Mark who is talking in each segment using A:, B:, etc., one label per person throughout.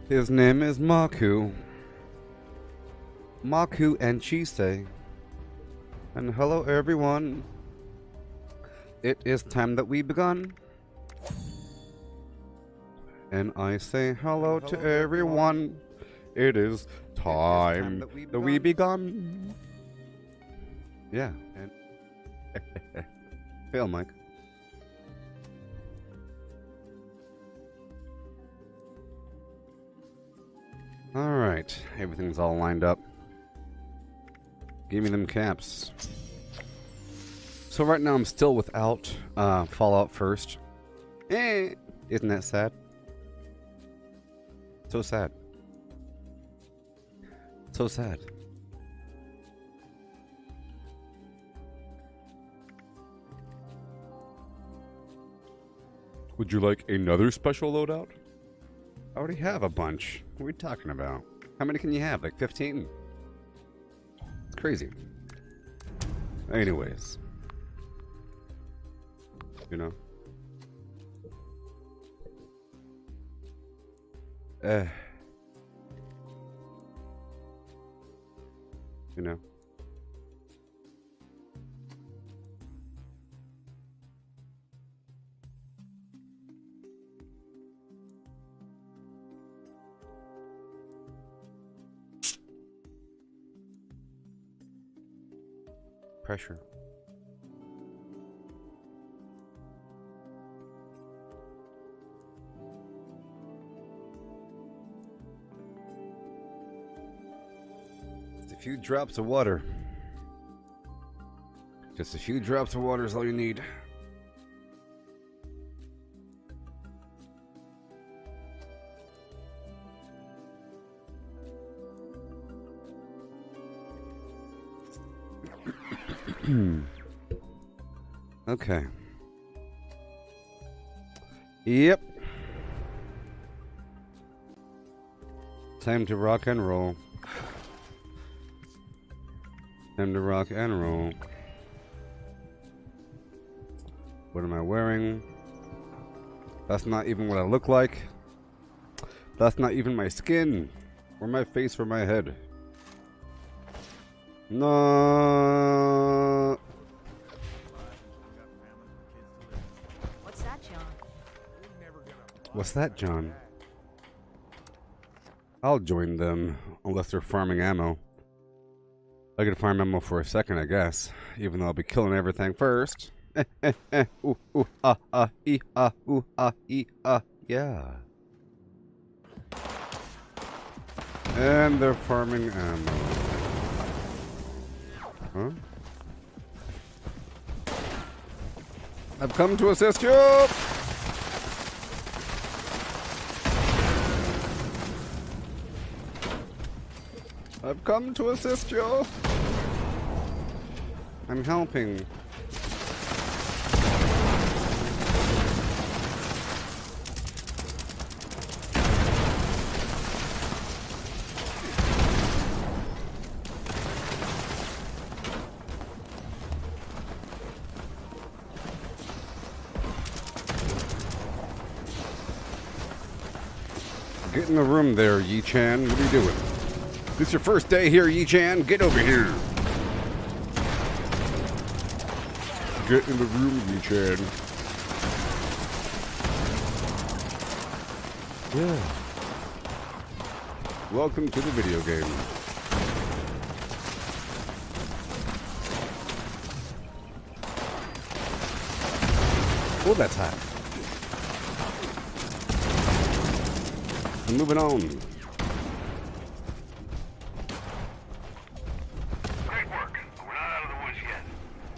A: His name is Maku. Maku and Chise. And hello everyone. It is time that we begun. And I say hello to everyone. It is time that we begun. Yeah, and fail, Mike. Alright, everything's all lined up. Give me them caps. So right now I'm still without Fallout First. Isn't that sad? So sad. So sad. Would you like another special loadout? I already have a bunch. What are we talking about? How many can you have? Like 15? It's crazy. Anyways. You know? You know? Pressure. Just a few drops of water. Just a few drops of water is all you need. Okay. Yep. Time to rock and roll. Time to rock and roll. What am I wearing? That's not even what I look like. That's not even my skin. Or my face or my head. No.
B: What's that, John?
A: What's that, John? I'll join them, unless they're farming ammo. I could farm ammo for a second, I guess. Even though I'll be killing everything first. Yeah. And they're farming ammo. Huh? I've come to assist you! I've come to assist you! I'm helping. Get in the room there, Yi-chan. What are you doing? This your first day here, Yi-chan? Get over here. Get in the room, Yi-chan. Yeah. Welcome to the video game. Oh, that's hot. I'm moving on.
C: Great work. We're not out of the woods yet.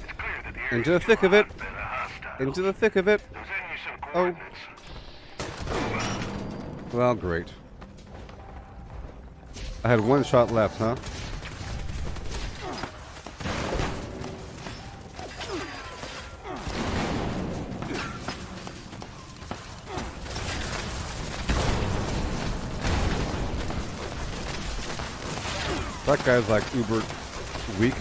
C: It's clear that the area
A: Into the thick of it.
C: has been hostile.
A: Into the thick of it.
C: Those enemies some
A: Oh.
C: coordinates.
A: Well, great. I had one shot left, huh? That guy's like uber weak.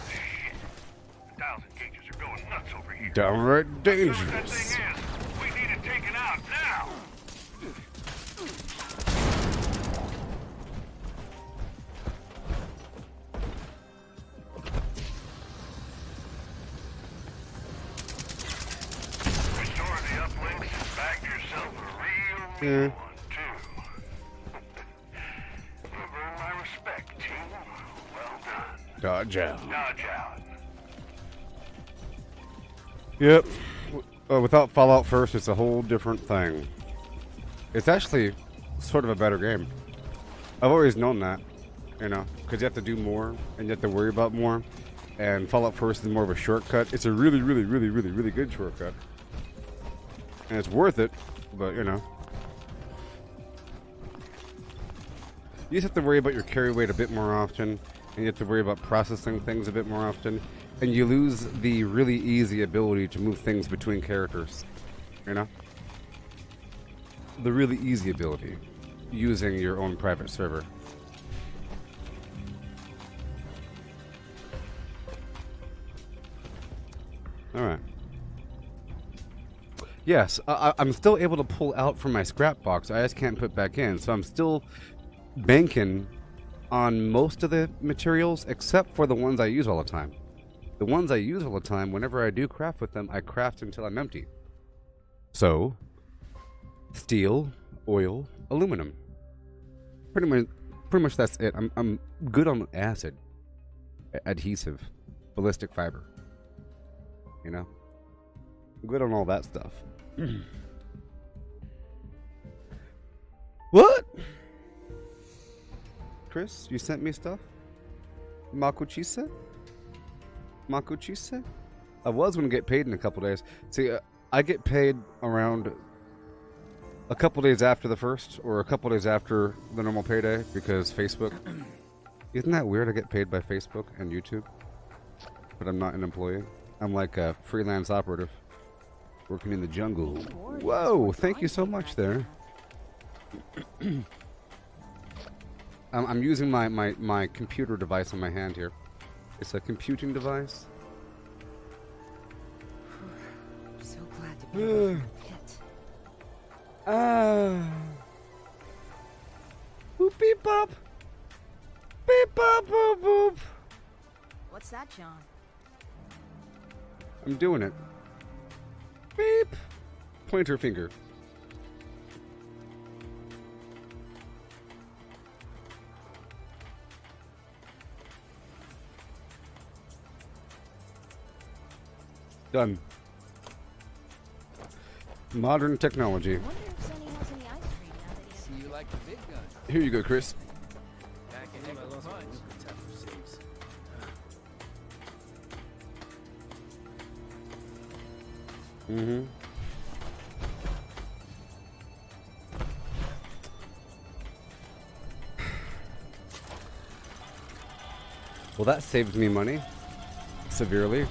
C: Shit. 1,000 gauges are
A: downright
C: That
A: dangerous.
C: thing is. We need it taken out now. Restore the uplinks and bag yourself a real
A: Yeah.
C: one, too. You've earned my respect, team. Well done.
A: Dodge out.
C: Dodge out.
A: Yep. Without Fallout First, it's a whole different thing. It's actually sort of a better game. I've always known that, you know, because you have to do more and you have to worry about more. And Fallout First is more of a shortcut. It's a really, really, really, really, really good shortcut. And it's worth it, but, you know. You just have to worry about your carry weight a bit more often. And you have to worry about processing things a bit more often. And you lose the really easy ability to move things between characters. You know? The really easy ability. Using your own private server. Alright. Yes, I'm still able to pull out from my scrap box. I just can't put back in. So I'm still banking on most of the materials except for the ones I use all the time. The ones I use all the time, whenever I do craft with them, I craft until I'm empty. So, steel, oil, aluminum. Pretty much that's it. I'm good on acid, adhesive, ballistic fiber. You know? I'm good on all that stuff. What? Chris, you sent me stuff? Makuchise? Makuchise? I was going to get paid in a couple days. See, I get paid around a couple days after the first, or a couple days after the normal payday, because Facebook. Isn't that weird? I get paid by Facebook and YouTube, but I'm not an employee. I'm like a freelance operative working in the jungle. Whoa, thank you so much there. I'm using my computer device on my hand here. It's a computing device.
B: I'm so glad to be away from the pit.
A: Boop beep bop. Beep bop boop boop.
B: What's that, John?
A: I'm doing it. Beep. Pointer finger. Done. Modern technology.
B: I wonder if Sonny has any ice cream now that he has.
D: See you like the big gun.
A: Here you go, Chris.
D: Back in the punch.
A: Mm-hmm. Well, that saved me money. Severely.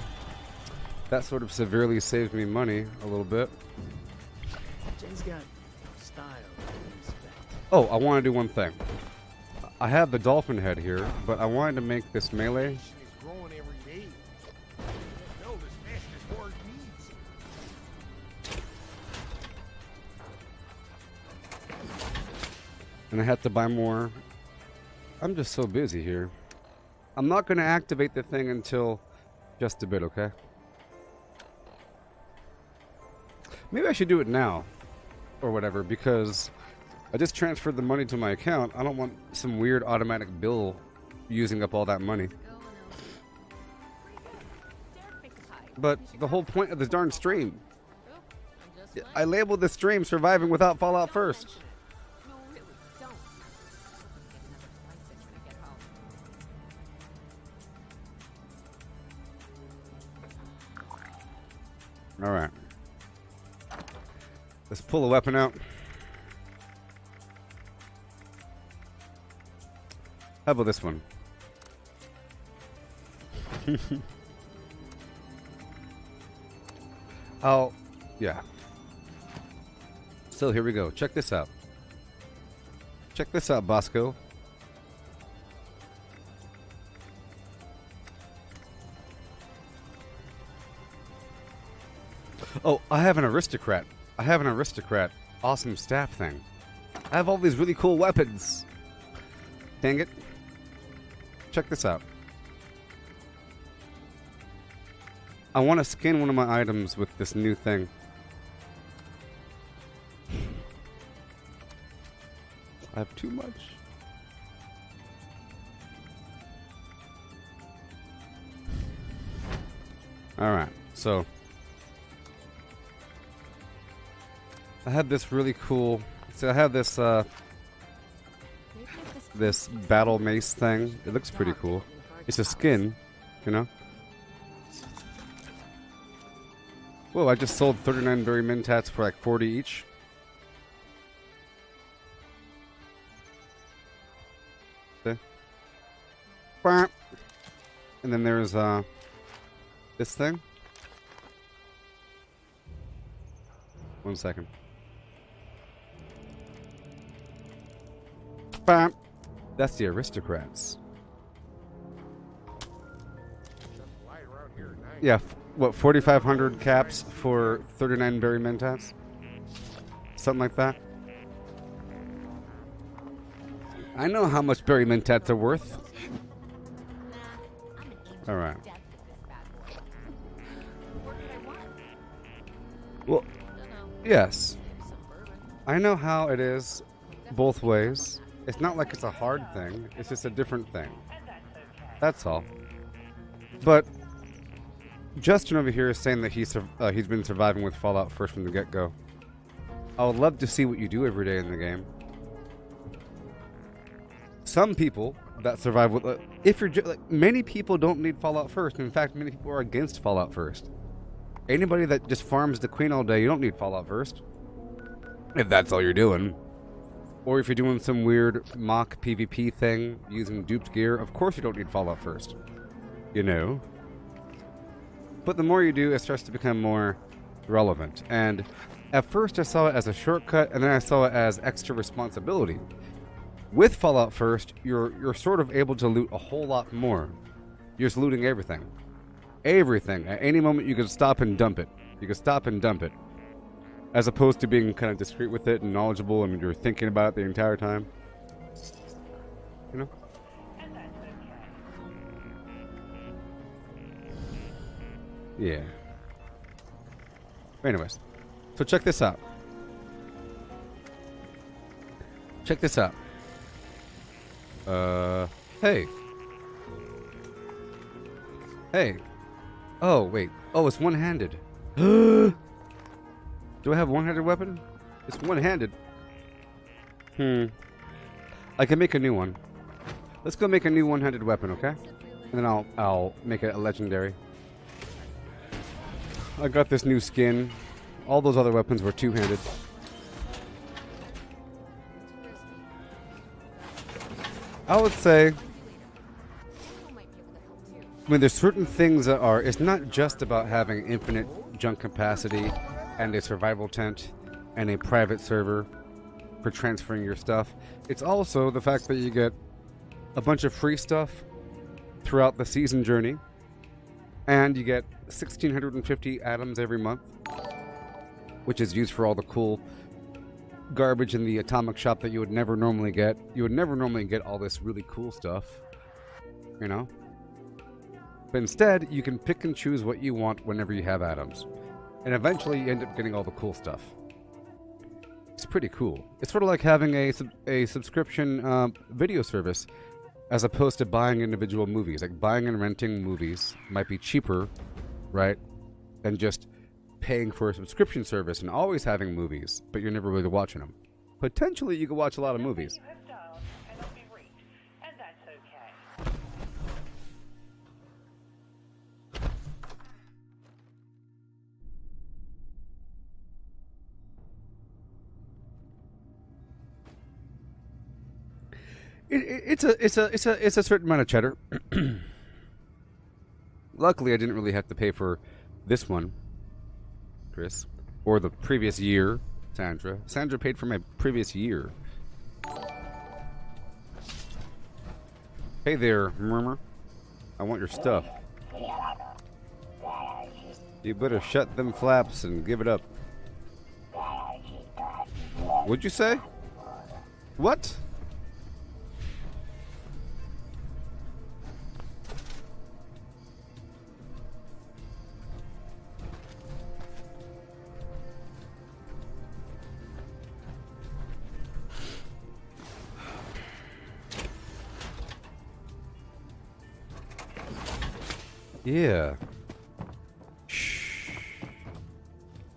A: That sort of severely saved me money a little bit.
D: Jen's got style and respect.
A: Oh, I want to do one thing. I have the dolphin head here, but I wanted to make this melee.
E: Is growing every day. No, this fastest horde needs.
A: And I have to buy more. I'm just so busy here. I'm not going to activate the thing until just a bit, okay? Maybe I should do it now. Or whatever, because I just transferred the money to my account. I don't want some weird automatic bill using up all that money. But the whole point of this darn stream. I labeled the stream Surviving Without Fallout First.
B: No, really, don't. Get another PlayStation when I get home.
A: Alright. Let's pull a weapon out. How about this one? Oh, yeah. So here we go. Check this out. Check this out, Bosco. Oh, I have an aristocrat. I have an aristocrat. Awesome staff thing. I have all these really cool weapons. Dang it. Check this out. I want to skin one of my items with this new thing. I have too much. Alright, so I have this really cool. So I have this this battle mace thing. It looks pretty cool. It's a skin, you know. Whoa! I just sold 39 berry mentats for like 40 each. Okay. And then there's this thing. One second. Bam. That's the aristocrats. Yeah, what, 4,500 caps for 39 berry mentats? Something like that. I know how much berry mentats are worth. Alright. Well, yes. I know how it is both ways. It's not like it's a hard thing. It's just a different thing. That's all. But Justin over here is saying that he's been surviving with Fallout first from the get-go. I would love to see what you do every day in the game. Some people that survive with, if you're many people don't need Fallout first. In fact, many people are against Fallout first. Anybody that just farms the queen all day, you don't need Fallout first. If that's all you're doing. Or if you're doing some weird mock PvP thing using duped gear, of course you don't need Fallout first. You know. But the more you do, it starts to become more relevant. And at first I saw it as a shortcut, and then I saw it as extra responsibility. With Fallout first, you're sort of able to loot a whole lot more. You're just looting everything. Everything. At any moment you can stop and dump it. You can stop and dump it. As opposed to being kind of discreet with it and knowledgeable, and you're thinking about it the entire time. You know? Yeah. Anyways. So check this out. Check this out. Hey. Hey. Oh, wait. Oh, it's one-handed. Do I have one-handed weapon? It's one-handed. I can make a new one. Let's go make a new one-handed weapon, okay? And then I'll make it a legendary. I got this new skin. All those other weapons were two-handed. I would say, I mean, there's certain things that are, it's not just about having infinite junk capacity and a survival tent and a private server for transferring your stuff. It's also the fact that you get a bunch of free stuff throughout the season journey, and you get 1,650 atoms every month, which is used for all the cool garbage in the atomic shop that you would never normally get. You would never normally get all this really cool stuff, you know? But instead, you can pick and choose what you want whenever you have atoms. And eventually, you end up getting all the cool stuff. It's pretty cool. It's sort of like having a subscription video service as opposed to buying individual movies. Like, buying and renting movies might be cheaper, right, than just paying for a subscription service and always having movies, but you're never really watching them. Potentially, you could watch a lot of movies. It's a certain amount of cheddar. Luckily, I didn't really have to pay for this one, Chris, or the previous year, Sandra. Sandra paid for my previous year. Hey there, Murmur. I want your stuff. You better shut them flaps and give it up. What'd you say? What? Yeah. Shh.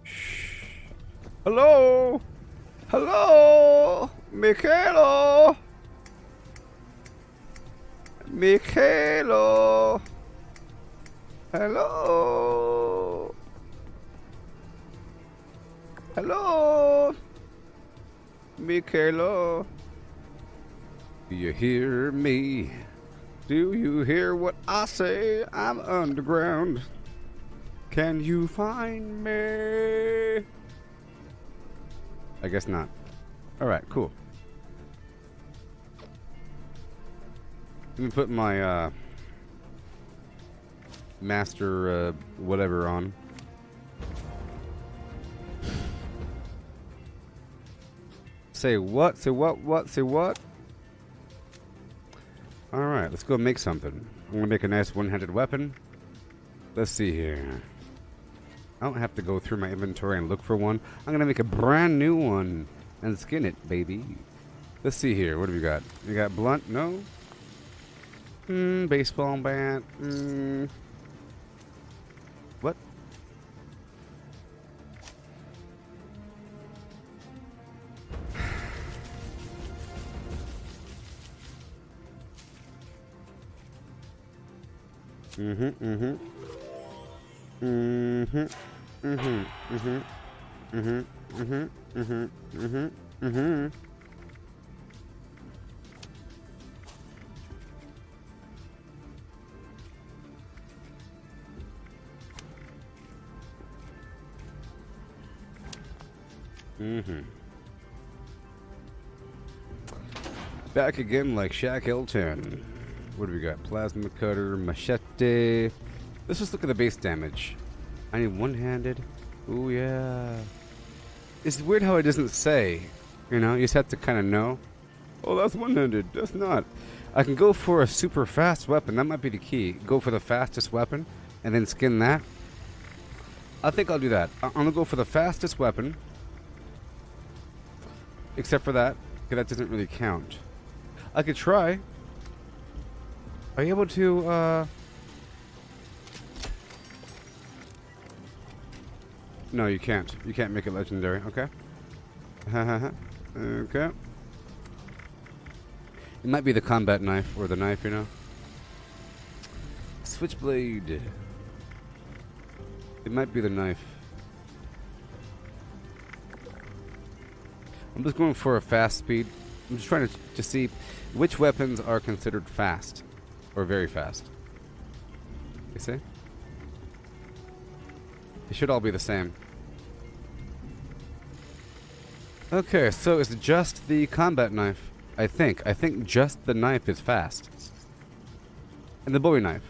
A: Shh. Hello? Hello? Michaelo? Michaelo? Hello? Hello? Michaelo? Do you hear me? Do you hear what I say? I'm underground. Can you find me? I guess not. Alright, cool. Let me put my master whatever on. Say what? Say what? Say what? Alright, let's go make something. I'm gonna make a nice one-handed weapon. Let's see here. I don't have to go through my inventory and look for one. I'm gonna make a brand new one and skin it, baby. Let's see here. What do we got? We got blunt? No? Baseball bat. What? Back again like Shaq Hilton. What do we got? Plasma cutter, machete. Let's just look at the base damage. I need one-handed. Ooh, yeah. It's weird how it doesn't say. You know, you just have to kind of know. Oh, that's one-handed. That's not. I can go for a super fast weapon. That might be the key. Go for the fastest weapon and then skin that. I think I'll do that. I'm going to go for the fastest weapon. Except for that, because that doesn't really count. I could try. Are you able to, No, you can't. You can't make it legendary. Okay. Okay. It might be the combat knife or the knife, you know. Switchblade. It might be the knife. I'm just going for a fast speed. I'm just trying to see which weapons are considered fast or very fast. You see? They should all be the same. Okay, so it's just the combat knife. I think just the knife is fast. And the Bowie knife.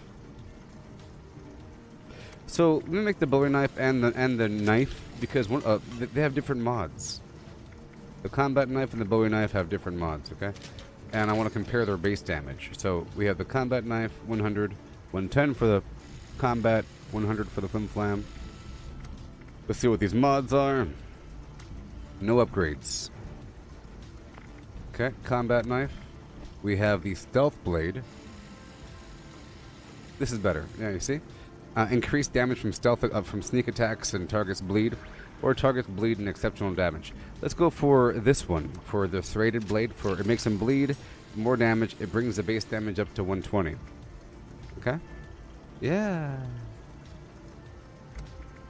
A: So let me make the Bowie knife and the knife because they have different mods. The combat knife and the Bowie knife have different mods, okay? And I want to compare their base damage. So we have the combat knife, 100, 110 for the combat, 100 for the flim flam. Let's see what these mods are. No upgrades. Okay, combat knife. We have the stealth blade. This is better. Yeah, you see? Increased damage from stealth from sneak attacks and targets bleed, or targets bleed and exceptional damage. Let's go for this one, for the serrated blade. For it makes them bleed, more damage. It brings the base damage up to 120. Okay? Yeah.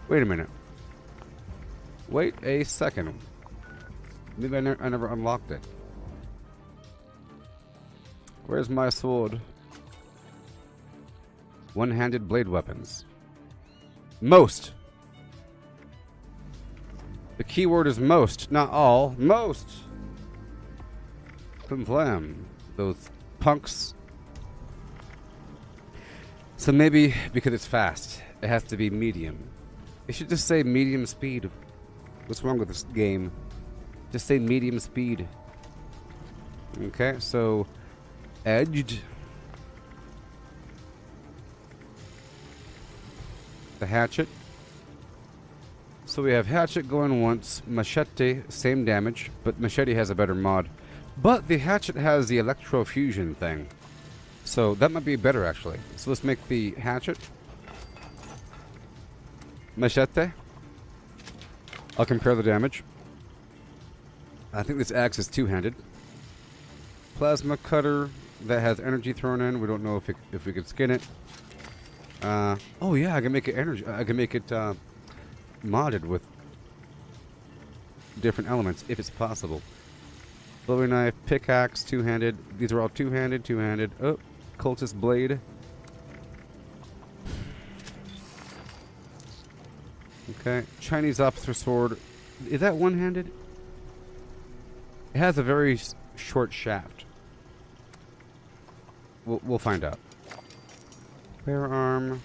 A: Wait a minute. Wait a second. Maybe I never unlocked it. Where's my sword? One-handed blade weapons. Most. The keyword is most, not all. Most. Flim flam. Those punks. So maybe because it's fast, it has to be medium. It should just say medium speed. What's wrong with this game? Just say medium speed. Okay, so edged. The hatchet. So we have hatchet going once, machete, same damage, but machete has a better mod. But the hatchet has the electrofusion thing. So that might be better actually. So let's make the hatchet. Machete. I'll compare the damage. I think this axe is two-handed. Plasma cutter that has energy thrown in. We don't know if we could skin it. Oh yeah, I can make it energy. I can make it modded with different elements if it's possible. Bowie knife, pickaxe, two-handed. These are all two-handed, two-handed. Oh, cultist blade. Okay, Chinese officer sword. Is that one-handed? It has a very short shaft. We'll find out. Bear arm.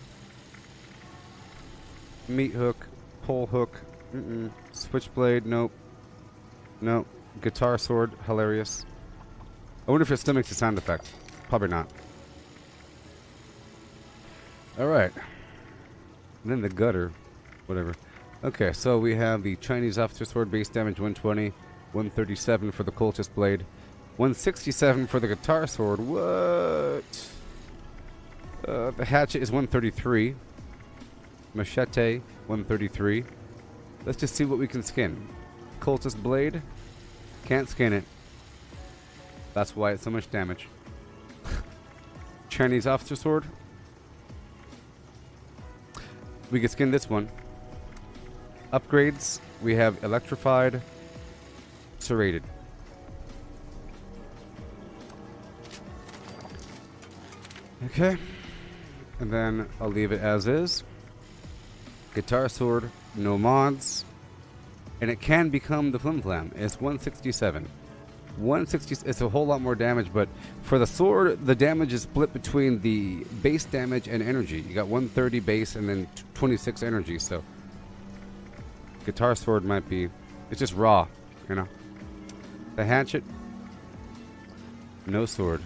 A: Meat hook. Pole hook. Switchblade. Nope. Nope. Guitar sword. Hilarious. I wonder if it still makes a sound effect. Probably not. Alright. Then the gutter. Whatever. Okay, so we have the Chinese officer sword, base damage 120, 137 for the cultist blade, 167 for the guitar sword. What? The hatchet is 133. Machete, 133. Let's just see what we can skin. Cultist blade. Can't skin it. That's why it's so much damage. Chinese officer sword. We can skin this one. Upgrades, we have electrified, serrated. Okay. And then I'll leave it as is. Guitar sword, no mods. And it can become the Flim Flam. It's 167. 160, it's a whole lot more damage, but for the sword, the damage is split between the base damage and energy. You got 130 base and then 26 energy, so guitar sword might be, it's just raw, you know. The hatchet, no sword.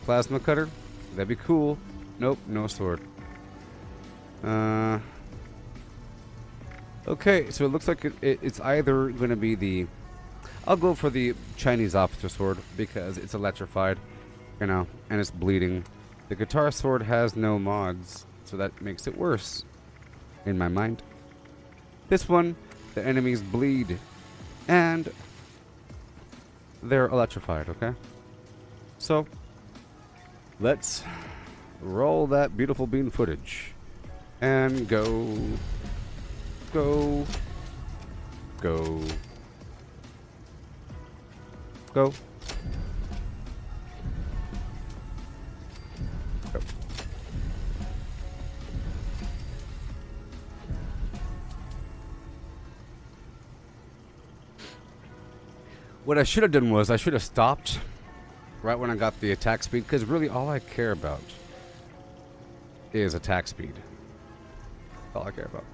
A: Plasma cutter, that'd be cool. Nope, no sword. Okay, so it looks like it's either going to be the, I'll go for the Chinese officer sword because it's electrified, you know, and it's bleeding. The guitar sword has no mods, so that makes it worse in my mind. This one, the enemies bleed and they're electrified, okay? So, let's roll that beautiful bean footage and go, go, go. Go. Go. What I should have done was I should have stopped right when I got the attack speed, because really all I care about is attack speed. All I care about.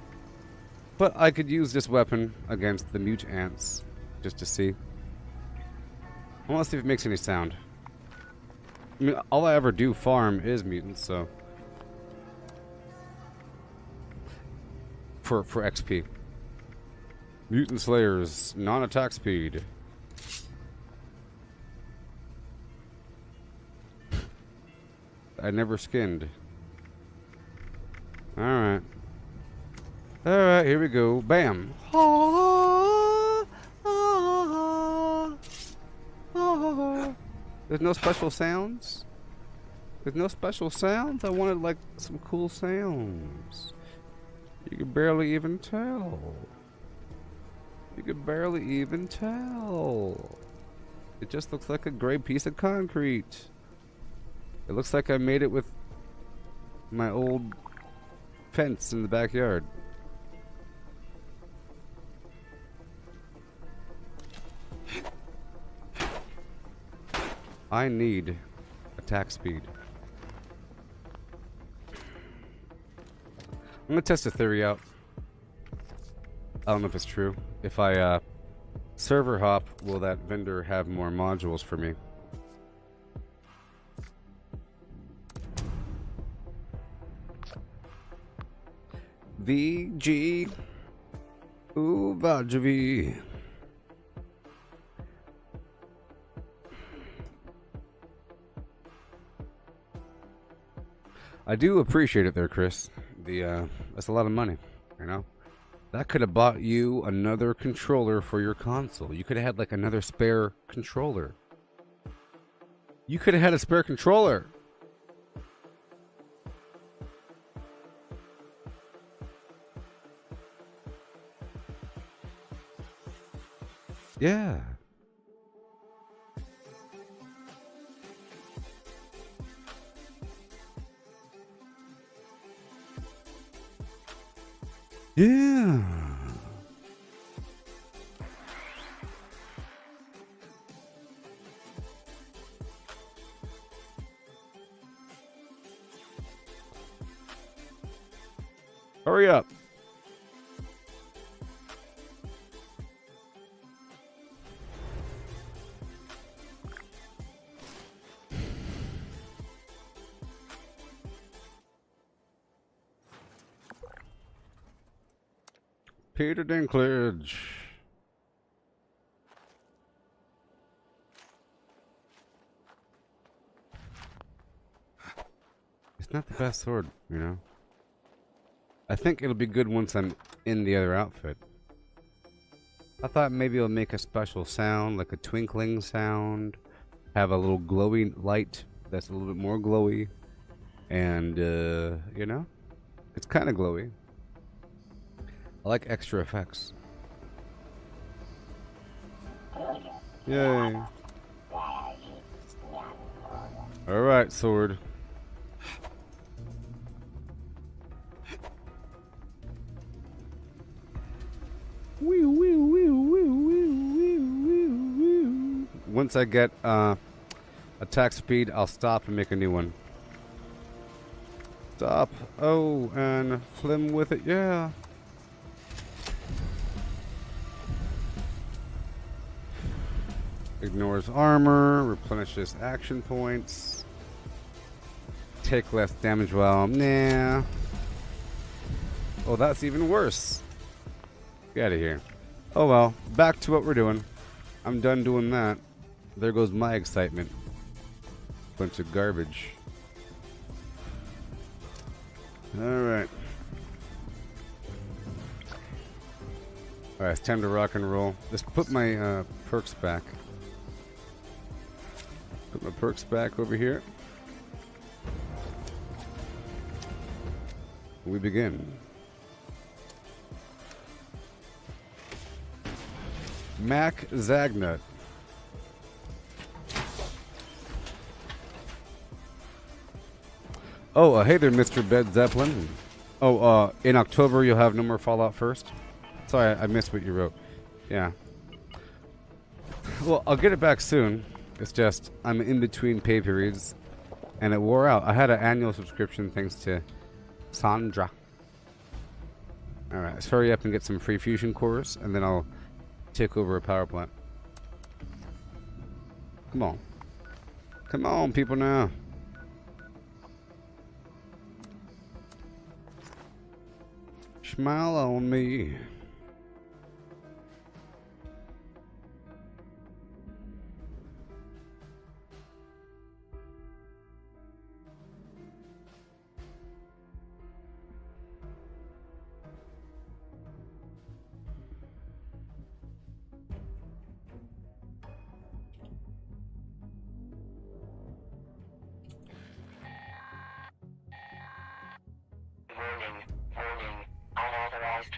A: But I could use this weapon against the mute ants just to see. I want to see if it makes any sound. I mean, all I ever do farm is mutants, so for XP. Mutant Slayers, non-attack speed. I never skinned. Alright. Alright, here we go. Bam. There's no special sounds? There's no special sounds? I wanted, like, some cool sounds. You could barely even tell. You could barely even tell. It just looks like a gray piece of concrete. It looks like I made it with my old fence in the backyard. I need attack speed. I'm gonna test a theory out. I don't know if it's true. If I server hop, will that vendor have more modules for me? VG Uvajavi. I do appreciate it there, Chris. That's a lot of money, you know? That could have bought you another controller for your console. You could have had like another spare controller. You could have had a spare controller. Yeah. Yeah. Hurry up. Peter Dinklage. It's not the best sword, you know. I think it'll be good once I'm in the other outfit. I thought maybe it'll make a special sound, like a twinkling sound. Have a little glowy light that's a little bit more glowy. And, you know, it's kind of glowy. I like extra effects. Yay. Alright, sword. Once I get attack speed, I'll stop and make a new one. Stop. Oh, and flim with it. Yeah. Ignores armor, replenishes action points. Take less damage while... Nah. Oh, that's even worse. Get out of here. Oh well, back to what we're doing. I'm done doing that. There goes my excitement. Bunch of garbage. Alright. Alright, it's time to rock and roll. Just put my perks back. Put my perks back over here. We begin. Mac Zagnut. Oh, hey there, Mr. Bed Zeppelin. Oh, in October you'll have no more Fallout First? Sorry, I missed what you wrote. Yeah. Well, I'll get it back soon. It's just, I'm in between pay periods, and it wore out. I had an annual subscription thanks to Sandra. Alright, let's hurry up and get some free fusion cores, and then I'll take over a power plant. Come on. Come on, people now. Smile on me.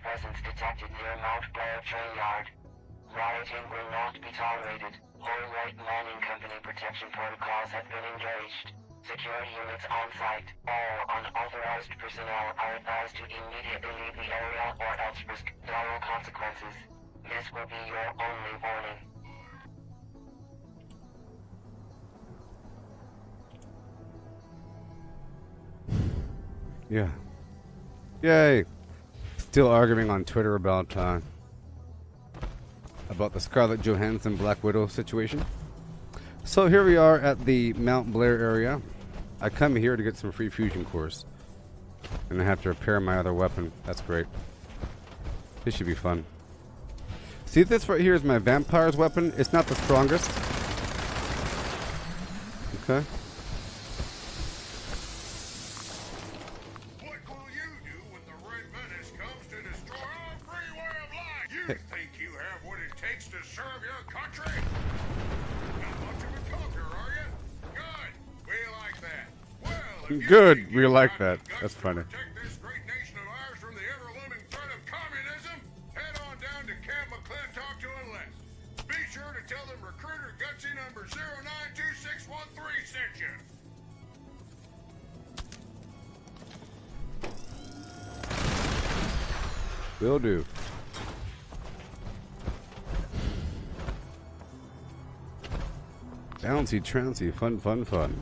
F: Presence detected near Mount Blair train yard. Rioting will not be tolerated. Whole White Mining Company protection protocols have been engaged. Security units on site. All unauthorized personnel are advised to immediately leave the area or else risk dire consequences. This will be your only warning.
A: Yeah. Yay. Still arguing on Twitter about about the Scarlett Johansson Black Widow situation. So here we are at the Mount Blair area. I come here to get some free fusion cores. And I have to repair my other weapon. That's great. This should be fun. See, this right here is my vampire's weapon. It's not the strongest. Okay.
E: What will you do when the Red Menace comes to destroy our free way of life? You think you have what it takes to serve your country? Not much of a talker, are you? Good. We like that. Well, if you
A: Good.
E: think
A: We
E: you've
A: like
E: got the
A: that.
E: guts
A: That's
E: to
A: funny.
E: protect this great nation of ours from the ever-looming threat of communism, head on down to Camp McClintock to enlist. Be sure to tell them recruiter Gutsy number 092613 sent you.
A: Will do. Bouncy, trouncy, fun, fun, fun.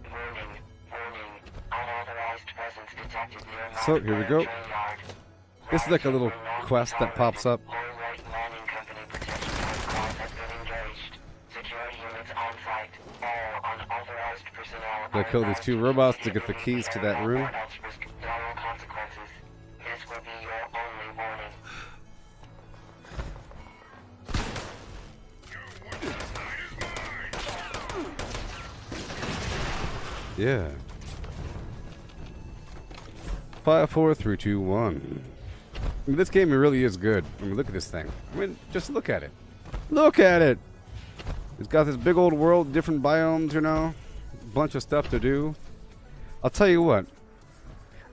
F: Warning. Unauthorized presence detected near
A: So,
F: Mount
A: here we
F: Blair
A: go.
F: Train Yard.
A: This is like a little quest that pops up.
F: All right mining company protection protocols have been engaged. Security units on site. All unauthorized personnel.
A: Gotta kill these two robots to get the keys to that room.
F: Or else risk dire consequences. This will be your only warning.
A: Yeah. 5, 4, 3, 2, 1. I mean, this game really is good. I mean, look at this thing. I mean, just look at it. Look at it. It's got this big old world, different biomes, you know, bunch of stuff to do. I'll tell you what.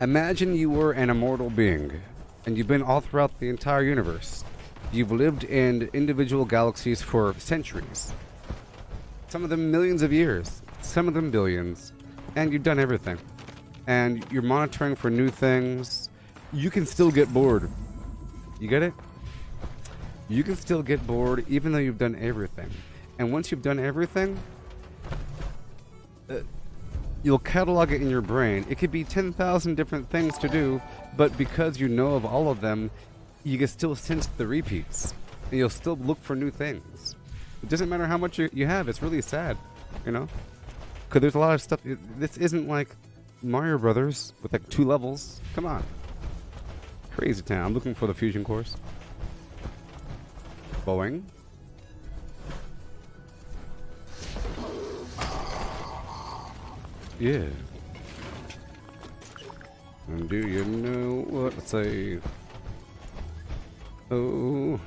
A: Imagine you were an immortal being, and you've been all throughout the entire universe. You've lived in individual galaxies for centuries. Some of them millions of years. Some of them billions. And you've done everything. And you're monitoring for new things. You can still get bored. You get it? You can still get bored even though you've done everything. And once you've done everything, you'll catalog it in your brain. It could be 10,000 different things to do, but because you know of all of them, you can still sense the repeats. And you'll still look for new things. It doesn't matter how much you have. It's really sad, you know? Because there's a lot of stuff. This isn't like Mario Brothers with like 2 levels. Come on. Crazy town. I'm looking for the fusion cores. Boeing. Yeah. And do you know what to say? Oh.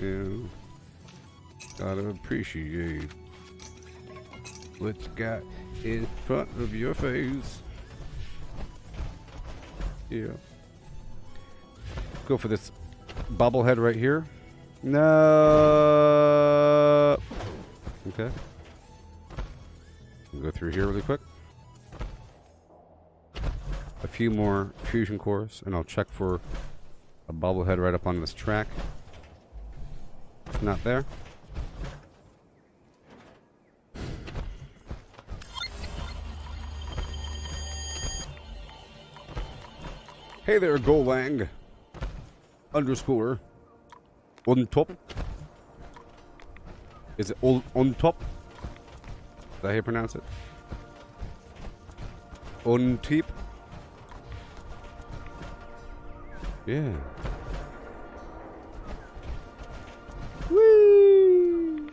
A: Yeah. Gotta appreciate what you got in front of your face. Yeah. Go for this bobblehead right here. No. Okay. We'll go through here really quick. A few more fusion cores, and I'll check for a bobblehead right up on this track. It's not there. Hey there, Golang. Underscore. On top. Is it on top? Is that how you pronounce it? On tip. Yeah. Woo!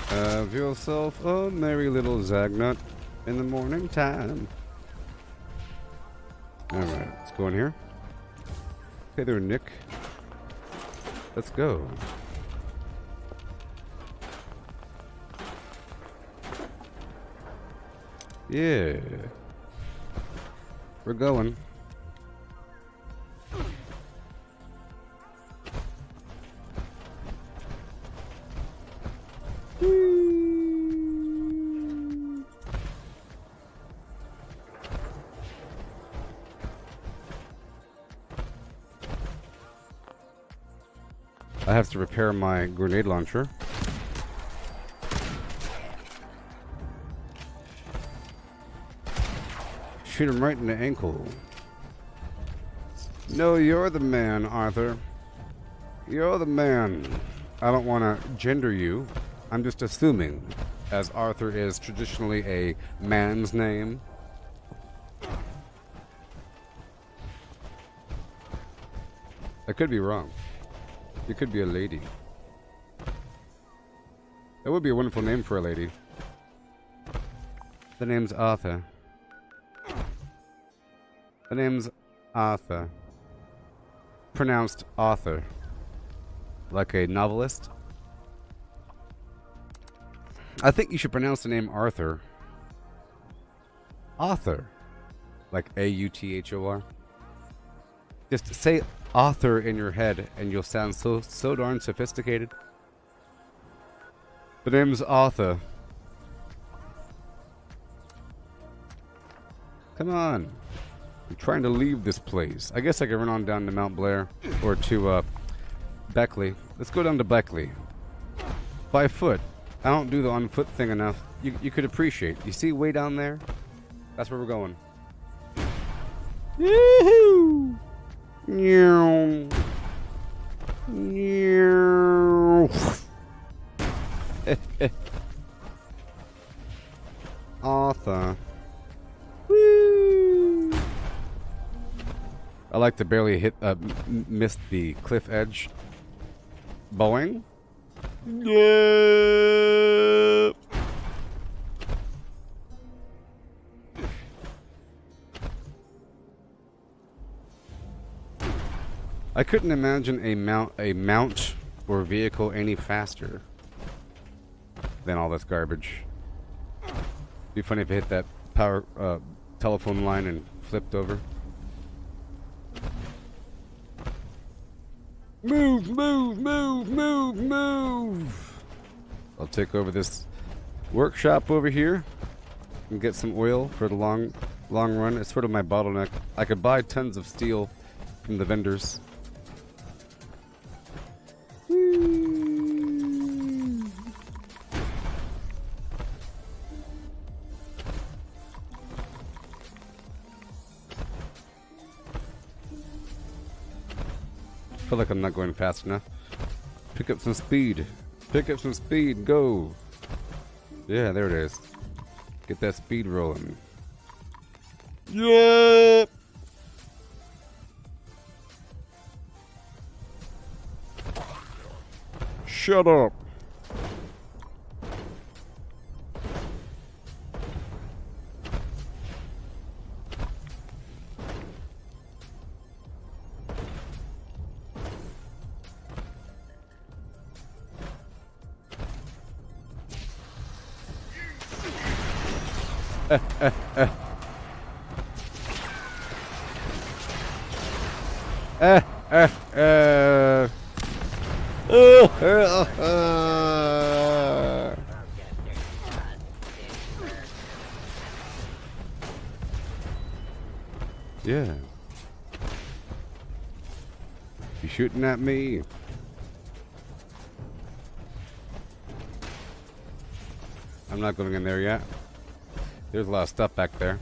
A: Have yourself a merry little Zagnut in the morning time. Alright, let's go in here. Hey there, Nick. Let's go. Yeah. We're going. I have to repair my grenade launcher. Shoot him right in the ankle. No, you're the man, Arthur. You're the man. I don't want to gender you. I'm just assuming, as Arthur is traditionally a man's name. I could be wrong. You could be a lady. That would be a wonderful name for a lady. The name's Arthur. The name's Arthur. Pronounced Arthur. Like a novelist. I think you should pronounce the name Arthur. Author. Like A-U-T-H-O-R. Just say author in your head and you'll sound so darn sophisticated. The name's Arthur. Come on. I'm trying to leave this place. I guess I can run on down to Mount Blair or to Beckley. Let's go down to Beckley. By foot. I don't do the on foot thing enough. You could appreciate. You see way down there? That's where we're going. Yee-hoo! Meow. Meow. Arthur. Woo. I like to barely miss the cliff edge. Boing. Yep. I couldn't imagine a mount or vehicle any faster than all this garbage. Be funny if it hit that power telephone line and flipped over. Move, move, move, move, move. I'll take over this workshop over here and get some oil for the long run. It's sort of my bottleneck. I could buy tons of steel from the vendors. I feel like I'm not going fast enough. Pick up some speed. Pick up some speed. Go. Yeah, there it is. Get that speed rolling. Yep. Shut up. Yeah. You shooting at me? I'm not going in there yet. There's a lot of stuff back there.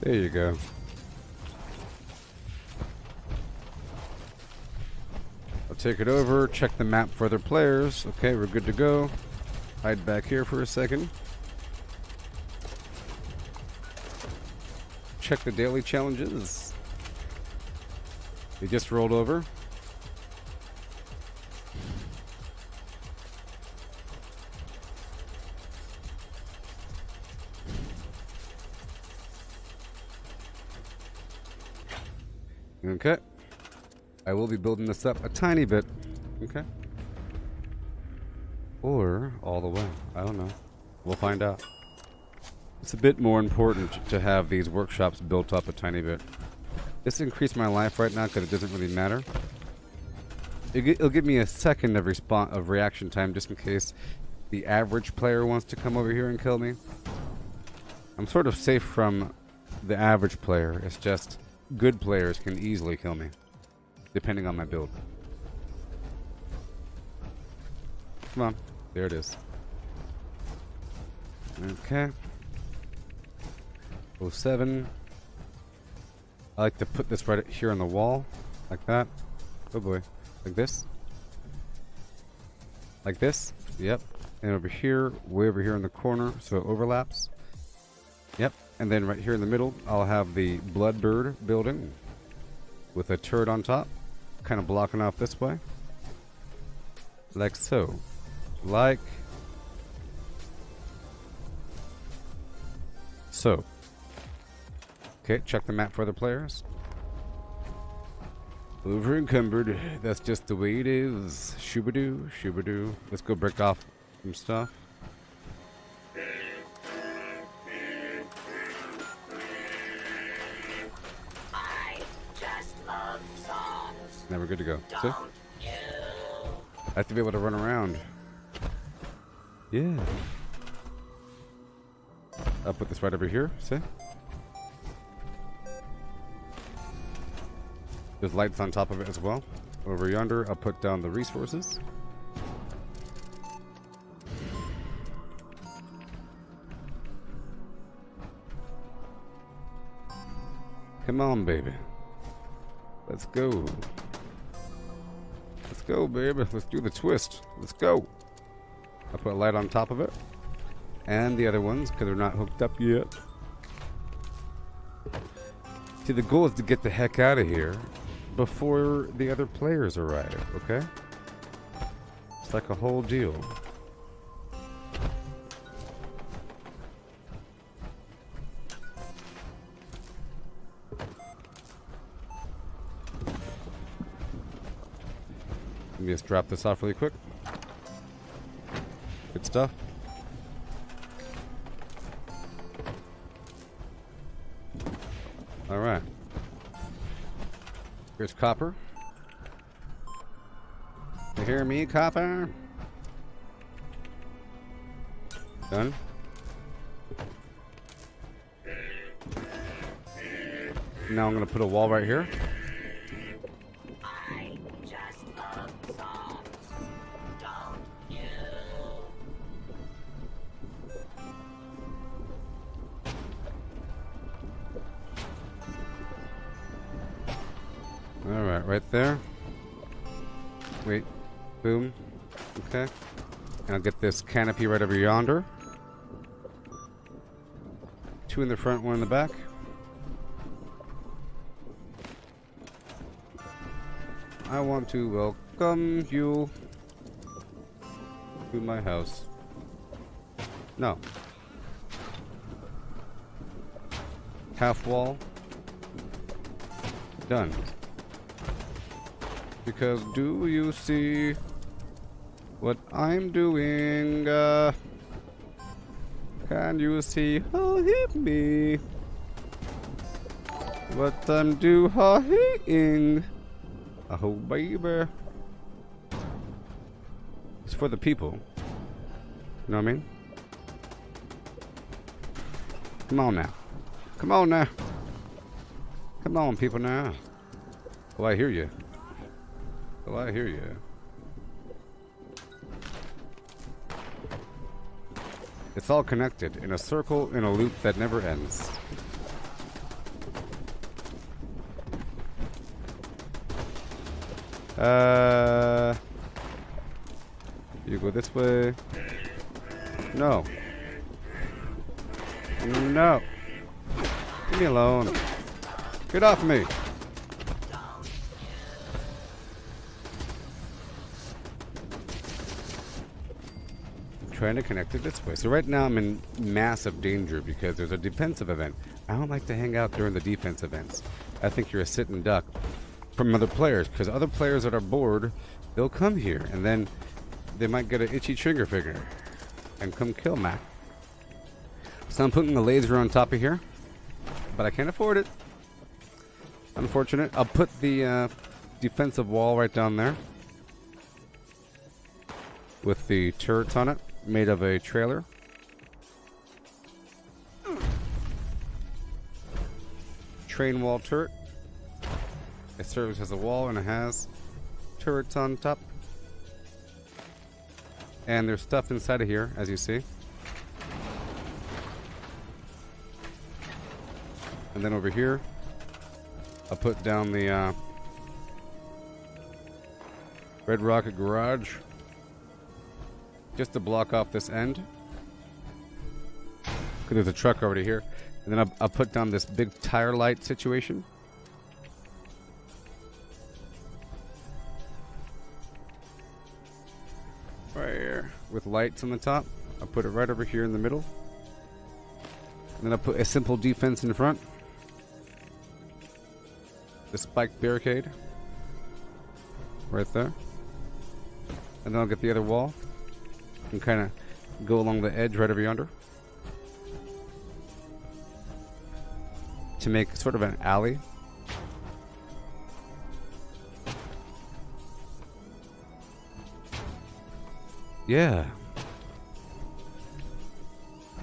A: There you go. I'll take it over, check the map for other players. Okay, we're good to go. Hide back here for a second. Check the daily challenges. They just rolled over. Okay. I will be building this up a tiny bit. Okay. Or all the way. I don't know. We'll find out. It's a bit more important to have these workshops built up a tiny bit. This increased my life right now because it doesn't really matter. It'll give me a second of reaction time just in case the average player wants to come over here and kill me. I'm sort of safe from the average player. It's just good players can easily kill me, depending on my build. Come on. There it is. Okay. 07. I like to put this right here on the wall. Like that. Oh boy. Like this. Like this. Yep. And over here, way over here in the corner, so it overlaps. Yep. And then right here in the middle, I'll have the Bloodbird building with a turret on top, kind of blocking off this way. Like so. Like so. Okay, check the map for other players. Over encumbered. That's just the way it is. Shoobadoo, shoobadoo. Let's go break off some stuff.
F: I just love songs.
A: Now we're good to go. See?
F: Don't you?
A: I have to be able to run around. Yeah. I'll put this right over here. See? There's lights on top of it as well. Over yonder, I'll put down the resources. Come on, baby. Let's go. Let's go, baby. Let's do the twist. Let's go. I'll put a light on top of it. And the other ones, because they're not hooked up yet. See, the goal is to get the heck out of here before the other players arrive, okay? It's like a whole deal. Let me just drop this off really quick. Good stuff. All right. Here's copper. You hear me, copper? Done. Now I'm gonna put a wall right here.
F: I just love songs. Don't you?
A: Alright, right there. Wait. Boom. Okay. And I'll get this canopy right over yonder. 2 in the front, 1 in the back. I want to welcome you to my house. No. Half wall. Done. Because do you see what I'm doing? Can you see me? What I'm doing? Oh baby. It's for the people. You know what I mean? Come on now. Come on now. Come on people now. Oh, I hear you. Oh, I hear you. It's all connected in a circle in a loop that never ends. You go this way. No. No. Leave me alone. Get off me. Trying to connect it this way. So right now I'm in massive danger because there's a defensive event. I don't like to hang out during the defense events. I think you're a sitting duck from other players because other players that are bored, they'll come here and then they might get an itchy trigger finger and come kill Mac. So I'm putting the laser on top of here, but I can't afford it. Unfortunate. I'll put the defensive wall right down there with the turrets on it, made of a trailer. Train wall turret. It serves as a wall and it has turrets on top. And there's stuff inside of here, as you see. And then over here, I'll put down the Red Rocket Garage just to block off this end. Because there's a truck already here. And then I'll put down this big tire light situation. Right here. With lights on the top. I'll put it right over here in the middle. And then I'll put a simple defense in the front. The spiked barricade. Right there. And then I'll get the other wall. And kind of go along the edge right over yonder. To make sort of an alley. Yeah.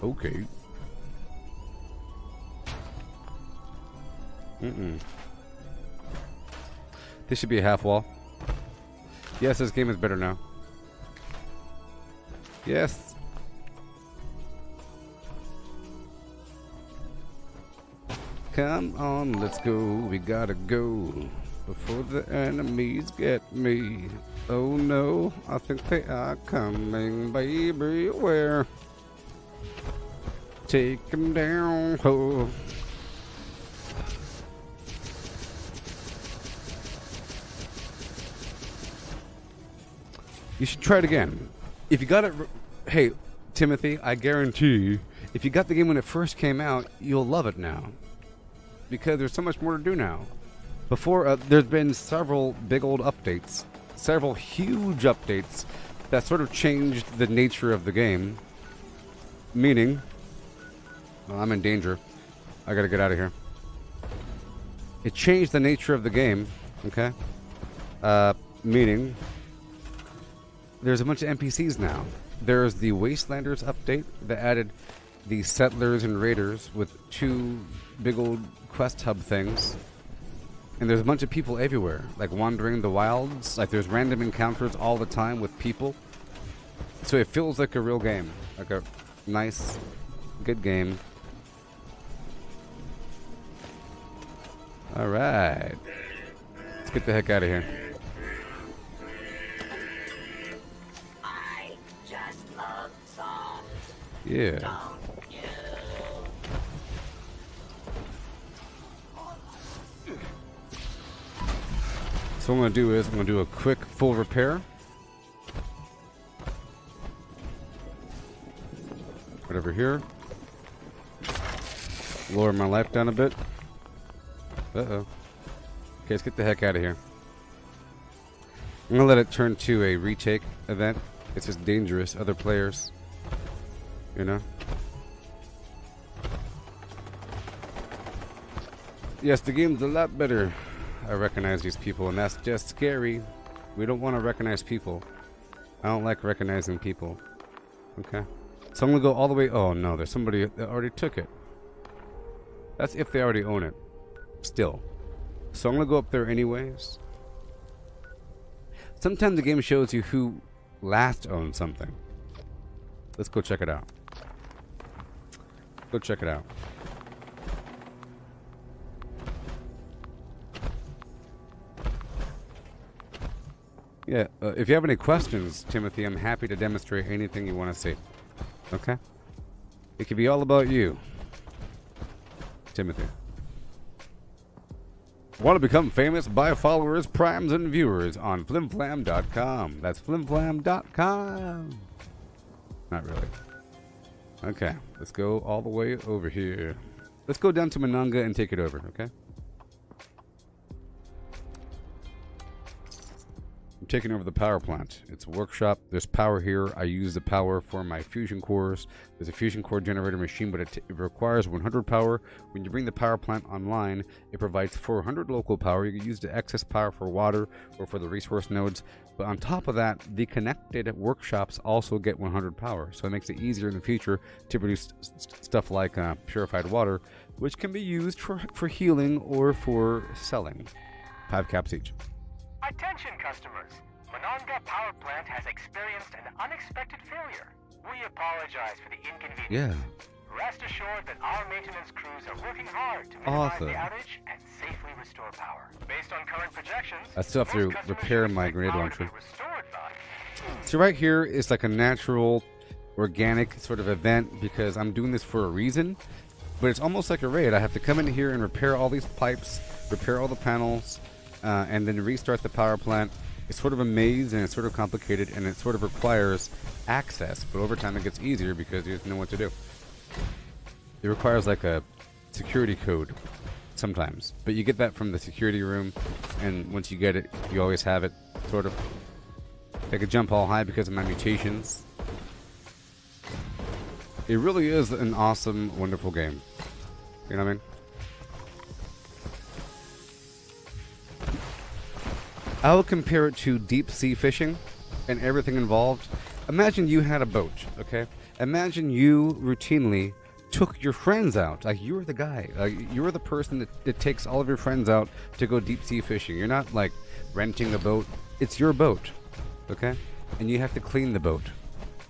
A: Okay. This should be a half wall. Yes, this game is better now. Yes. Come on, let's go. We gotta go before the enemies get me. Oh no, I think they are coming, baby. Where? Take them down. Oh. You should try it again. If you got it, hey, Timothy, I guarantee if you got the game when it first came out, you'll love it now. Because there's so much more to do now. Before, there's been several big old updates. Several huge updates that sort of changed the nature of the game. Meaning, well, I'm in danger. I gotta get out of here. It changed the nature of the game, okay? Meaning, there's a bunch of NPCs now. There's the Wastelanders update that added the Settlers and Raiders with 2 big old quest hub things. And there's a bunch of people everywhere, like wandering the wilds. Like there's random encounters all the time with people. So it feels like a real game. Like a nice, good game. Alright. Let's get the heck out of here.
F: I just love songs.
A: Yeah. So what I'm going to do is I'm going to do a quick full repair. Right over here. Lower my life down a bit. Uh-oh. Okay, let's get the heck out of here. I'm going to let it turn to a retake event. It's just dangerous. Other players. You know? Yes, the game's a lot better. I recognize these people, and that's just scary. We don't want to recognize people. I don't like recognizing people. Okay. So I'm going to go all the way... Oh, no. There's somebody that already took it. That's if they already own it. Still. So I'm going to go up there anyways. Sometimes the game shows you who last owned something. Let's go check it out. Go check it out. Yeah, if you have any questions, Timothy, I'm happy to demonstrate anything you want to see. Okay? It could be all about you, Timothy. Want to become famous? Buy followers, primes, and viewers on flimflam.com. That's flimflam.com. Not really. Okay, let's go all the way over here. Let's go down to Mananga and take it over, okay? taking over the power plant. It's a workshop. There's power here. I use the power for my fusion cores. There's a fusion core generator machine, but it requires 100 power. When you bring the power plant online, it provides 400 local power. You can use the excess power for water or for the resource nodes. But on top of that, the connected workshops also get 100 power. So it makes it easier in the future to produce stuff like purified water, which can be used for healing or for selling. 5 caps each.
C: Attention customers! Monongah Power Plant has experienced an unexpected failure. We apologize for the inconvenience.
A: Yeah.
C: Rest assured that our maintenance crews are working hard to minimize
A: Awesome.
C: the outage and safely restore power. Based on current projections,
A: I still have to
C: most customers
A: repair
C: should
A: my
C: expect
A: grenade
C: power
A: launcher.
C: to be restored by-
A: So right here is like a natural, organic sort of event because I'm doing this for a reason. But it's almost like a raid. I have to come in here and repair all these pipes, repair all the panels, and then restart the power plant. It's sort of a maze and it's sort of complicated and it sort of requires access. But over time it gets easier because you know what to do. It requires like a security code sometimes. But you get that from the security room, and once you get it, you always have it, sort of. I could jump all high because of my mutations. It really is an awesome, wonderful game. You know what I mean? I would compare it to deep sea fishing and everything involved. Imagine you had a boat, okay? Imagine you routinely took your friends out. Like, you're the guy. Like, you're the person that takes all of your friends out to go deep sea fishing. You're not, like, renting a boat. It's your boat, okay? And you have to clean the boat.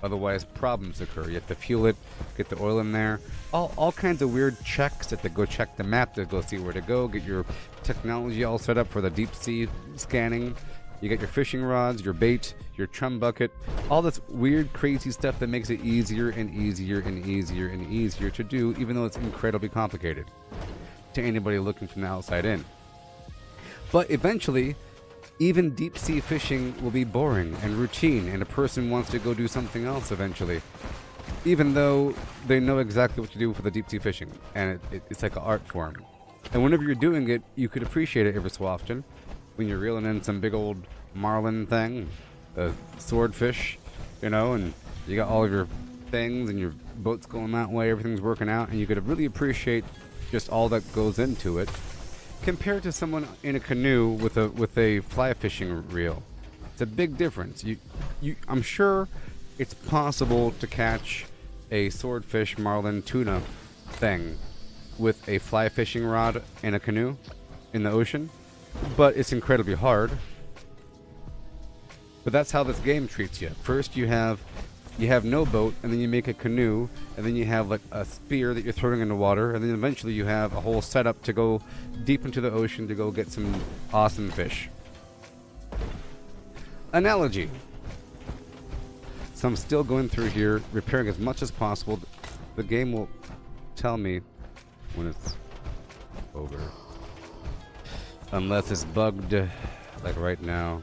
A: Otherwise, problems occur. You have to fuel it, get the oil in there. All kinds of weird checks. You have to go check the map to go see where to go. Get your technology all set up for the deep sea scanning. You get your fishing rods, your bait, your chum bucket. All this weird, crazy stuff that makes it easier and easier and easier and easier to do, even though it's incredibly complicated to anybody looking from the outside in. But eventually, even deep sea fishing will be boring and routine, and a person wants to go do something else eventually, even though they know exactly what to do for the deep sea fishing, and it's like an art form. And whenever you're doing it, you could appreciate it every so often. When you're reeling in some big old marlin thing, a swordfish, you know, and you got all of your things and your boat's going that way, everything's working out, and you could really appreciate just all that goes into it, compared to someone in a canoe with a fly fishing reel. It's a big difference. I'm sure it's possible to catch a swordfish, marlin, tuna thing with a fly fishing rod in a canoe in the ocean, but it's incredibly hard. But that's how this game treats you. First you have no boat, and then you make a canoe, and then you have like a spear that you're throwing in the water, and then eventually you have a whole setup to go deep into the ocean to go get some awesome fish. Analogy. So I'm still going through here, repairing as much as possible. The game will tell me when it's over. Unless it's bugged, like right now.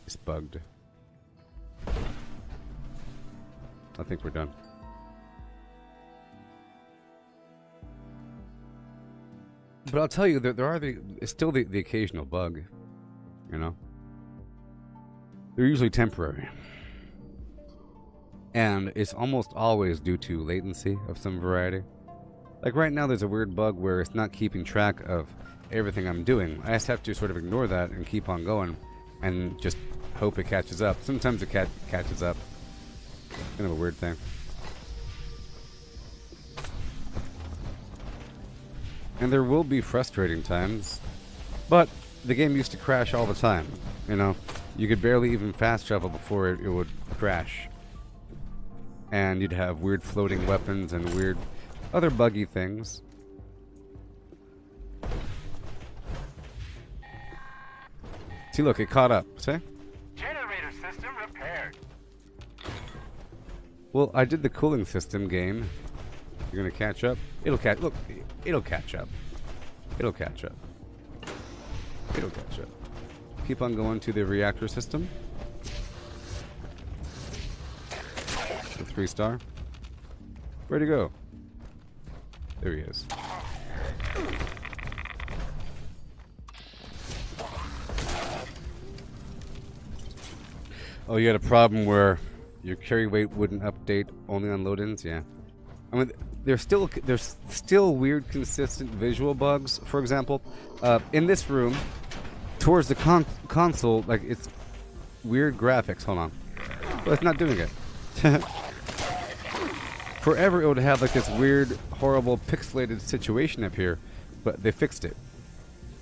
A: It's bugged. I think we're done. But I'll tell you that it's still the occasional bug, you know? They're usually temporary. And it's almost always due to latency of some variety. Like right now there's a weird bug where it's not keeping track of everything I'm doing. I just have to sort of ignore that and keep on going and just hope it catches up. Sometimes it catches up. Kind of a weird thing. And there will be frustrating times, but the game used to crash all the time, you know? You could barely even fast travel before it would crash. And you'd have weird floating weapons and weird other buggy things. See, look, it caught up. See?
C: Generator system repaired.
A: Well, I did the cooling system game. You're gonna catch up? It'll catch. Look, it'll catch up. It'll catch up. It'll catch up. Keep on going to the reactor system. The 3-star. Where'd he go? There he is. Oh, you had a problem where your carry weight wouldn't update only on load-ins? Yeah. I mean, there's still weird, consistent visual bugs. For example, in this room, towards the console, like, it's weird graphics. Hold on. Well, it's not doing it. Forever it would have like this weird, horrible, pixelated situation up here, but they fixed it.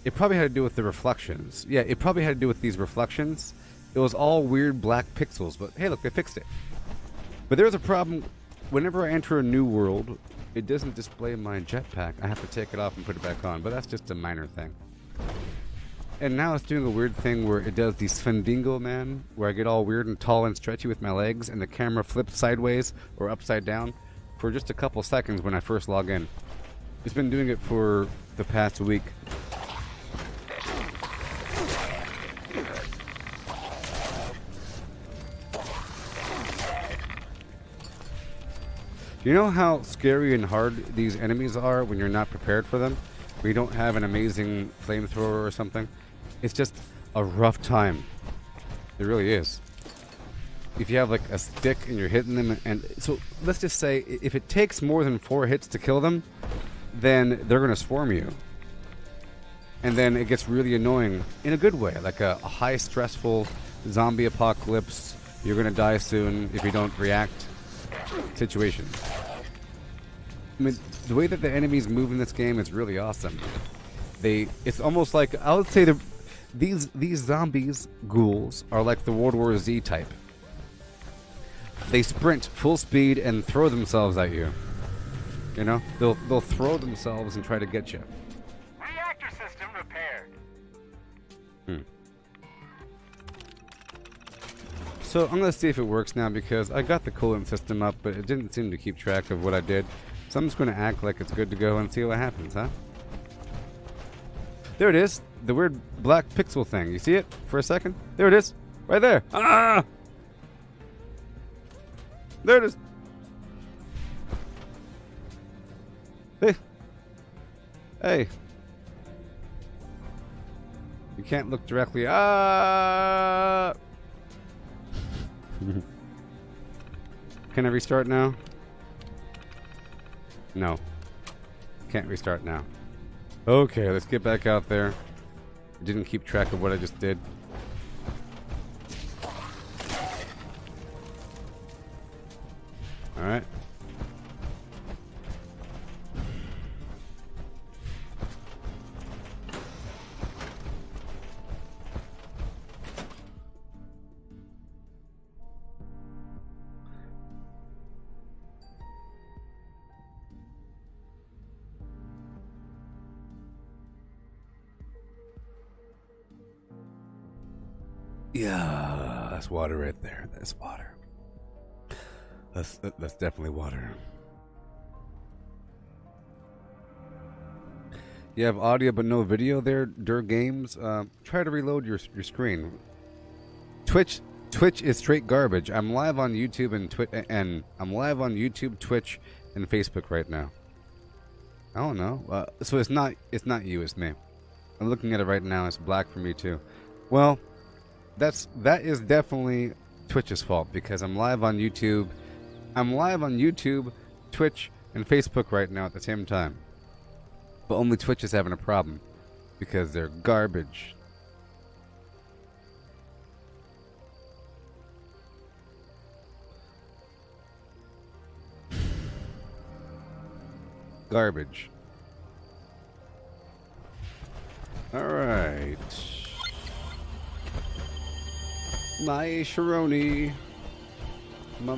A: It probably had to do with the reflections. Yeah, it probably had to do with these reflections. It was all weird black pixels, but hey, look, they fixed it. But there's a problem. Whenever I enter a new world, it doesn't display my jetpack. I have to take it off and put it back on, but that's just a minor thing. And now it's doing a weird thing where it does the Sfendingo man, where I get all weird and tall and stretchy with my legs, and the camera flips sideways or upside down for just a couple seconds when I first log in. It's been doing it for the past week. You know how scary and hard these enemies are when you're not prepared for them? Where you don't have an amazing flamethrower or something? It's just a rough time. It really is. If you have like a stick and you're hitting them, and so let's just say if it takes more than 4 hits to kill them, then they're going to swarm you. And then it gets really annoying in a good way, like a high stressful zombie apocalypse, you're going to die soon if you don't react situation. I mean, the way that the enemies move in this game is really awesome. It's almost like, I would say these zombies, ghouls, are like the World War Z type. They sprint full speed and throw themselves at you. You know, they'll throw themselves and try to get you.
C: Reactor system repaired.
A: So I'm gonna see if it works now, because I got the coolant system up, but it didn't seem to keep track of what I did. So I'm just gonna act like it's good to go and see what happens, huh? There it is, the weird black pixel thing. You see it for a second? There it is, right there. Ah! There it is. Hey. Hey. You can't look directly. Ah! Can I restart now? No. Can't restart now. Okay, let's get back out there. I didn't keep track of what I just did. Alright. Yeah, that's water right there. That's water. That's definitely water. You have audio but no video there, Games. Try to reload your screen. Twitch is straight garbage. I'm live on YouTube and I'm live on YouTube, Twitch, and Facebook right now. I don't know. So it's not you, it's me. I'm looking at it right now. It's black for me too. Well, that is definitely Twitch's fault, because I'm live on YouTube. I'm live on YouTube, Twitch, and Facebook right now at the same time. But only Twitch is having a problem, because they're garbage. Garbage. Alright. My Sharoni. My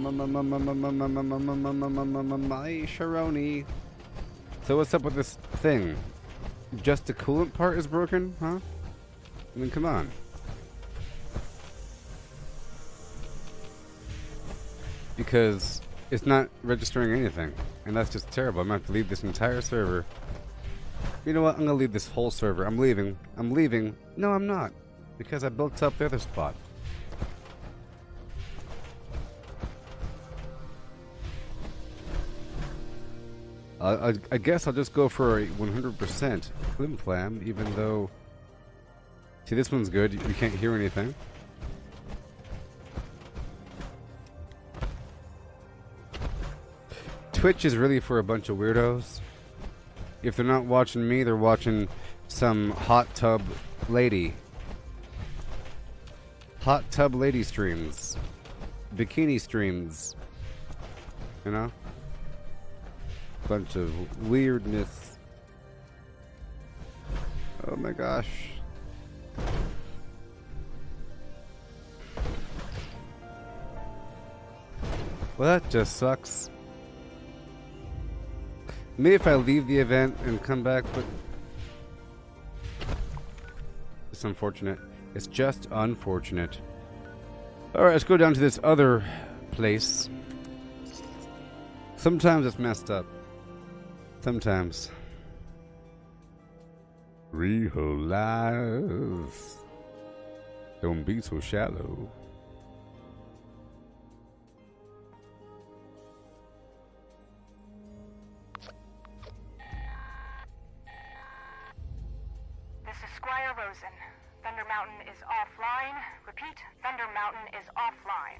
A: Sharoni. So what's up with this thing? Just the coolant part is broken, huh? I mean, come on. Because it's not registering anything. And that's just terrible. I'm going to have to leave this entire server. You know what? I'm going to leave this whole server. I'm leaving. I'm leaving. No, I'm not. Because I built up the other spot. I guess I'll just go for a 100% flim flam, even though... See, this one's good. You can't hear anything. Twitch is really for a bunch of weirdos. If they're not watching me, they're watching some hot tub lady. Hot tub lady streams. Bikini streams. You know? Bunch of weirdness. Oh my gosh. Well, that just sucks. Maybe if I leave the event and come back, but it's unfortunate. It's just unfortunate. Alright, let's go down to this other place. Sometimes it's messed up. Sometimes. Real life. Don't be so shallow.
G: This is Squire Rosen. Thunder Mountain is offline. Repeat, Thunder Mountain is offline.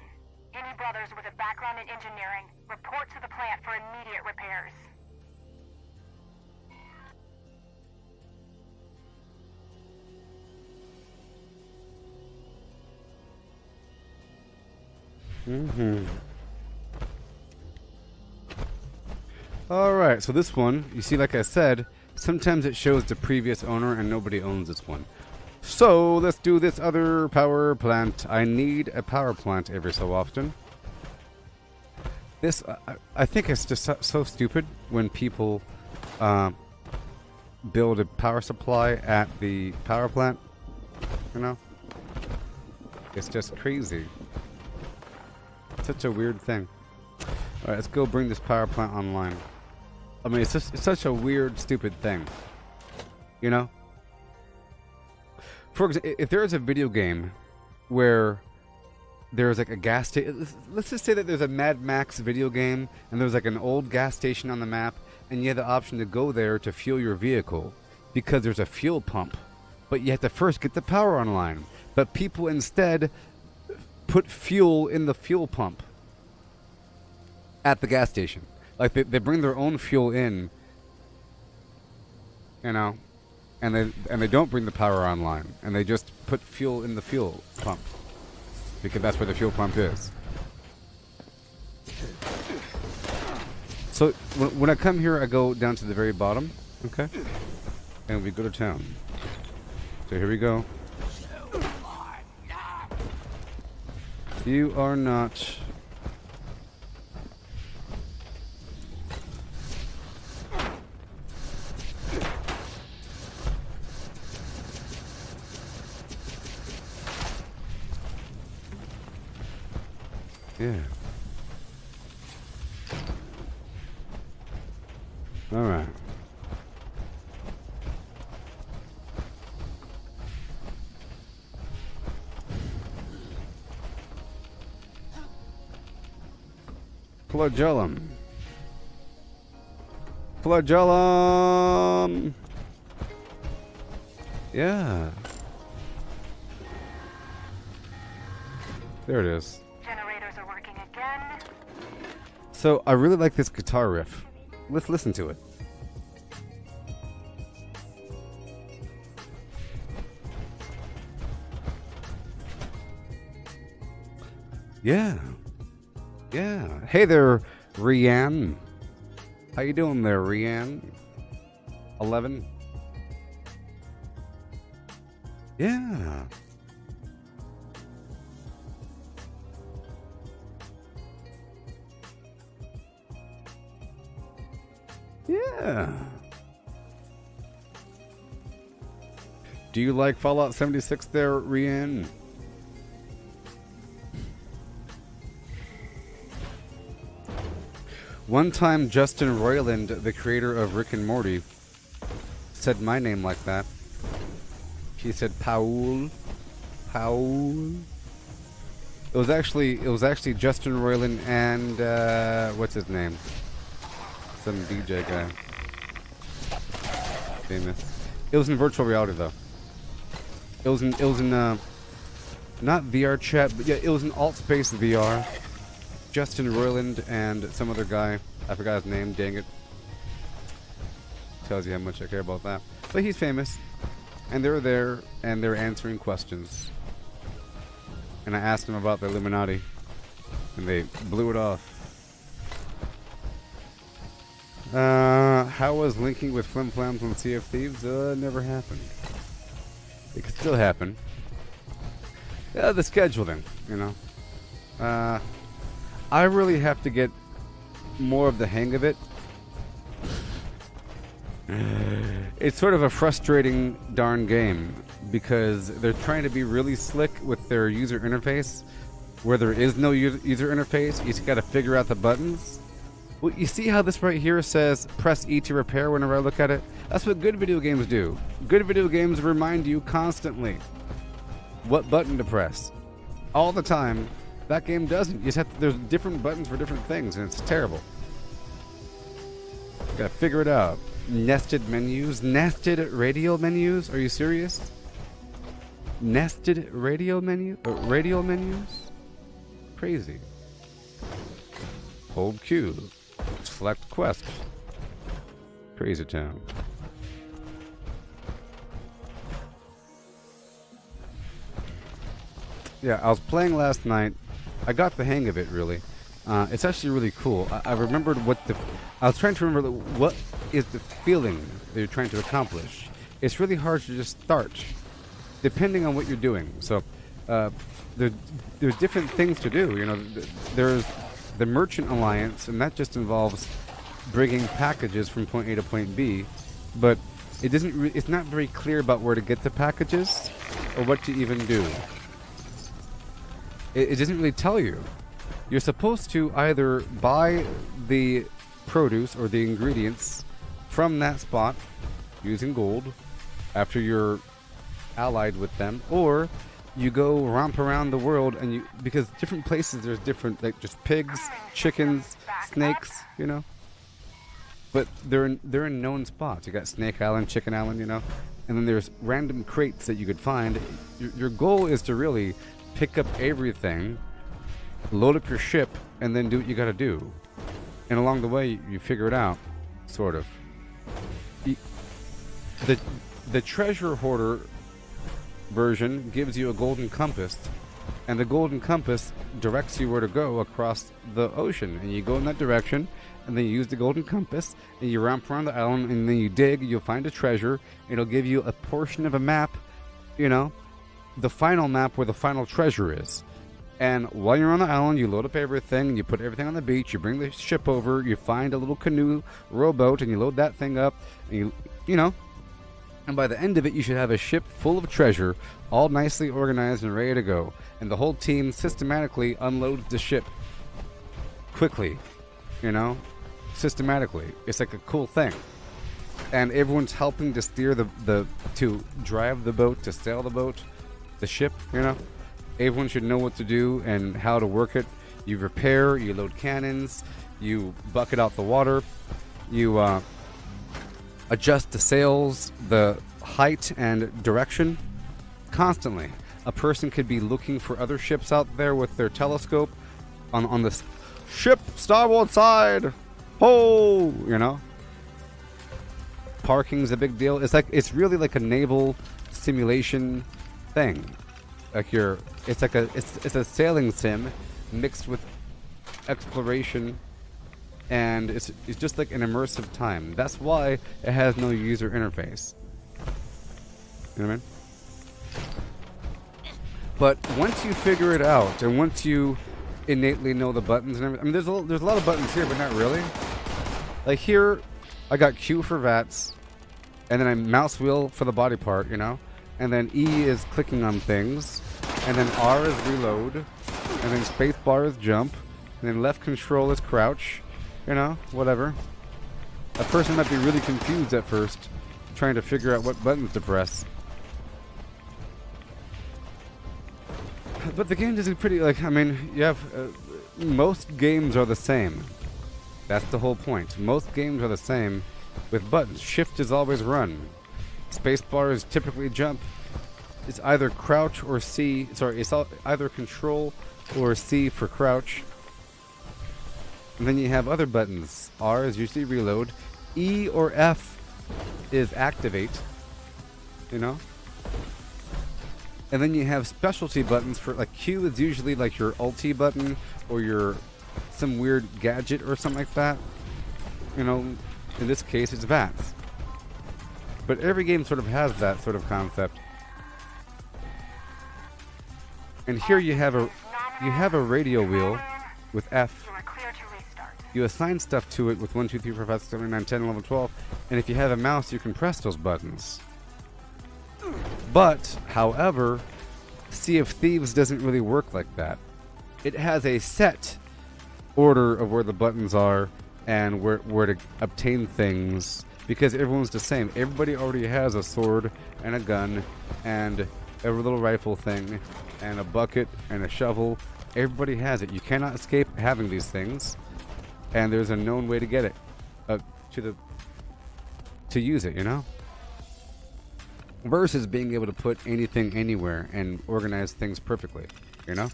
G: Any brothers with a background in engineering, report to the plant for immediate repairs.
A: Alright, so this one, you see, like I said, sometimes it shows the previous owner and nobody owns this one. So, let's do this other power plant. I need a power plant every so often. This, I think it's just so stupid when people build a power supply at the power plant. You know? It's just crazy. Such a weird thing. Alright, let's go bring this power plant online. I mean, it's such a weird, stupid thing. You know? For example, if there is a video game where there's like a gas station, let's just say that there's a Mad Max video game and there's like an old gas station on the map and you have the option to go there to fuel your vehicle because there's a fuel pump. But you have to first get the power online. But people instead put fuel in the fuel pump at the gas station. Like they bring their own fuel in, you know, and they don't bring the power online, and they just put fuel in the fuel pump because that's where the fuel pump is. So when I come here, I go down to the very bottom, okay, and we go to town. So here we go. You are not. Yeah. All right. Flagellum. Flagellum. Yeah. There it is.
G: Generators are working again.
A: So I really like this guitar riff. Let's listen to it. Yeah. Yeah. Hey there, Rianne. How you doing there, Rianne? 11? Yeah. Yeah. Do you like Fallout 76 there, Rianne? One time, Justin Roiland, the creator of Rick and Morty, said my name like that. He said Paul. Paul. It was actually Justin Roiland and what's his name? Some DJ guy. Famous. It was in virtual reality though. It was in not VR chat, but yeah, it was in alt space VR. Justin Roiland and some other guy I forgot his name, dang it. Tells you how much I care about that. But he's famous. And they're there, and they're answering questions. And I asked them about the Illuminati. And they blew it off. How was linking with Flim Flams on Sea of Thieves? Never happened. It could still happen. The scheduling, you know. I really have to get more of the hang of it. It's sort of a frustrating darn game because they're trying to be really slick with their user interface where there is no user interface. You just got to figure out the buttons. Well, you see how this right here says press E to repair whenever I look at it? That's what good video games do. Good video games remind you constantly what button to press. All the time. That game doesn't. You just have to, there's different buttons for different things, and it's terrible. You gotta figure it out. Nested menus? Nested radial menus? Are you serious? Nested radial menu? Radial menus? Crazy. Hold Q. Select quest. Crazy town. Yeah, I was playing last night. I got the hang of it, really. It's actually really cool. I remembered what the... I was trying to remember what is the feeling that you're trying to accomplish. It's really hard to just start, depending on what you're doing. So, there's different things to do. You know, there's the Merchant Alliance, and that just involves bringing packages from point A to point B. But it doesn't. It's not very clear about where to get the packages or what to even do. It doesn't really tell you. You're supposed to either buy the produce or the ingredients from that spot using gold after you're allied with them, or you go romp around the world and because different places there's different, like just pigs, chickens, snakes, you know. But they're in known spots. You got Snake Island, Chicken Island, you know, and then there's random crates that you could find. Your goal is to really pick up everything, load up your ship, and then do what you gotta do. And along the way, you figure it out, sort of. The treasure hoarder version gives you a golden compass, and the golden compass directs you where to go across the ocean. And you go in that direction, and then you use the golden compass, and you ramp around the island, and then you dig, you'll find a treasure, it'll give you a portion of a map, you know, the final map where the final treasure is. And while you're on the island, you load up everything, and you put everything on the beach, you bring the ship over, you find a little canoe, rowboat, and you load that thing up, and you know, and by the end of it, you should have a ship full of treasure, all nicely organized and ready to go. And the whole team systematically unloads the ship quickly, you know, systematically. It's like a cool thing. And everyone's helping to steer to drive the boat, to sail the boat, the ship, you know. Everyone should know what to do and how to work it. You repair, you load cannons, you bucket out the water, you adjust the sails, the height and direction constantly. A person could be looking for other ships out there with their telescope on this ship, starboard side, ho, you know. Parking's a big deal. It's really like a naval simulation thing. Like it's a sailing sim mixed with exploration, and it's just like an immersive time. That's why it has no user interface. You know what I mean? But once you figure it out, and once you innately know the buttons and everything, I mean, there's a lot of buttons here, but not really. Like here, I got Q for VATS, and then I mouse wheel for the body part, you know, and then E is clicking on things, and then R is reload, and then space bar is jump, and then left control is crouch, you know, whatever. A person might be really confused at first, trying to figure out what buttons to press. But the game is pretty, like, I mean, you have, most games are the same. That's the whole point. Most games are the same with buttons. Shift is always run. Spacebar is typically jump. It's either crouch or C. Sorry, it's either control or C for crouch. And then you have other buttons. R is usually reload. E or F is activate. You know? And then you have specialty buttons for, like, Q is usually like your ulti button or your some weird gadget or something like that. You know, in this case it's VATS. But every game sort of has that sort of concept. And here you have a radio wheel with F.
G: You are clear to restart.
A: You assign stuff to it with 1, 2, 3, 4, 5, 6, 7, 8, 9, 10, 11, 12. And if you have a mouse, you can press those buttons. But, however, Sea of Thieves doesn't really work like that. It has a set order of where the buttons are and where to obtain things, because everyone's the same. Everybody already has a sword and a gun and a little rifle thing and a bucket and a shovel. Everybody has it. You cannot escape having these things, and there's a known way to get it, to use it, you know? Versus being able to put anything anywhere and organize things perfectly, you know?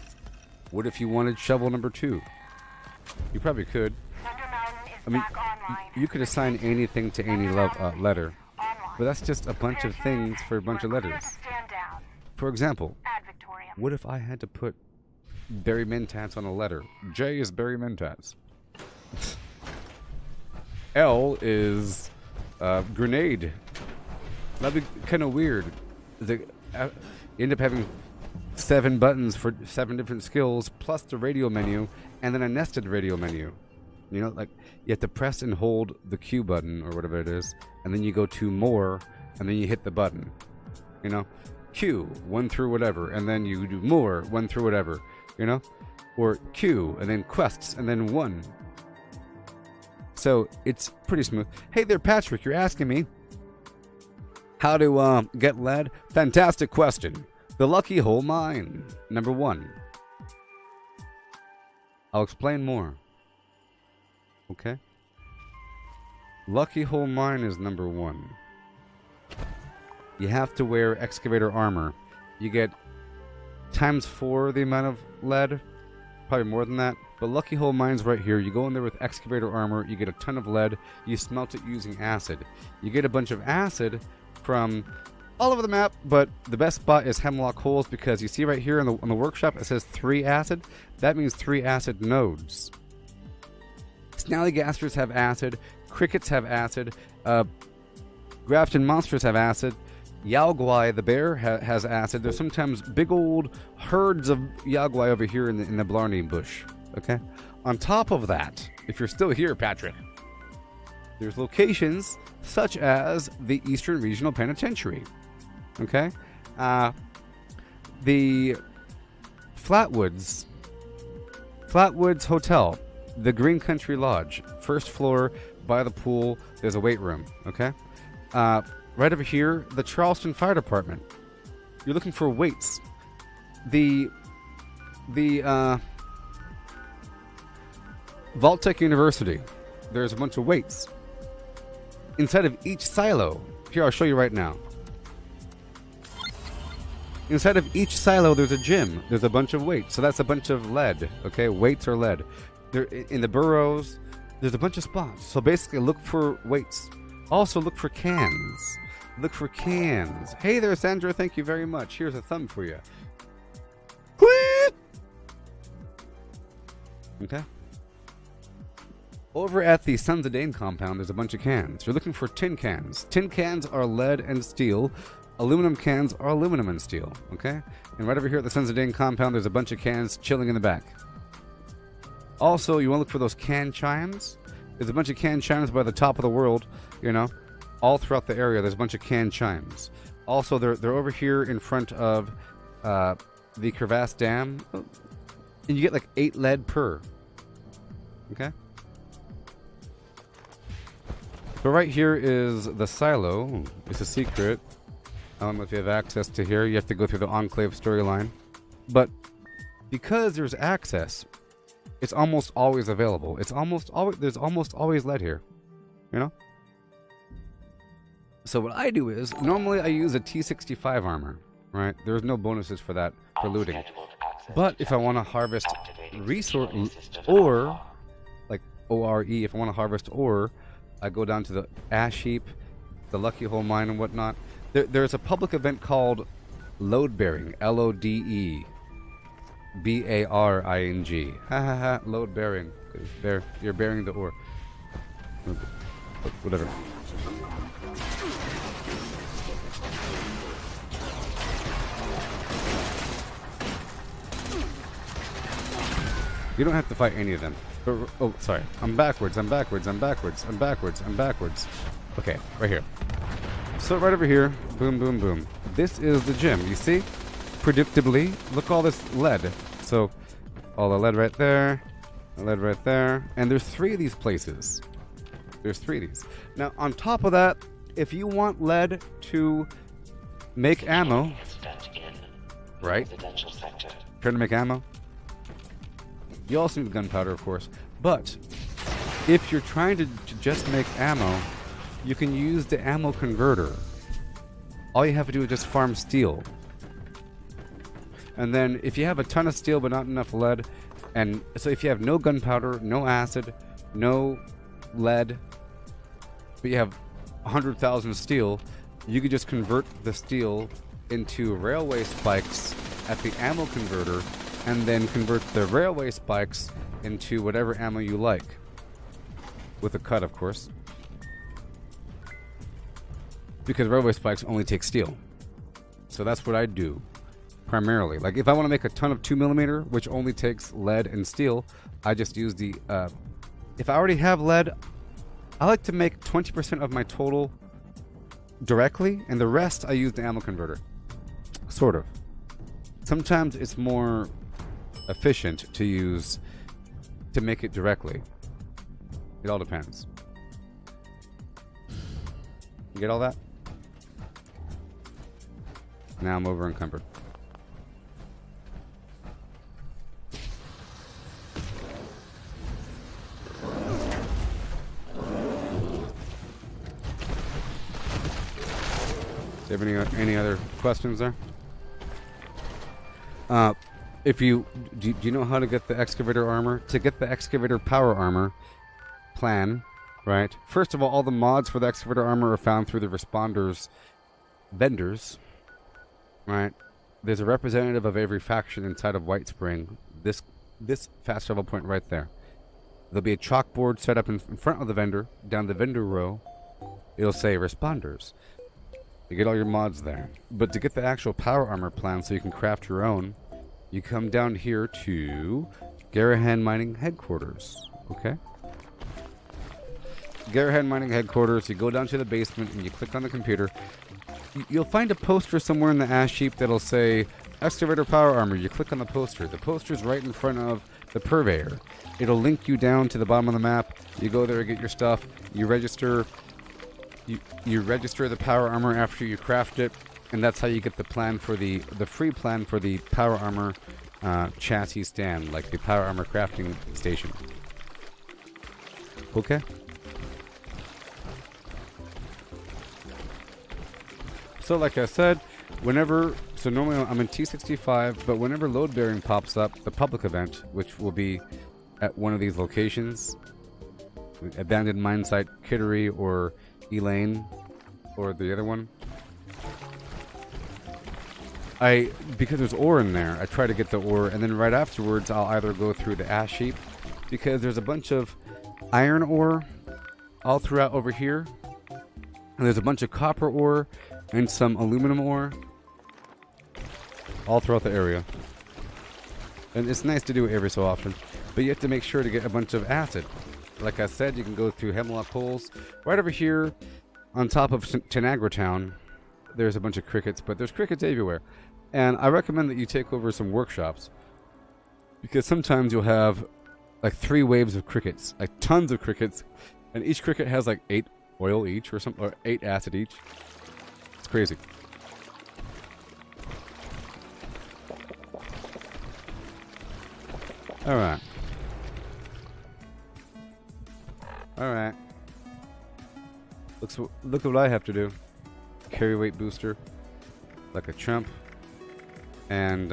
A: What if you wanted shovel number 2? You probably could.
G: Thunder Mountain is
A: I mean,
G: back online.
A: you could assign anything to any letter,
G: Online.
A: but that's just a bunch of things for a bunch of
G: You are clear
A: letters.
G: to stand down.
A: For example,
G: Ad Victorium.
A: what if I had to put Barry Mentats on a letter? J is Barry Mentats. L is grenade. That'd be kind of weird. You end up having 7 buttons for 7 different skills, plus the radio menu, and then a nested radio menu. You know, like, you have to press and hold the Q button, or whatever it is, and then you go to more, and then you hit the button. You know? Q, 1 through whatever, and then you do more, 1 through whatever. You know? Or Q, and then quests, and then 1. So, it's pretty smooth. Hey there, Patrick, you're asking me how to get lead? Fantastic question. The Lucky Hole Mine, number 1. I'll explain more. Okay? Lucky Hole Mine is number 1. You have to wear excavator armor. You get ×4 the amount of lead. Probably more than that. But Lucky Hole Mine's right here. You go in there with excavator armor. You get a ton of lead. You smelt it using acid. You get a bunch of acid from all over the map, but the best spot is Hemlock Holes, because you see right here on the workshop it says 3 acid. That means 3 acid nodes. Snallygasters have acid. Crickets have acid. Grafton monsters have acid. Yaogwai the bear has acid. There's sometimes big old herds of Yaogwai over here in the Blarney bush. Okay? On top of that, if you're still here, Patrick, there's locations such as the Eastern Regional Penitentiary. Okay? The Flatwoods Hotel, the Green Country Lodge, 1st floor by the pool. There's a weight room. Okay? Right over here, the Charleston Fire Department. You're looking for weights. The Vault-Tec University. There's a bunch of weights. Inside of each silo, here I'll show you right now. Inside of each silo there's a gym. There's a bunch of weights. So that's a bunch of lead. Okay, weights are lead. There, in the burrows, there's a bunch of spots. So basically look for weights. Also look for cans. Look for cans. Hey there, Sandra, thank you very much. Here's a thumb for you. Okay. Over at the Sons of Dane compound, there's a bunch of cans. You're looking for tin cans. Tin cans are lead and steel. Aluminum cans are aluminum and steel. Okay? And right over here at the Sons of Dane compound, there's a bunch of cans chilling in the back. Also, you want to look for those can chimes. There's a bunch of can chimes by the top of the world, you know, all throughout the area. There's a bunch of can chimes. Also, they're over here in front of the Crevasse Dam. And you get like 8 lead per. Okay? But right here is the silo. It's a secret. I don't know if you have access to here. You have to go through the Enclave storyline. But because there's access, it's almost always available. It's almost always, there's almost always lead here. You know? So what I do is, normally I use a T65 armor. Right? There's no bonuses for that, for looting. But if I want to harvest resource, or like O-R-E. If I want to harvest ore, I go down to the ash heap, the lucky hole mine and whatnot. There's a public event called load bearing, L-O-D-E B-A-R-I-N-G. Ha ha ha, load bearing. You're bearing the ore. Whatever. You don't have to fight any of them. Oh, sorry. I'm backwards. Okay, right here. So right over here, boom, boom, boom. This is the gym, you see? Predictably, look all this lead. So, all the lead right there, and there's 3 of these places. Now, on top of that, if you want lead to make ammo, right? Trying to make ammo. You also need gunpowder, of course. But if you're trying to just make ammo, you can use the ammo converter. All you have to do is just farm steel. And then if you have a ton of steel but not enough lead, and so if you have no gunpowder, no acid, no lead, but you have 100,000 steel, you could just convert the steel into railway spikes at the ammo converter, and then convert the railway spikes into whatever ammo you like. With a cut, of course. Because railway spikes only take steel. So that's what I do, primarily. Like, if I want to make a ton of 2mm, which only takes lead and steel, I just use the... if I already have lead, I like to make 20% of my total directly, and the rest I use the ammo converter. Sort of. Sometimes it's more efficient to use to make it directly. It all depends. You get all that? Now I'm over encumbered. Do you have any other questions there? If you do you know how to get the excavator armor? To get the excavator power armor plan, right? First of all the mods for the excavator armor are found through the responders vendors, right? There's a representative of every faction inside of White Spring. This fast travel point right there. There'll be a chalkboard set up in front of the vendor, down the vendor row. It'll say responders. You get all your mods there. But to get the actual power armor plan so you can craft your own, you come down here to Garahan Mining Headquarters. Okay? Garahan Mining Headquarters, you go down to the basement and you click on the computer. You'll find a poster somewhere in the ash heap that'll say Excavator Power Armor. You click on the poster. The poster's right in front of the purveyor. It'll link you down to the bottom of the map. You go there and get your stuff. You register. You register the power armor after you craft it, and that's how you get the plan for the free plan for the power armor chassis stand, like the power armor crafting station. Okay. So like I said, so normally I'm in T65, but whenever load bearing pops up, the public event, which will be at one of these locations, abandoned mine site, Kittery or Elaine, or the other one, because there's ore in there, I try to get the ore, and then right afterwards I'll either go through the ash heap, because there's a bunch of iron ore all throughout over here, and there's a bunch of copper ore and some aluminum ore all throughout the area. And it's nice to do it every so often, but you have to make sure to get a bunch of acid. Like I said, you can go through Hemlock Holes. Right over here on top of Tanagra Town, there's a bunch of crickets, but there's crickets everywhere. And I recommend that you take over some workshops, because sometimes you'll have like 3 waves of crickets, like tons of crickets, and each cricket has like 8 oil each or something, or 8 acid each. It's crazy. Alright. Alright. Look what I have to do. Carry weight booster. Like a chump. And,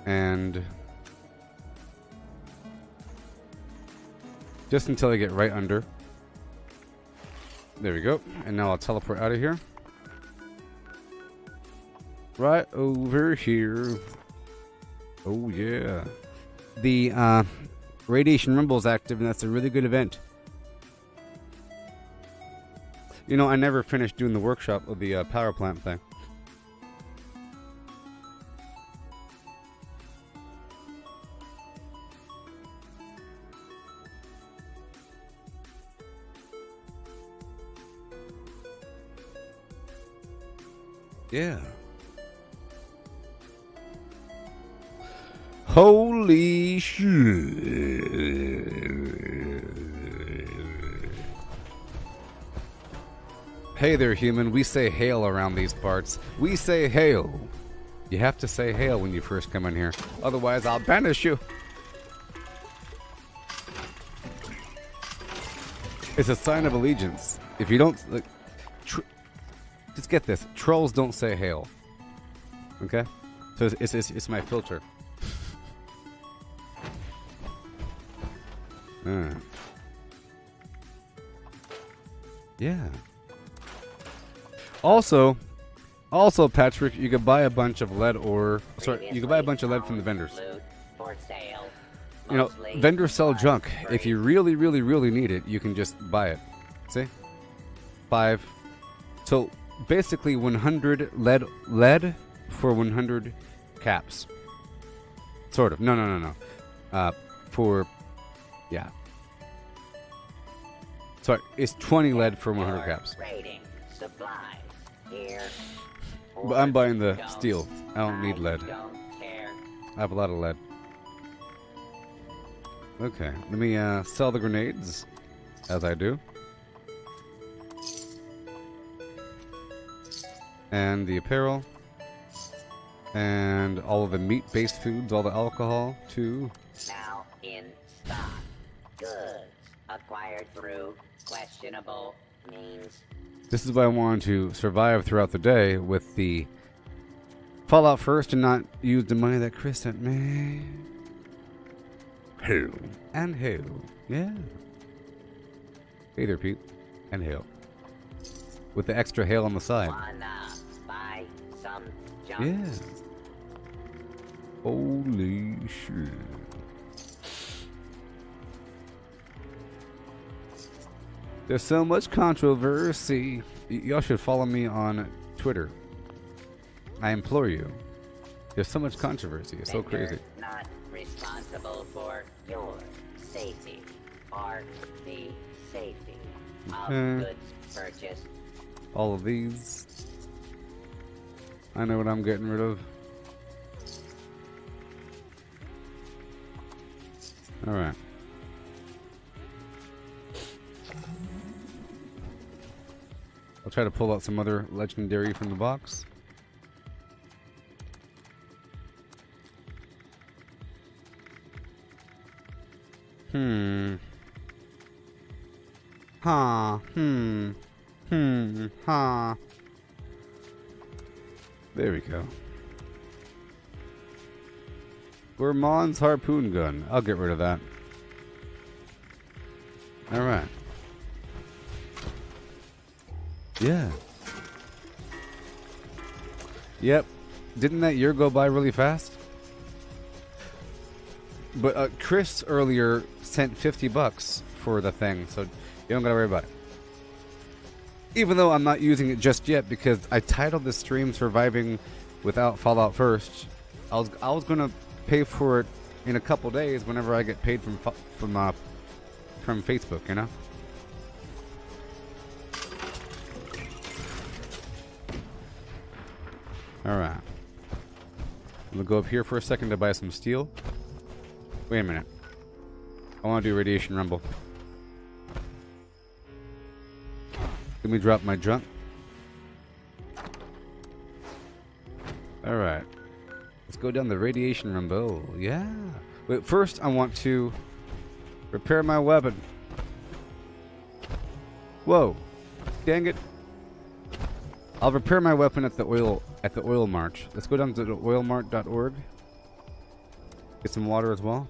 A: And just until I get right under. There we go. And now I'll teleport out of here. Right over here. Oh, yeah. The Radiation Rumble is active, and that's a really good event. You know, I never finished doing the workshop of the power plant thing. Yeah. Holy shit. Hey there, human. We say hail around these parts. We say hail. You have to say hail when you first come in here. Otherwise, I'll banish you. It's a sign of allegiance. If you don't... like, just get this. Trolls don't say hail. Okay? So it's my filter. Yeah. Also, Patrick, you could buy a bunch of lead ore. Sorry, you could buy a bunch of lead from the vendors. You know, vendors sell junk. If you really, really, really need it, you can just buy it. See? 5. So basically, 100 lead for 100 caps. Sort of. No. Yeah. Sorry, it's 20 lead for 100 caps. But I'm buying the steel. I don't need lead. I have a lot of lead. Okay, let me sell the grenades, as I do. And the apparel. And all of the meat-based foods, all the alcohol, too.
H: Now in stock. Goods acquired through questionable means.
A: This is why I wanted to survive throughout the day with the Fallout first and not use the money that Chris sent me. Who? And who? Yeah. Hey there, Pete. And hail. With the extra hail on the side.
H: Wanna buy some junk?
A: Yeah. Holy shit. There's so much controversy. Y'all should follow me on Twitter. I implore you. There's so much controversy. It's so crazy.
H: Not responsible for your safety or the safety of goods purchased.
A: All of these. I know what I'm getting rid of. Alright. I'll try to pull out some other legendary from the box. There we go. Gourmand's harpoon gun. I'll get rid of that. Alright. Yeah. Yep. Didn't that year go by really fast? But Chris earlier sent $50 for the thing, so you don't gotta worry about it. Even though I'm not using it just yet because I titled this stream "Surviving Without Fallout First." I was gonna pay for it in a couple days whenever I get paid from Facebook, you know. All right. I'm gonna go up here for a second to buy some steel. Wait a minute. I want to do Radiation Rumble. Let me drop my junk. Alright. Let's go down the Radiation Rumble. Yeah. But first, I want to repair my weapon. Whoa. Dang it. I'll repair my weapon at the oil mart. Let's go down to the oilmart.org. Get some water as well.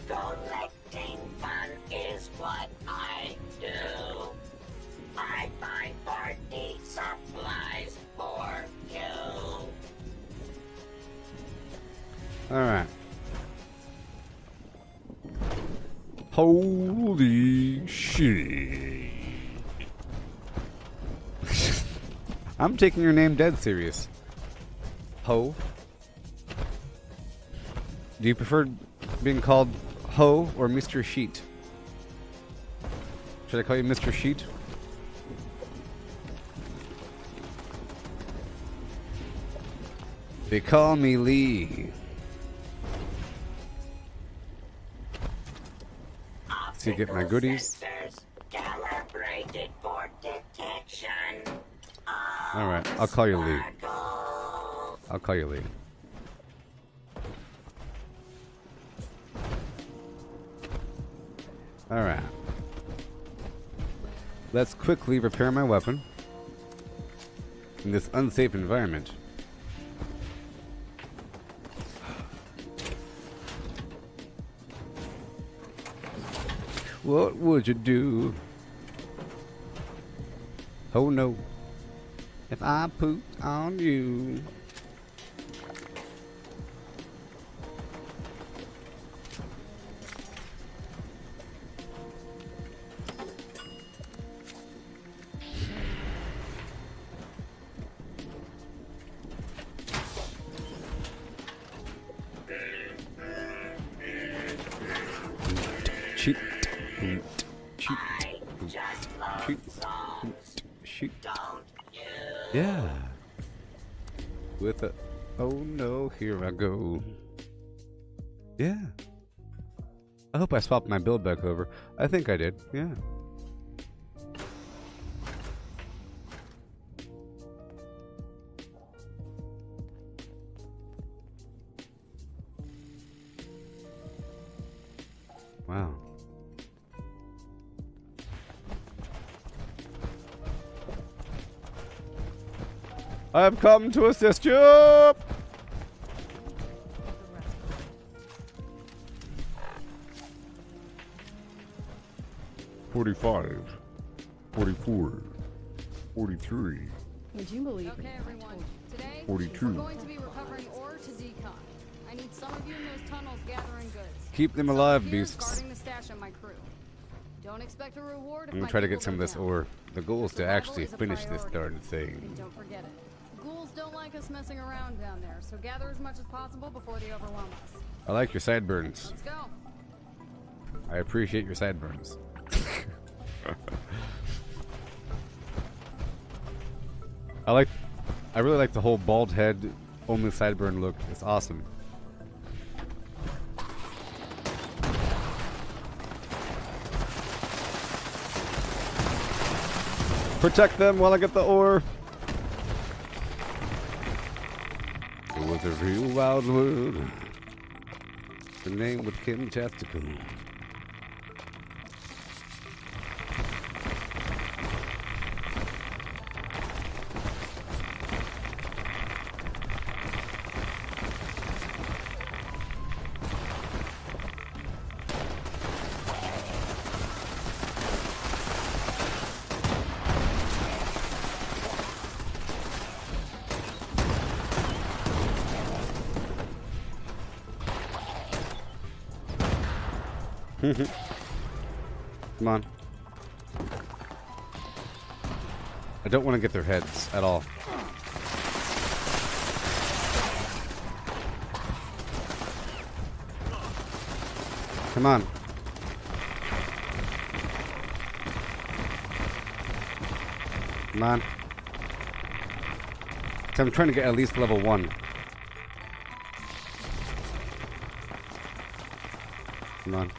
H: Collecting fun is what I do. I find party supplies for you.
A: Alright. Holy shit. I'm taking your name dead serious. Ho. Do you prefer being called Ho or Mr. Sheet? Should I call you Mr. Sheet? They call me Lee. To get my goodies.
H: Calibrated for detection.
A: Alright, I'll call you Lee. I'll call you Lee. Alright. Let's quickly repair my weapon in this unsafe environment. What would you do? Oh no. If I pooped on you. Shoot. Shoot. Shoot. Shoot. Yeah. With a... Oh no, here I go. Yeah. I hope I swapped my build back over. I think I did, yeah. Wow. I've come to assist you! 45, 44, 43.
I: Would you believe me?
J: Okay, everyone. Today,
A: 42.
J: we're going to be recovering ore to decon. I need some of you in those tunnels gathering goods.
A: Keep them
J: Some
A: alive,
J: of you
A: beasts.
J: guarding the stash of my crew. Don't expect a reward if
A: I'm
J: my
A: gonna try to
J: people
A: get some of
J: go
A: this
J: down.
A: ore. The goal is to
J: Survival
A: actually
J: is a
A: finish this
J: priority.
A: darn thing.
J: And don't forget it. Ghouls don't like us messing around down there, so gather as much as possible before they overwhelm us.
A: I like your sideburns.
J: Let's go.
A: I appreciate your sideburns. I really like the whole bald head, only sideburn look. It's awesome. Protect them while I get the ore. It was a real wild world. The name was Kim Chastical. Come on. I don't want to get their heads at all. Come on. Come on. So I'm trying to get at least level 1. Come on.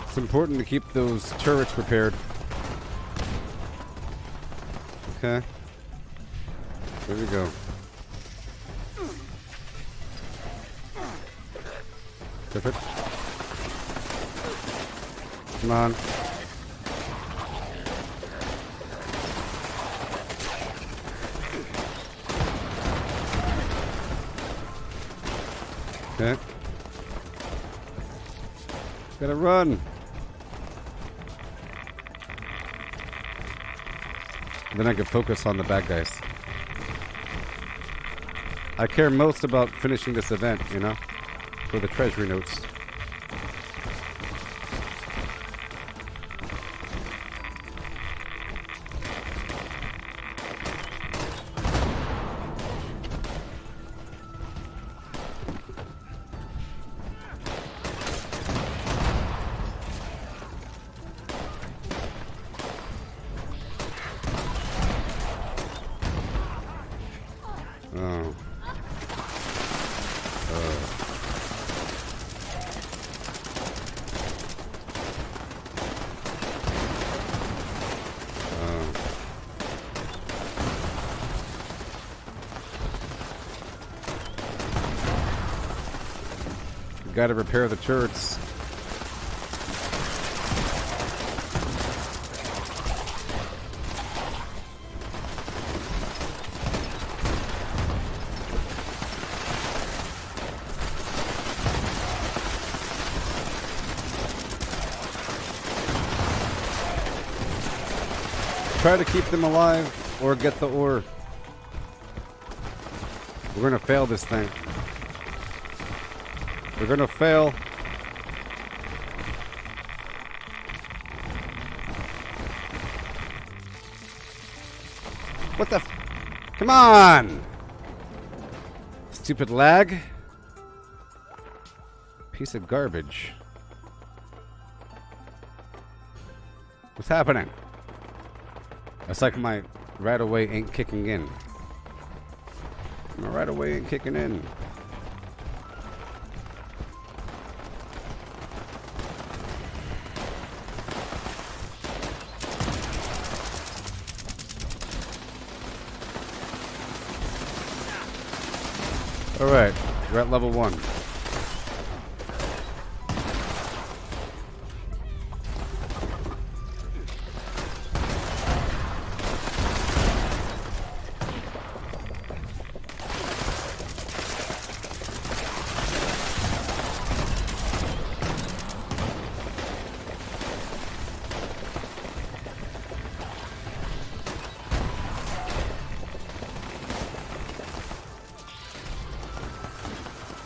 A: It's important to keep those turrets prepared. Okay. There we go. Perfect. Come on. Okay. Gotta run. Then I can focus on the bad guys. I care most about finishing this event, you know? For the treasury notes. Oh. Gotta repair the turrets. Try to keep them alive or get the ore. We're gonna fail this thing. We're gonna fail. What the f— Come on! Stupid lag. Piece of garbage. What's happening? It's like my right away ain't kicking in. My right away ain't kicking in. Alright, we're at level 1.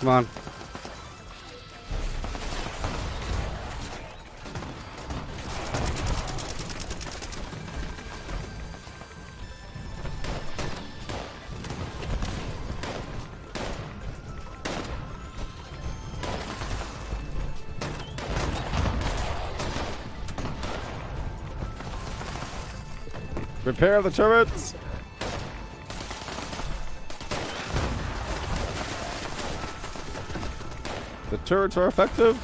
A: Come on. Repair the turrets. The turrets are effective.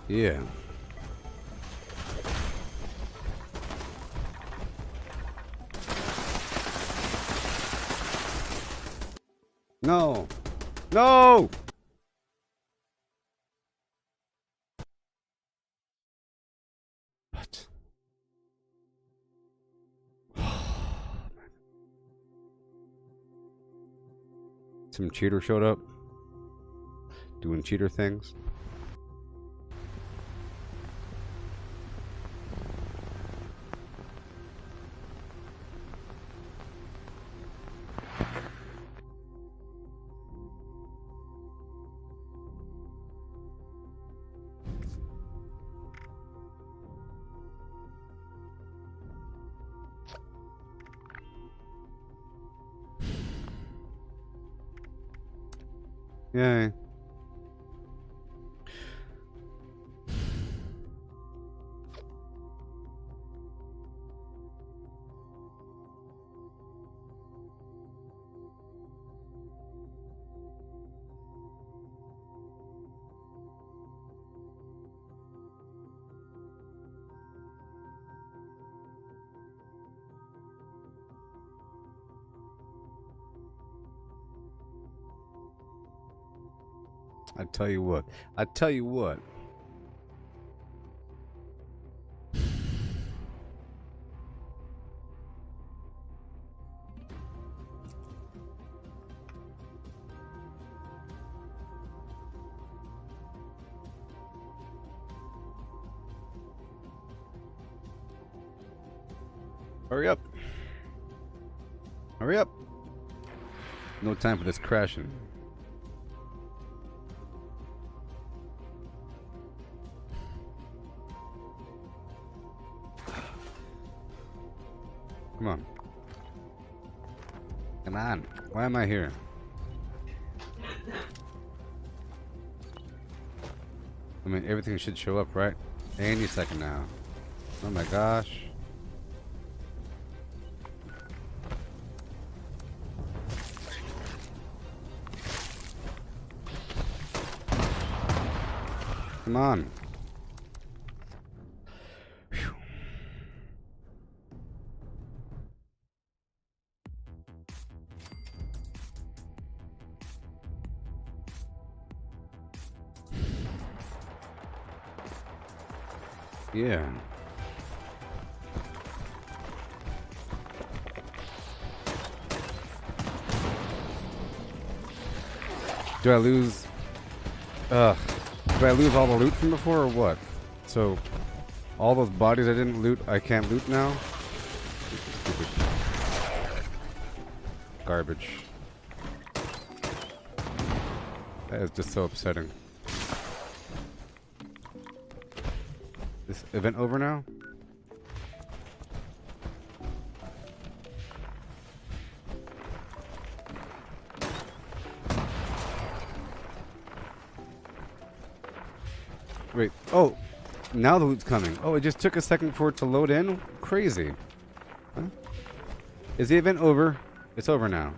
A: Yeah. No. No! Some cheater showed up. Doing cheater things. Yay. I tell you what. I tell you what. Hurry up. Hurry up. No time for this crashing. Come on. Come on. Why am I here? I mean, everything should show up, right? Any second now. Oh my gosh. Come on. Whew. Yeah. Do I lose? Ugh. Did I lose all the loot from before or what? So, all those bodies I didn't loot, I can't loot now? Stupid. Garbage. That is just so upsetting. This event over now? Wait, oh, now the loot's coming. Oh, it just took a second for it to load in? Crazy. Huh? Is the event over? It's over now.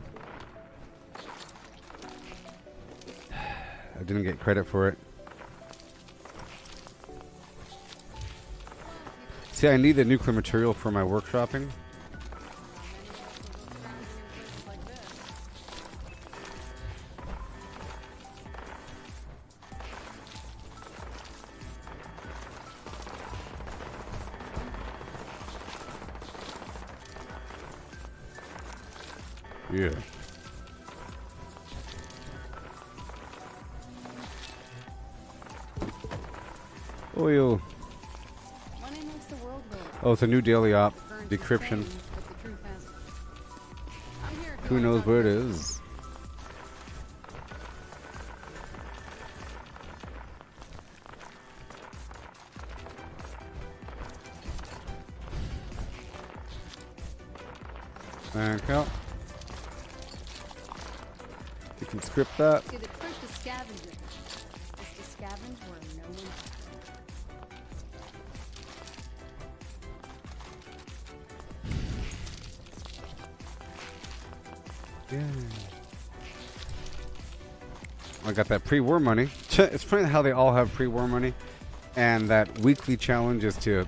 A: I didn't get credit for it. See, I need the nuclear material for my workshopping. Yeah. Oil.
J: Money makes the world go.
A: Oh, it's a new daily op. Decryption. Who knows where it is? Thank you. You can script that.
J: See, the trick to scavenging is to scavenge where no one
A: Yeah. I got that pre-war money. It's funny how they all have pre-war money, and that weekly challenge is to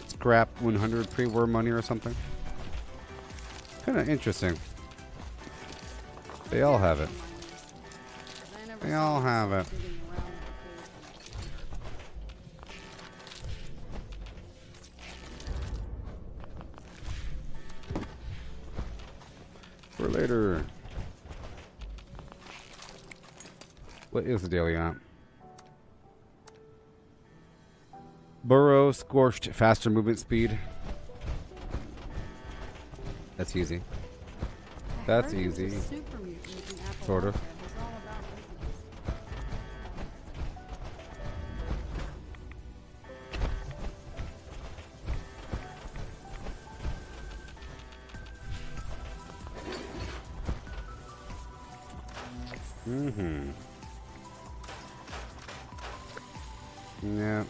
A: scrap 100 pre-war money or something. Kind of interesting. They all have it. They all have it. For later. What is the daily on? Burrow, scorched, faster movement speed. That's easy. That's easy. Sort of. Mm-hmm. Yeah.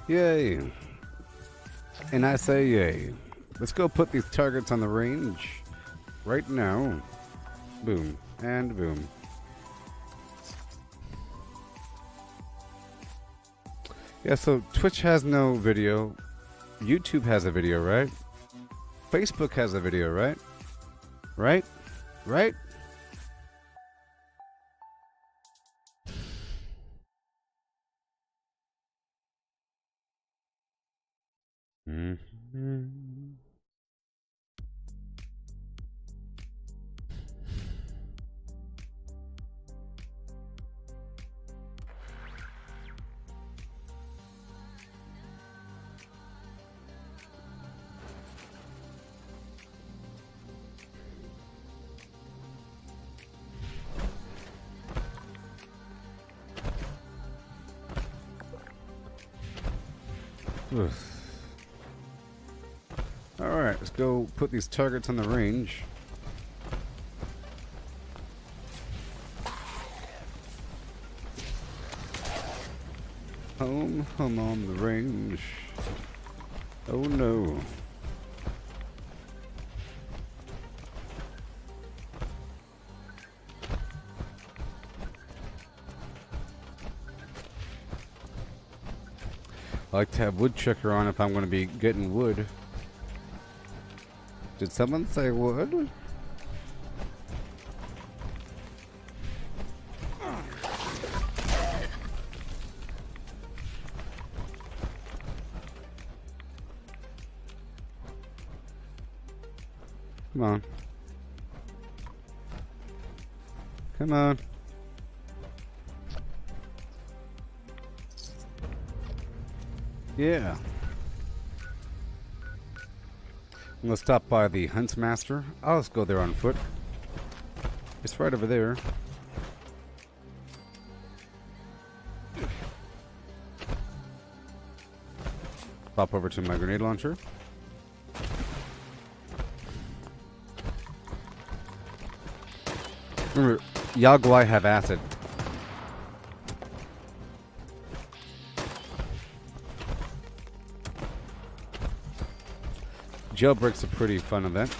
A: Yay. And I say yay. Let's go put these targets on the range right now. Boom. And boom. Yeah, so Twitch has no video. YouTube has a video, right? Facebook has a video, right? Right? Right? Mm-hmm. Alright, let's go put these targets on the range. Home on the range. Oh no. I like to have woodchucker on if I'm going to be getting wood. Did someone say wood? Come on. Come on. Yeah. I'm gonna stop by the Huntsmaster. I'll just go there on foot. It's right over there. Pop over to my grenade launcher. Remember, Yagwai have acid. Jailbreak's a pretty fun event.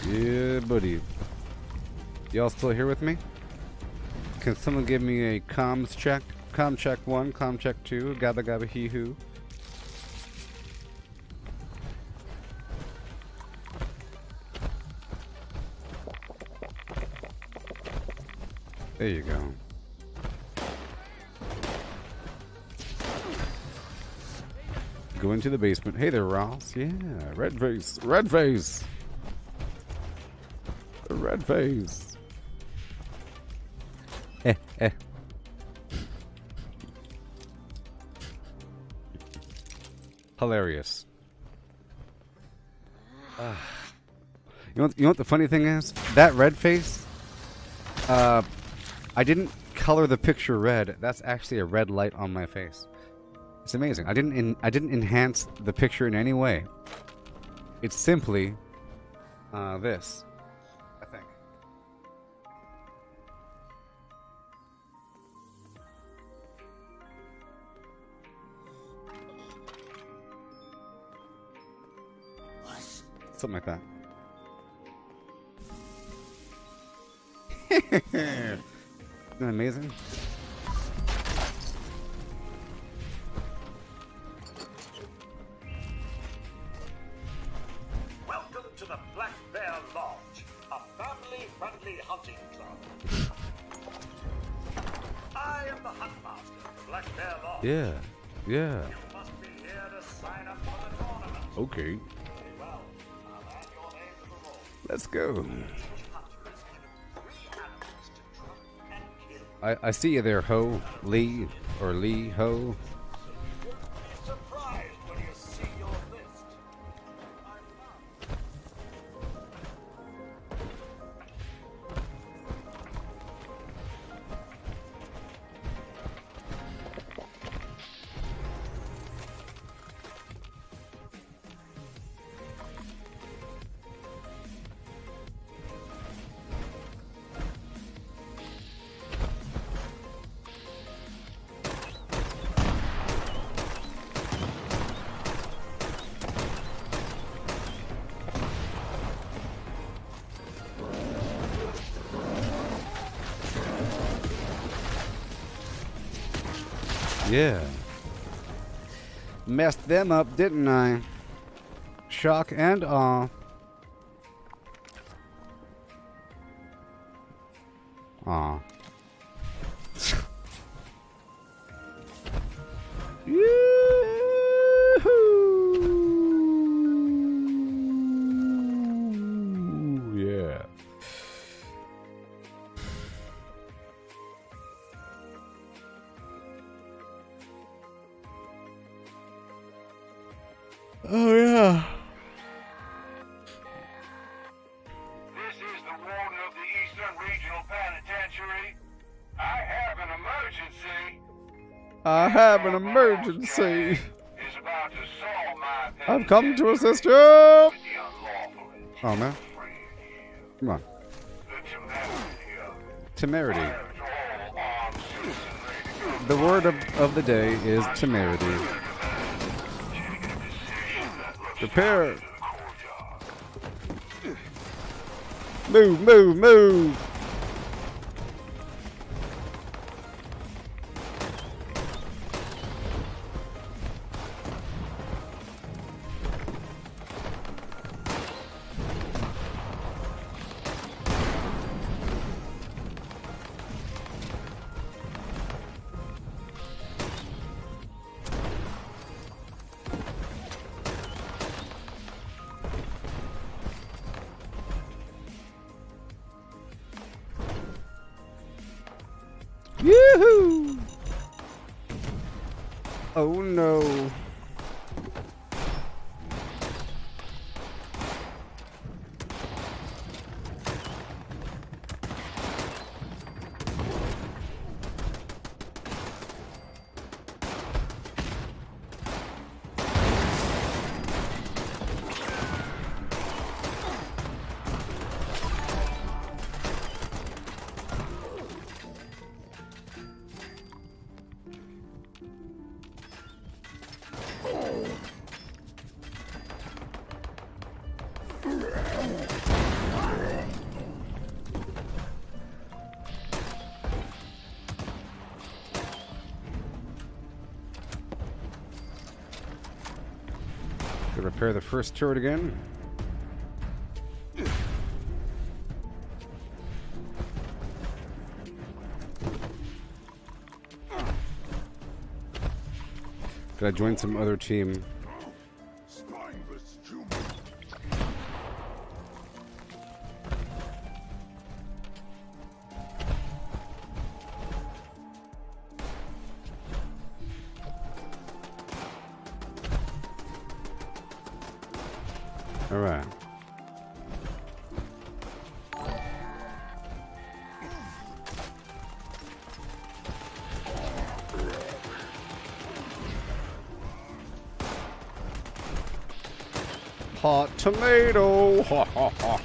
A: Yeah, buddy. Y'all still here with me? Can someone give me a comms check? Comm check 1, comm check 2, gabba gabba hee hoo. There you go. Go into the basement. Hey there, Ross. Yeah, red face. Red face. Red face. Hilarious. You know what the funny thing is? That red face, I didn't color the picture red. That's actually a red light on my face. It's amazing. I didn't enhance the picture in any way. It's simply this, I think. Something like that. Isn't that amazing?
E: Welcome to the Black Bear Lodge, a family friendly hunting club. I am the Huntmaster, Black Bear Law.
A: Yeah. Yeah.
E: You must be here to sign up for the tournament.
A: Okay.
E: Well, I'll add your name to the roll.
A: Let's go.
E: Each hunter is given 3 animals to trap and kill.
A: I see you there, Ho. Lee. Or Lee Ho.
E: You'll be surprised when you see your list.
A: Yeah. Messed them up, didn't I? Shock and awe. Aw. Yoo-hoo! Yeah. Oh, yeah.
E: This is the warden of the Eastern Regional Penitentiary. I have an emergency.
A: I have an emergency.
E: Is about to solve my
A: I've come to assist you.
E: with the unlawful
A: Oh, man. Come on.
E: the temerity of
A: Temerity.
E: all armed citizenry.
A: The word of the day is temerity. Prepare. Move, move, move. Yoo-hoo! Oh no. To repair the first turret again. Could I join some other team?
E: Spineless human.
A: All right. Hot tomato. Ha ha ha.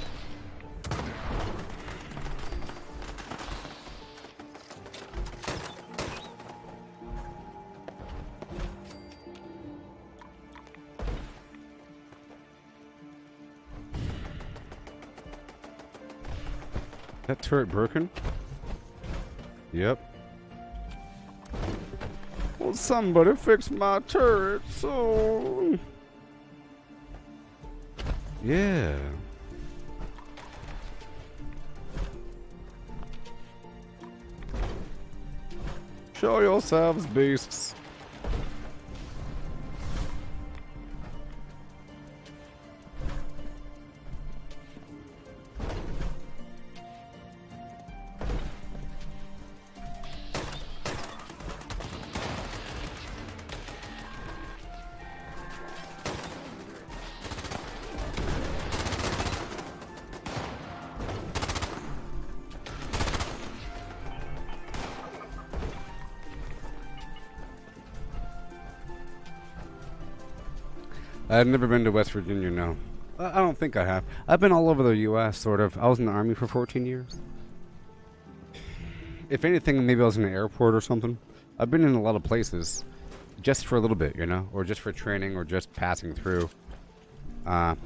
A: That turret broken? Yep. Well, somebody fix my turret, so... Yeah. Show yourselves, beasts. I've never been to West Virginia, no. I don't think I have. I've been all over the U.S., sort of. I was in the Army for 14 years. If anything, maybe I was in an airport or something. I've been in a lot of places. Just for a little bit, you know? Or just for training, or just passing through. I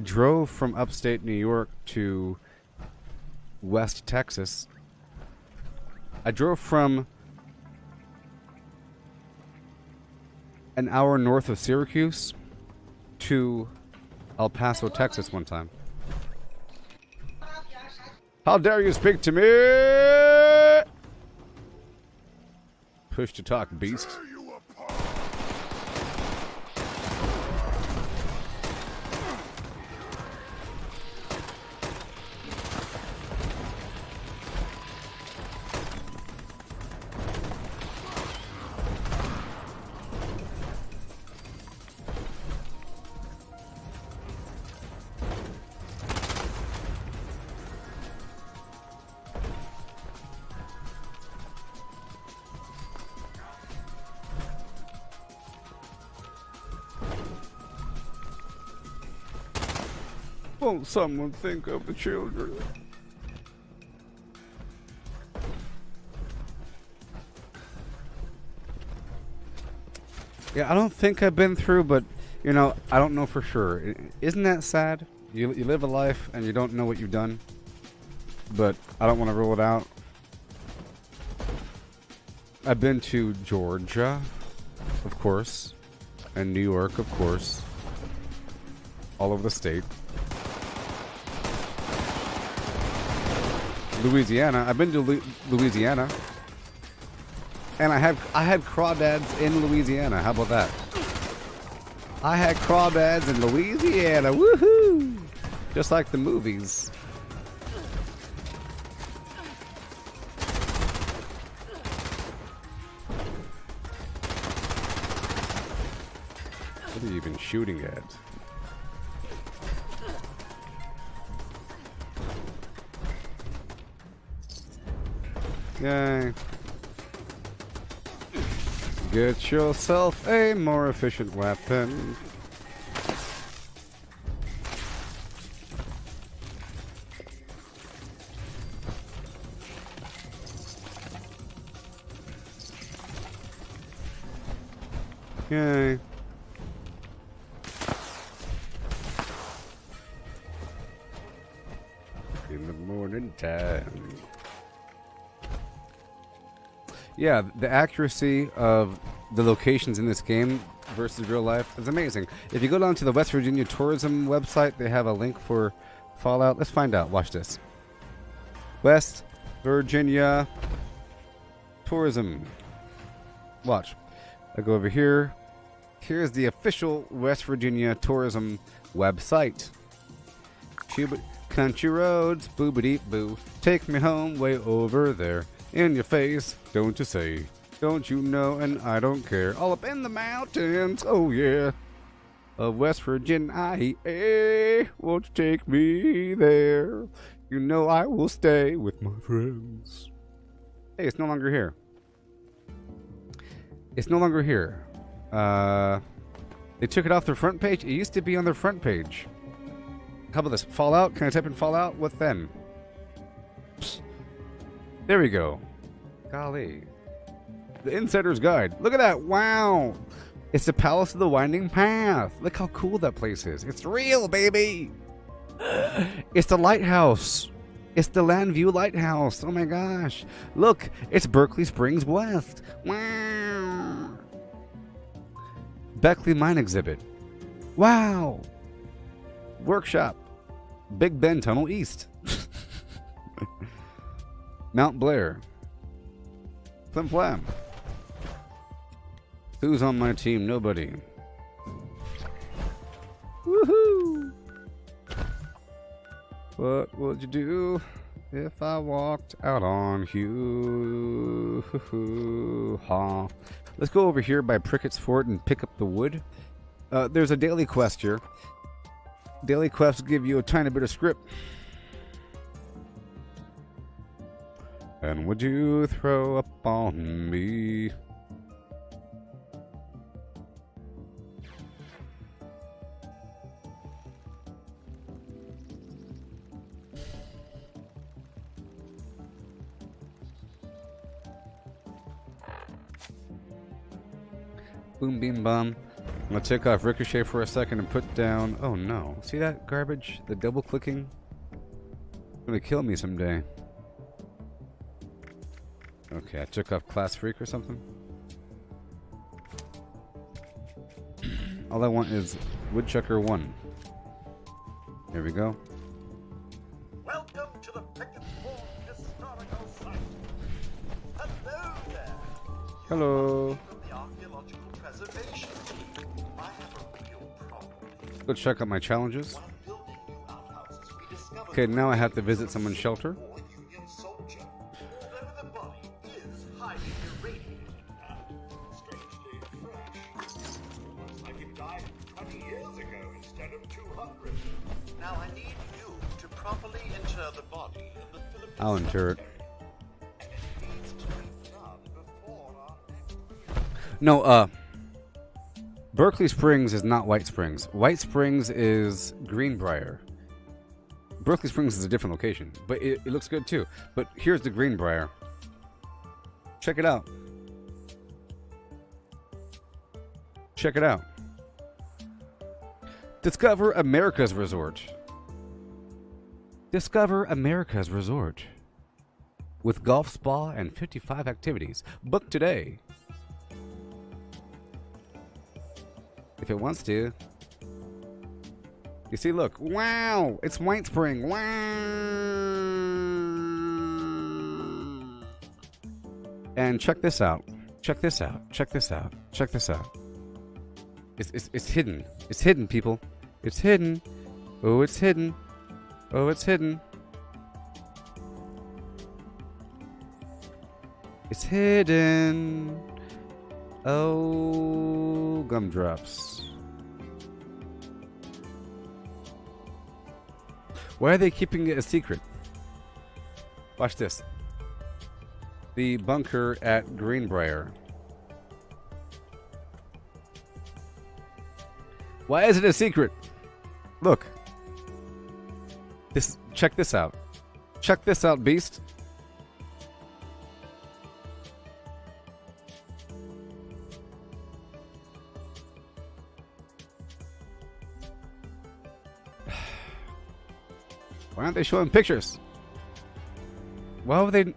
A: drove from upstate New York to West Texas. I drove from an hour north of Syracuse to El Paso, Texas one time. How dare you speak to me? Push to talk, beast. Won't someone think of the children? Yeah, I don't think I've been through, but, you know, I don't know for sure. Isn't that sad? You live a life and you don't know what you've done, but I don't want to rule it out. I've been to Georgia, of course, and New York, of course, all over the state. Louisiana. I've been to Louisiana, and I had crawdads in Louisiana. How about that? I had crawdads in Louisiana. Woohoo! Just like the movies. What are you even shooting at? Yay. Get yourself a more efficient weapon. Yay. In the morning time. Yeah, the accuracy of the locations in this game versus real life is amazing. If you go down to the West Virginia Tourism website, they have a link for Fallout. Let's find out. Watch this. West Virginia Tourism. Watch. I go over here. Here's the official West Virginia Tourism website. Country roads, boobity boo. Take me home way over there. In your face, don't you say. Don't you know, and I don't care. All up in the mountains, oh yeah. Of West Virginia, won't you take me there? You know I will stay with my friends. Hey, it's no longer here. It's no longer here. They took it off their front page. It used to be on their front page. How about this? Fallout? Can I type in Fallout? What then? Psst. There we go. Golly. The Insider's Guide. Look at that. Wow. It's the Palace of the Winding Path. Look how cool that place is. It's real, baby. It's the lighthouse. It's the Landview Lighthouse. Oh my gosh. Look, it's Berkeley Springs West. Wow. Beckley Mine Exhibit. Wow. Workshop. Big Bend Tunnel East. Mount Blair. Flim flam. Who's on my team? Nobody. Woohoo! What would you do if I walked out on you? Ha. Let's go over here by Prickett's Fort and pick up the wood. There's a daily quest here. Daily quests give you a tiny bit of script. And would you throw up on me? Boom, beam, bum. I'm gonna take off Ricochet for a second and put down... Oh no. See that garbage? The double clicking? It's gonna kill me someday. Okay, I took off Class Freak or something. All I want is Woodchucker 1. Here we go.
E: Welcome to the Pickett Ford Historical Site. Hello there.
A: Hello.
E: From the Archaeological Preservation Team. I have a real problem.
A: Go check out my challenges.
E: While building new outhouses, we discovered
A: Okay, now I have to visit someone's shelter.
E: war Union soldier. Although the body is highly irradiated and strangely fresh. Looks like it died 20 years ago instead of 200. Now I need you to properly inter the body in the Philippines.
A: I'll inter it.
E: And it needs to be done before our next
A: No, Berkeley Springs is not White Springs. White Springs is Greenbrier. Berkeley Springs is a different location, but it looks good too. But here's the Greenbrier. Check it out. Check it out. Discover America's Resort. Discover America's Resort. With golf spa and 55 activities. Book today. If it wants to. You see, look. Wow! It's White Spring. Wow! And check this out. Check this out. Check this out. Check this out. It's hidden. It's hidden, people. It's hidden. Oh, it's hidden. Oh, it's hidden. It's hidden. Oh, gumdrops. Why are they keeping it a secret? Watch this. The bunker at Greenbrier. Why is it a secret? Look. Check this out. Check this out, beast. Why aren't they showing pictures? Why would they?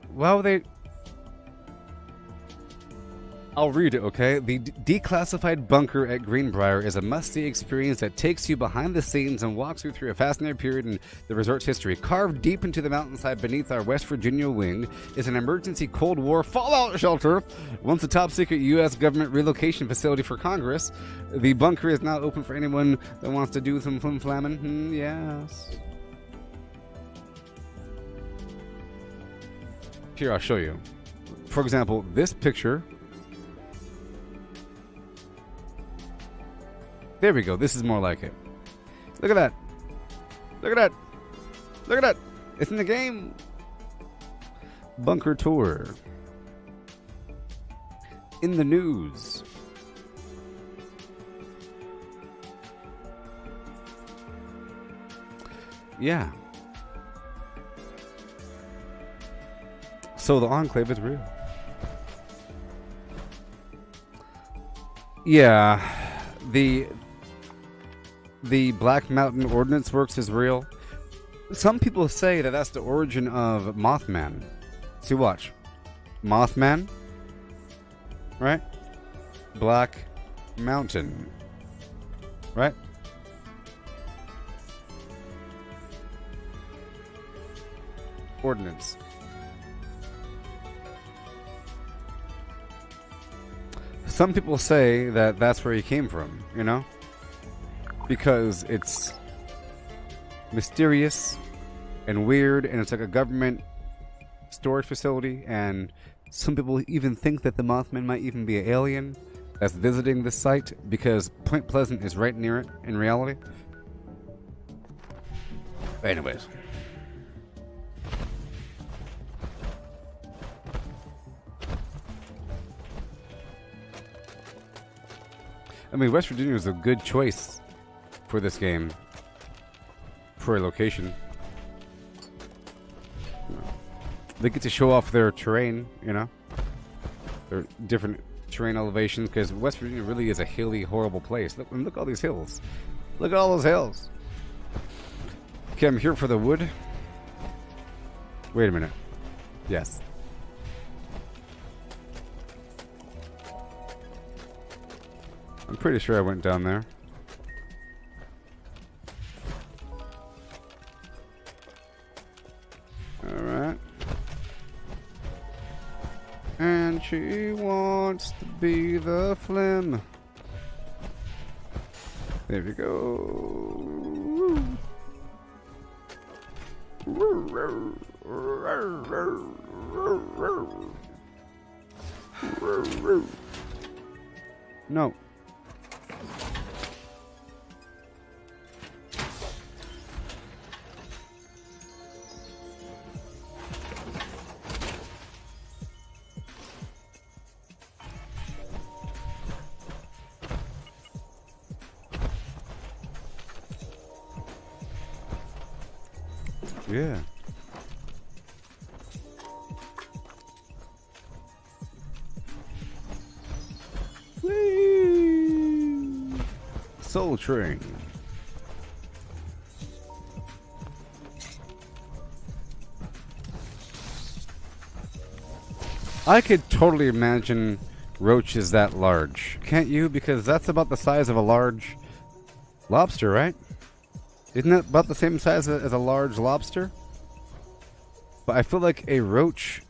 A: I'll read it, okay? The declassified bunker at Greenbrier is a must-see experience that takes you behind the scenes and walks you through a fascinating period in the resort's history. Carved deep into the mountainside beneath our West Virginia wing is an emergency Cold War fallout shelter. Once a top-secret U.S. government relocation facility for Congress, the bunker is now open for anyone that wants to do some flim-flamming. Yes. Here, I'll show you. For example, this picture. There we go. This is more like it. Look at that. Look at that. Look at that. It's in the game. Bunker tour. In the news. Yeah. So the Enclave is real. Yeah. The Black Mountain Ordnance Works is real. Some people say that that's the origin of Mothman. See, watch. Mothman. Right? Black Mountain. Right? Ordnance. some people say that that's where he came from, you know? Because it's mysterious and weird, and it's like a government storage facility, and some people even think that the Mothman might even be an alien that's visiting this site, because Point Pleasant is right near it in reality. Anyways. I mean, West Virginia is a good choice for this game, for a location. They get to show off their terrain, you know, their different terrain elevations, because West Virginia really is a hilly, horrible place. Look at all these hills. Look at all those hills. Okay, I'm here for the wood. Wait a minute. Yes. I'm pretty sure I went down there. Alright. And she wants to be the Flim. There we go. No. Yeah. Whee! Soul Train. I could totally imagine roaches that large. Can't you? Because that's about the size of a large lobster, right? Isn't that about the same size as a large lobster? But I feel like a roach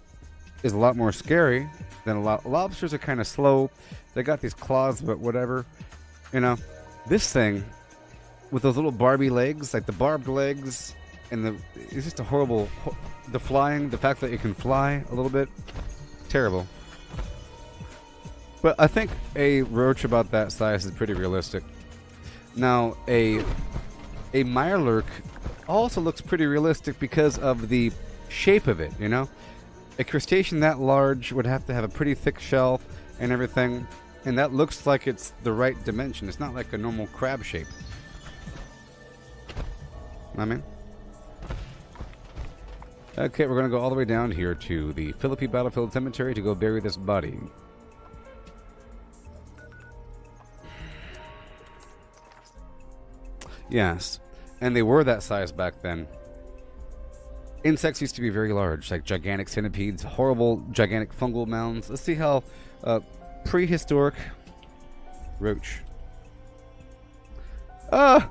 A: is a lot more scary than a lot. Lobsters are kind of slow. They got these claws, but whatever. You know, this thing with those little Barbie legs, like the barbed legs, and it's just a horrible. The flying, the fact that it can fly a little bit, terrible. But I think a roach about that size is pretty realistic. Now, a mirelurk also looks pretty realistic because of the shape of it, you know? A crustacean that large would have to have a pretty thick shell and everything, and that looks like it's the right dimension. It's not like a normal crab shape. I mean? Okay, we're going to go all the way down here to the Philippi Battlefield Cemetery to go bury this body. Yes. And they were that size back then. Insects used to be very large, like gigantic centipedes, horrible, gigantic fungal mounds. Let's see how prehistoric roach. Ah!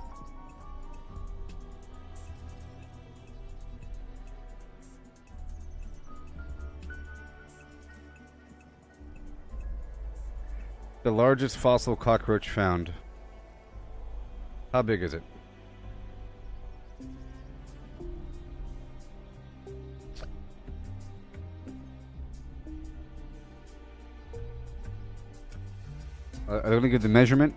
A: The largest fossil cockroach found. How big is it? Are they going to give the measurement?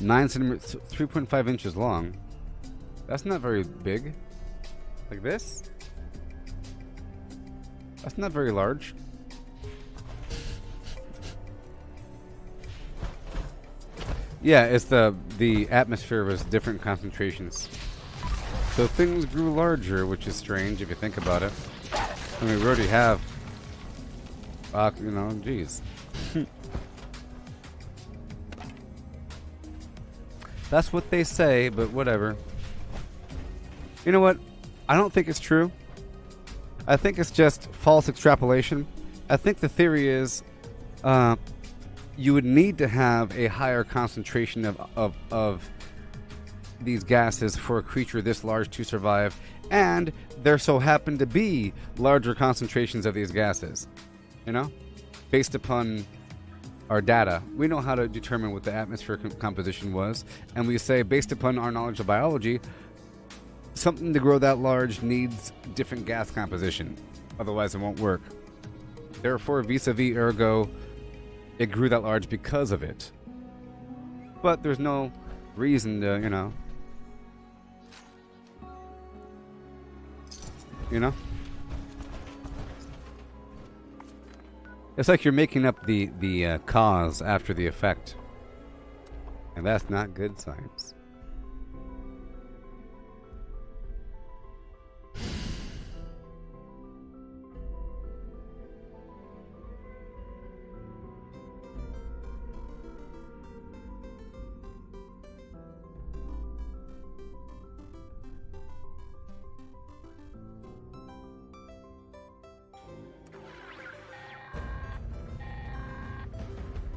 A: Nine centimeters, 3.5 inches long. That's not very big. Like this? That's not very large. Yeah, it's the atmosphere was different concentrations. So things grew larger, which is strange if you think about it. I mean, we already have, you know, geez. That's what they say, but whatever. You know what? I don't think it's true. I think it's just false extrapolation. I think the theory is you would need to have a higher concentration of these gases for a creature this large to survive, and there so happen to be larger concentrations of these gases. You know? Based upon our data, we know how to determine what the atmosphere composition was, and we say, based upon our knowledge of biology, something to grow that large needs different gas composition. Otherwise, it won't work. Therefore, vis-a-vis ergo, it grew that large because of it. But there's no reason to, you know. It's like you're making up the cause after the effect. And that's not good science.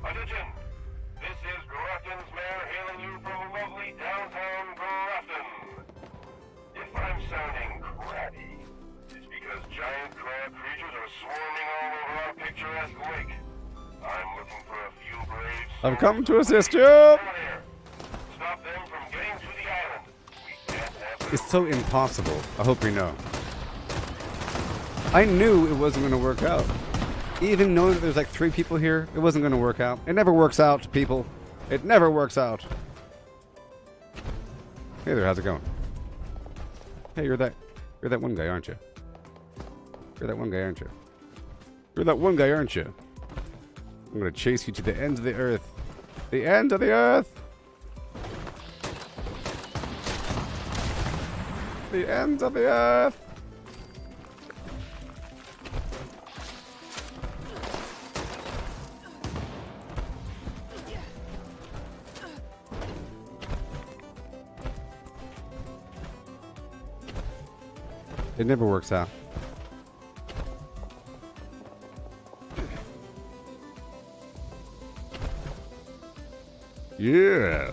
E: Attention! This is Grafton's mayor hailing you from lovely downtown Grafton. If I'm sounding crabby, it's because giant crab creatures are swarming all over our picturesque lake. I'm looking for a few braves.
A: I've come to assist you!
E: Stop them from getting to the island. We can't have
A: It's so impossible. I hope you know. I knew it wasn't going to work out. Even knowing that there's like 3 people here, it wasn't going to work out. It never works out, people. It never works out. Hey there, how's it going? Hey, you're that one guy, aren't you? You're that one guy, aren't you? You're that one guy, aren't you? I'm going to chase you to the end of the earth. The end of the earth! The end of the earth! It never works out. Yeah.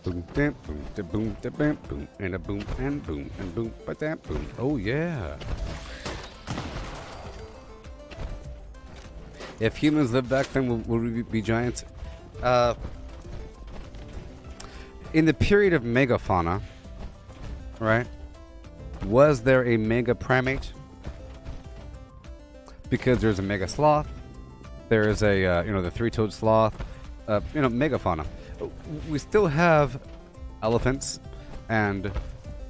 A: Boom, dam, boom, da boom, da bam, boom, and a boom, and boom, ba dam, boom. Oh yeah. If humans lived back then, would we be giants? In the period of megafauna, right? Was there a mega primate? Because there's a mega sloth. There is a, the 3-toed sloth. Megafauna. We still have elephants and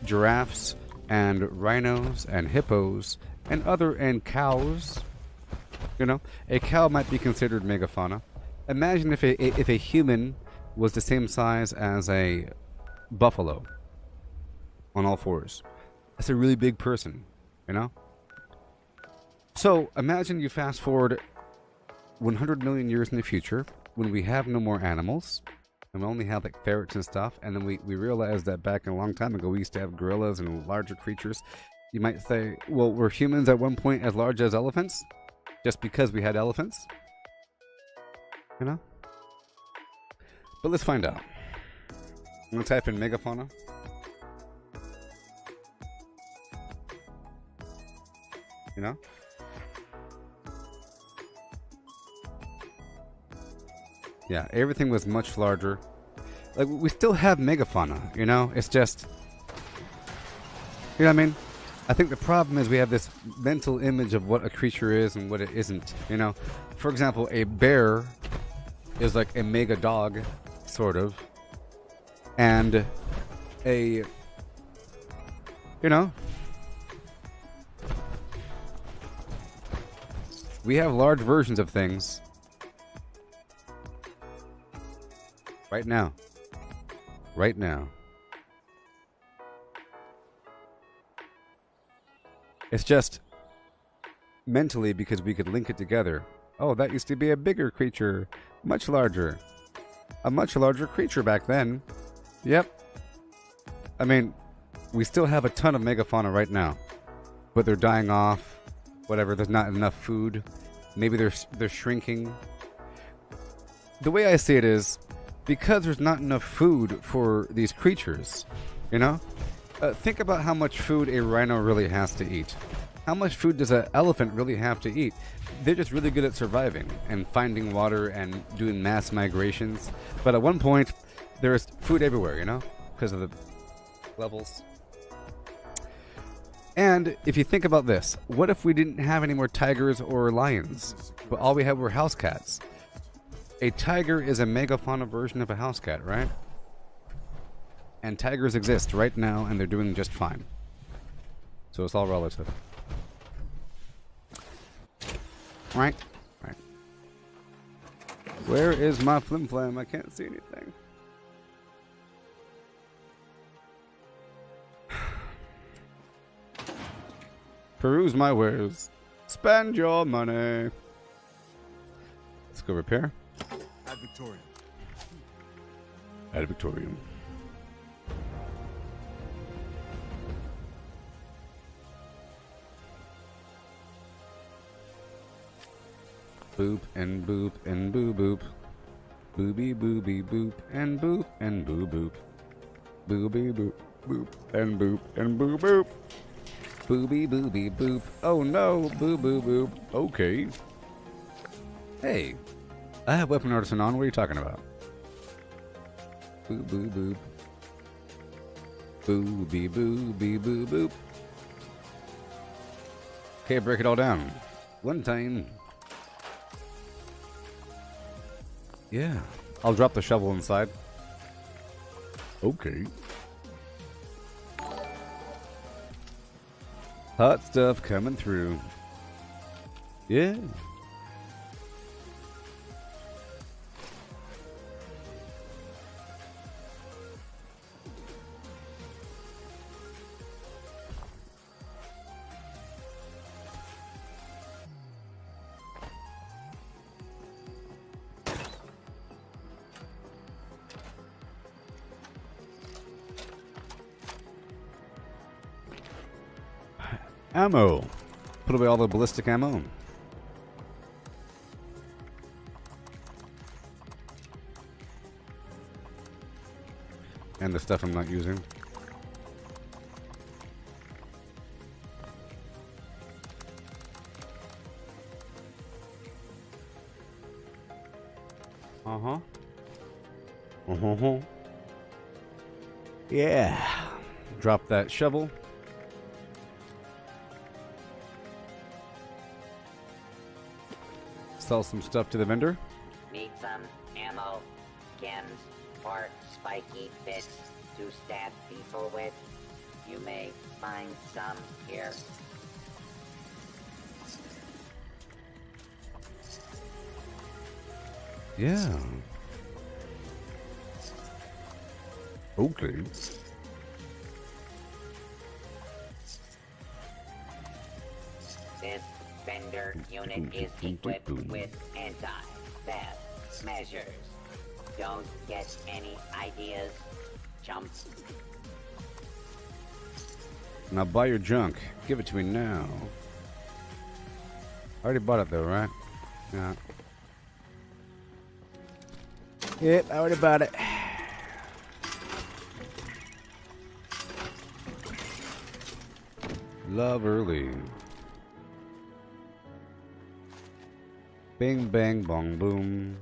A: giraffes and rhinos and hippos and cows. A cow might be considered megafauna. Imagine if a human was the same size as a buffalo on all fours. That's a really big person, So imagine you fast forward 100 million years in the future when we have no more animals and we only have like ferrets and stuff, and then we realize that back a long time ago we used to have gorillas and larger creatures. You might say, well, were humans at one point as large as elephants? Just because we had elephants? But let's find out. I'm going to type in megafauna. Yeah, everything was much larger. Like, we still have megafauna, It's just... You know what I mean? I think the problem is we have this mental image of what a creature is and what it isn't, For example, a bear is like a mega dog, sort of. And a... We have large versions of things. Right now. Right now. It's just mentally because we could link it together. Oh, that used to be a bigger creature. Much larger. A much larger creature back then. Yep. I mean, we still have a ton of megafauna right now. But they're dying off. whatever, there's not enough food. Maybe they're shrinking. The way I see it is, because there's not enough food for these creatures, you know? Think about how much food a rhino really has to eat. How much food does an elephant really have to eat? They're just really good at surviving and finding water and doing mass migrations. But at one point, there's food everywhere, you know? Because of the levels. And if you think about this, what if we didn't have any more tigers or lions, but all we had were house cats? A tiger is a megafauna version of a house cat, right? And tigers exist right now, and they're doing just fine. So it's all relative. Right? Right. Where is my flim flam? I can't see anything. Peruse my wares. Spend your money. Let's go repair.
I: Ad Victorium.
A: Ad Victorium. Boop and boop and boo boop. Booby booby boop and boop and boo boop. Booby boop boop and boop and boo boop. Booby booby boop. Oh no, boo boo boop. Okay. Hey, I have weapon artisan on. What are you talking about? Boo boo boop. Booby booby boo boop. Okay, break it all down. One time. Yeah, I'll drop the shovel inside. Okay. Hot stuff coming through. Yeah. Ammo. Put away all the ballistic ammo. And the stuff I'm not using. Uh-huh. Uh-huh. Yeah. Drop that shovel. Sell some stuff to the vendor.
H: Need some ammo, chems, or spiky bits to stab people with? You may find some here.
A: Yeah. Okay.
H: This vendor unit is equipped with anti-theft measures. Don't get any ideas, chump.
A: Now buy your junk. Give it to me now. I already bought it though, right? Yeah. Yep, I already bought it. Love early. Bing bang bong boom.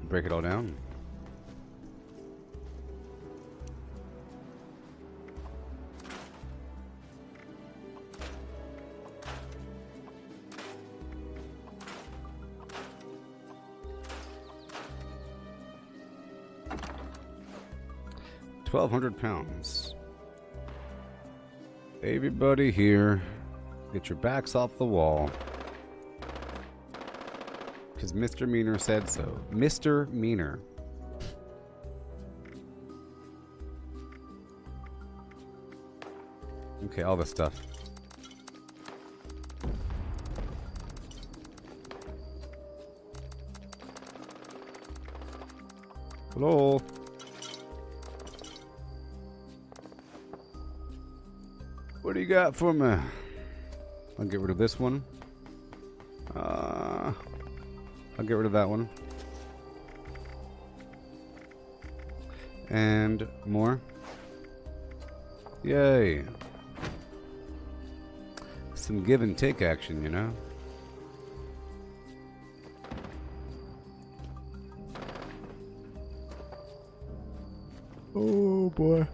A: Break it all down. £1,200. Everybody here, get your backs off the wall. Because Mr. Meaner said so. Mr. Meaner. Okay, all this stuff. Hello. What do you got for me? I'll get rid of this one. I'll get rid of that one. And more. Yay. Some give and take action, you know? Oh boy.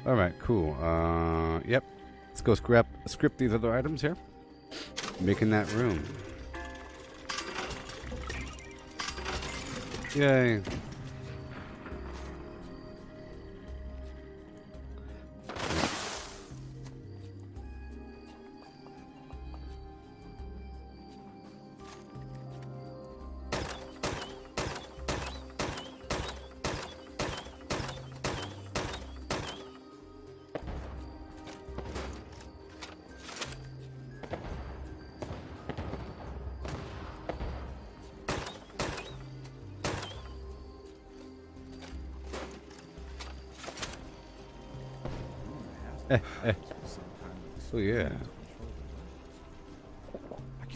A: Alright, cool. Yep. Let's go script these other items here. Making that room. Yay. Oh yeah.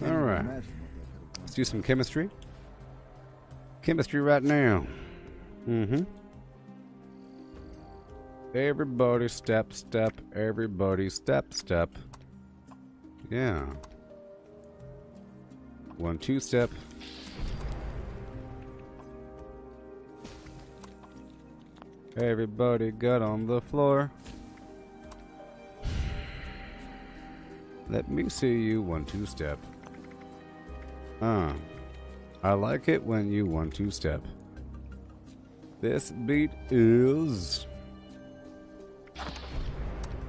A: Alright. Let's do some chemistry. Chemistry right now. Everybody step, step. Everybody step, step. Yeah. 1, 2 step. Everybody got on the floor. Let me see you 1, 2 step. I like it when you 1, 2 step. This beat is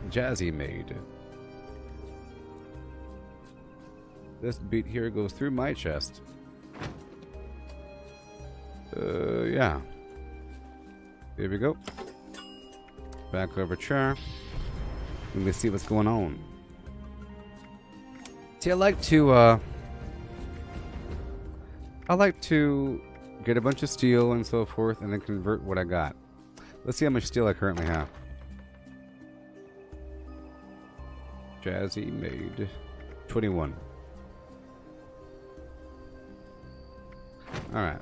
A: jazzy made. This beat here goes through my chest. Yeah. Here we go. Back over chair. Let me see what's going on. See, I like to get a bunch of steel and so forth and then convert what I got. Let's see how much steel I currently have. Jazzy made 21. Alright.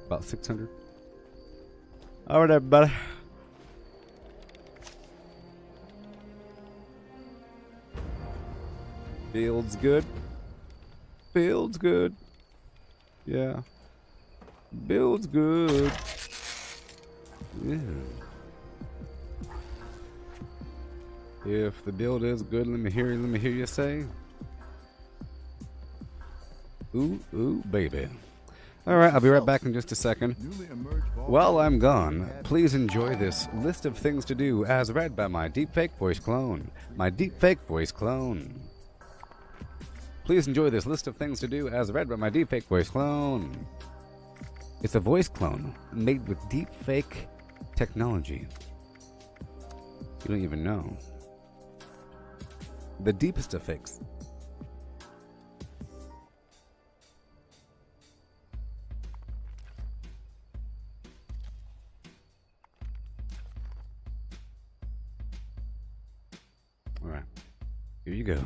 A: About 600. Alright, everybody. Feels good. Feels good. Yeah. Feels good. Yeah. If the build is good, let me hear you say. Ooh, ooh, baby. Alright, I'll be right back in just a second. While I'm gone, please enjoy this list of things to do as read by my deepfake voice clone. My deepfake voice clone. Please enjoy this list of things to do as read by my deepfake voice clone. It's a voice clone made with deepfake technology. You don't even know. The deepest of fakes. Alright, here you go.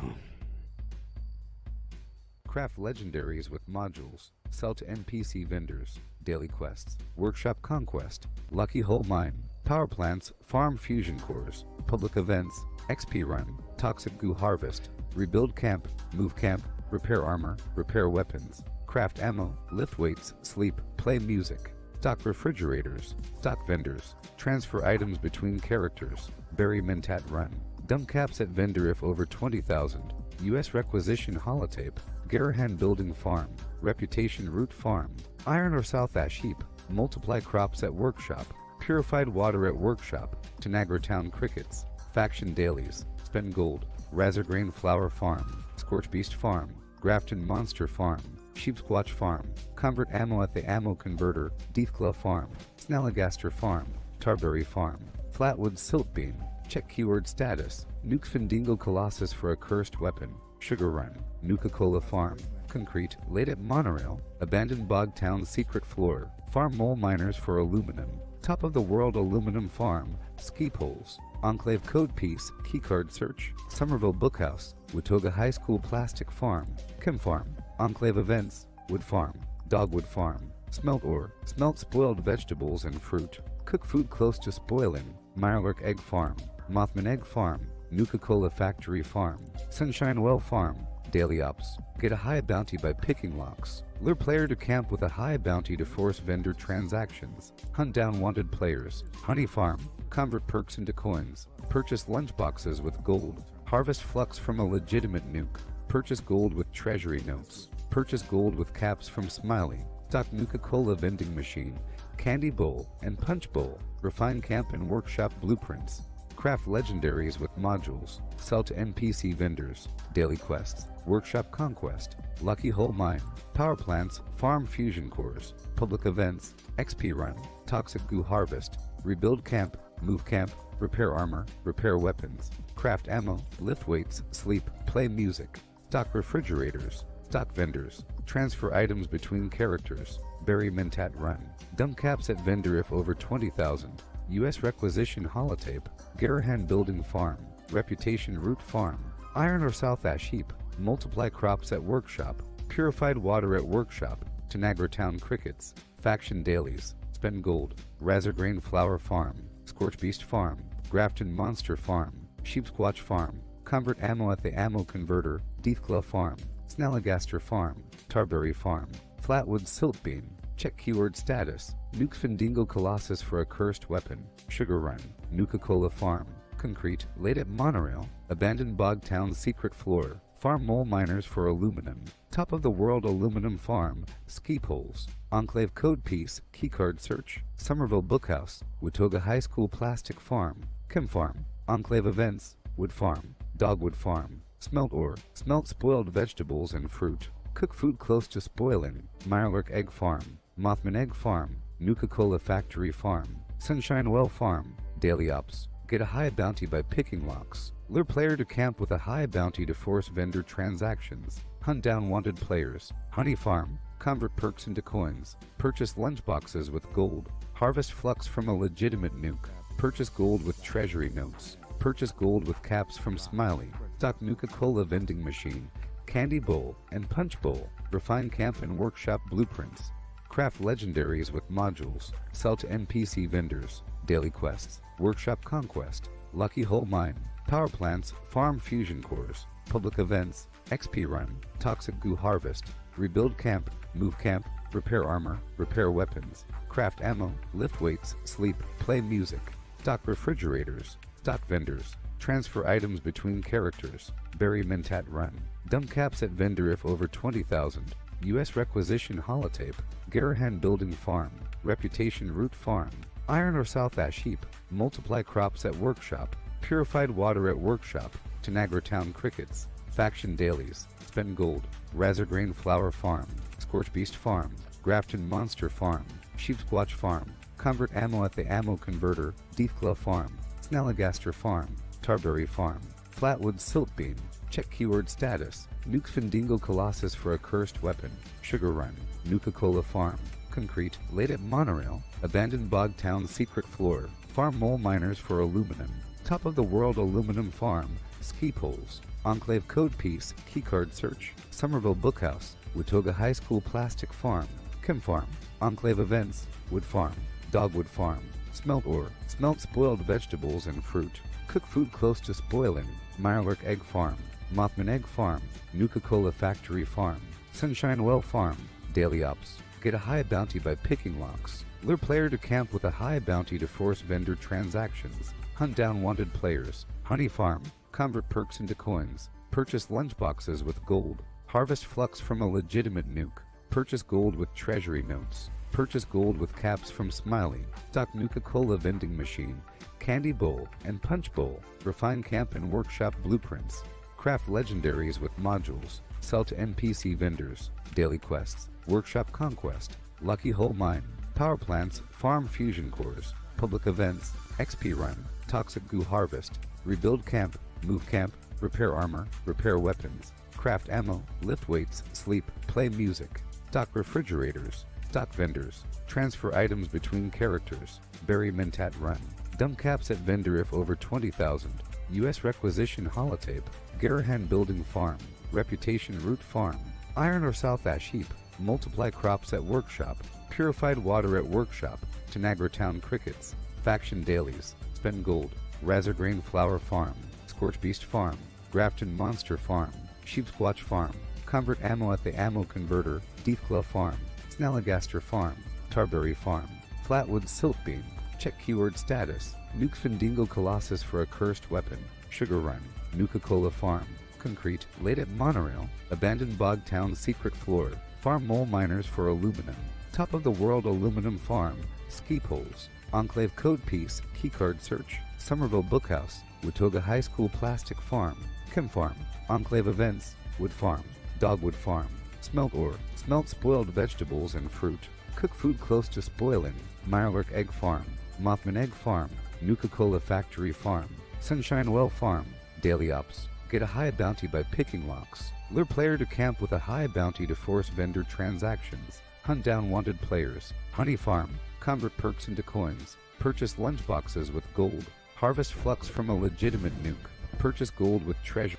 A: Craft legendaries with modules. Sell to NPC vendors. Daily quests. Workshop conquest. Lucky hole mine. Power plants. Farm fusion cores. Public events. XP run. Toxic goo harvest. Rebuild camp. Move camp. Repair armor. Repair weapons. Craft ammo. Lift weights. Sleep. Play music. Stock refrigerators. Stock vendors. Transfer items between characters. Bury mentat run. Dump caps at vendor if over 20,000. US requisition holotape. Garahan Building Farm, Reputation Root Farm, Iron or South Ash Heap, Multiply Crops at Workshop, Purified Water at Workshop, Tanagra Town Crickets, Faction Dailies, Spend Gold, Razor Grain Flower Farm, Scorch Beast Farm, Grafton Monster Farm, Sheepsquatch Farm, Convert Ammo at the Ammo Converter, Deathclaw Farm, Snalligaster Farm, Tarberry Farm, Flatwood Siltbeam. Check keyword status. Nuke Findingo Colossus for a cursed weapon. Sugar Run, Nuka-Cola Farm, Concrete, Late at Monorail, Abandoned Bog Town Secret Floor, Farm Mole Miners for Aluminum, Top of the World Aluminum Farm, Ski Poles, Enclave Code Piece, Keycard Search, Somerville Bookhouse, Watoga High School Plastic Farm, Chem Farm, Enclave Events, Wood Farm, Dogwood Farm, Smelt Ore, Smelt Spoiled Vegetables and Fruit, Cook Food Close to Spoiling, Mirelurk Egg Farm, Mothman Egg Farm, Nuka-Cola Factory Farm, Sunshine Well Farm, Daily Ops. Get a high bounty by picking locks. Lure player to camp with a high bounty to force vendor transactions. Hunt down wanted players. Honey Farm. Convert perks into coins. Purchase lunchboxes with gold. Harvest flux from a legitimate nuke. Purchase gold with treasury notes. Purchase gold with caps from Smiley. Stock Nuka-Cola vending machine. Candy bowl and punch bowl. Refine camp and workshop blueprints. Craft legendaries with modules. Sell to NPC vendors. Daily quests. Workshop conquest. Lucky Hole Mine. Power plants. Farm fusion cores. Public events. XP run. Toxic goo harvest. Rebuild camp. Move camp. Repair armor. Repair weapons. Craft ammo. Lift weights. Sleep. Play music. Stock refrigerators. Stock vendors. Transfer items between characters. Bury Mentat run. Dump caps at vendor if over 20,000. U.S. requisition holotape. Garahan Building Farm, Reputation Root Farm, Iron or South Ash Heap, Multiply Crops at Workshop, Purified Water at Workshop, Tanagra Town Crickets, Faction Dailies, Spend Gold, Razorgrain Flower Farm, Scorch Beast Farm, Grafton Monster Farm, Sheepsquatch Farm, Convert Ammo at the Ammo Converter, Deathclaw Farm, Snalligaster Farm, Tarberry Farm, Flatwood Siltbeam. Check keyword status. Nuke Findingo Colossus for a cursed weapon. Sugar Run, Nuka-Cola Farm, Concrete, Late at Monorail, Abandoned Bog Town Secret Floor, Farm Mole Miners for Aluminum, Top of the World Aluminum Farm, Ski Poles, Enclave Code Piece, Keycard Search, Somerville Bookhouse, Watoga High School Plastic Farm, Chem Farm, Enclave Events, Wood Farm, Dogwood Farm, Smelt Ore, Smelt Spoiled Vegetables and Fruit, Cook Food Close to Spoiling, Mirelurk Egg Farm, Mothman Egg Farm, Nuka-Cola Factory Farm, Sunshine Well Farm, Daily Ops. Get a high bounty by picking locks. Lure player to camp with a high bounty to force vendor transactions. Hunt down wanted players. Honey Farm. Convert perks into coins. Purchase lunchboxes with gold. Harvest flux from a legitimate nuke. Purchase gold with treasury notes. Purchase gold with caps from Smiley. Stock Nuka-Cola vending machine. Candy bowl and punch bowl. Refine camp and workshop blueprints. Craft legendaries with modules. Sell to NPC vendors. Daily quests. Workshop conquest. Lucky Hole Mine. Power plants. Farm fusion cores. Public events. XP run. Toxic goo harvest. Rebuild camp. Move camp. Repair armor. Repair weapons. Craft ammo. Lift weights. Sleep. Play music. Stock refrigerators. Stock vendors. Transfer items between characters. Bury Mentat run. Dump caps at vendor if over 20,000. U.S. requisition holotape. Garahan Building Farm. Reputation Root Farm. Iron or South Ash Heap. Multiply Crops at Workshop. Purified Water at Workshop. Tanagra Town Crickets. Faction Dailies. Spend Gold. Razorgrain Flower Farm. Scorch Beast Farm. Grafton Monster Farm. Sheepsquatch Farm. Convert Ammo at the Ammo Converter. Deathclaw Farm. Snalligaster Farm. Tarberry Farm. Flatwood Siltbeam. Check keyword status. Nuke Findingo Colossus for a cursed weapon. Sugar Run. Nuka-Cola Farm. Concrete. Late at Monorail. Abandoned Bog Town Secret Floor. Farm Mole Miners for Aluminum. Top of the World Aluminum Farm. Ski Poles. Enclave Code Piece. Keycard Search. Somerville Bookhouse. Watoga High School Plastic Farm. Chem Farm. Enclave Events. Wood Farm. Dogwood Farm. Smelt Ore. Smelt Spoiled Vegetables and Fruit. Cook Food Close to Spoiling. Mirelurk Egg Farm. Mothman Egg Farm. Nuka-Cola Factory Farm. Sunshine Well Farm. Daily Ops. Get a high bounty by picking locks. Lure player to camp with a high bounty to force vendor transactions. Hunt down wanted players. Honey Farm. Convert perks into coins. Purchase lunchboxes with gold. Harvest flux from a legitimate nuke. Purchase gold with treasury notes. Purchase gold with caps from Smiley. Stock Nuka-Cola vending machine. Candy bowl and punch bowl. Refine camp and workshop blueprints. Craft legendaries with modules. Sell to NPC vendors. Daily quests. Workshop conquest. Lucky hole mine. Power plants. Farm fusion cores. Public events. XP run. Toxic goo harvest. Rebuild camp. Move camp. Repair armor. Repair weapons. Craft ammo. Lift weights. Sleep. Play music. Stock refrigerators. Stock vendors. Transfer items between characters. Bury Mentat run. Dump caps at vendor if over 20,000. U.S. requisition holotape. Garahan building farm. Reputation root farm. Iron or South Ash heap. Multiply crops at workshop. Purified water at workshop. Tanagra town crickets. Faction dailies. Spend gold. Razorgrain flower farm. Scorch beast farm. Grafton monster farm. Sheepsquatch farm. Convert ammo at the ammo converter. Deathclaw farm. Snalligaster farm. Tarberry farm. Flatwood silkbeam. Check keyword status. Nuke Findingo Colossus for a cursed weapon. Sugar Run. Nuka-Cola farm. Concrete. Late at monorail. Abandoned bog town secret floor. Farm mole miners for aluminum. Top of the world aluminum farm. Ski poles. Enclave code piece. Keycard search. Somerville Bookhouse. Watoga High School plastic farm. Chem farm. Enclave events. Wood farm. Dogwood farm. Smelt ore. Smelt spoiled vegetables and fruit. Cook food close to spoiling. Mirelurk egg farm. Mothman egg farm. Nuka-Cola factory farm. Sunshine Well farm. Daily ops. Get a high bounty by picking locks. Lure player to camp with a high bounty to force vendor transactions. Hunt down wanted players. Honey farm. Convert perks into coins. Purchase lunchboxes with gold. Harvest flux from a legitimate nuke. Purchase gold with treasure.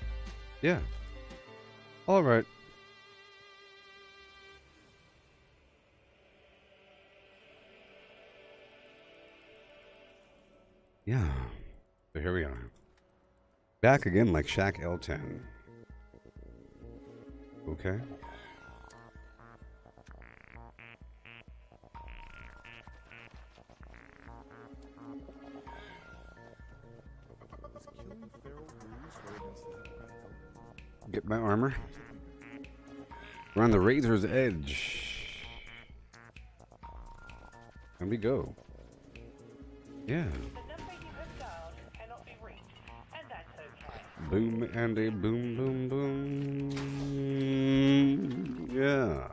A: Yeah. Alright. Yeah. So here we are. Back again like Shaq L10. Okay. Get my armor. We're on the razor's edge. And we go. Yeah. Boom and a boom, boom, boom. Yeah.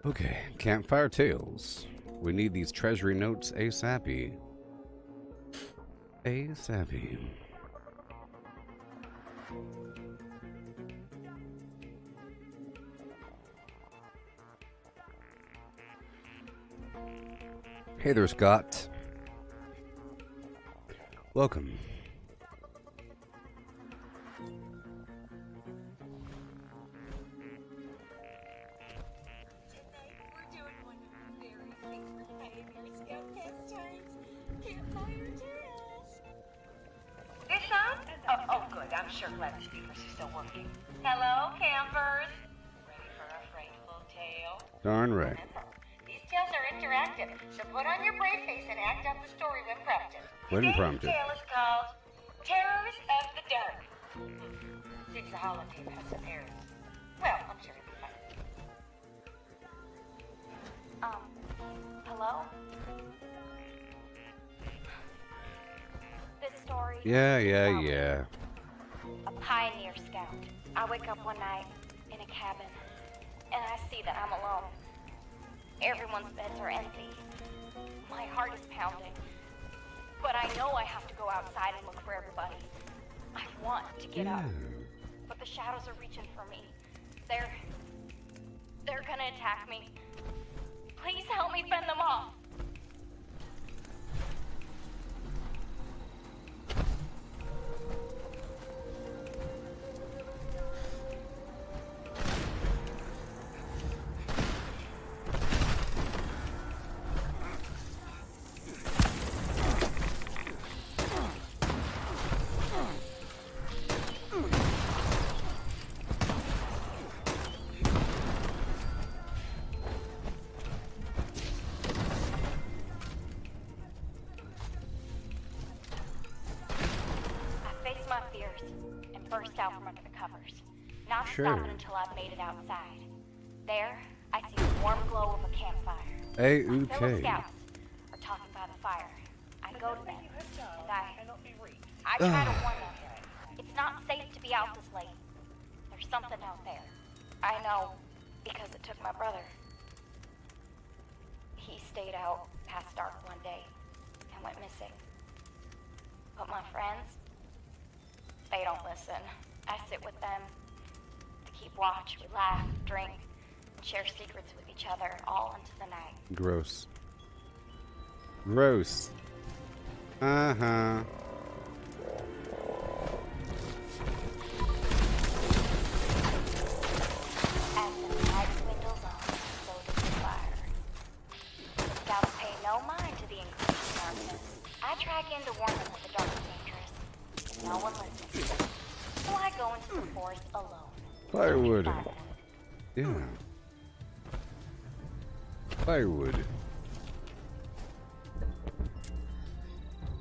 A: Okay, Campfire Tales. We need these treasury notes ASAP. ASAP. Hey there, Scott. Welcome.
B: We're doing one of our very favorite Pioneer Scout pastimes, Campfire Tales.
I: This on? Oh, good. I'm sure glad the speakers are still working. Hello, campers. Ready for a frightful tale?
A: Darn right.
I: Remember, these tales are interactive, so put on your brave face and act out the story when prompted.
A: When prompted.
I: Today's tale is called Terrors of the Dark. Since the holotape has some errors. Well, I'm sure it'll be fine.
G: Hello? This story.
A: Yeah.
G: A pioneer scout. I wake up one night in a cabin, and I see that I'm alone. Everyone's beds are empty. My heart is pounding. But I know I have to go outside and look for everybody. I want to get up. But the shadows are reaching for me. They're gonna attack me. Please help me fend them off. My fears and burst out from under the covers. Not
A: Sure.
G: stopping until I've made it outside. There, I see the warm glow of a campfire.
A: Hey,
G: My fellow
A: okay.
G: scouts are talking by the fire. I go to them, and I try to warn them. It's not safe to be out this late. There's something out there. I know, because it took my brother. He stayed out past dark one day and went missing. But my friends, they don't listen. I sit with them to keep watch. We laugh, drink, and share secrets with each other all into the night.
A: Gross. Gross. Uh-huh.
G: As the night dwindles on, so does the fire. The scouts pay no mind to the increasing darkness. I track in to warn them that the dark is dangerous, and no one listens. So I go into the forest alone.
A: Firewood.
G: Find them.
A: Yeah. Firewood.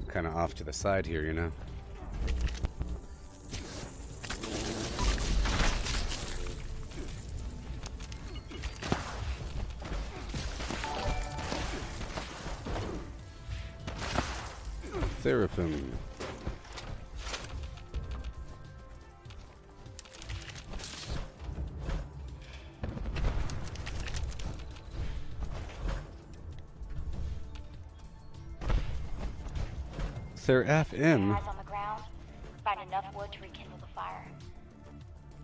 A: Kind of off to the side here, you know. Seraphim. Seraphim.
G: Eyes on the ground, find enough wood to rekindle the fire.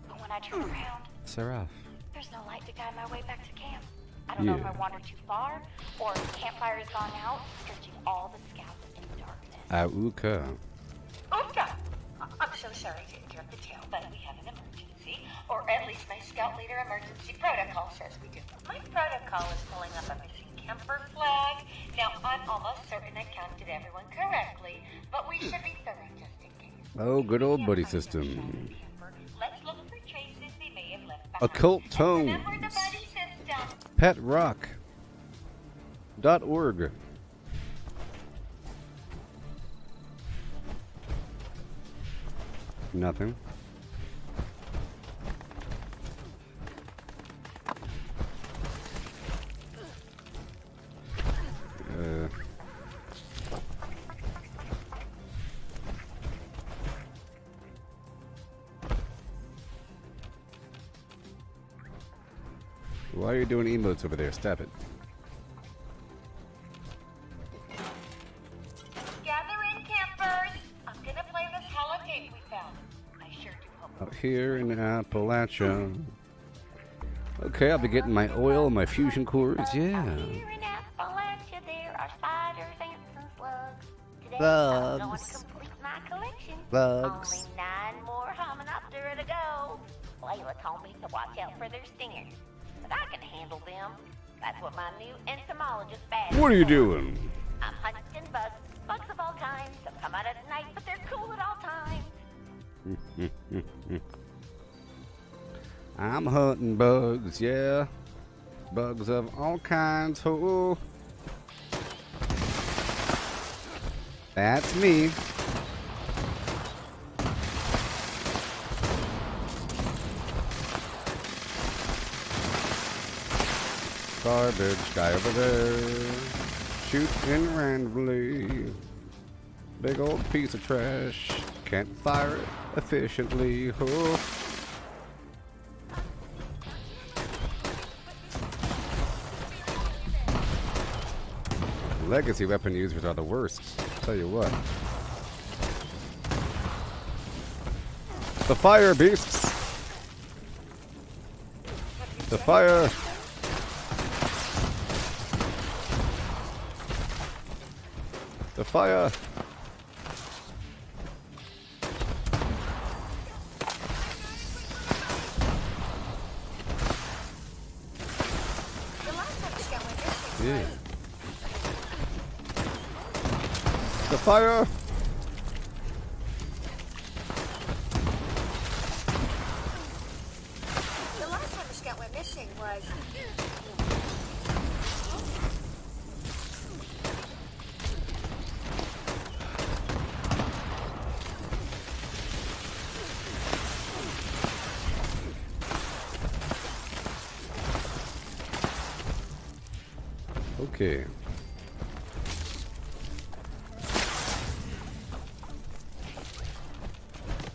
G: But when I turn around,
A: Seraph.
G: there's no light to guide my way back to camp. I don't know if I wandered too far, or if the campfire has gone out, stretching all the scouts in darkness.
A: Auka.
I: Oka! I'm so sorry to interrupt the tale, but we have an emergency. Or at least my scout leader emergency protocol says we do. My protocol is pulling up a missing camper flag. Now, I'm almost certain I counted everyone correctly, but we should be thorough just in case.
A: Oh, good old buddy
I: If we can't
A: system.
I: find our shadow camper, let's look for traces they may have left behind.
A: Occult
I: And
A: tones.
I: remember the buddy system.
A: Petrock.org. Nothing. Why are you doing emotes over there? Stop it.
I: Gather in, campers. I'm gonna play this holotape we found. I sure do hope.
A: Out here in Appalachia. Okay, I'll be getting my oil and my fusion cores. Yeah.
G: Here in Appalachia, there are spiders, ants, and slugs. Today, I'm going to
A: Bugs.
G: complete my collection.
A: Bugs.
G: Only 9 more Hominoptera to go. Layla told me to watch out for their stingers, but I can handle them. That's what my new entomologist badge
A: What are you
G: for.
A: doing?
G: I'm hunting bugs, bugs of all kinds. Some come out at night, but they're cool at all times.
A: I'm hunting bugs, yeah. Bugs of all kinds. Oh. That's me. Garbage guy over there. Shooting randomly. Big old piece of trash. Can't fire it efficiently. Oh. Legacy weapon users are the worst. Tell you what. The fire beasts. The fire. The fire.
B: The last time this guy went missing
A: Yeah.
B: was...
A: The fire.
B: The last time the scout went missing was...
A: Okay.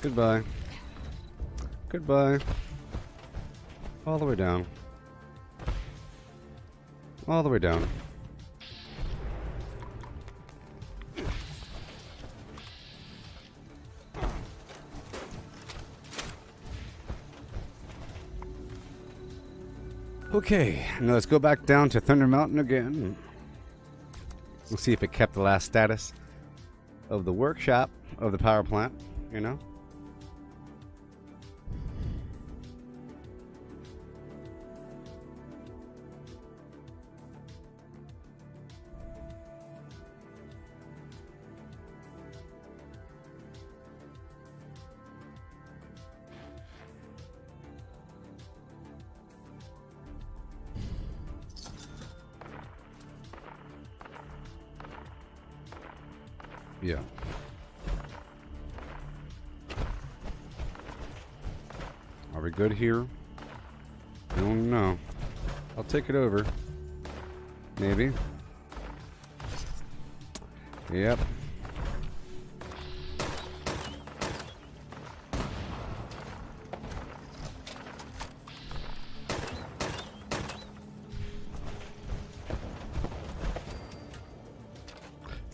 A: Goodbye. Goodbye. All the way down. All the way down. Okay, now let's go back down to Thunder Mountain again. We'll see if it kept the last status of the workshop of the power plant, you know? Yeah. Are we good here? I don't know. I'll take it over. Maybe. Yep.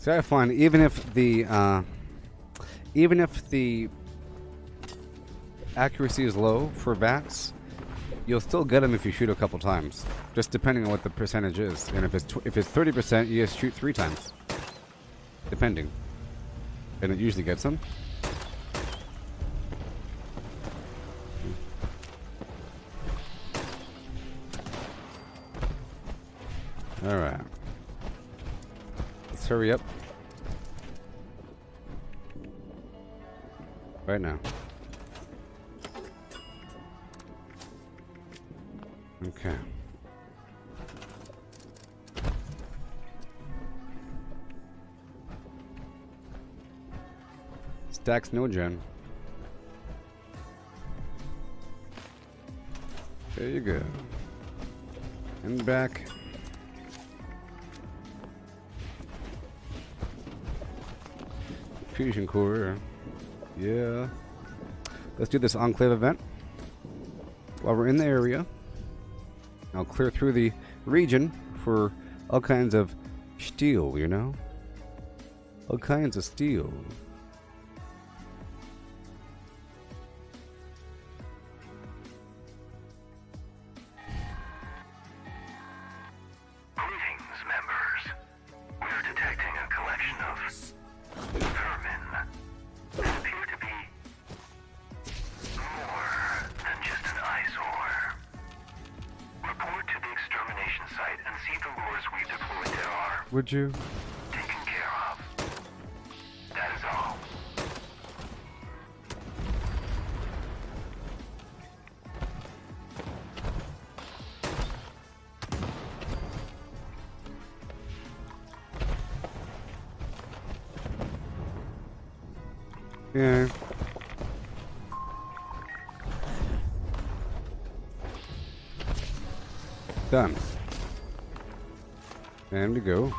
A: So I find even if the accuracy is low for VATS, you'll still get them if you shoot a couple times, just depending on what the percentage is. And if it's 30%, you just shoot 3 times, depending, and it usually gets them. All right. Let's hurry up. Right now. Okay. Stacks no gen. There you go. And back. Fusion core. Yeah. Let's do this Enclave event. While we're in the area, I'll clear through the region for all kinds of steel, you know? All kinds of steel.
C: Greetings, members. We're detecting a collection of vermin that appear to be more than just an eyesore. Report to the extermination site and see the lures we've deployed there are
A: Would you?
C: taken care of. That is all.
A: Yeah. Done. And to go.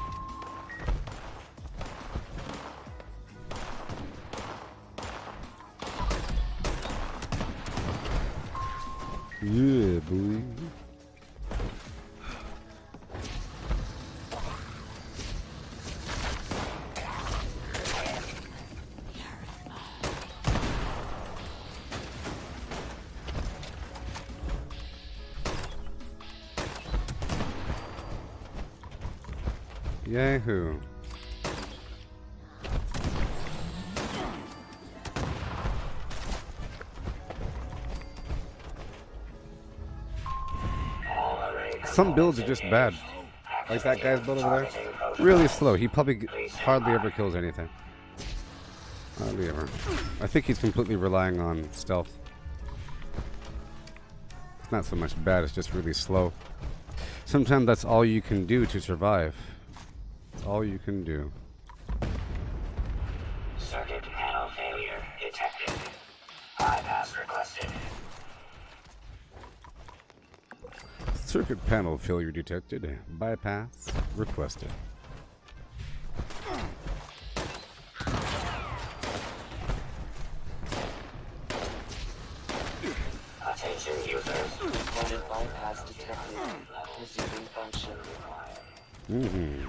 A: Yeah, boy. Yahoo. Some builds are just bad. Like that guy's build over there. Really slow. He probably hardly ever kills anything. Hardly ever. I think he's completely relying on stealth. It's not so much bad, it's just really slow. Sometimes that's all you can do to survive. It's all you can do.
F: Circuit panel failure detected. Bypass requested.
A: Circuit panel failure detected. Bypass requested.
F: Attention users. Component bypass detected. Resuming function required.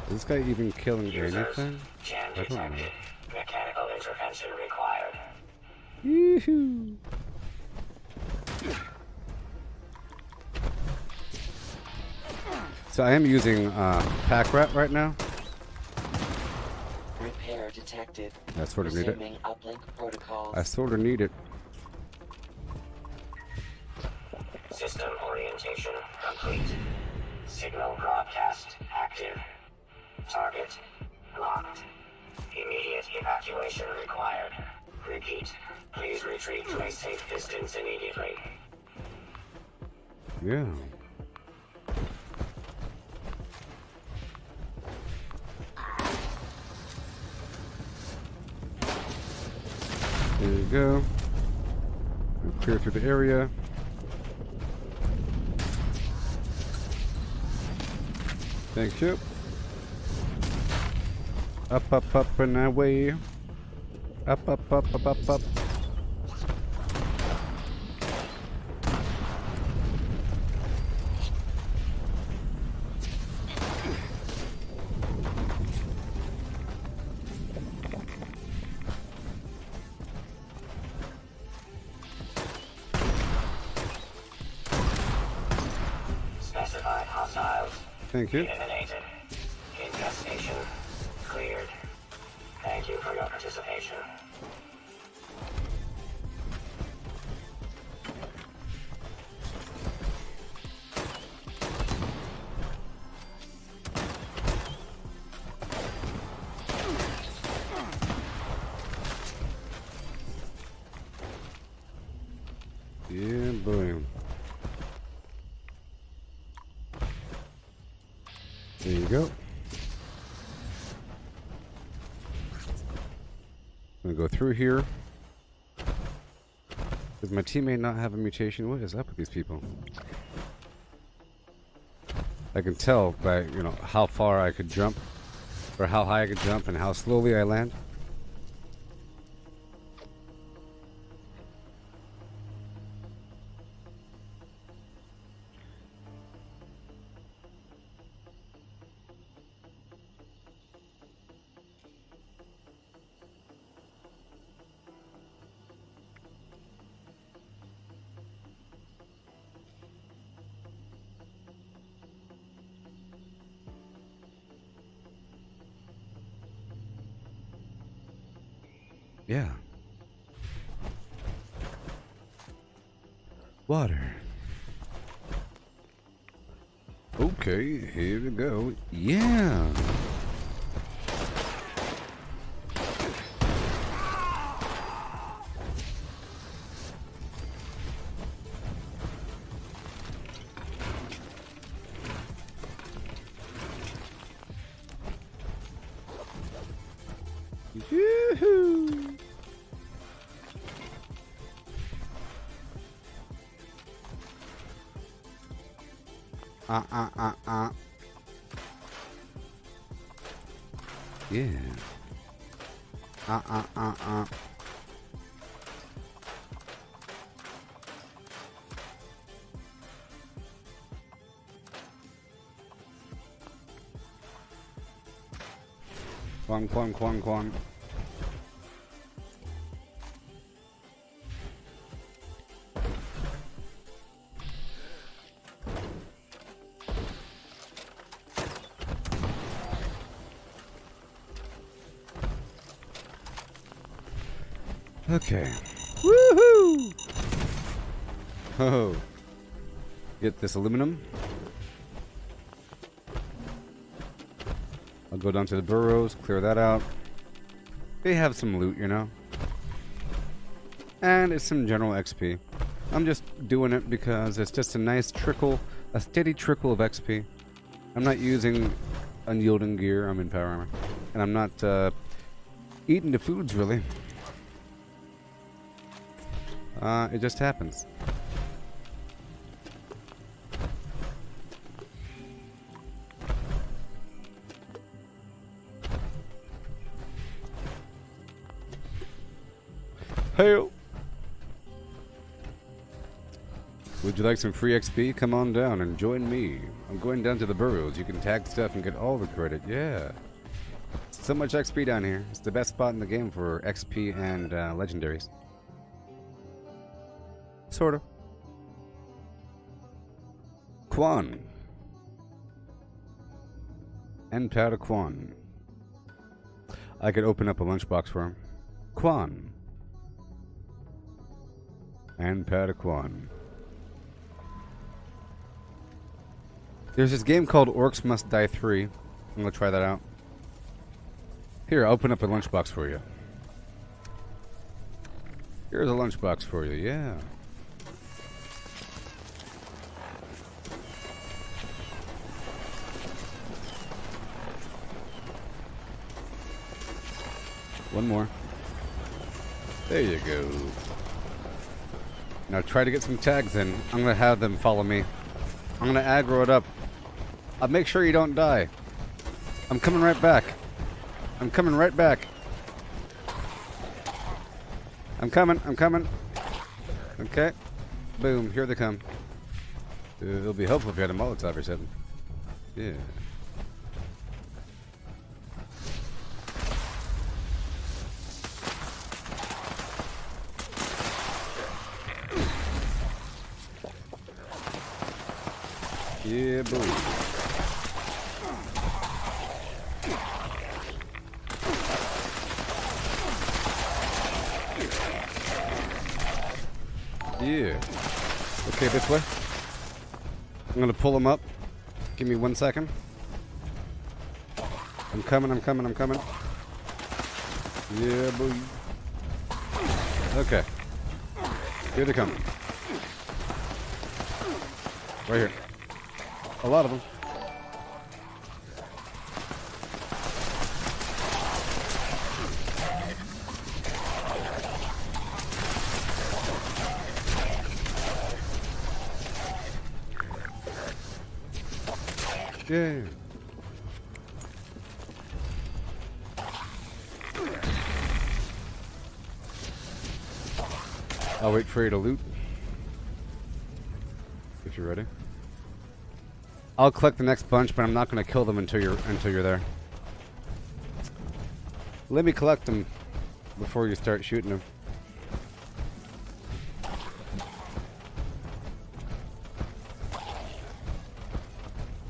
A: Is this guy even killing anything?
F: Jam
A: I don't know.
F: detected. Mechanical intervention required.
A: Yoo-hoo. So I am using pack rat right now.
F: Repair detected.
A: I sort of need it.
F: Resuming uplink protocols.
A: I sort of need it.
F: System orientation complete. Signal broadcast active. Target locked. Immediate evacuation required. Repeat. Please retreat to a safe distance immediately.
A: Yeah. There you go. We'll clear through the area. Thank you. Up, up, up, and away. Up, up, up, up, up, up.
F: Specified hostiles.
A: Thank you.
F: Eliminated. Infestation cleared. Thank you for your participation.
A: Yeah, boy. There you go. I'm gonna go through here. Does my teammate not have a mutation? What is up with these people? I can tell by, you know, how far I could jump, or how high I could jump, and how slowly I land. Yeah. Water. Okay, here we go. Yeah. Yoo-hoo. Yeah. Quang, quang, quang, quang. Okay. Woohoo! Oh. Get this aluminum. I'll go down to the burrows, clear that out. They have some loot, you know. And it's some general XP. I'm just doing it because it's just a nice trickle, a steady trickle of XP. I'm not using unyielding gear, I'm in power armor. And I'm not eating the foods, really. It just happens. Hail! Would you like some free XP? Come on down and join me. I'm going down to the burrows. You can tag stuff and get all the credit. Yeah. So much XP down here. It's the best spot in the game for XP and legendaries. Sorta. Quan. Enpada Quan. I could open up a lunchbox for him. Quan. Enpada Quan. There's this game called Orcs Must Die 3. I'm gonna try that out. Here, I'll open up a lunchbox for you. Here's a lunchbox for you, yeah. One more. There you go. Now try to get some tags in. I'm gonna have them follow me. I'm gonna aggro it up. I'll make sure you don't die. I'm coming right back. I'm coming right back. I'm coming. Okay. Boom. Here they come. It'll be helpful if you had a Molotov or something. Yeah. Yeah, boy. Yeah. Okay, this way. I'm gonna pull him up. Give me 1 second. I'm coming. Yeah, boy. Okay. Here they come. Right here. A lot of them. Yeah. I'll wait for you to loot. If you're ready. I'll collect the next bunch, but I'm not going to kill them until you're there. Let me collect them before you start shooting them.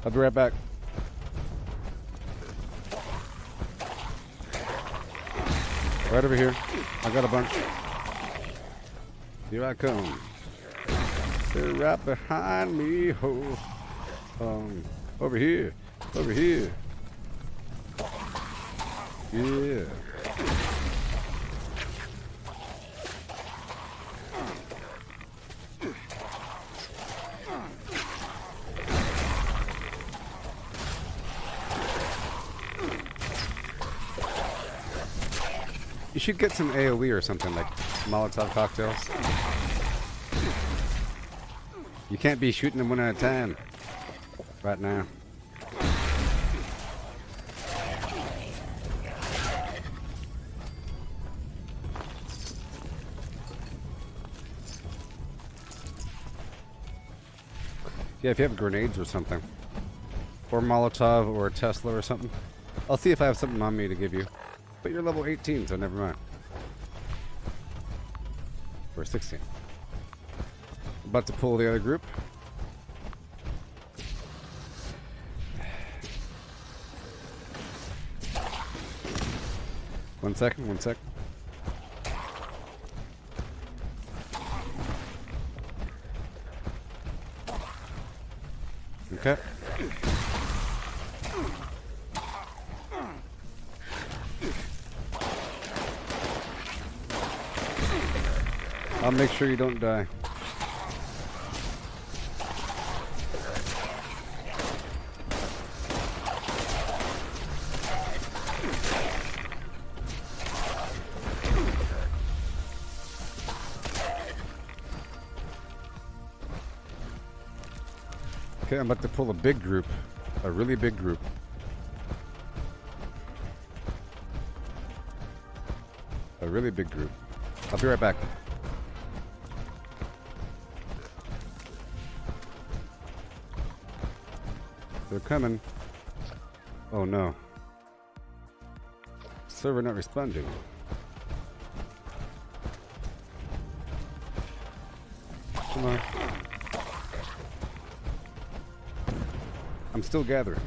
A: I'll be right back. Right over here. I got a bunch. Here I come. They're right behind me, ho. Over here. Yeah. You should get some AoE or something, like Molotov cocktails. You can't be shooting them one at a time. Right now. Yeah, if you have grenades or something. Or Molotov or a Tesla or something. I'll see if I have something on me to give you. But you're level 18, so never mind. Or 16. About to pull the other group. One sec. Okay. I'll make sure you don't die. Okay, I'm about to pull a big group. A really big group. A really big group. I'll be right back. They're coming. Oh no. Server not responding. Come on. I'm still gathering.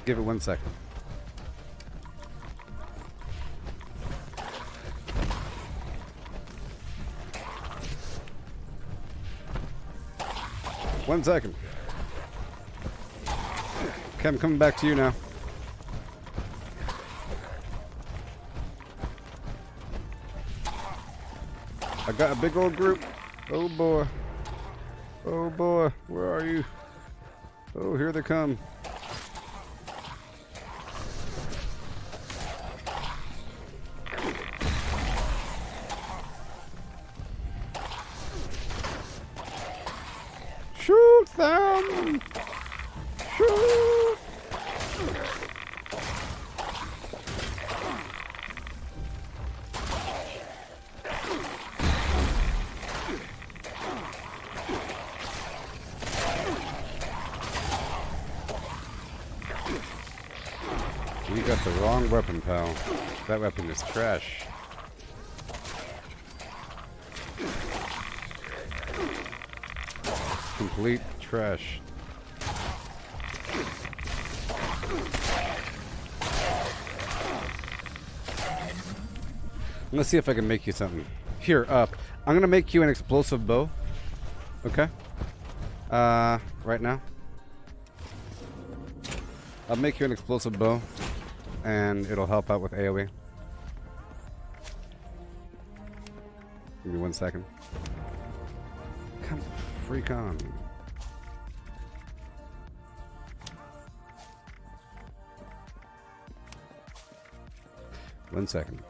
A: Give it 1 second. One second. Okay, I'm coming back to you now. I got a big old group. Oh boy. Oh boy. Where are you? Oh, here they come. Shoot them! Shoot! You got the wrong weapon, pal. That weapon is trash. Complete trash. Let's see if I can make you something. Here, I'm gonna make you an explosive bow. Okay? Right now. I'll make you an explosive bow, and it'll help out with AoE. Give me 1 second. Come freak on. One second.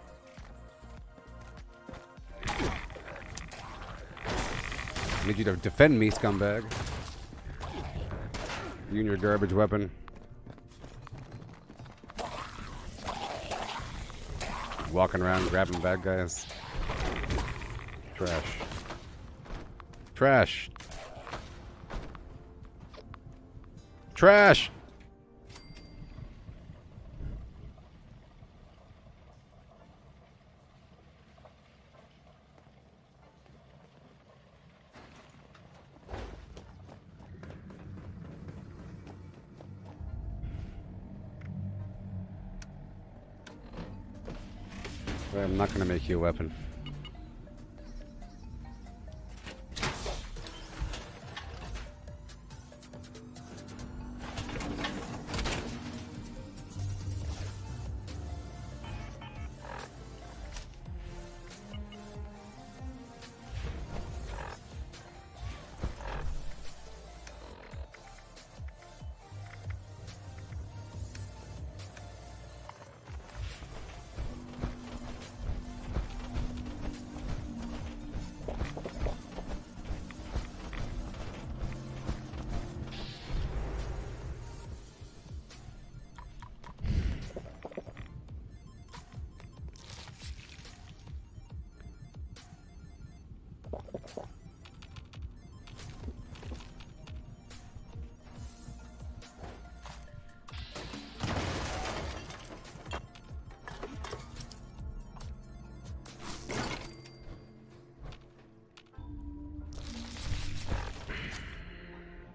A: I need you to defend me, scumbag. You and your garbage weapon. Walking around grabbing bad guys. Trash. Trash. Trash! Well, I'm not gonna make you a weapon.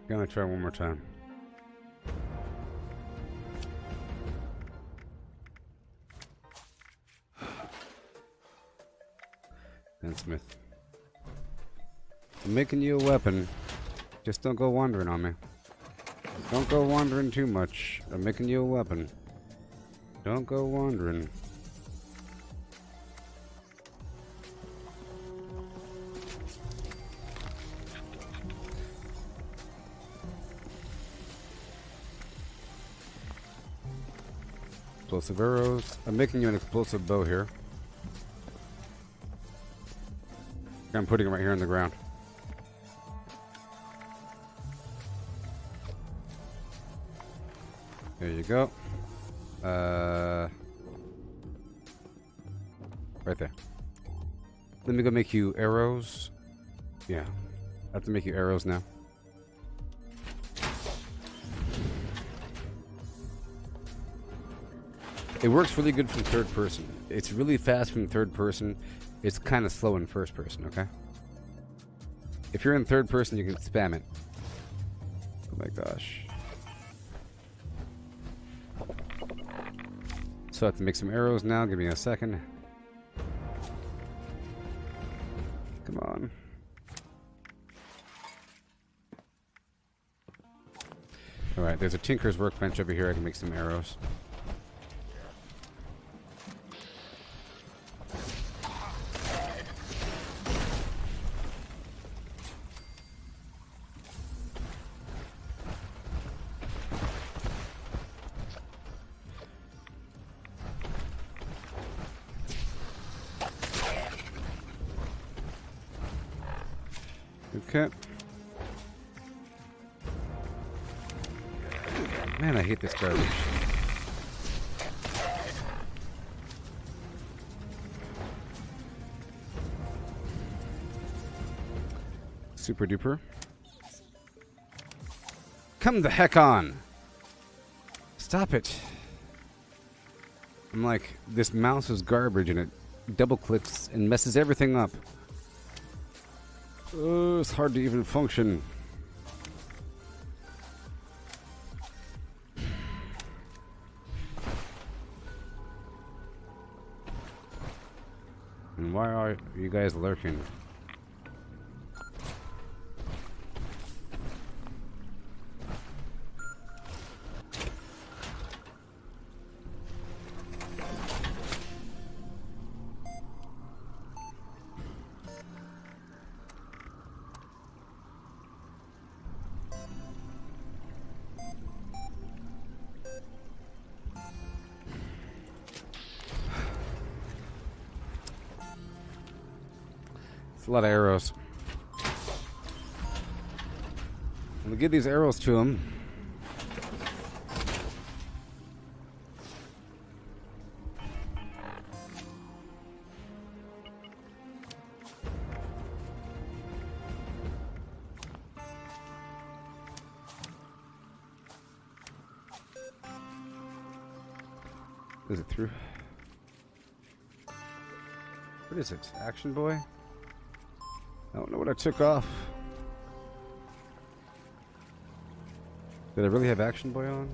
A: Gonna try one more time. Dan Smith. I'm making you a weapon. Just don't go wandering on me. Don't go wandering too much. I'm making you a weapon. Don't go wandering. Explosive arrows. I'm making you an explosive bow here. I'm putting it right here on the ground. There you go. Right there. Let me go make you arrows. Yeah. I have to make you arrows now. It works really good from third person. It's really fast from third person. It's kind of slow in first person, okay? If you're in third person, you can spam it. Oh my gosh. So I have to make some arrows now. Give me a second. Come on. Alright, there's a tinker's workbench over here. I can make some arrows. Okay. Man, I hate this garbage. Super duper. Come the heck on! Stop it. I'm like, this mouse is garbage and it double clicks and messes everything up. It's hard to even function. And why are you guys lurking? It's a lot of arrows. I'm gonna give these arrows to him. Is it through? What is it? Action boy? I don't know what I took off. Did I really have Action Boy on?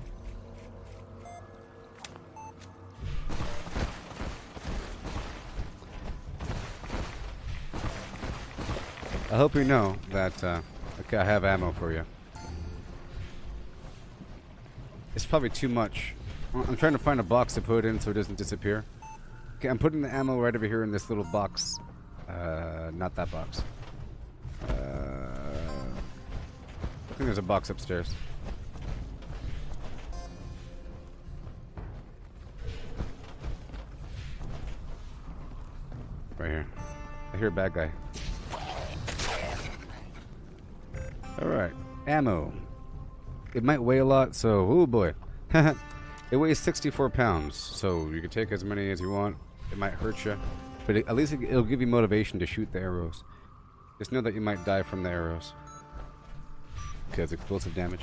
A: I hope you know that, okay, I have ammo for you. It's probably too much. I'm trying to find a box to put in so it doesn't disappear. Okay, I'm putting the ammo right over here in this little box. Not that box. I think there's a box upstairs. Right here. I hear a bad guy. Alright. Ammo. It might weigh a lot, so... Oh boy. It weighs 64 pounds, so you can take as many as you want. It might hurt you, but at least it'll give you motivation to shoot the arrows. Just know that you might die from the arrows. Because explosive damage.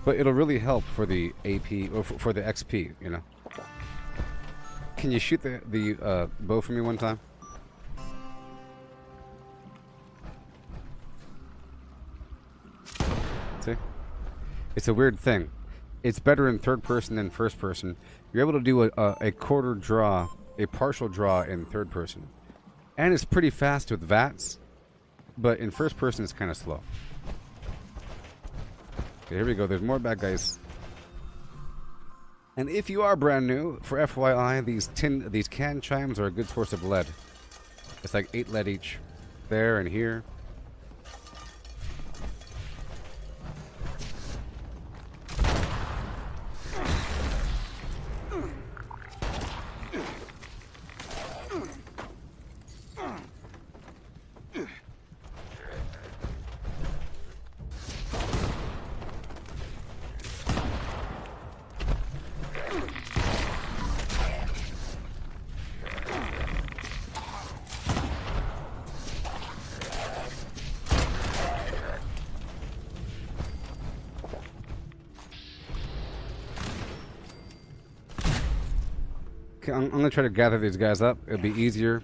A: But it'll really help for the AP, or for the XP, you know. Can you shoot the bow for me one time? See? It's a weird thing. It's better in third person than first person. You're able to do a quarter draw, a partial draw in third person. And it's pretty fast with VATS, but in first person it's kind of slow. Okay, here we go. There's more bad guys. And if you are brand new, for FYI, these can chimes are a good source of lead. It's like 8 lead each. There and here. Okay, I'm gonna try to gather these guys up. It'll be easier.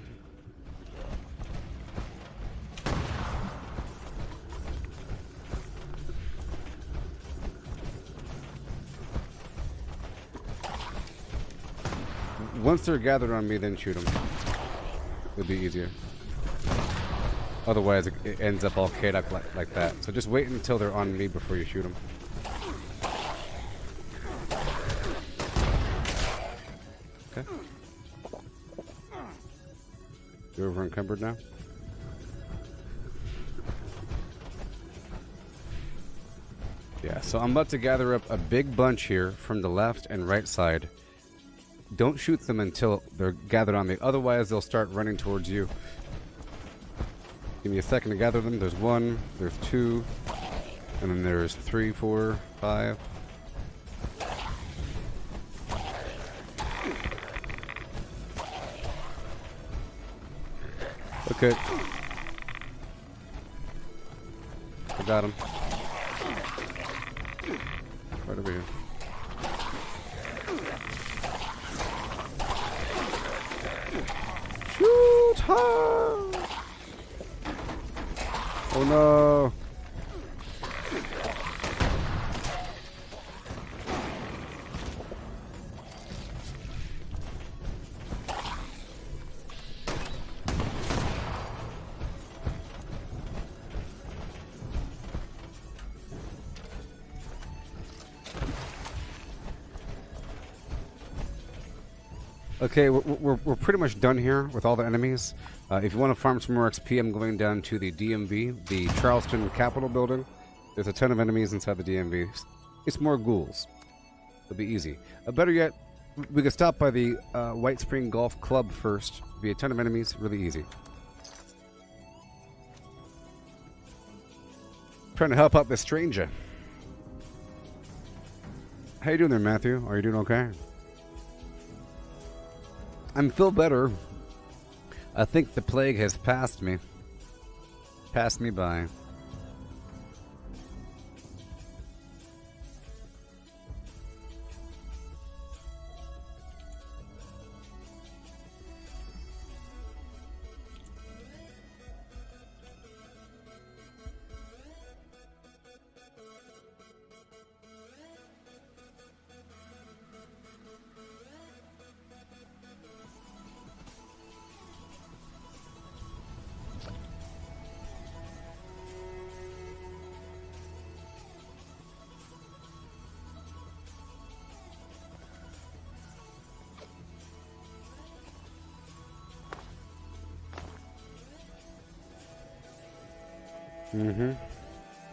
A: Once they're gathered on me, then shoot them. It'll be easier. Otherwise, it ends up all chaotic like that. So just wait until they're on me before you shoot them. Okay. You're over encumbered now? Yeah, so I'm about to gather up a big bunch here from the left and right side. Don't shoot them until they're gathered on me. Otherwise, they'll start running towards you. Give me a second to gather them. There's 1, there's 2, and then there's 3, 4, 5. Okay. I got him. Right over here. Shoot her! Oh no! Okay, we're pretty much done here with all the enemies. If you want to farm some more XP, I'm going down to the DMV, the Charleston Capitol building. There's a ton of enemies inside the DMV. It's more ghouls. It'll be easy. Better yet, we could stop by the White Spring Golf Club first. Be a ton of enemies, really easy. Trying to help out this stranger. How you doing there, Matthew? Are you doing okay? I'm feel better. I think the plague has passed me. Passed me by.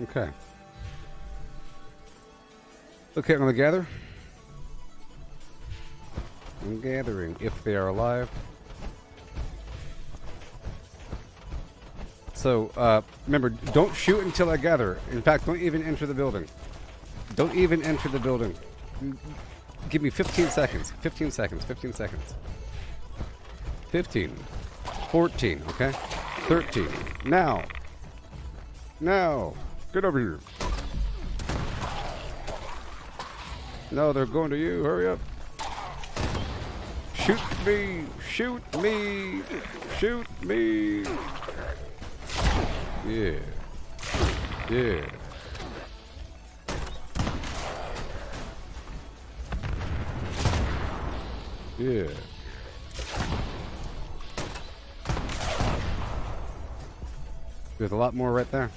A: Okay. Okay, I'm gonna gather. I'm gathering if they are alive. So, remember, don't shoot until I gather. In fact, don't even enter the building. Don't even enter the building. Give me 15 seconds. 15 seconds. 15 seconds. 15. 14, okay? 13. Now. Now. Get over here. No, they're going to you. Hurry up. Shoot me. Shoot me. Shoot me. Yeah. Yeah. Yeah. There's a lot more right there.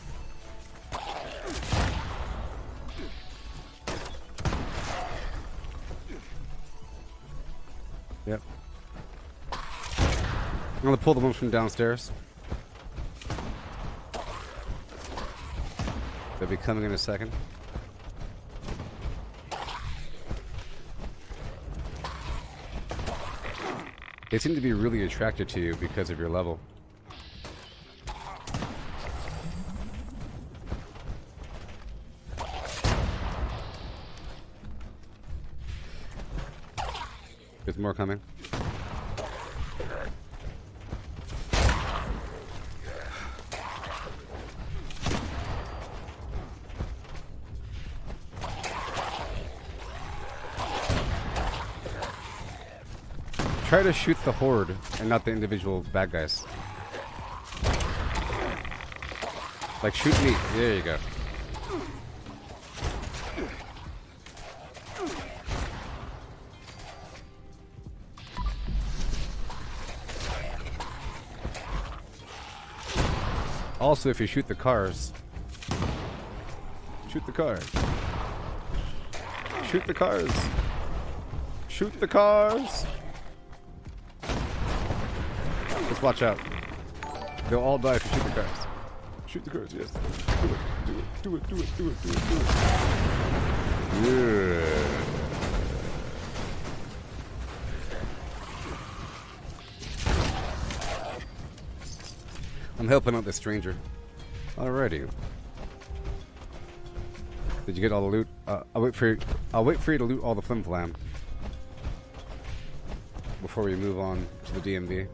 A: Yep. I'm gonna pull the ones from downstairs. They'll be coming in a second. They seem to be really attracted to you because of your level. There's more coming. Try to shoot the horde and not the individual bad guys. Like, shoot me. There you go. Also, if you shoot the cars, shoot the cars. Shoot the cars. Shoot the cars. Just watch out. They'll all die if you shoot the cars. Shoot the cars, yes. Do it. Yeah. I'm helping out this stranger. Alrighty. Did you get all the loot? I'll wait for you to loot all the flim flam before we move on to the DMV.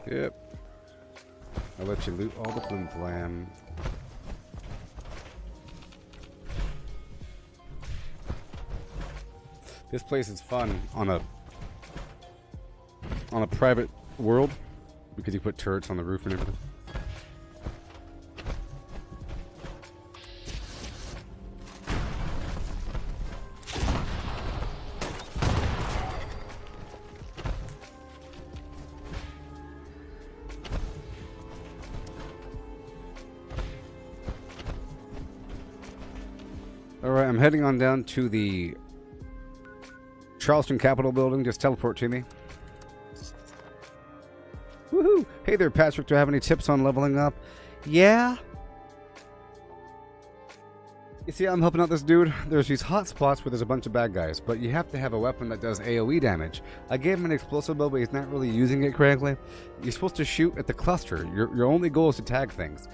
A: Yep. I'll let you loot all the flim flam. This place is fun on a private world because you put turrets on the roof and everything. Alright, I'm heading on down to the Charleston Capitol building. Just teleport to me. Woohoo! Hey there, Patrick. Do I have any tips on leveling up? Yeah. You see, I'm helping out this dude. There's these hot spots where there's a bunch of bad guys, but you have to have a weapon that does AoE damage. I gave him an explosive bow, but he's not really using it correctly. You're supposed to shoot at the cluster. Your only goal is to tag things.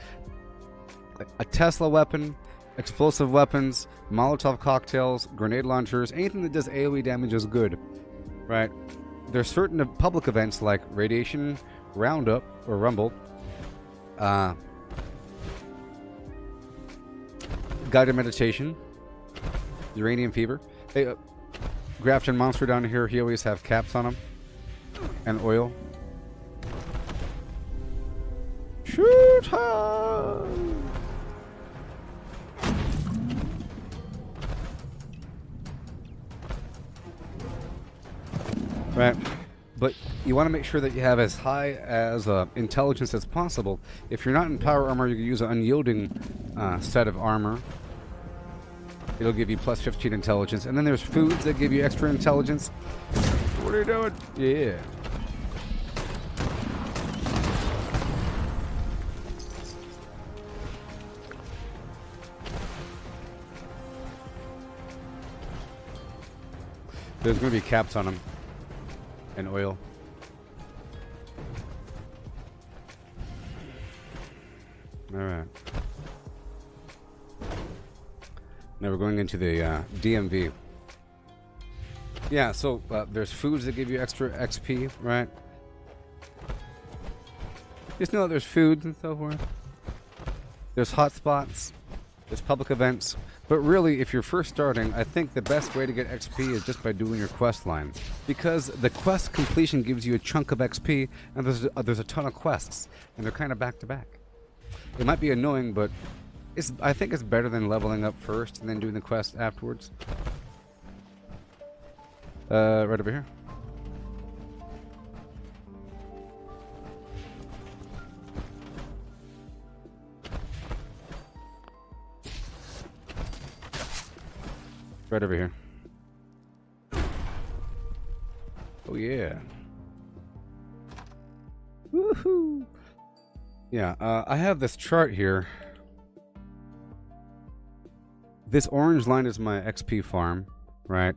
A: A Tesla weapon, explosive weapons, Molotov cocktails, grenade launchers, anything that does AoE damage is good, right? There's certain public events like Radiation, Roundup, or Rumble, Guided Meditation, Uranium Fever. Hey, Grafton Monster down here, he always have caps on him, and oil. Shoot her! Right, but you want to make sure that you have as high as intelligence as possible. If you're not in power armor, you can use an unyielding set of armor. It'll give you plus 15 intelligence. And then there's foods that give you extra intelligence. What are you doing? Yeah. There's going to be caps on them. And oil. Alright. Now we're going into the DMV. Yeah, so there's foods that give you extra XP, right? Just know that there's foods and so forth. There's hotspots. There's public events. But really, if you're first starting, I think the best way to get XP is just by doing your quest line. Because the quest completion gives you a chunk of XP, and there's a ton of quests, and they're kind of back-to-back. It might be annoying, but I think it's better than leveling up first and then doing the quest afterwards. Right over here. Right over here. Oh yeah. Woohoo! Yeah, I have this chart here. This orange line is my XP farm, right?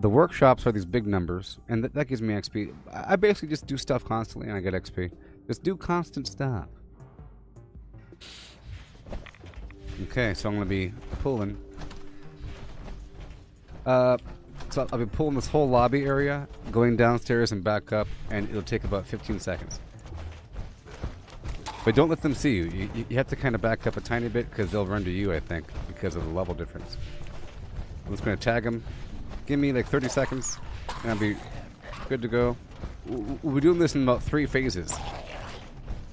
A: The workshops are these big numbers, and that gives me XP. I basically just do stuff constantly and I get XP. Just do constant stuff. Okay, so I'm going to be pulling. So I'll be pulling this whole lobby area, going downstairs and back up, and it'll take about 15 seconds. But But don't let them see you. You have to kind of back up a tiny bit because they'll run to you, I think, because of the level difference. I'm just going to tag them. Give me like 30 seconds, and I'll be good to go. We'll be doing this in about 3 phases.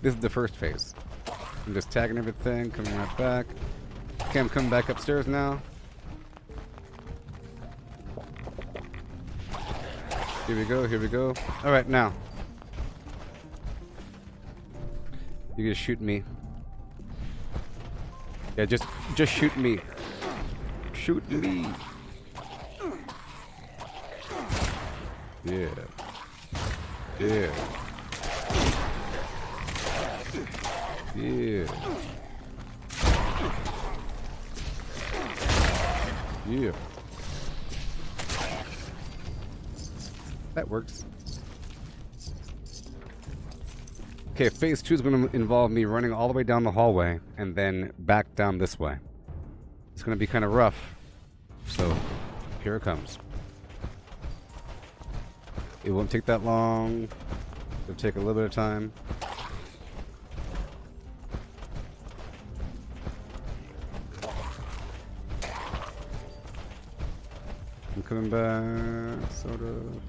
A: This is the first phase. I'm just tagging everything, coming right back. Okay, I'm coming back upstairs now. Here we go, here we go. Alright, now. You're gonna shoot me. Yeah, just shoot me. Shoot me. Yeah. Yeah. Yeah. Yeah. That works. Okay, phase 2 is going to involve me running all the way down the hallway and then back down this way. It's going to be kind of rough. So, here it comes. It won't take that long. It'll take a little bit of time. I'm coming back, sort of.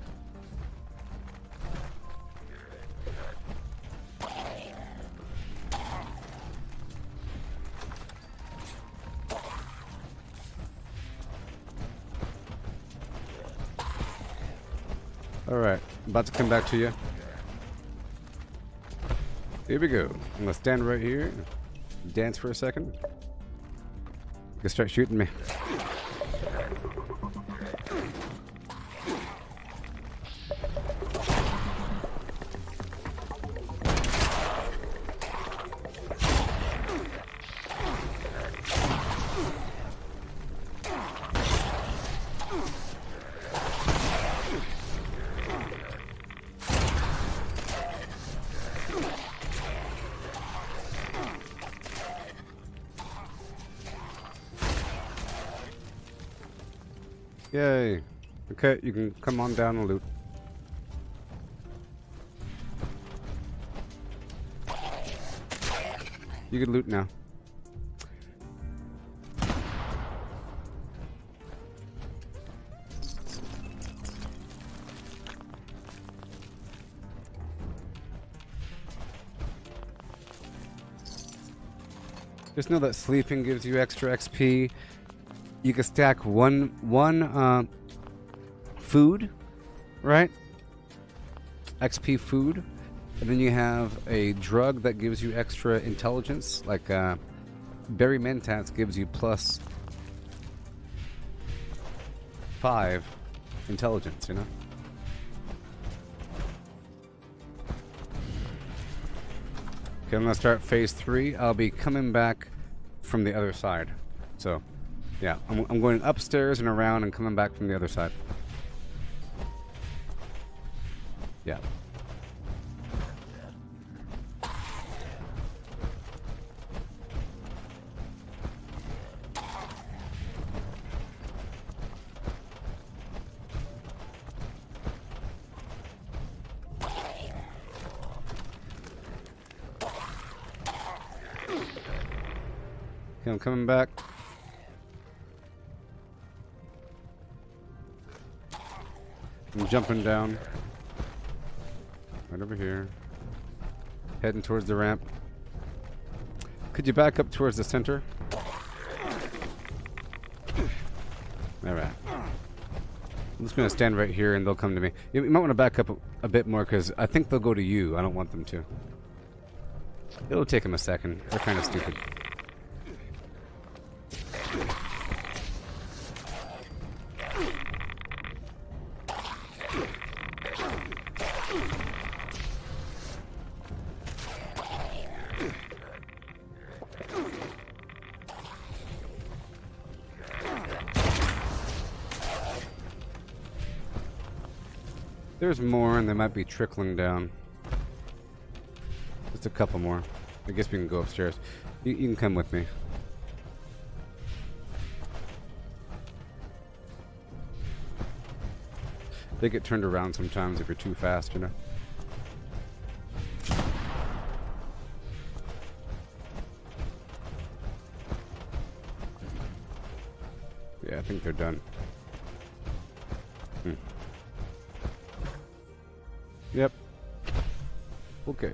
A: Alright, I'm about to come back to you. Here we go. I'm gonna stand right here, dance for a second. You can start shooting me. Yay. Okay, you can come on down and loot. You can loot now. Just know that sleeping gives you extra XP. You can stack one food, right? XP food. And then you have a drug that gives you extra intelligence, like Berry Mentats gives you plus 5 intelligence, you know? Okay, I'm gonna start phase 3. I'll be coming back from the other side. So, yeah, I'm going upstairs and around and coming back from the other side. Yeah. Okay, I'm coming back. I'm jumping down. Right over here. Heading towards the ramp. Could you back up towards the center? Alright. I'm just going to stand right here and they'll come to me. You might want to back up a bit more because I think they'll go to you. I don't want them to. It'll take them a second. They're kind of stupid. There's more, and they might be trickling down. Just a couple more. I guess we can go upstairs. You can come with me. They get turned around sometimes if you're too fast, you know? Yeah, I think they're done. Yep. Okay.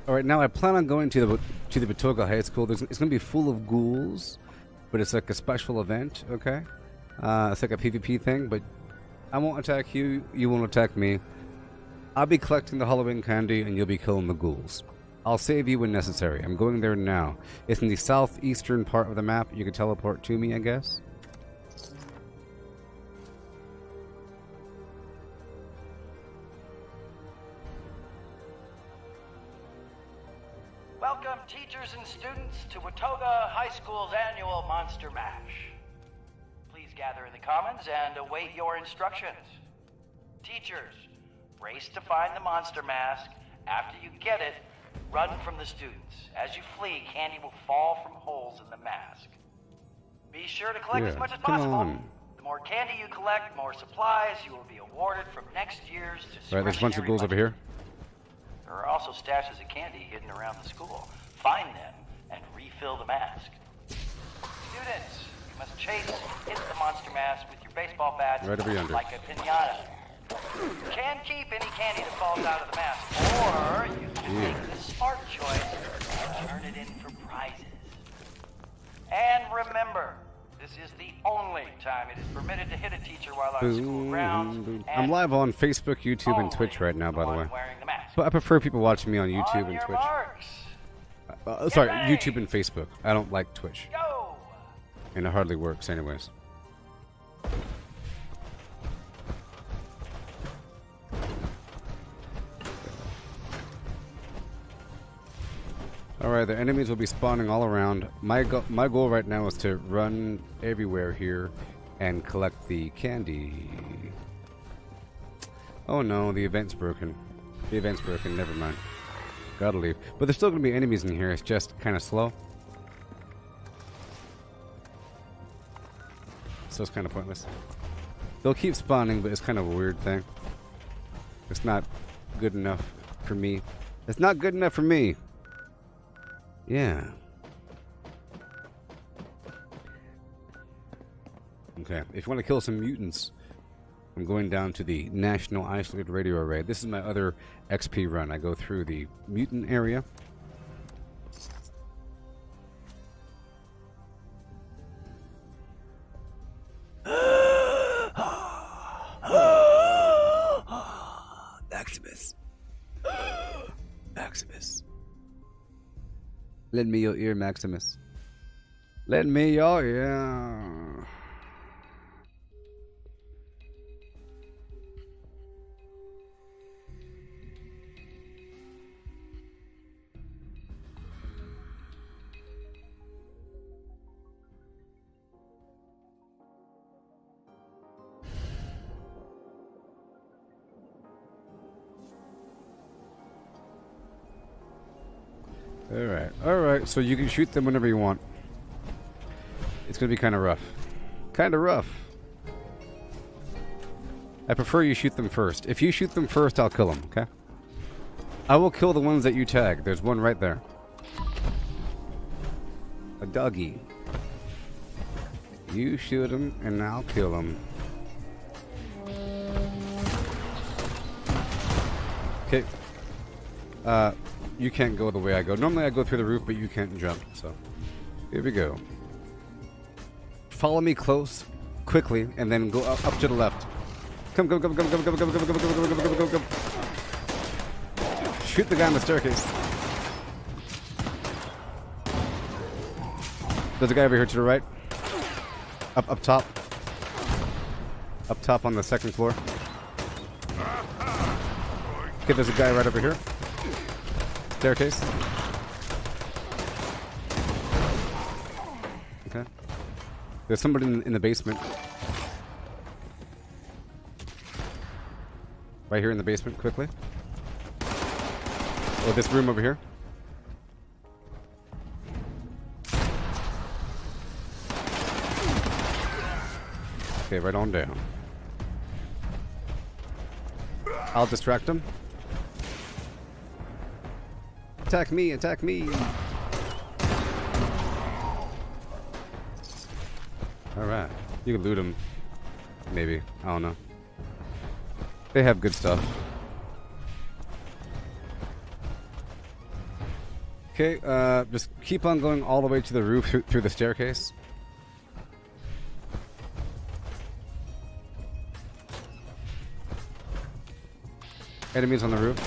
A: All right, now I plan on going to the Batoga High School. It's going to be full of ghouls, but it's like a special event, okay? It's like a PvP thing, but I won't attack you, you won't attack me. I'll be collecting the Halloween candy, and you'll be killing the ghouls. I'll save you when necessary. I'm going there now. It's in the southeastern part of the map. You can teleport to me, I guess.
K: Welcome, teachers and students, to Watoga High School's annual Monster Mash. Please gather in the commons and await your instructions. Teachers, race to find the monster mask. After you get it, run from the students. As you flee, candy will fall from holes in the mask. Be sure to collect as much as possible. The more candy you collect, more supplies you will be awarded from next year's discretionary.
A: Right, there's a bunch of ghouls over here.
K: There are also stashes of candy hidden around the school. Find them and refill the mask. Students, you must chase hit the monster mask with your baseball bats
A: right over yonder,
K: like a piñata. You can keep any candy that falls out of the mask, or you can make the smart choice and turn it in for prizes. And remember, this is the only time it is permitted to hit a teacher while on school grounds.
A: I'm live on Facebook, YouTube, and Twitch right now, by the way. But I prefer people watching me on YouTube and Twitch. Sorry, YouTube and Facebook. I don't like Twitch.
K: Go.
A: And it hardly works anyways. Alright, the enemies will be spawning all around. My goal right now is to run everywhere here and collect the candy. Oh no, the event's broken. The event's broken, never mind. Gotta leave. But there's still gonna be enemies in here, it's just kinda slow. So it's kinda pointless. They'll keep spawning, but it's kind of a weird thing. It's not good enough for me. It's not good enough for me. Yeah. Okay, if you want to kill some mutants, I'm going down to the National Isolated Radio Array. This is my other XP run. I go through the mutant area. Maximus. Maximus. Lend me your ear, Maximus. Lend me your ear. Alright, so you can shoot them whenever you want. It's gonna be kinda rough. Kinda rough. I prefer you shoot them first. If you shoot them first, I'll kill them, okay? I will kill the ones that you tag. There's one right there. A doggy. You shoot him, and I'll kill him. Okay. You can't go the way I go. Normally I go through the roof, but you can't jump, so. Here we go. Follow me close, quickly, and then go up to the left. Come. Shoot the guy on the staircase. There's a guy over here to the right. Up top. Up top on the second floor. Okay, there's a guy right over here. Staircase. Okay. There's somebody in the basement. Right here in the basement, quickly. Oh, this room over here. Okay, right on down. I'll distract him. Attack me, attack me. Alright. You can loot them. Maybe. I don't know. They have good stuff. Okay, just keep on going all the way to the roof through the staircase. Enemies on the roof.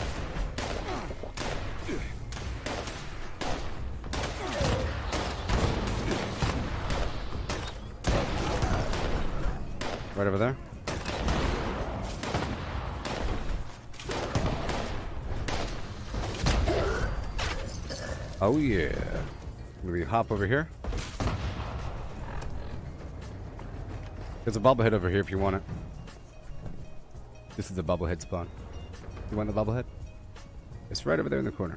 A: Right over there. Oh yeah. Maybe hop over here. There's a bobblehead over here if you want it. This is the bobblehead spawn. You want the bobblehead? It's right over there in the corner.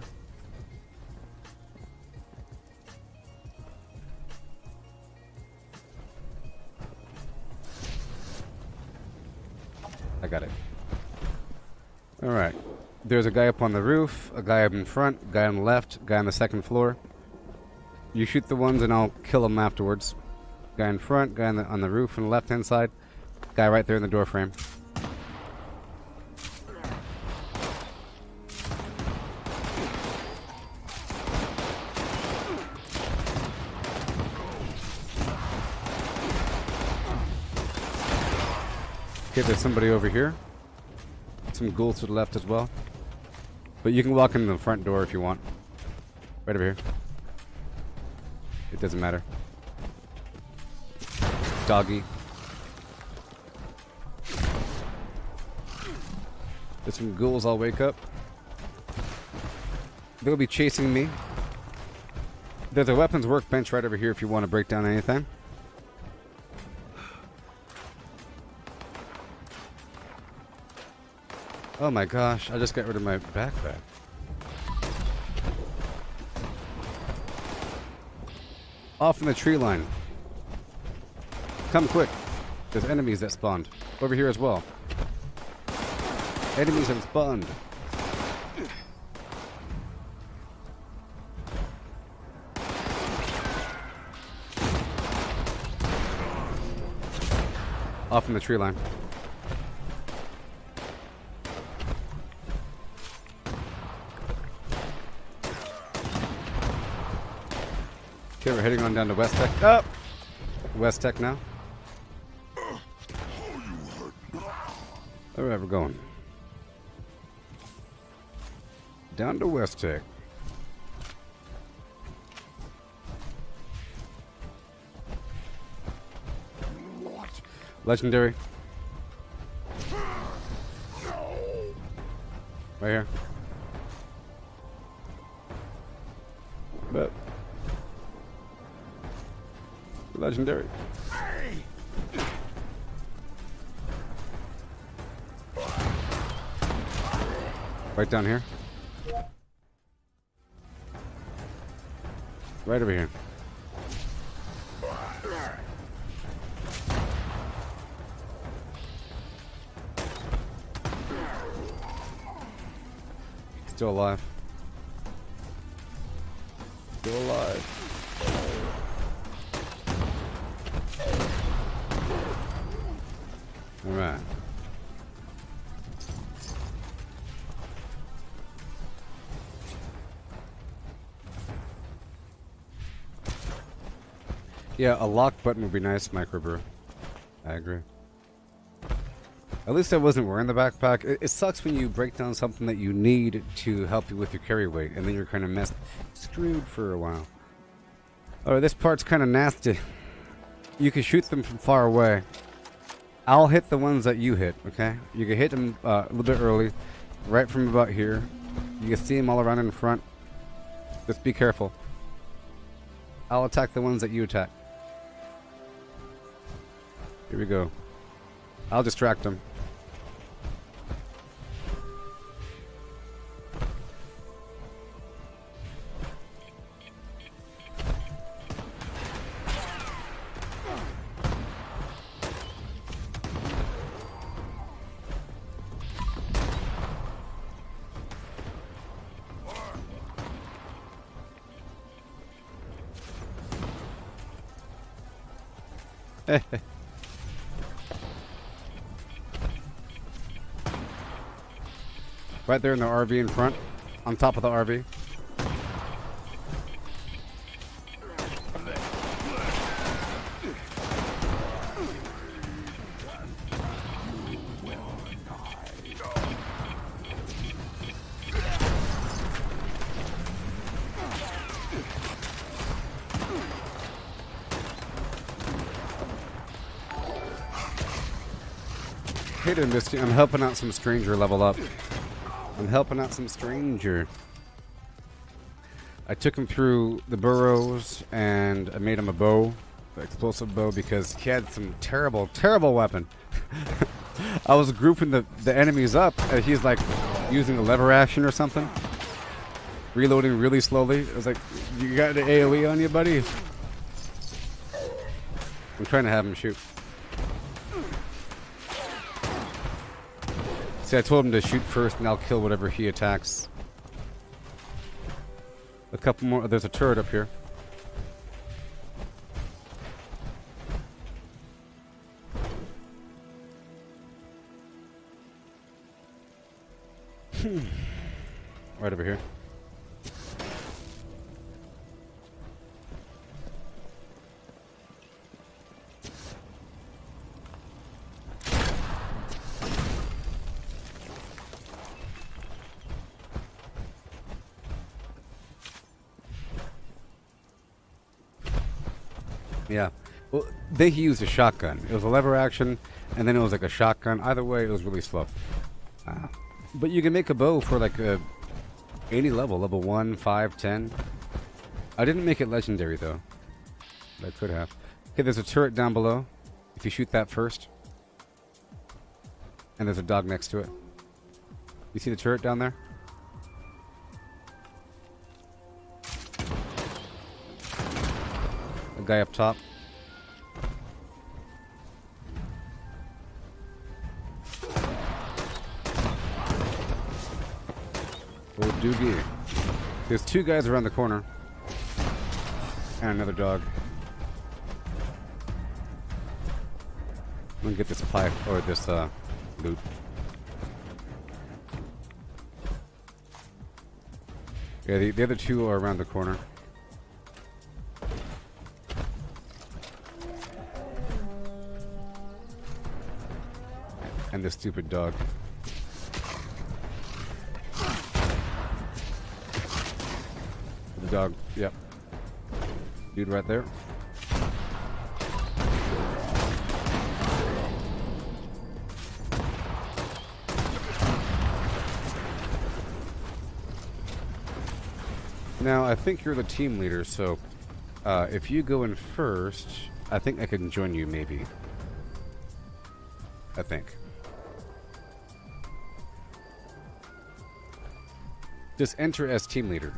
A: I got it. Alright. There's a guy up on the roof, a guy up in front, a guy on the left, a guy on the second floor. You shoot the ones and I'll kill them afterwards. Guy in front, guy on the roof on the left hand side, guy right there in the door frame. Okay, there's somebody over here. Some ghouls to the left as well. But you can walk in the front door if you want. Right over here. It doesn't matter. Doggy. There's some ghouls, I'll wake up. They'll be chasing me. There's a weapons workbench right over here if you want to break down anything. Oh my gosh, I just got rid of my backpack. Off in the tree line. Come quick. There's enemies that spawned. Over here as well. Enemies have spawned. Off in the tree line. Okay, we're heading on down to West Tech. Up! West Tech now. Alright, we're going. Down to West Tech. Legendary. Right here. But legendary. Right down here. Right over here. Still alive. Still alive. All right. Yeah, a lock button would be nice, microbrew. I agree. At least I wasn't wearing the backpack. It sucks when you break down something that you need to help you with your carry weight, and then you're kind of screwed for a while. Alright, this part's kind of nasty. You can shoot them from far away. I'll hit the ones that you hit, okay? You can hit them a little bit early, right from about here. You can see them all around in front. Just be careful. I'll attack the ones that you attack. Here we go. I'll distract them. Right there in the RV in front, on top of the RV. Hey there, Misty. I'm helping out some stranger level up. I'm helping out some stranger. I took him through the burrows and I made him a bow, an explosive bow, because he had some terrible, terrible weapon. I was grouping the enemies up and he's like using a lever action or something. Reloading really slowly. I was like, you got an AoE on you, buddy? I'm trying to have him shoot. See, I told him to shoot first and I'll kill whatever he attacks. A couple more. There's a turret up here. Right over here. Yeah. Well, then he used a shotgun. It was a lever action, and then it was like a shotgun. Either way, it was really slow. But you can make a bow for like any level. Level 1, 5, 10. I didn't make it legendary, though. I could have. Okay, there's a turret down below. If you shoot that first. And there's a dog next to it. You see the turret down there? Guy up top. Oh, doogie. There's two guys around the corner. And another dog. I'm gonna get this pipe, or this, loot. Yeah, the other two are around the corner. And the stupid dog. The dog, yep. Dude right there. Now, I think you're the team leader, so if you go in first, I think I can join you, maybe. I think. Just enter as team leader.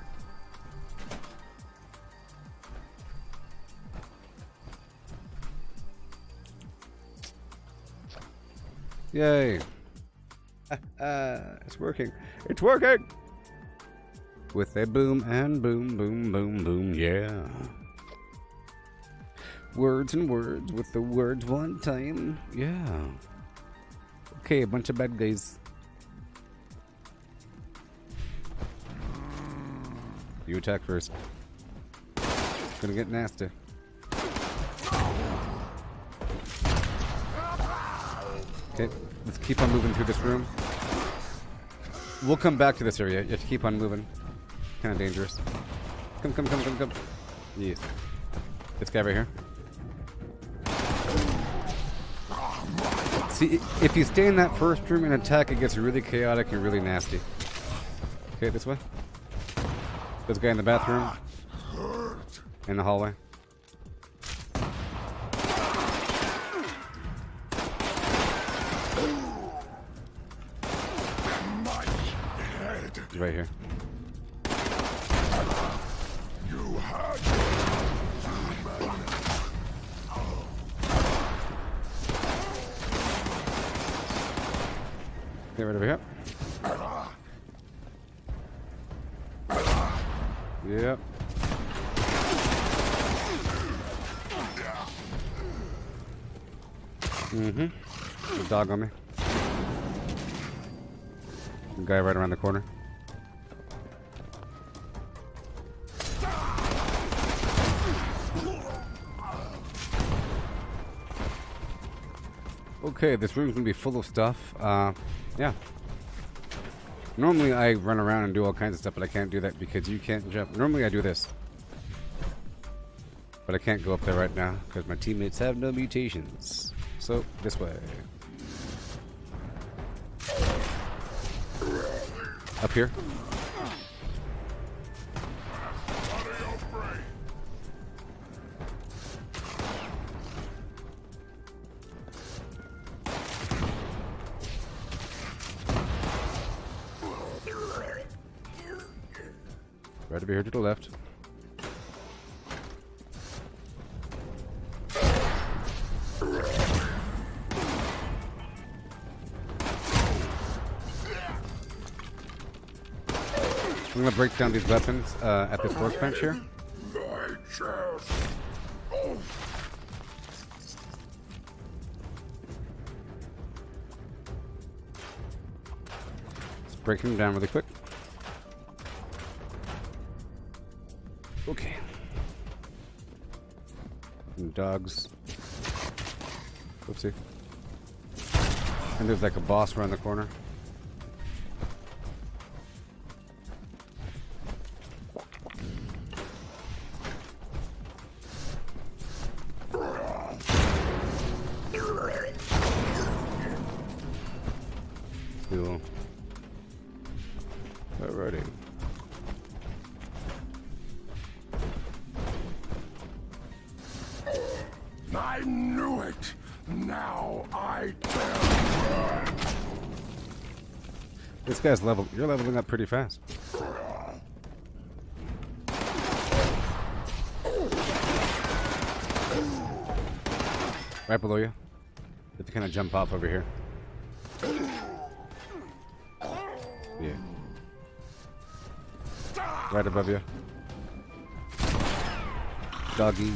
A: Yay. It's working. It's working! With a boom and boom, boom, boom, boom, yeah. Words and words with the words one time. Yeah. Okay, a bunch of bad guys. You attack first. It's gonna get nasty. Okay, let's keep on moving through this room. We'll come back to this area. You have to keep on moving. Kind of dangerous. Come, come, come, come, come. Yes. This guy right here. See, if you stay in that first room and attack, it gets really chaotic and really nasty. Okay, this way. There's a guy in the bathroom. In the hallway. He's right here. Get right over here. Yep. Mm-hmm. The dog on me. The guy right around the corner. Okay, this room's gonna be full of stuff. Yeah. Normally I run around and do all kinds of stuff, but I can't do that because you can't jump. Normally I do this. But I can't go up there right now because my teammates have no mutations. So, this way. Up here. Right over here to the left. I'm gonna break down these weapons at this workbench here. Let's break them down really quick. Okay. And dogs. Oopsie. And there's like a boss around the corner. Cool. Alrighty.
E: I knew it. Now I tell.
A: This guy's level. You're leveling up pretty fast. Right below you. You have to kind of jump off over here. Yeah. Right above you. Doggy.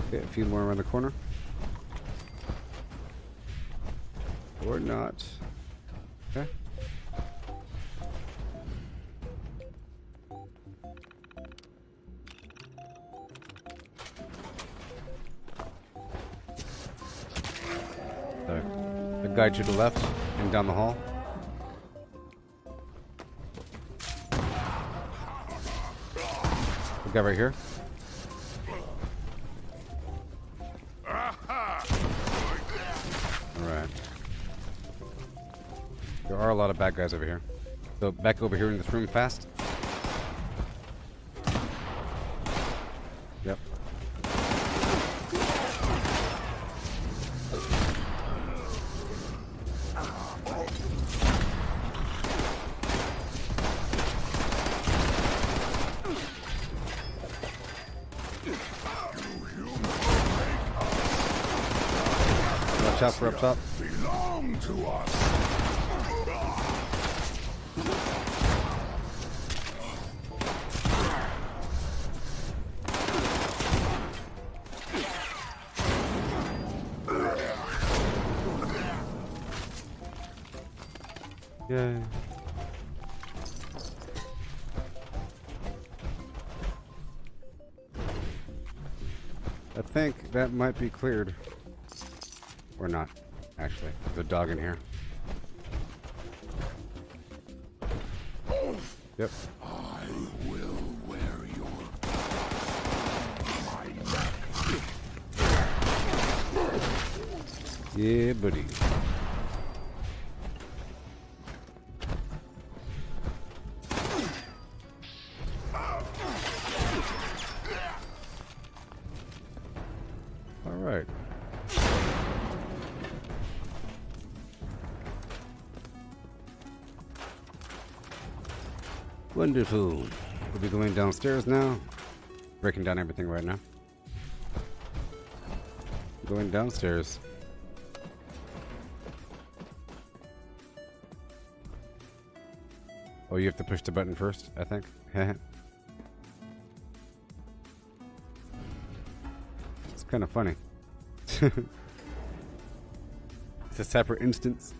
A: Okay, a few more around the corner. Or not. Okay. There. A guy to the left and down the hall. The guy right here. Alright. There are a lot of bad guys over here. So back over here in this room fast. Yep. Chopper up top.
E: Belong to us.
A: Yay. I think that might be cleared. Or not, actually. There's a dog in here. Yep.
E: I will wear your my neck.
A: Yeah, buddy. All right. Wonderful. We'll be going downstairs now. Breaking down everything right now. Going downstairs. Oh, you have to push the button first, I think. kind of funny. It's a separate instance.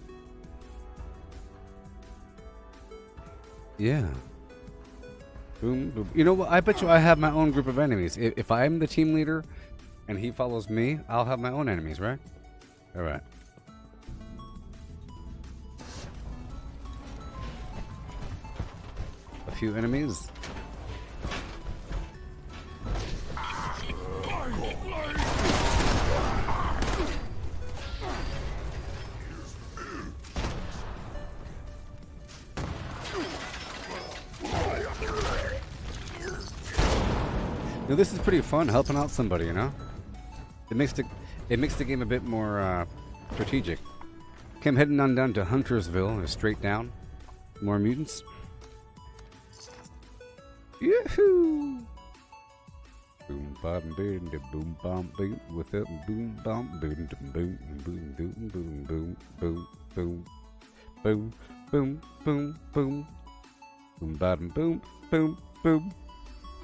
A: Yeah. Boom, boom. You know what? I bet you I have my own group of enemies. If I'm the team leader and he follows me, I'll have my own enemies, right? Alright. A few enemies. Now, this is pretty fun, helping out somebody, you know? It makes the game a bit more strategic. Okay, I'm heading on down to Huntersville, straight down. More mutants. Yahoo! Boom bam boom da boom bam boom with it boom bam boom da boom boom boom boom boom boom boom boom boom boom boom boom bam boom boom boom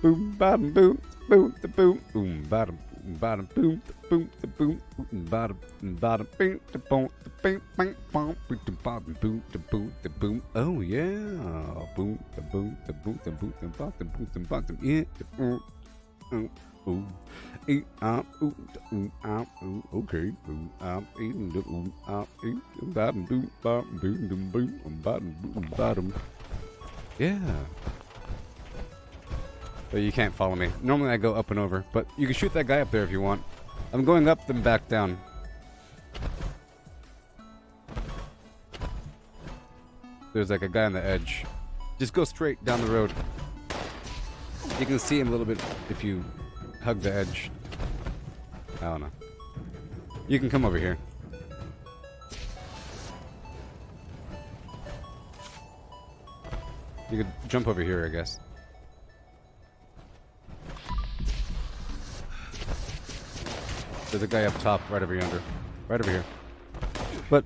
A: boom bam boom boom the boom boom bottom bottom boom the boom the boom bottom bottom boom the boom the boom bang bang the bottom boom the boom the boom. Oh yeah, boom the boom the boom the boom the bottom boom the bottom yeah the boom. Ooh, eat ooh, ooh, okay, ooh, eating the ooh, eat the bottom, boom, bottom, boom, boom, bottom. Yeah. But you can't follow me. Normally I go up and over, but you can shoot that guy up there if you want. I'm going up, then back down. There's like a guy on the edge. Just go straight down the road. You can see him a little bit if you hug the edge. I don't know. You can come over here. You could jump over here, I guess. There's a guy up top, right over yonder. Right over here. But,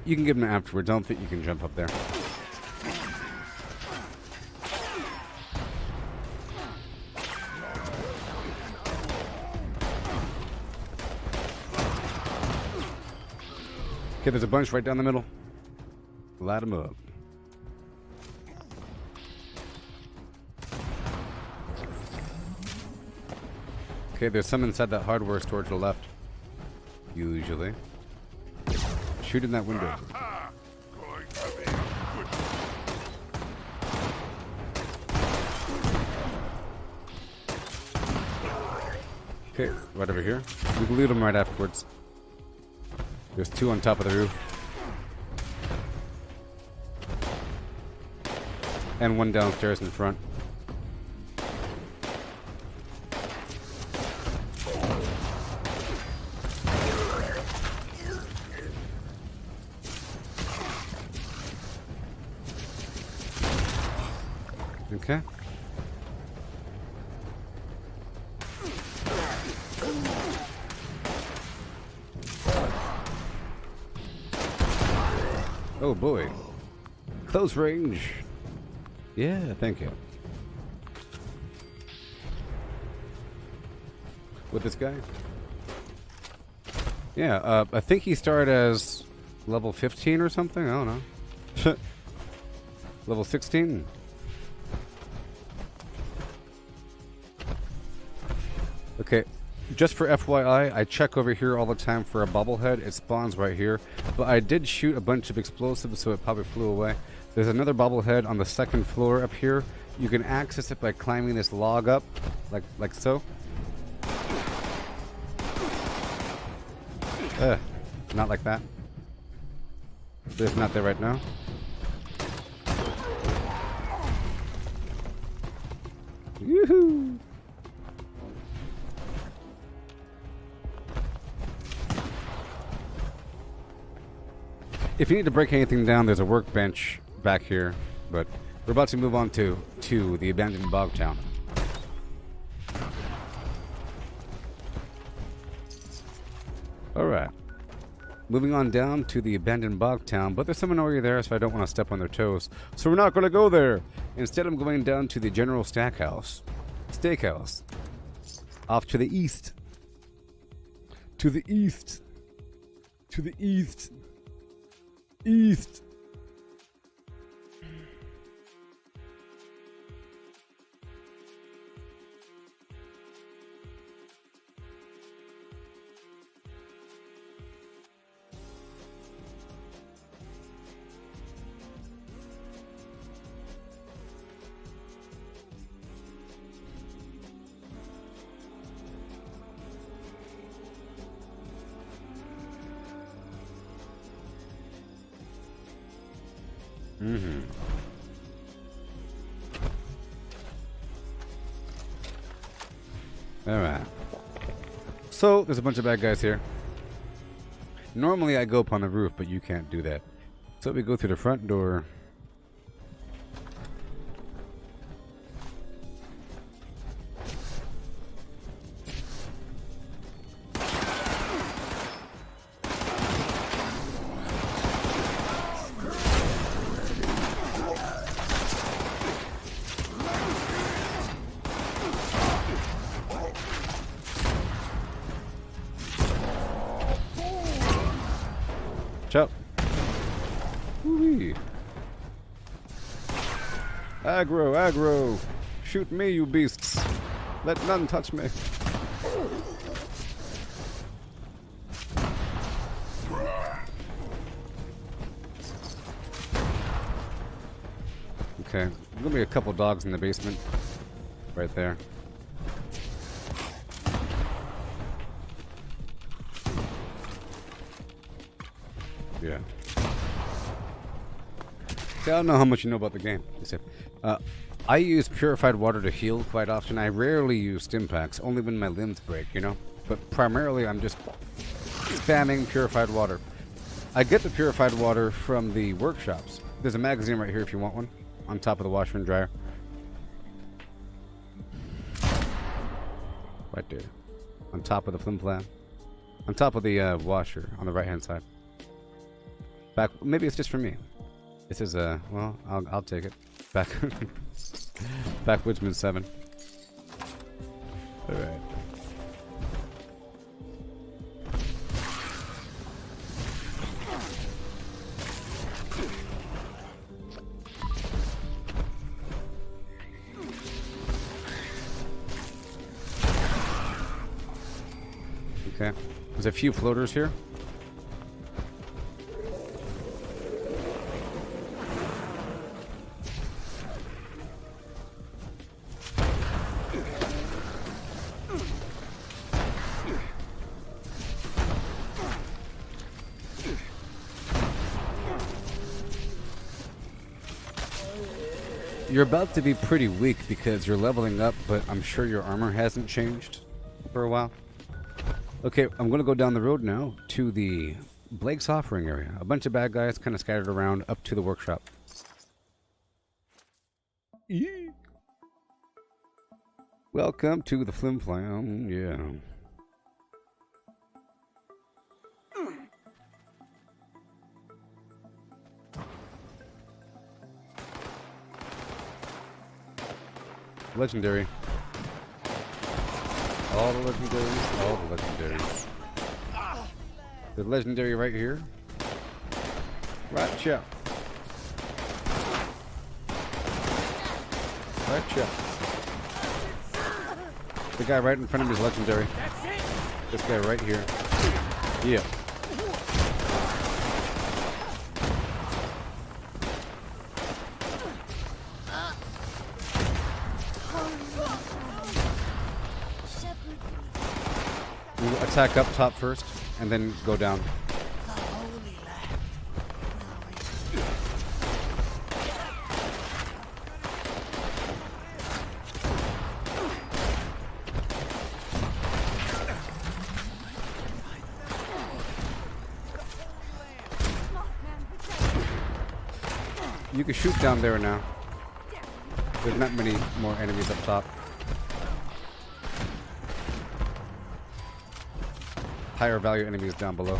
A: you can give him afterwards. I don't think you can jump up there. Okay, there's a bunch right down the middle. Light them up. Okay, there's some inside that hardware store to the left. Usually. Shoot in that window. Okay, right over here. We can loot them right afterwards. There's two on top of the roof. And one downstairs in front. Okay. Oh boy. Close range. Yeah, thank you. With this guy? Yeah, I think he started as level 15 or something. I don't know. Level 16? Okay, just for FYI, I check over here all the time for a bobblehead. It spawns right here. But I did shoot a bunch of explosives, so it probably flew away. There's another bobblehead on the second floor up here. You can access it by climbing this log up, like so. Not like that. There's not there right now. Yoo-hoo! If you need to break anything down, there's a workbench back here, but we're about to move on to the abandoned bog town. Alright. Moving on down to the abandoned bog town, but there's someone already there, so I don't want to step on their toes. So we're not going to go there. Instead, I'm going down to the general steakhouse. Off to the east. To the east. To the east. East. Mm-hmm. Alright. So, there's a bunch of bad guys here. Normally I go up on the roof, but you can't do that. So we go through the front door. Ciao. Woo-wee. Aggro, aggro. Shoot me, you beasts. Let none touch me. Okay, there's gonna be a couple dogs in the basement. Right there. Yeah. See, I don't know how much you know about the game. I use purified water to heal quite often. I rarely use stim packs, only when my limbs break, you know? But primarily I'm just spamming purified water. I get the purified water from the workshops. There's a magazine right here if you want one, on top of the washer and dryer. Right there. On top of the flim flam. On top of the washer on the right hand side. Back, maybe it's just for me. This is well, I'll take it. Back, Backwoodsman 7. All right. Okay. There's a few floaters here. You're about to be pretty weak because you're leveling up, but I'm sure your armor hasn't changed for a while. Okay, I'm going to go down the road now to the Blake's Offering area. A bunch of bad guys kind of scattered around up to the workshop. Eee. Welcome to the Flim Flam, yeah. Legendary. All the legendaries, all the legendaries. The legendary right here. Right chop. Right chop. The guy right in front of me is legendary. This guy right here. Yeah. Attack up top first, and then go down. You can shoot down there now. There's not many more enemies up top. Higher value enemies down below.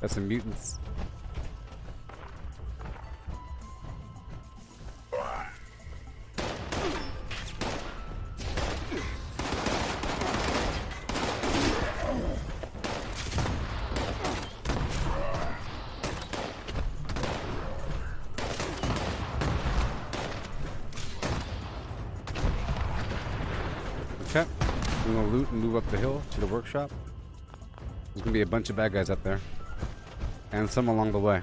A: That's some mutants. Okay. I'm gonna loot and move up the hill to the workshop. There's gonna be a bunch of bad guys up there. And some along the way.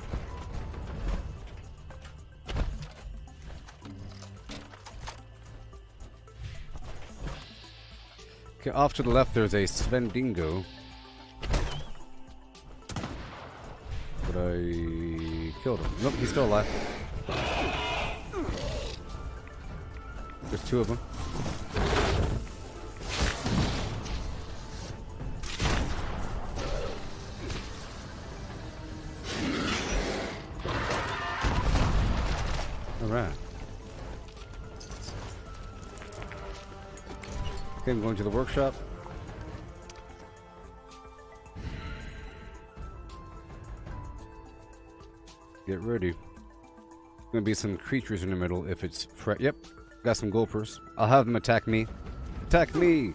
A: Okay, off to the left there's a Svendingo. But I killed him. Nope, he's still alive. There's two of them. Alright. Okay, I'm going to the workshop. Get ready. Gonna be some creatures in the middle if it's yep. Got some gulpers. I'll have them attack me. Attack me!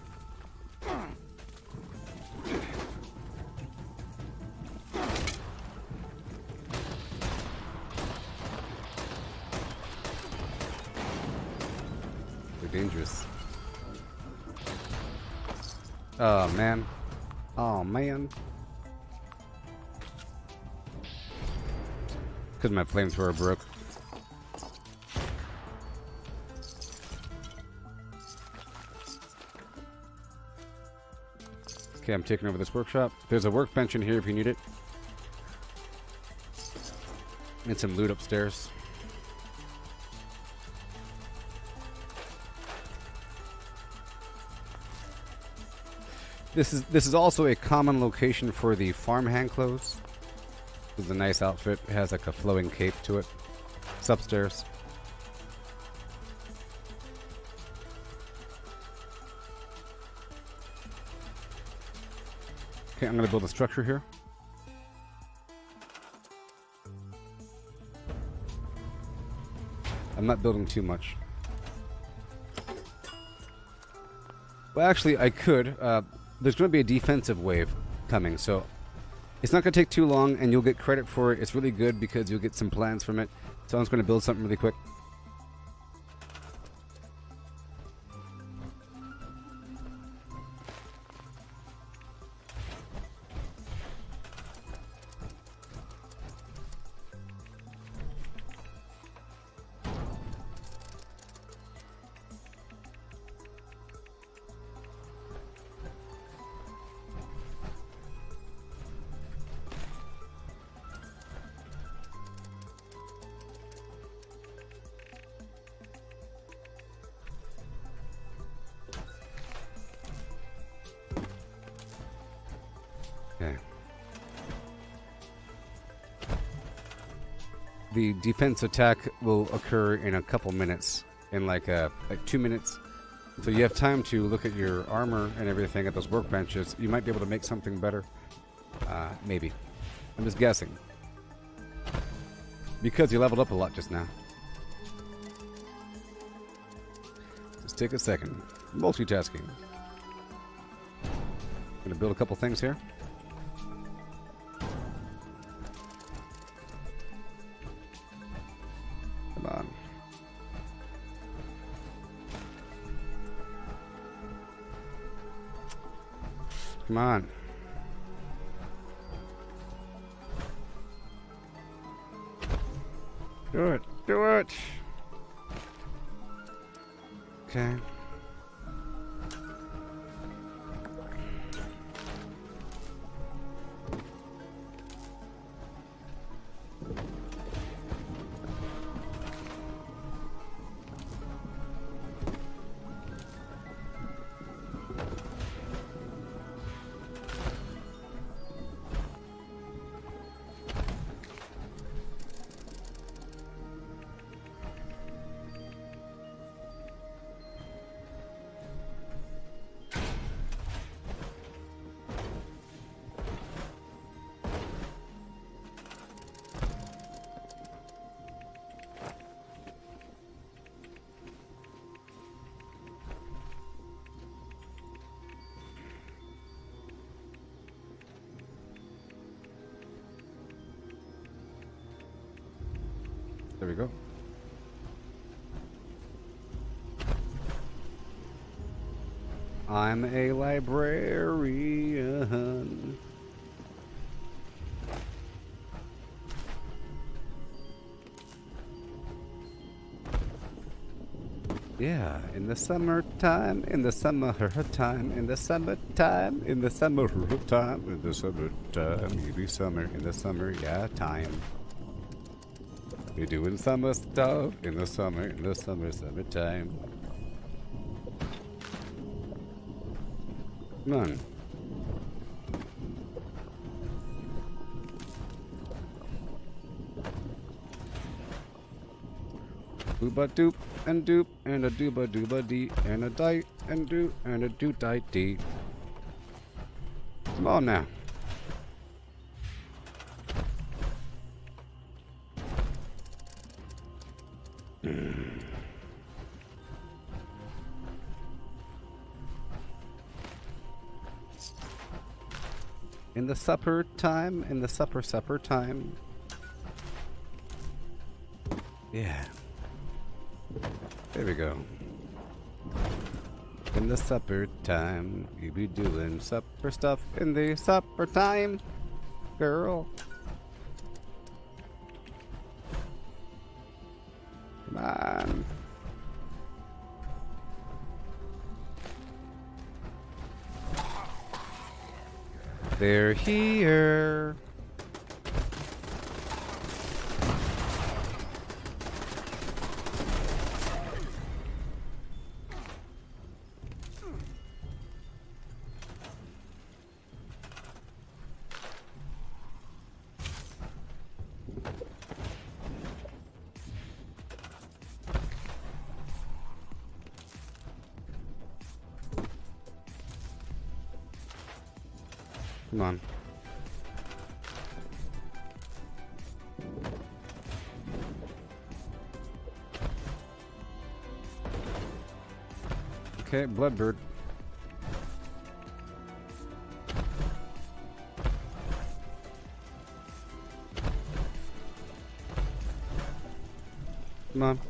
A: They're dangerous. Oh man. Oh man. Because my flamethrower broke. Okay, I'm taking over this workshop. There's a workbench in here if you need it. And some loot upstairs. This is also a common location for the farmhand clothes. This is a nice outfit. It has like a flowing cape to it. It's upstairs. Okay, I'm gonna build a structure here. I'm not building too much. Well, actually, I could. There's going to be a defensive wave coming, so it's not going to take too long, and you'll get credit for it. It's really good because you'll get some plans from it. So I'm just going to build something really quick. Okay. The defense attack will occur in a couple minutes, in like 2 minutes. So you have time to look at your armor and everything at those workbenches. You might be able to make something better. Maybe. I'm just guessing. Because you leveled up a lot just now. Just take a second. Multitasking. I'm gonna build a couple things here. Come on. Come on. Do it. Do it. Okay. There we go. I'm a librarian. Yeah, in the summertime, in the summertime, in the summertime, in the summertime, in the summertime, you be summer, in the summer, yeah, time. You're doing summer stuff in the summertime. Come on. Booba doop and doop and a dooba dooba dee and a die and do and a doo die dee. Come on now. In the supper time, in the supper time. Yeah. There we go. In the supper time, you be doing supper stuff in the supper time, girl. Come on. They're here. Come on. Okay, Bloodbird. Come on.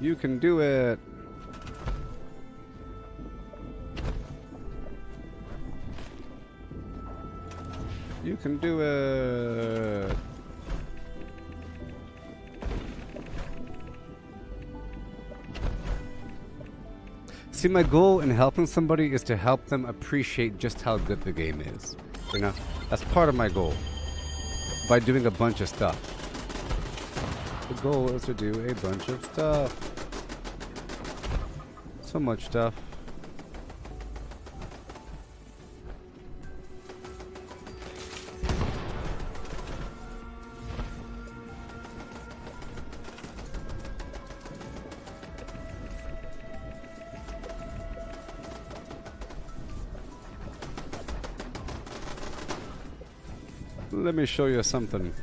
A: You can do it. You can do it. See, my goal in helping somebody is to help them appreciate just how good the game is. You know, that's part of my goal. By doing a bunch of stuff. The goal is to do a bunch of stuff. So much stuff. Let me show you something.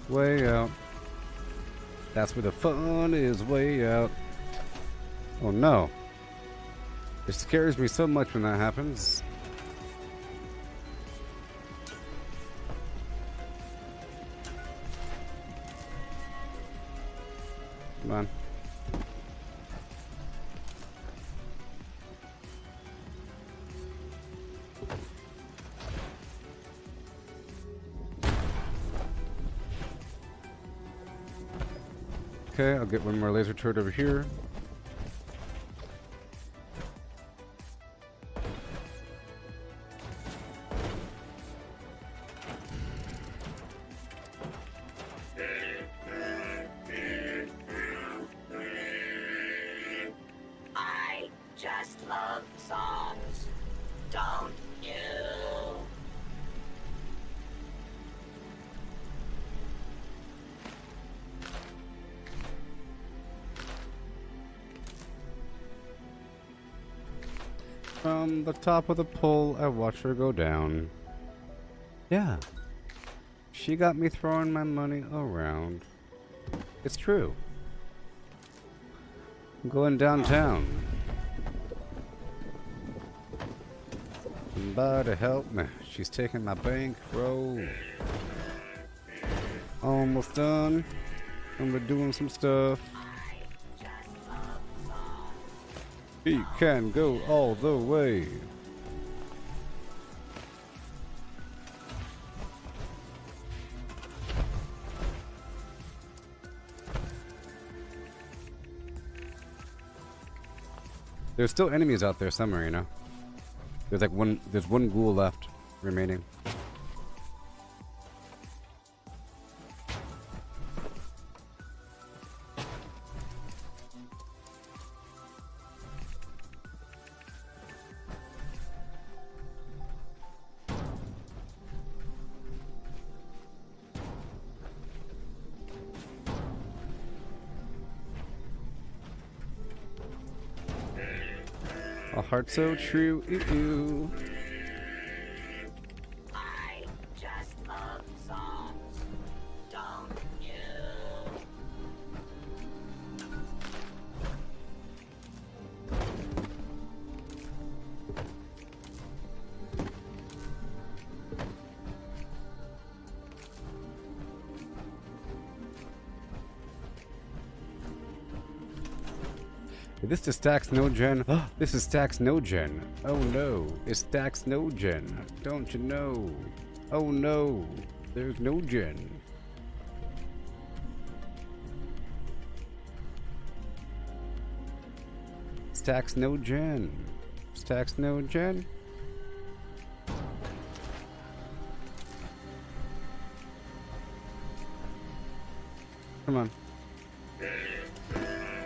A: Way out. That's where the fun is, way out. Oh no. It scares me so much when that happens. Come on. Okay, I'll get one more laser turret over here.
H: I just love songs, don't you?
A: From the top of the pole, I watched her go down. Yeah. She got me throwing my money around. It's true. I'm going downtown. Somebody help me. She's taking my bankroll. Almost done. And we're doing some stuff. He can go all the way. There's still enemies out there somewhere, you know. There's like one ghoul left remaining. A heart so true. Ooh.
H: I just love songs, don't you?
A: This is Stacks No Gen. This is Stacks No Gen. Oh no, it's Stacks No Gen. Don't you know? Oh no, there's no gen. Stacks No Gen. Stacks No Gen. Come on.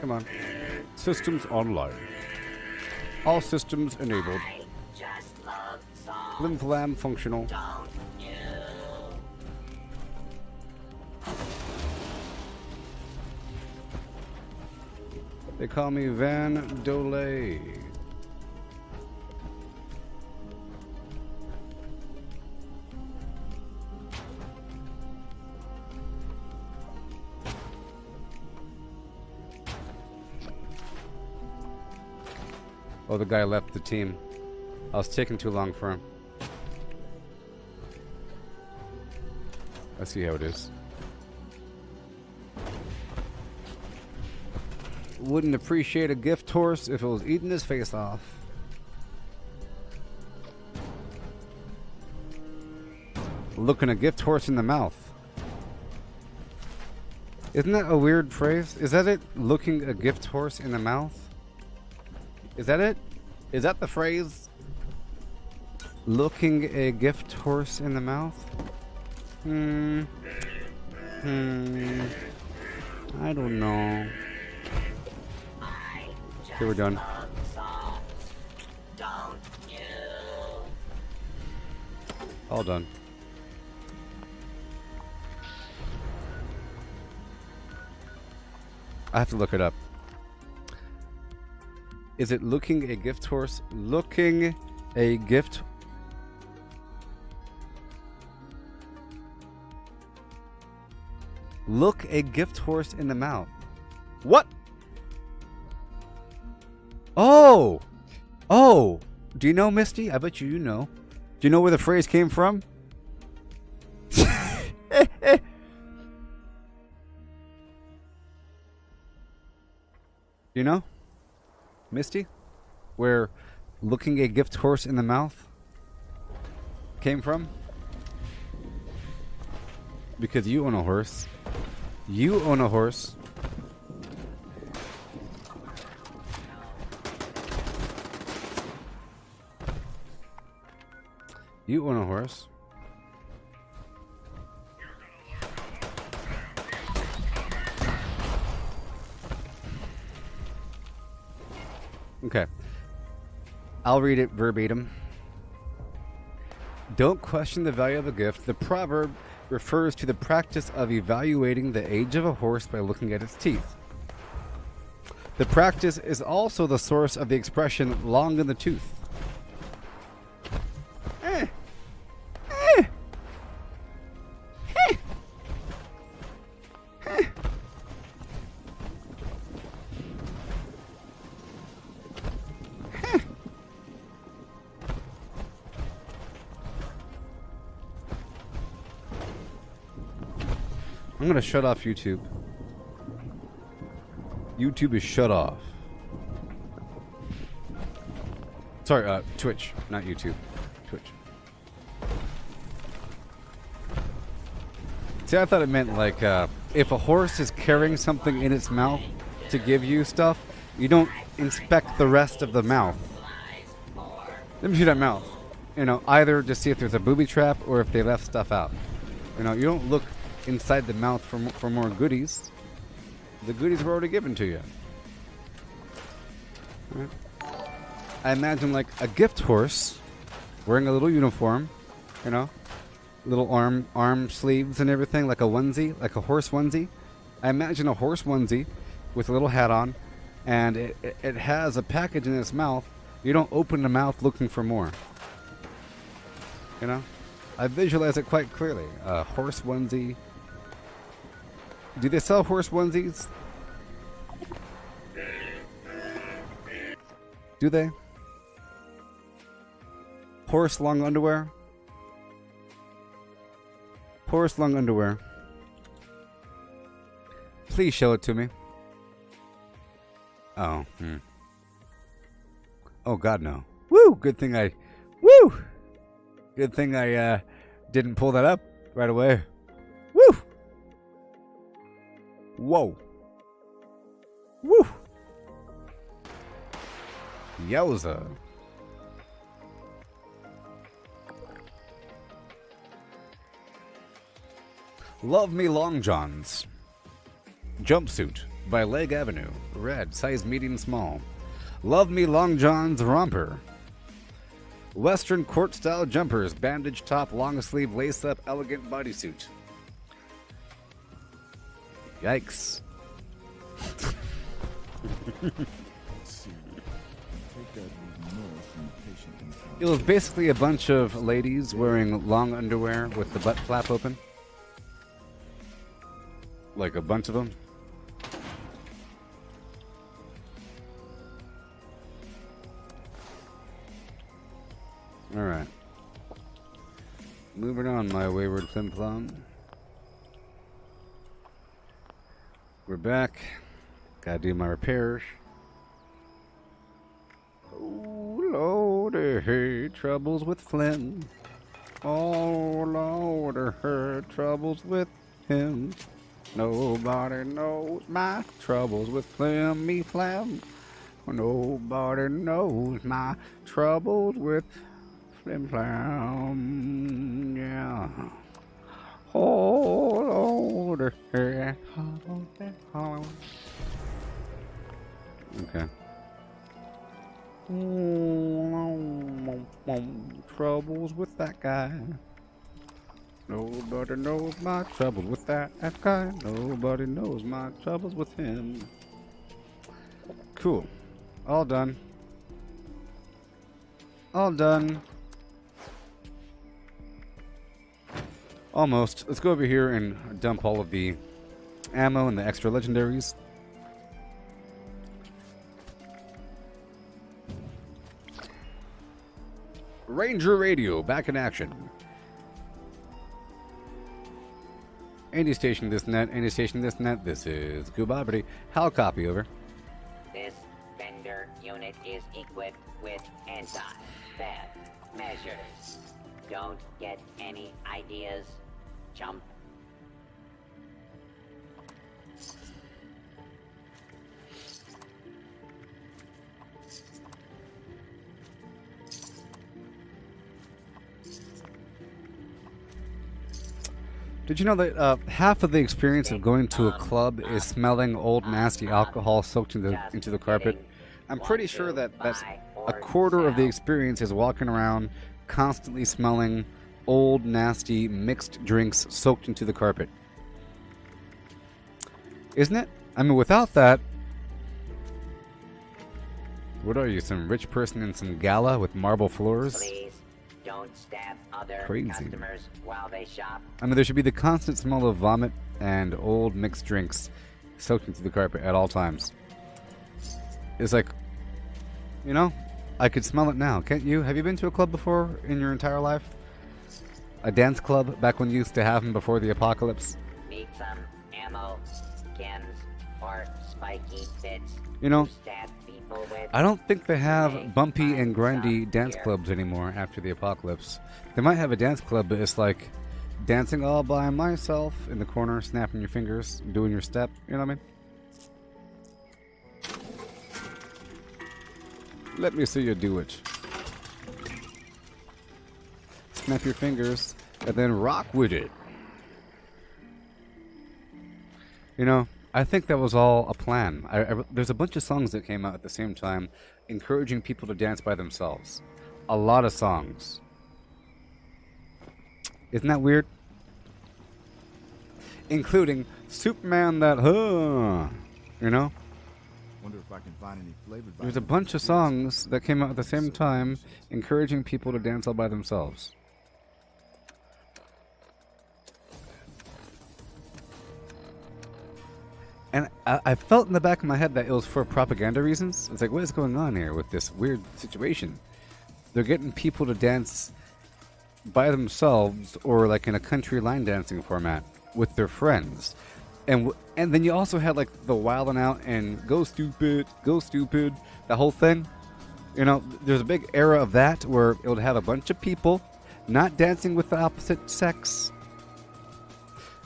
A: Come on. Systems online. All systems enabled.
H: I just love songs,
A: Flim flam functional.
H: don't you?
A: They call me Van Dole. Oh, the guy left the team. I was taking too long for him. I see how it is. Wouldn't appreciate a gift horse if it was eating his face off. Looking a gift horse in the mouth. Isn't that a weird phrase? Is that it? Looking a gift horse in the mouth? Is that it? Is that the phrase? Looking a gift horse in the mouth? I don't know. Okay, we're done. All done. I have to look it up. Is it looking a gift horse? Looking a gift. Look a gift horse in the mouth. What? Oh! Oh! Do you know, Misty? I bet you know. Do you know where the phrase came from? You know? Misty? Where looking a gift horse in the mouth came from? Because you own a horse. You own a horse. You own a horse. Okay. I'll read it verbatim. Don't question the value of a gift. The proverb refers to the practice of evaluating the age of a horse by looking at its teeth. The practice is also the source of the expression long in the tooth. I'm gonna shut off YouTube. YouTube is shut off. Sorry, Twitch, not YouTube. Twitch. See, I thought it meant like if a horse is carrying something in its mouth to give you stuff, you don't inspect the rest of the mouth. Let me see that mouth. You know, either to see if there's a booby trap or if they left stuff out. You know, you don't look inside the mouth for more goodies. The goodies were already given to you. Right. I imagine like a gift horse wearing a little uniform, you know, little arm sleeves and everything, like a onesie, like a horse onesie. I imagine a horse onesie with a little hat on, and it has a package in its mouth. You don't open the mouth looking for more. You know? I visualize it quite clearly. A horse onesie. Do they sell horse onesies? Do they? Horse long underwear? Horse long underwear. Please show it to me. Oh, Oh, God, no. Woo! Good thing I... Woo! Good thing I didn't pull that up right away. Woo! Whoa. Woo! Yowza. Love Me Long Johns. Jumpsuit by Leg Avenue. Red, size medium small. Love Me Long Johns Romper. Western court style jumpers, bandage top, long sleeve, lace up, elegant bodysuit. Yikes. It was basically a bunch of ladies wearing long underwear with the butt flap open. Like a bunch of them. Alright. Moving on, my wayward flimflam. We're back. Gotta do my repairs. Oh, Lord, hey, troubles with Flynn. Oh, Lord, her troubles with him. Nobody knows my troubles with Flimmy Flam. Nobody knows my troubles with Flim Flam. Yeah. Oh, Lord. Okay. Troubles with that guy. Nobody knows my troubles with that guy. Nobody knows my troubles with him. Cool. All done. All done. Almost. Let's go over here and dump all of the ammo and the extra legendaries. Ranger Radio, back in action. Any station this net, any station this net. This is Gooboberti. Hal copy, over.
H: This vendor unit is equipped with anti-theft measures. Don't get any ideas, chump.
A: Did you know that half of the experience of going to a club is smelling old, nasty alcohol soaked into the carpet? I'm pretty sure that that's a quarter of the experience is walking around constantly smelling old, nasty, mixed drinks soaked into the carpet. Isn't it? I mean, without that... What are you, some rich person in some gala with marble floors?
H: Please don't stab other
A: Crazy.
H: customers while they shop.
A: I mean, there should be the constant smell of vomit and old mixed drinks soaked into the carpet at all times. It's like, you know, I could smell it now. Can't you? Have you been to a club before in your entire life? A dance club back when you used to have them before the apocalypse?
H: Need some ammo, chems, or spiky bits
A: You know,
H: to stab people with.
A: I don't think they
H: You
A: have
H: may
A: bumpy and
H: find
A: grindy
H: some
A: dance
H: here.
A: clubs anymore after the apocalypse. They might have a dance club, but it's like dancing all by myself in the corner, snapping your fingers, doing your step. You know what I mean? Let me see you do it. Snap your fingers and then rock with it. You know, I think that was all a plan. There's a bunch of songs that came out at the same time encouraging people to dance by themselves. A lot of songs. Isn't that weird? Including Superman that, you know?
L: Wonder if I can find any flavored.
A: There's a bunch of songs that came out at the same time encouraging people to dance all by themselves. And I felt in the back of my head that it was for propaganda reasons. It's like, what is going on here with this weird situation? They're getting people to dance by themselves or like in a country line dancing format with their friends. And then you also had like the wilding out and go stupid, that whole thing. You know, there's a big era of that where it would have a bunch of people not dancing with the opposite sex,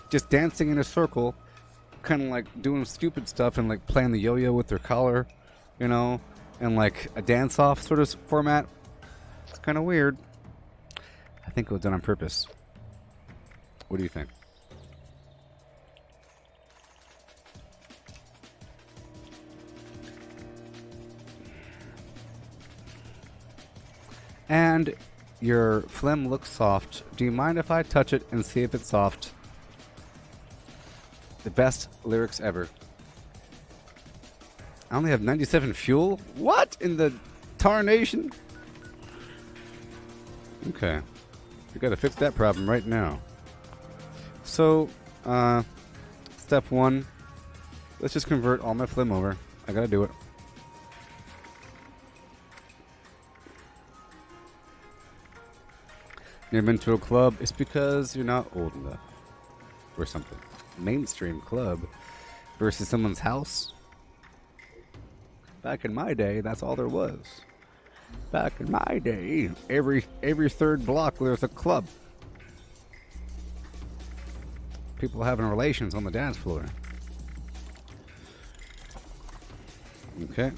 A: just dancing in a circle, kind of like doing stupid stuff and like playing the yo-yo with their collar, you know, and like a dance-off sort of format. It's kind of weird. I think it was done on purpose. What do you think? And your phlegm looks soft. Do you mind if I touch it and see if it's soft? The best lyrics ever. I only have 97 fuel? What? In the tarnation? Okay. We gotta fix that problem right now. So, step one. Let's just convert all my phlegm over. I gotta do it. Never been to a club? It's because you're not old enough. Or something. Mainstream club versus someone's house. Back in my day, that's all there was. Back in my day, every third block there's a club. People having relations on the dance floor. Okay.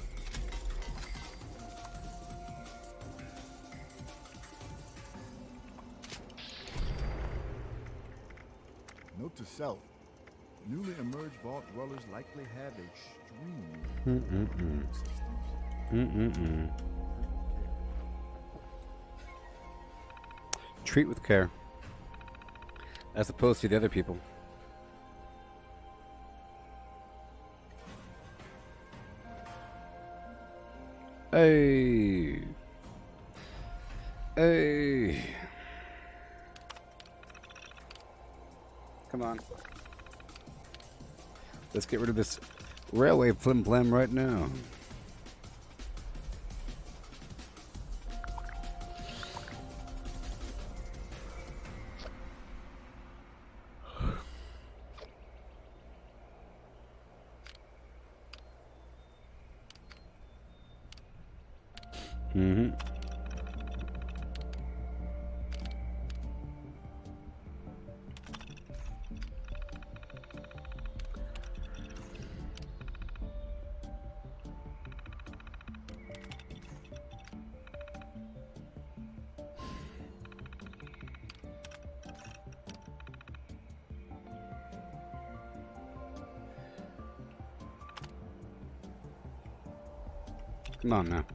L: Note to self. Newly emerged vault dwellers likely have extreme systems.
A: Treat with care. As opposed to the other people. Hey. Hey. Come on. Let's get rid of this railway flim flam right now. Mm-hmm. Come on now.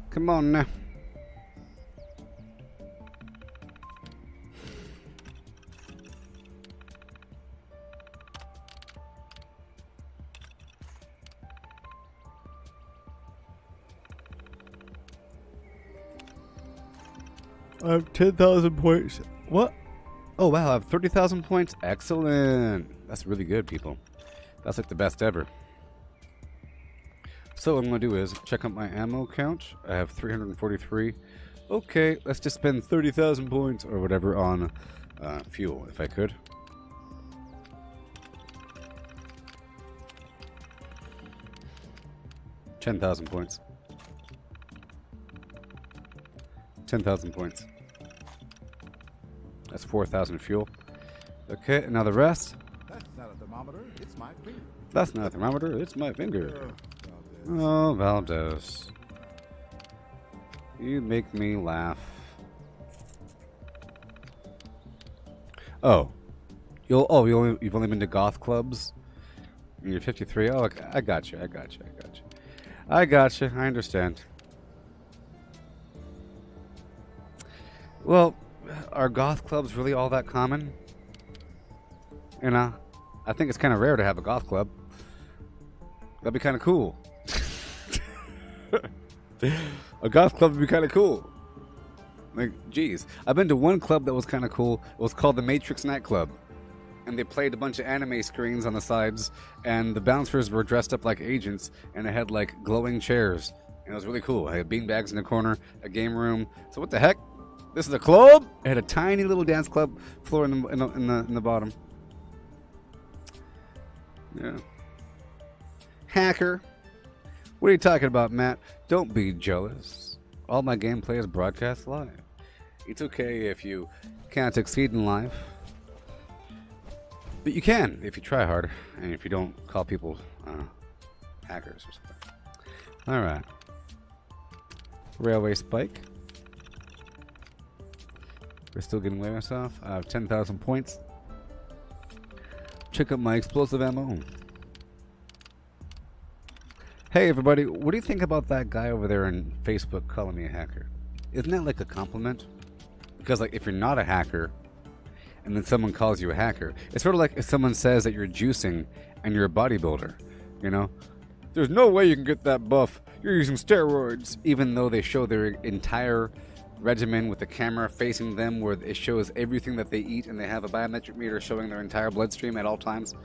A: Come on now. I have 10,000 points. What? Oh, wow. I have 30,000 points. Excellent. That's really good, people. That's like the best ever. So what I'm going to do is check out my ammo count. I have 343. Okay, let's just spend 30,000 points or whatever on fuel, if I could. 10,000 points. 10,000 points. That's 4,000 fuel. Okay, now the rest.
L: That's not a thermometer. It's my finger.
A: That's not a thermometer. It's my finger. Oh, Valdez. You make me laugh. Oh. You've only been to goth clubs? And you're 53? Oh, I got you. I understand. Well, are goth clubs really all that common? You know, I think it's kind of rare to have a goth club. That'd be kind of cool. A goth club would be kind of cool. Like, geez. I've been to one club that was kind of cool. It was called the Matrix Nightclub. And they played a bunch of anime screens on the sides. And the bouncers were dressed up like agents. And it had, like, glowing chairs. And it was really cool. I had beanbags in the corner, a game room. So what the heck? This is a club? It had a tiny little dance club floor in the bottom. Yeah. Hacker. What are you talking about, Matt? Don't be jealous. All my gameplay is broadcast live. It's okay if you can't succeed in life. But you can if you try hard. And if you don't call people hackers or something. Alright. Railway spike. We're still getting away with stuff. I have 10,000 points. Check out my explosive ammo. Hey everybody, what do you think about that guy over there on Facebook calling me a hacker? Isn't that like a compliment? Because like if you're not a hacker and then someone calls you a hacker, it's sort of like if someone says that you're juicing and you're a bodybuilder, you know? There's no way you can get that buff. You're using steroids, even though they show their entire regimen with the camera facing them where it shows everything that they eat and they have a biometric meter showing their entire bloodstream at all times.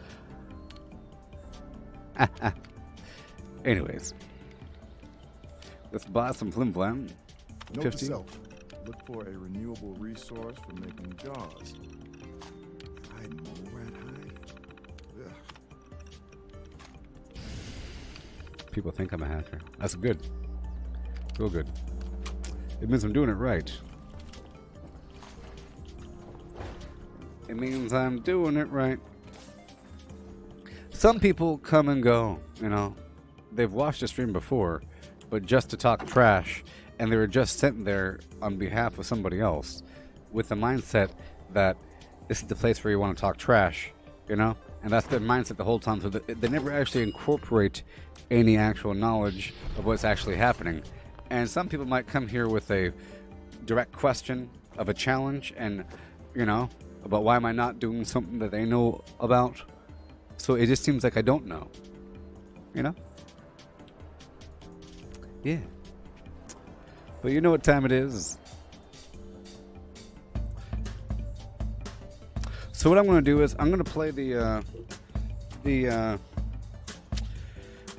A: Anyways, let's buy some flim flam.
L: Note to self: look for a renewable resource for making jars. Fried mole rat hide. Ugh.
A: People think I'm a hacker. That's good. Real good. It means I'm doing it right. It means I'm doing it right. Some people come and go, you know. They've watched a stream before, but just to talk trash, and they were just sent there on behalf of somebody else with the mindset that this is the place where you want to talk trash, you know? And that's their mindset the whole time, so they never actually incorporate any actual knowledge of what's actually happening. And some people might come here with a direct question of a challenge and, you know, about why am I not doing something that they know about. So it just seems like I don't know, you know? Yeah. But you know what time it is. So what I'm going to do is I'm going to play the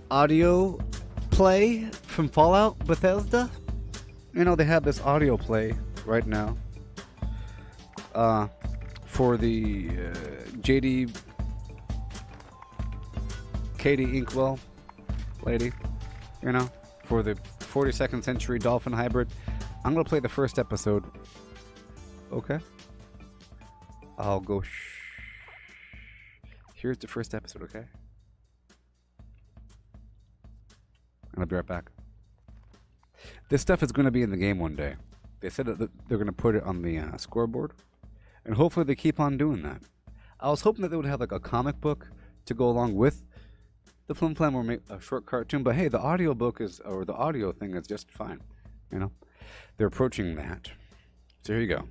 A: audio play from Fallout Bethesda. You know, they have this audio play right now for the JD Katie Inkwell lady, you know, for the 42nd Century Dolphin Hybrid. I'm going to play the first episode. Okay? I'll go Here's the first episode, okay? And I'll be right back. This stuff is going to be in the game one day. They said that they're going to put it on the scoreboard. And hopefully they keep on doing that. I was hoping that they would have like a comic book to go along with the Flim Flam or make a short cartoon. But hey, the audiobook is, or the audio thing is just fine. You know? They're approaching that. So here you go.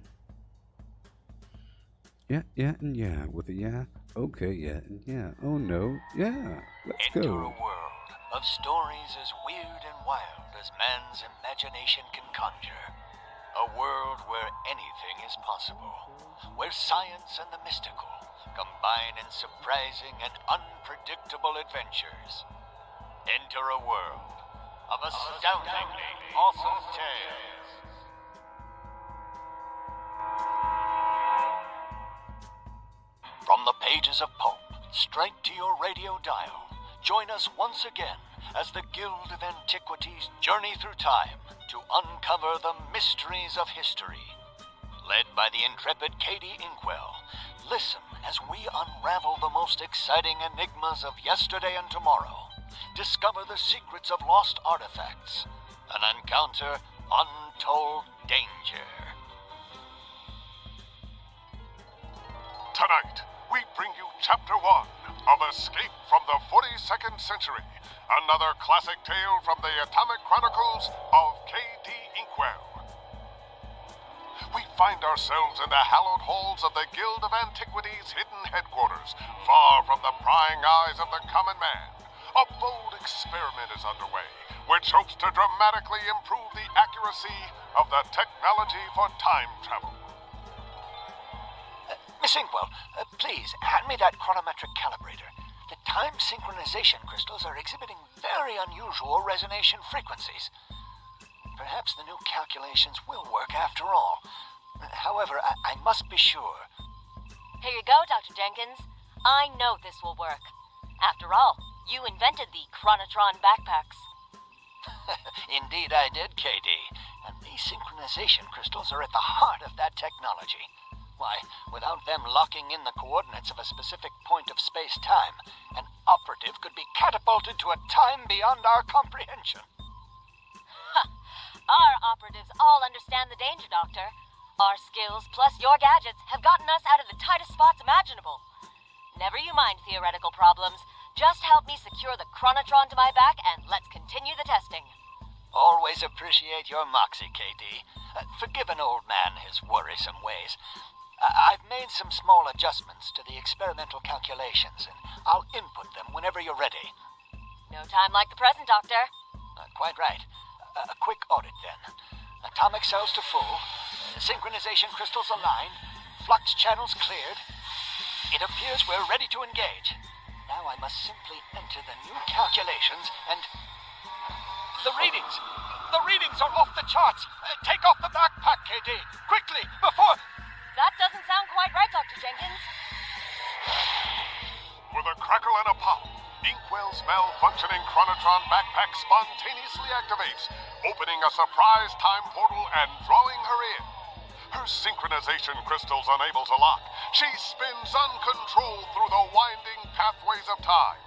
A: Yeah, yeah, and yeah. With a yeah. Okay, yeah, and yeah. Oh no. Yeah. Let's go.
M: Enter a world of stories as weird and wild as man's imagination can conjure. A world where anything is possible. Where science and the mystical combine in surprising and unpredictable adventures. Enter a world of astoundingly awesome tales. From the pages of pulp, straight to your radio dial, join us once again as the Guild of Antiquities journey through time to uncover the mysteries of history. Led by the intrepid Katie Inkwell, listen as we unravel the most exciting enigmas of yesterday and tomorrow. Discover the secrets of lost artifacts and encounter untold danger.
N: Tonight, we bring you Chapter 1 of Escape from the 42nd Century, another classic tale from the Atomic Chronicles of K.D. Inkwell. We find ourselves in the hallowed halls of the Guild of Antiquities' hidden headquarters, far from the prying eyes of the common man. A bold experiment is underway, which hopes to dramatically improve the accuracy of the technology for time travel.
M: Miss Inkwell, please, hand me that chronometric calibrator. The time synchronization crystals are exhibiting very unusual resonation frequencies. Perhaps the new calculations will work after all. However, I must be sure.
O: Here you go, Dr. Jenkins. I know this will work. After all, you invented the Chronotron backpacks.
M: Indeed I did, KD. And these synchronization crystals are at the heart of that technology. Why, without them locking in the coordinates of a specific point of space-time, an operative could be catapulted to a time beyond our comprehension.
O: Our operatives all understand the danger, Doctor. Our skills, plus your gadgets, have gotten us out of the tightest spots imaginable. Never you mind theoretical problems. Just help me secure the Chronotron to my back, and let's continue the testing.
M: Always appreciate your moxie, KD. Forgive an old man his worrisome ways. I've made some small adjustments to the experimental calculations, and I'll input them whenever you're ready.
O: No time like the present, Doctor.
M: Quite right. A quick audit, then. Atomic cells to full, synchronization crystals aligned, flux channels cleared. It appears we're ready to engage. Now I must simply enter the new calculations and... The readings! The readings are off the charts! Take off the backpack, KD! Quickly, before...
O: That doesn't sound quite right, Dr. Jenkins.
N: With a crackle and a pop, Inkwell's malfunctioning Chronotron backpack spontaneously activates, opening a surprise time portal and drawing her in. Her synchronization crystals unable to lock, she spins uncontrolled through the winding pathways of time.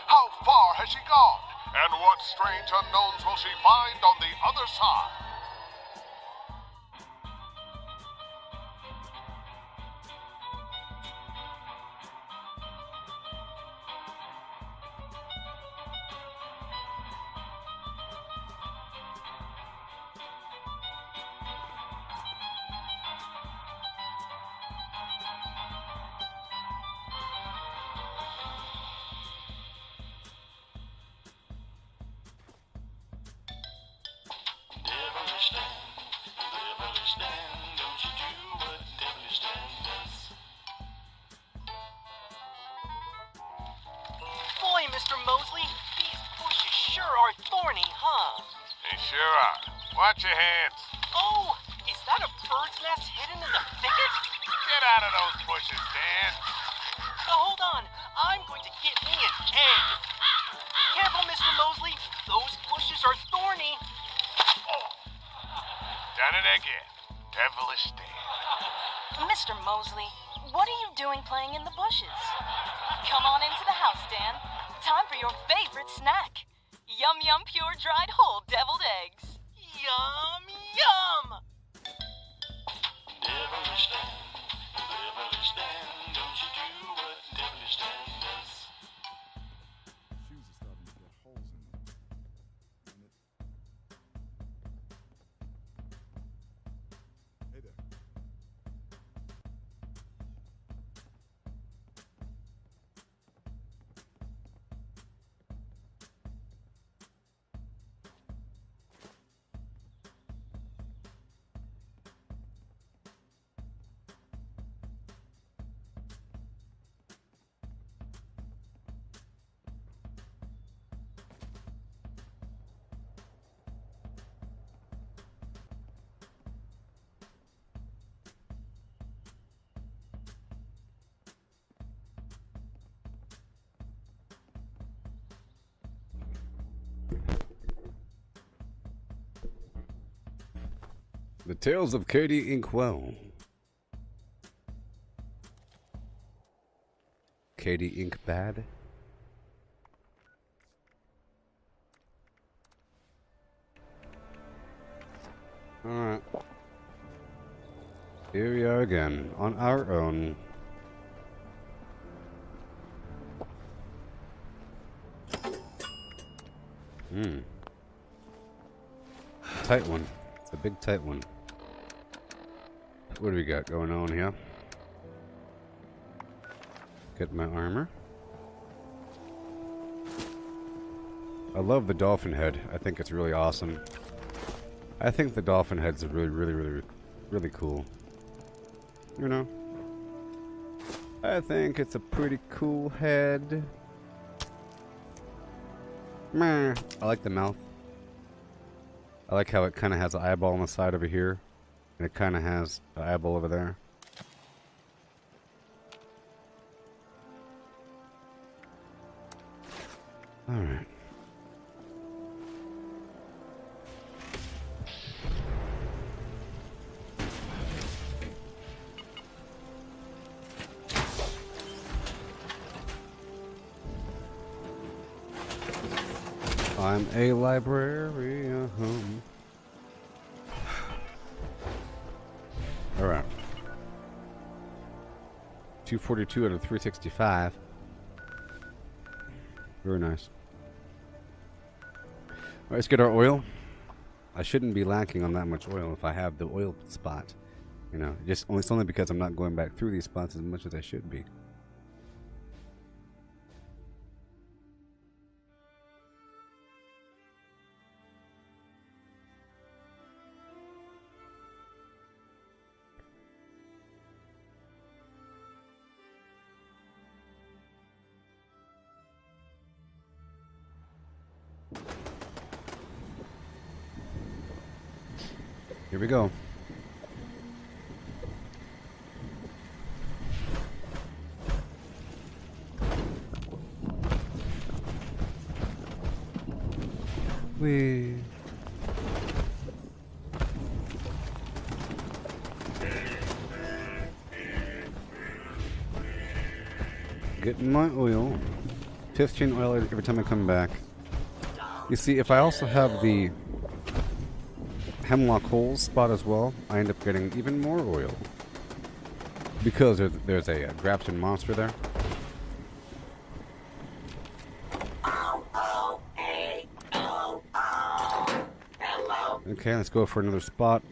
N: How far has she gone? And what strange unknowns will she find on the other side?
K: Boy, Mr. Mosley, these bushes sure are thorny, huh?
N: They sure are. Watch your hands.
K: Oh, is that a bird's nest hidden in the thicket?
N: Get out of those bushes, Dan.
K: Hold on, I'm going to get me an egg. Careful, Mr. Mosley, those bushes are thorny.
N: Oh. Done it again. Devilish Dan.
O: Mr. Mosley, what are you doing playing in the bushes? Come on into the house, Dan. Time for your favorite snack. Yum Yum Pure Dried Whole Deviled Eggs.
K: Yum, yum!
P: Devilish Dan, don't you do what devilish Dan does.
L: Shoes are starting to get holes in them. And it... Hey there.
A: The Tales of Katie Inkwell. Katie Ink Bad. Alright. Here we are again, on our own. Tight one. It's a big tight one. What do we got going on here? Get my armor. I love the dolphin head. I think it's really awesome. I think the dolphin heads are really cool. You know? I think it's a pretty cool head. Meh. I like the mouth. I like how it kind of has an eyeball on the side over here. And it kind of has an eyeball over there. Alright. I'm a librarian. Alright. 242 out of 365. Very nice. Alright, let's get our oil. I shouldn't be lacking on that much oil if I have the oil spot. You know, it's only because I'm not going back through these spots as much as I should be. Here we go. Getting my oil. 15 oil every time I come back. You see, if I also have the Hemlock Holes spot as well, I end up getting even more oil. Because there's a Grafton monster there. Okay, let's go for another spot.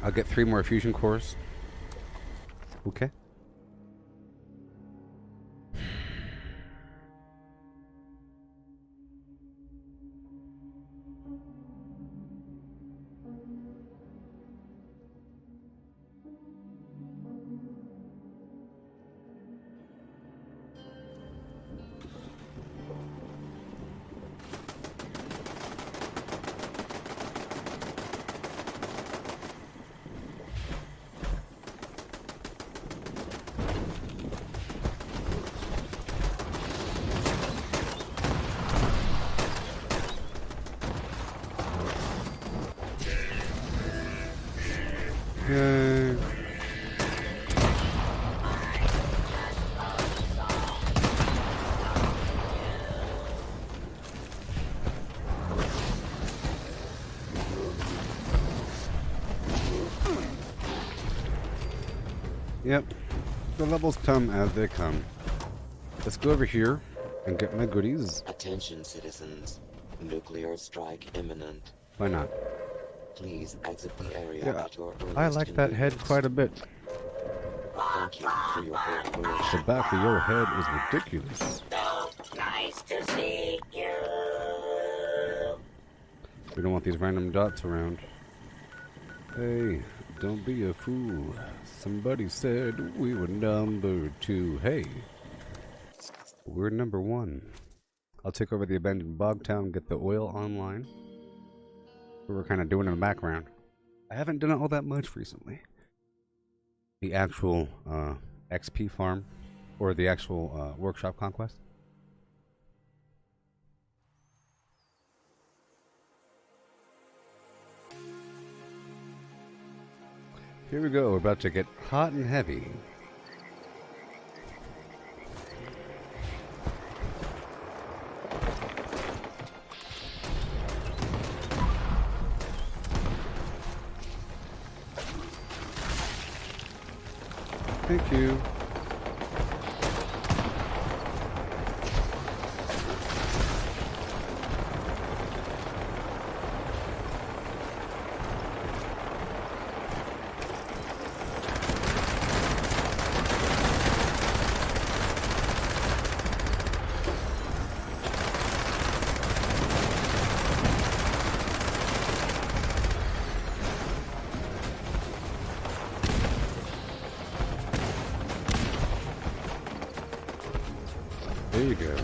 A: I'll get 3 more fusion cores. Okay. Yay. Yep, the levels come as they come. Let's go over here and get my goodies.
F: Attention, citizens. Nuclear strike imminent.
A: Why not?
F: Please exit the area
A: Yeah,
F: at your earliest
A: I like that head quite a bit.
F: Thank you for your cooperation.
A: The back of your head is ridiculous.
F: Nice to see you.
A: We don't want these random dots around. Hey, don't be a fool. Somebody said we were number 2. Hey, we're number 1. I'll take over the abandoned bog town and get the oil online. We were kind of doing in the background. I haven't done it all that much recently. The actual XP farm, or the actual workshop conquest. Here we go. We're about to get hot and heavy. Thank you. There you go.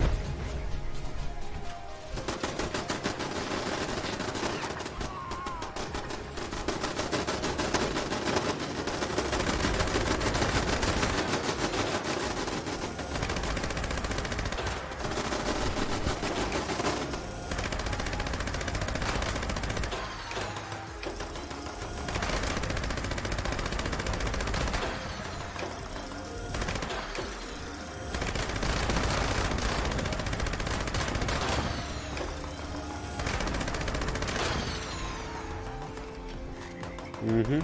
A: Mm-hmm.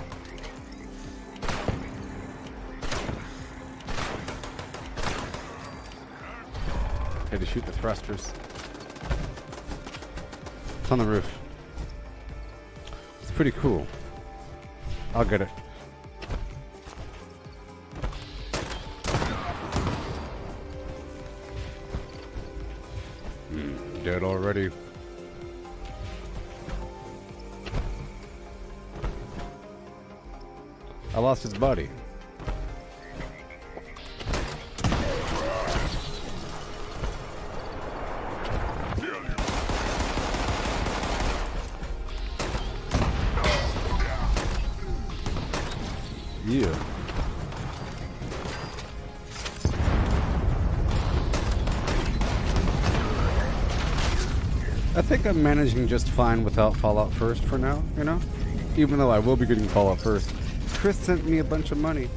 A: Had to shoot the thrusters. It's on the roof. It's pretty cool. I'll get it. Dead already. I lost his body. Yeah. I think I'm managing just fine without Fallout First for now, you know? Even though I will be getting Fallout First. Chris sent me a bunch of money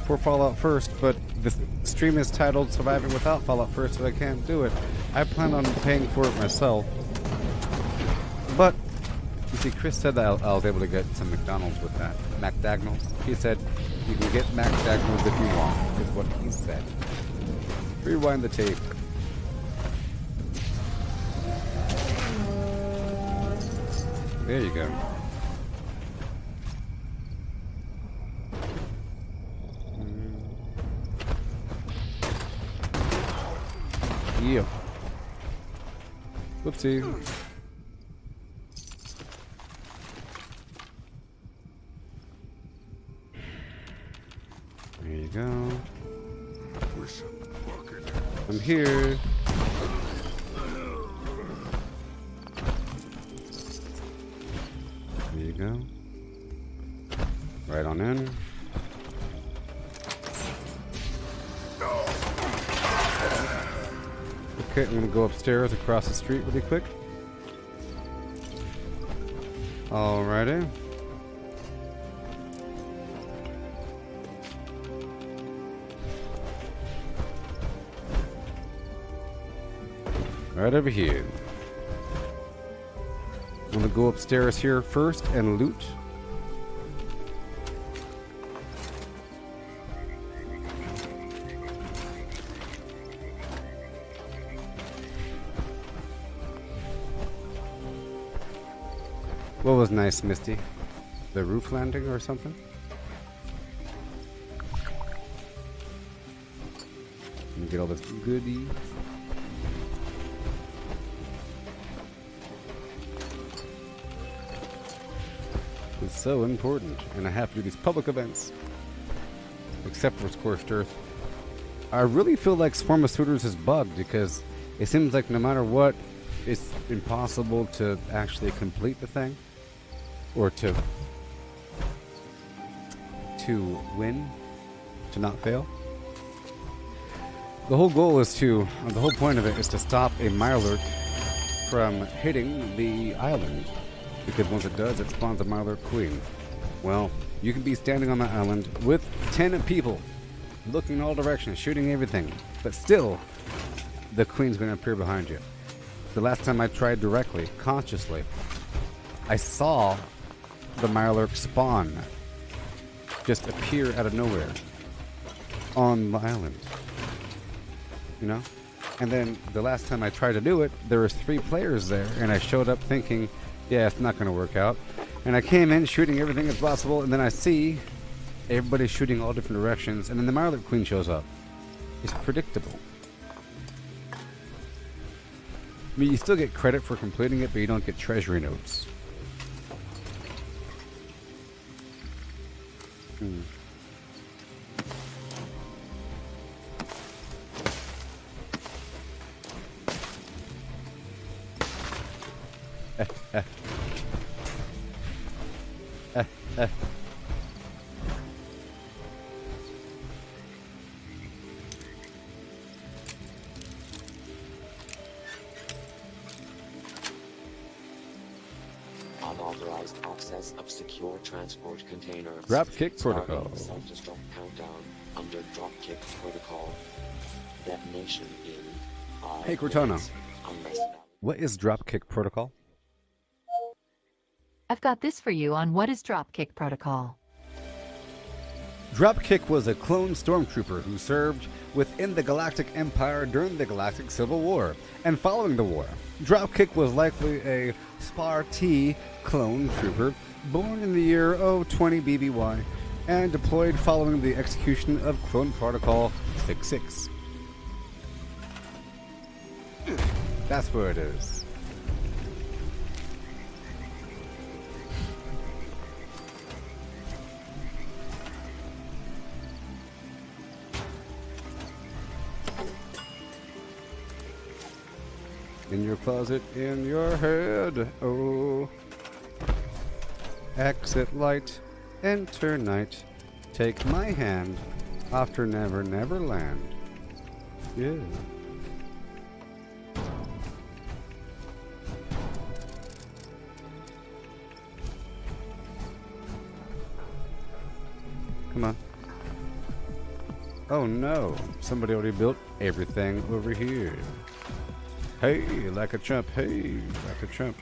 A: for Fallout First, but the stream is titled Surviving Without Fallout First, so I can't do it. I plan on paying for it myself. But, you see, Chris said that I was able to get some McDonald's with that. McDagnalls. He said, you can get McDagnalls if you want, is what he said. Rewind the tape. There you go. Yeah. Whoopsie. There you go. I'm here. There you go. Right on in. Okay, I'm gonna go upstairs across the street really quick. Alrighty. Right over here. I'm gonna go upstairs here first and loot. What was nice, Misty? The roof landing or something? Let me get all this goodies. It's so important, and I have to do these public events. Except for Scorched Earth. I really feel like Swarm of Suitors is bugged because it seems like no matter what, it's impossible to actually complete the thing. Or to win, to not fail. The whole goal is to, the whole point of it is to stop a Mirelurk from hitting the island. Because once it does, it spawns a Mirelurk Queen. Well, You can be standing on the island with 10 people, looking in all directions, shooting everything, but still, the queen's going to appear behind you. The last time I tried directly, consciously, I saw the Mirelurk spawn, just appear out of nowhere on the island. You know? And then the last time I tried to do it, there was 3 players there, and I showed up thinking, yeah, it's not going to work out. And I came in shooting everything as possible, and then I see everybody shooting all different directions, and then the Mirelurk Queen shows up. It's predictable. I mean, you still get credit for completing it, but you don't get treasury notes.
Q: Unauthorized access of secure transport containers.
A: Dropkick protocol.
Q: Starting self-destruct countdown under Dropkick protocol. Detonation in 5
A: Hey, Cortana.
Q: minutes, unless
A: What is Dropkick protocol?
R: I've got this for you on what is Dropkick Protocol.
A: Dropkick was a clone stormtrooper who served within the Galactic Empire during the Galactic Civil War and following the war. Dropkick was likely a Spar-T clone trooper born in the year 020 BBY and deployed following the execution of Clone Protocol 66. That's where it is. In your closet, in your head, oh. Exit light, enter night. Take my hand, after never, never land. Yeah. Come on. Oh no, somebody already built everything over here. Hey, like a chump, hey, like a chump.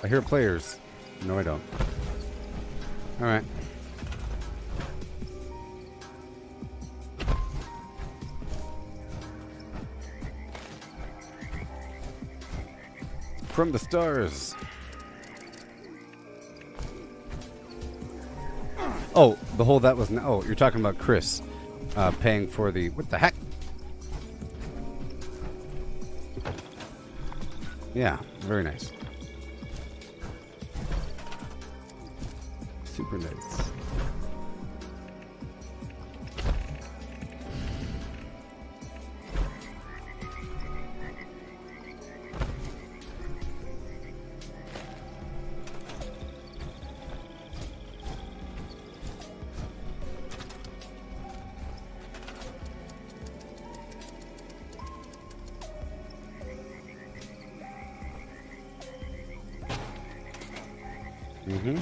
A: I hear players. No, I don't. Alright. From the stars. Oh, the whole that was... Oh, you're talking about Chris paying for the... What the heck? Yeah, very nice. Super nice. Mm-hmm.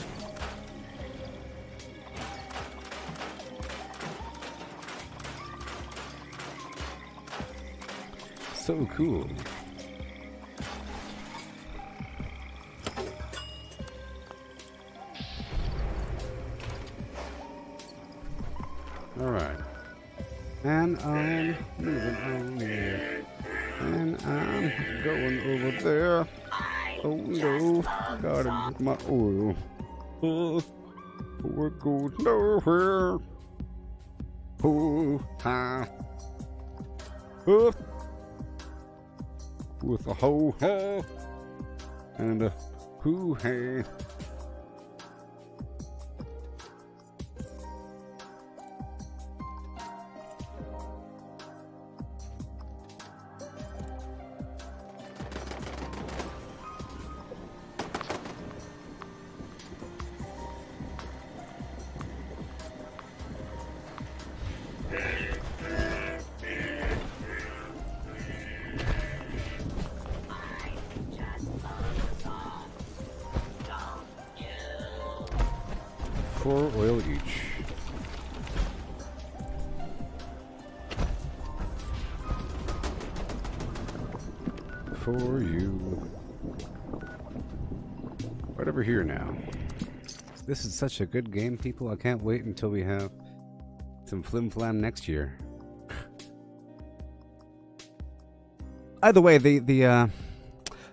A: So cool. All right. And I'm moving on here. And I'm going over there. Oh no, gotta get my oil. We're going nowhere. Oh, hi. With a ho ho and a hoo hey. 4 oil each. For you. Right over here now. This is such a good game, people. I can't wait until we have some flim-flam next year. Either way, the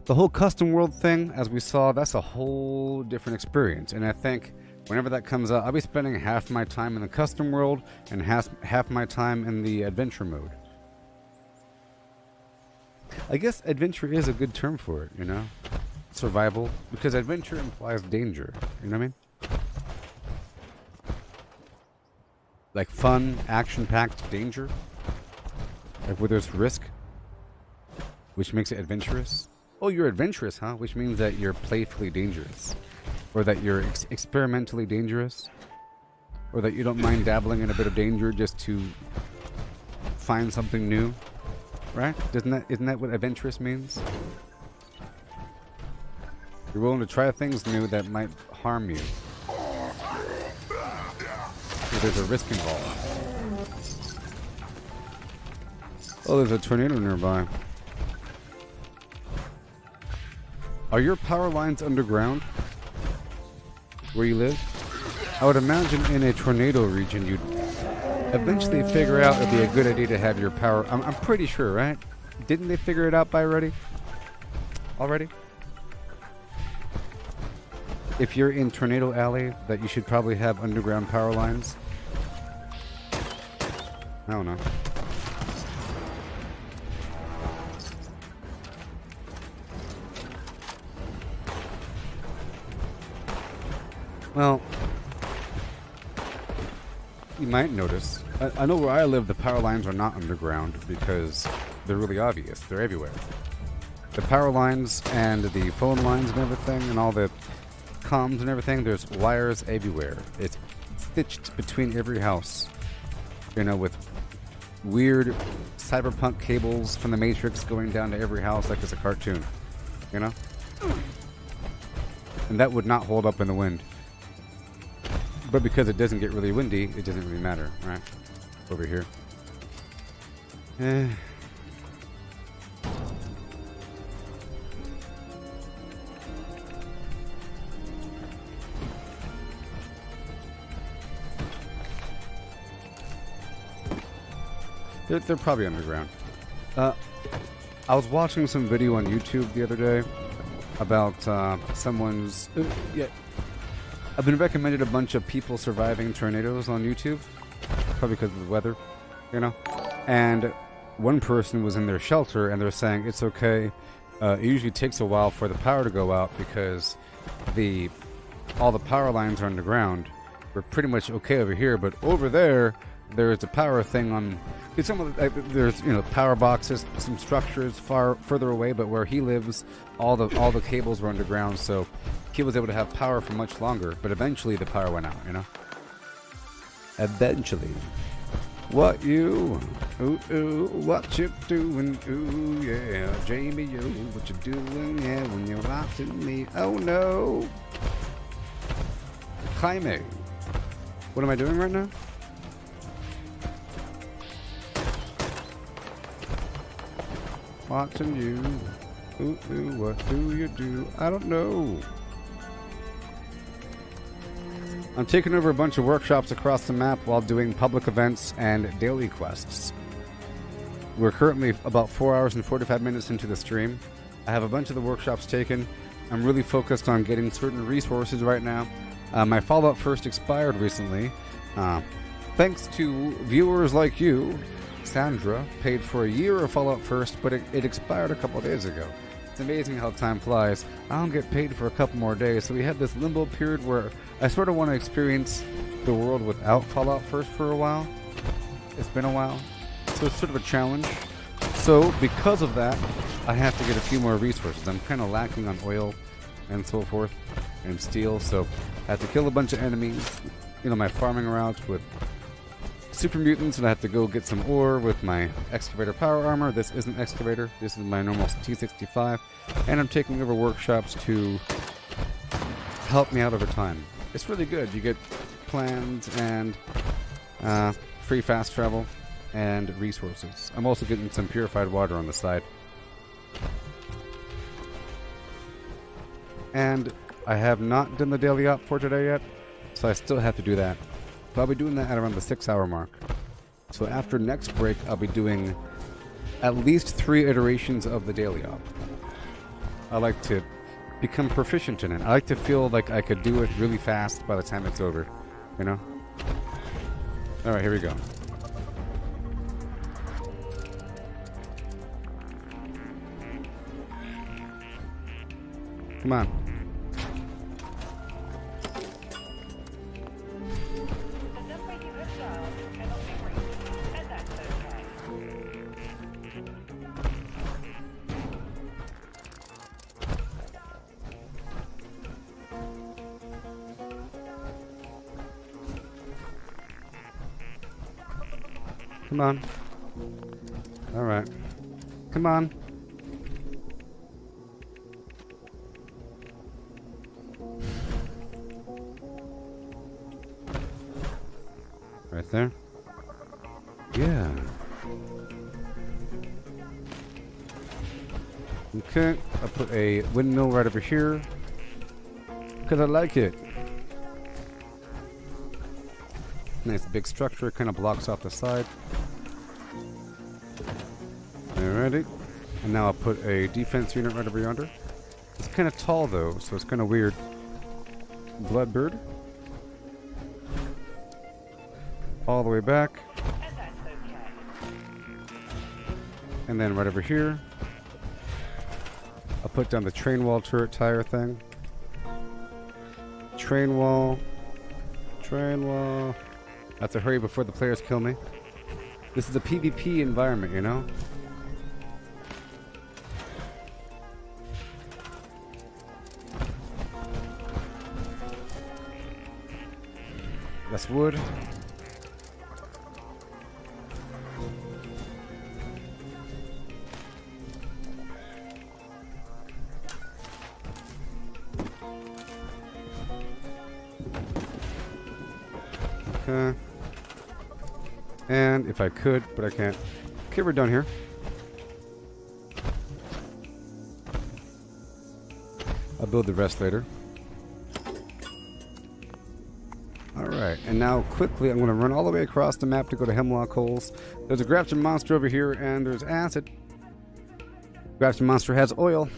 A: whole custom world thing, as we saw, that's a whole different experience. And I think whenever that comes out, I'll be spending half my time in the custom world and half my time in the adventure mode. I guess adventure is a good term for it, you know? Survival. Because adventure implies danger, you know what I mean? Like fun, action-packed danger. Like where there's risk. Which makes it adventurous. Oh, you're adventurous, huh? Which means that you're playfully dangerous. Or that you're experimentally dangerous. Or that you don't mind dabbling in a bit of danger just to find something new. Right? Isn't that what adventurous means? You're willing to try things new that might harm you. So there's a risk involved. Oh, there's a tornado nearby. Are your power lines underground? Where you live? I would imagine in a tornado region you'd eventually figure out it'd be a good idea to have your power. I'm pretty sure, right? Didn't they figure it out by already? If you're in Tornado Alley, that you should probably have underground power lines. I don't know. Well, you might notice. I know where I live, the power lines are not underground because they're really obvious. They're everywhere. The power lines and the phone lines and everything and all the comms and everything, there's wires everywhere. It's stitched between every house. You know, with weird cyberpunk cables from the Matrix going down to every house like it's a cartoon. You know? And that would not hold up in the wind. But because it doesn't get really windy, it doesn't really matter, right? Over here. They're probably underground. I was watching some video on YouTube the other day about someone's... yeah. I've been recommended a bunch of people surviving tornadoes on YouTube. Probably because of the weather, you know? And one person was in their shelter and they're saying it's okay. It usually takes a while for the power to go out because all the power lines are underground. We're pretty much okay over here, but over there, there's a power thing on... There's, you know, power boxes, some structures further away, but where he lives, all the cables were underground, so he was able to have power for much longer. But eventually, the power went out. You know. Eventually. What you? Ooh ooh. What you doing? Ooh yeah, Jamie, yo, what you doing? Yeah, when you lie to me. Oh no. Jaime. What am I doing right now? Watching you. Ooh, ooh, what do you do? I don't know. I'm taking over a bunch of workshops across the map while doing public events and daily quests. We're currently about 4 hours and 45 minutes into the stream. I have a bunch of the workshops taken. I'm really focused on getting certain resources right now. My Fallout First expired recently. Thanks to viewers like you, Sandra paid for a year of Fallout First, but it expired a couple of days ago. It's amazing how time flies. I don't get paid for a couple more days, so we have this limbo period where I sort of want to experience the world without Fallout First for a while. It's been a while, so it's sort of a challenge. So because of that, I have to get a few more resources. I'm kind of lacking on oil and so forth, and steel, so I have to kill a bunch of enemies. You know, my farming routes with super mutants, and I have to go get some ore with my excavator power armor. This isn't excavator, this is my normal T65, and I'm taking over workshops to help me out over time. It's really good. You get plans and free fast travel and resources. I'm also getting some purified water on the side. And I have not done the daily op for today yet, so I still have to do that. But I'll be doing that at around the 6-hour mark. So after next break, I'll be doing at least 3 iterations of the daily op. I like to become proficient in it. I like to feel like I could do it really fast by the time it's over, you know? Alright, here we go. Come on. Come on. Alright. Come on. Right there. Yeah. Okay, I'll put a windmill right over here because I like it. Nice big structure, kind of blocks off the side. Alrighty. And now I'll put a defense unit right over yonder. It's kind of tall though, so it's kind of weird. Bloodbird. All the way back. And then right over here, I'll put down the train wall turret tire thing. Train wall. Train wall. I have to hurry before the players kill me. This is a PvP environment, you know? Less wood. Okay. And if I could, but I can't. Okay, we're done here. I'll build the rest later. Alright, and now quickly I'm going to run all the way across the map to go to Hemlock Holes. There's a Grafton monster over here, and there's acid. Grafton monster has oil.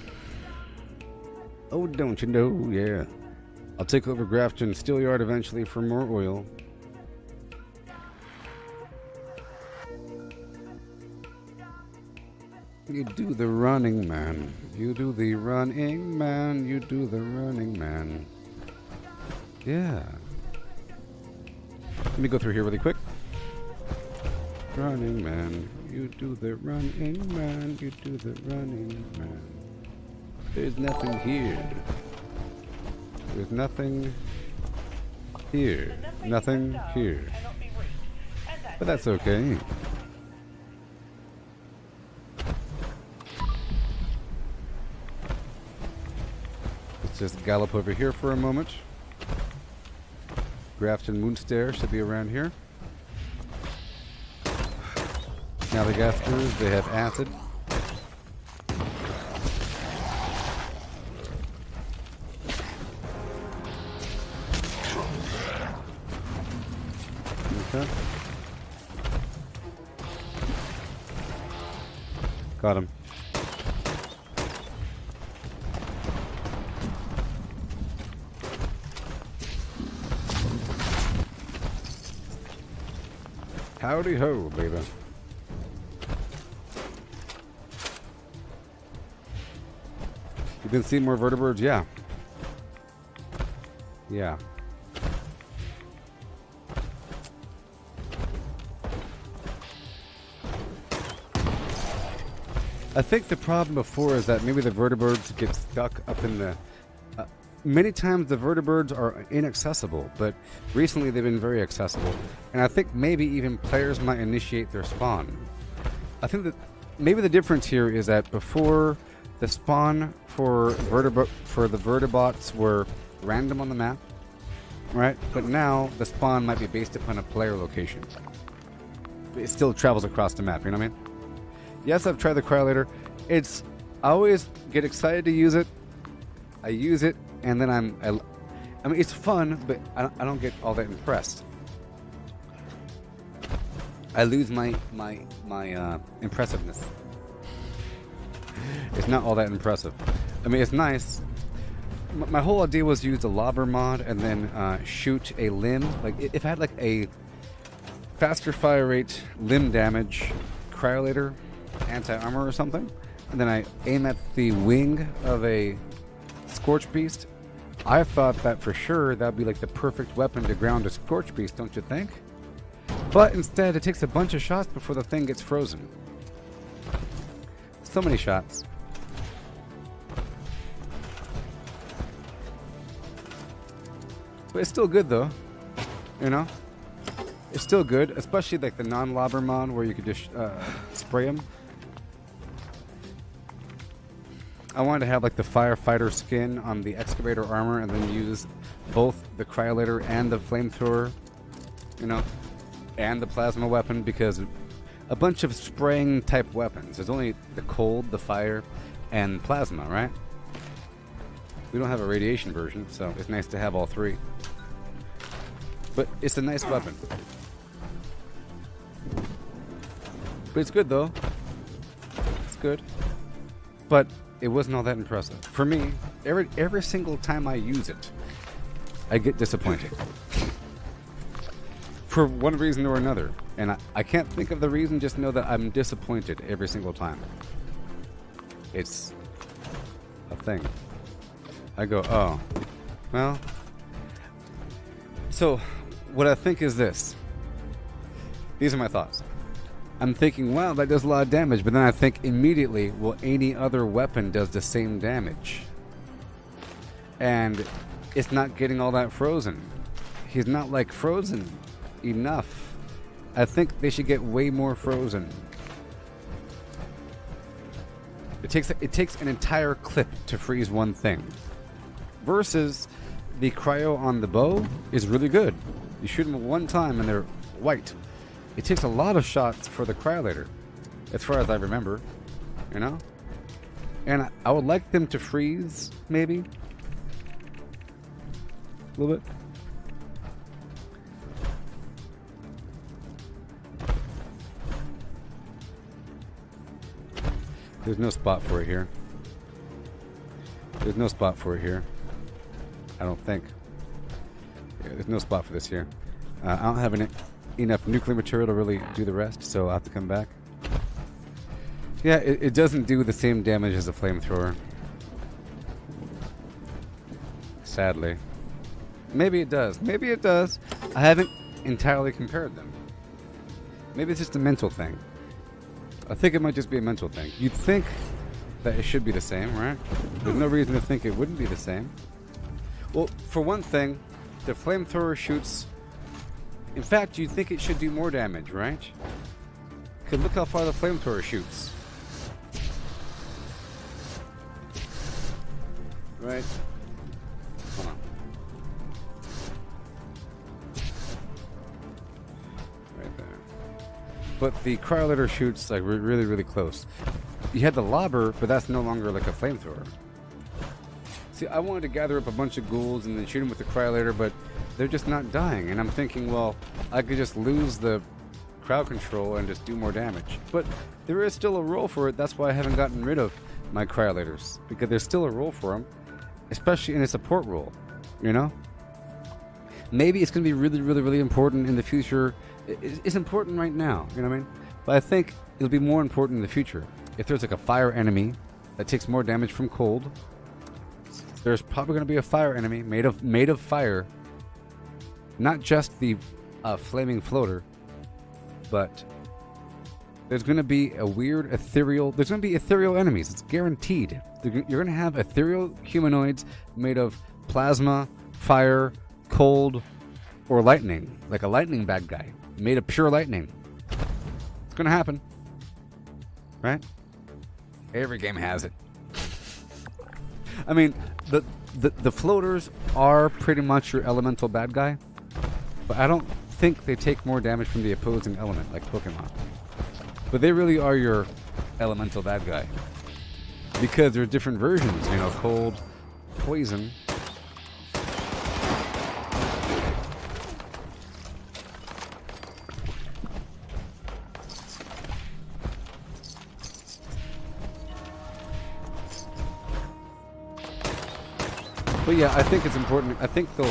A: Oh, don't you know? Yeah. I'll take over Grafton Steelyard eventually for more oil. You do the running man. You do the running man. You do the running man. Yeah. Let me go through here really quick. Running man. You do the running man. You do the running man. There's nothing here. There's nothing here. Nothing here. But that's okay. Just gallop over here for a moment. Grafton Moonstare should be around here. Navigasters, they have acid. Okay. Got him. Howdy ho, baby. You can see more vertebrates? Yeah. Yeah. I think the problem before is that maybe the vertebrates get stuck up in the... many times the vertebrates are inaccessible, but recently they've been very accessible. And I think maybe even players might initiate their spawn. I think that maybe the difference here is that before the spawn for the vertebrates were random on the map. right? But now the spawn might be based upon a player location. But it still travels across the map, you know what I mean? Yes, I've tried the cryolator. I always get excited to use it. I use it, and then I mean, it's fun, but I don't get all that impressed. I lose my impressiveness. It's not all that impressive. I mean, it's nice. My whole idea was use the lobber mod and then shoot a limb. Like, if I had like a faster fire rate, limb damage, cryolator, anti-armor or something, and then I aim at the wing of a Scorch Beast, I thought that for sure that would be like the perfect weapon to ground a Scorch Beast, don't you think? But instead, it takes a bunch of shots before the thing gets frozen. So many shots. But it's still good though, you know? It's still good, especially like the non-lobber mod where you could just spray them. I wanted to have like the firefighter skin on the excavator armor and then use both the cryolator and the flamethrower, you know, and the plasma weapon, because a bunch of spraying type weapons. There's only the cold, the fire, and plasma, right? We don't have a radiation version, so it's nice to have all three. But it's a nice weapon. But it's good though. It's good. But it wasn't all that impressive. For me, every single time I use it, I get disappointed. For one reason or another. And I can't think of the reason, just know that I'm disappointed every single time. It's a thing. I go, oh, well. So, what I think is this. These are my thoughts. I'm thinking, wow, that does a lot of damage, but then I think immediately, well, any other weapon does the same damage. And it's not getting all that frozen. He's not, like, frozen enough. I think they should get way more frozen. It takes an entire clip to freeze one thing. Versus the cryo on the bow is really good. You shoot them one time and they're white. It takes a lot of shots for the cryolator, as far as I remember, you know? And I would like them to freeze, maybe. A little bit. There's no spot for it here. There's no spot for it here. I don't think. Yeah, there's no spot for this here. I don't have enough nuclear material to really do the rest, so I'll have to come back. Yeah, it doesn't do the same damage as a flamethrower. Sadly. Maybe it does. Maybe it does. I haven't entirely compared them. Maybe it's just a mental thing. I think it might just be a mental thing. You'd think that it should be the same, right? There's no reason to think it wouldn't be the same. Well, for one thing, the flamethrower shoots... In fact, you'd think it should do more damage, right? Because look how far the flamethrower shoots. Right? Hold on. Right there. But the cryolator shoots like really, really close. You had the lobber, but that's no longer like a flamethrower. See, I wanted to gather up a bunch of ghouls and then shoot them with the cryolator, but they're just not dying. And I'm thinking, well, I could just lose the crowd control and just do more damage. But there is still a role for it. That's why I haven't gotten rid of my cryolators, because there's still a role for them, especially in a support role, you know? Maybe it's going to be really, really, really important in the future. It's important right now, you know what I mean? But I think it'll be more important in the future. If there's like a fire enemy that takes more damage from cold, there's probably going to be a fire enemy made of fire. Not just the flaming floater, but there's going to be a weird ethereal... There's going to be ethereal enemies. It's guaranteed. You're going to have ethereal humanoids made of plasma, fire, cold, or lightning. Like a lightning bad guy. Made of pure lightning. It's going to happen. Right? Every game has it. I mean, the the floaters are pretty much your elemental bad guy, but I don't think they take more damage from the opposing element like Pokemon. But they really are your elemental bad guy. Because there's different versions, you know, cold, poison. But yeah, I think it's important. I think they'll...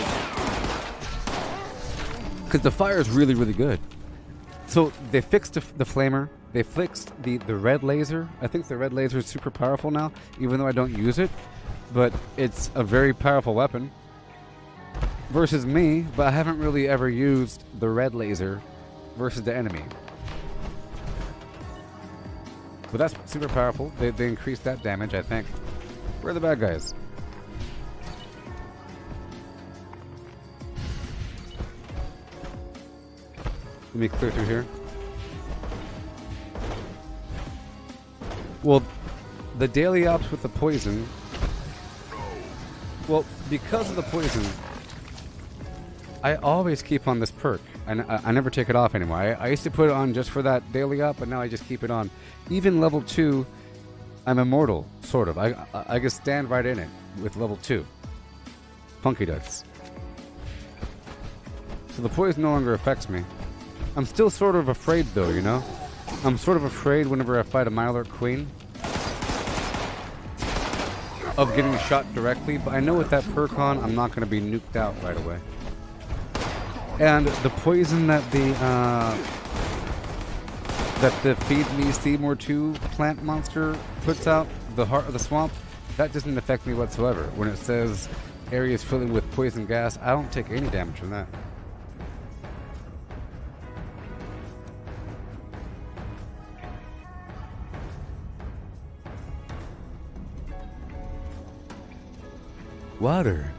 A: Because the fire is really, really good. So they fixed the flamer. They fixed the red laser. I think the red laser is super powerful now, even though I don't use it. But it's a very powerful weapon. Versus me, but I haven't really ever used the red laser versus the enemy. But that's super powerful. They increased that damage, I think. Where are the bad guys? Let me clear through here. Well, the daily ops with the poison. Well, because of the poison, I always keep on this perk. I never take it off anymore. I used to put it on just for that daily op, but now I just keep it on. Even level 2, I'm immortal, sort of. I can stand right in it with level 2. Funky ducks. So the poison no longer affects me. I'm still sort of afraid, though, you know? I'm sort of afraid whenever I fight a Mirelurk Queen of getting shot directly, but I know with that perk on, I'm not going to be nuked out right away. And the poison that the Feed Me Seymour 2 plant monster puts out, the Heart of the Swamp, that doesn't affect me whatsoever. When it says areas filling with poison gas, I don't take any damage from that. Water.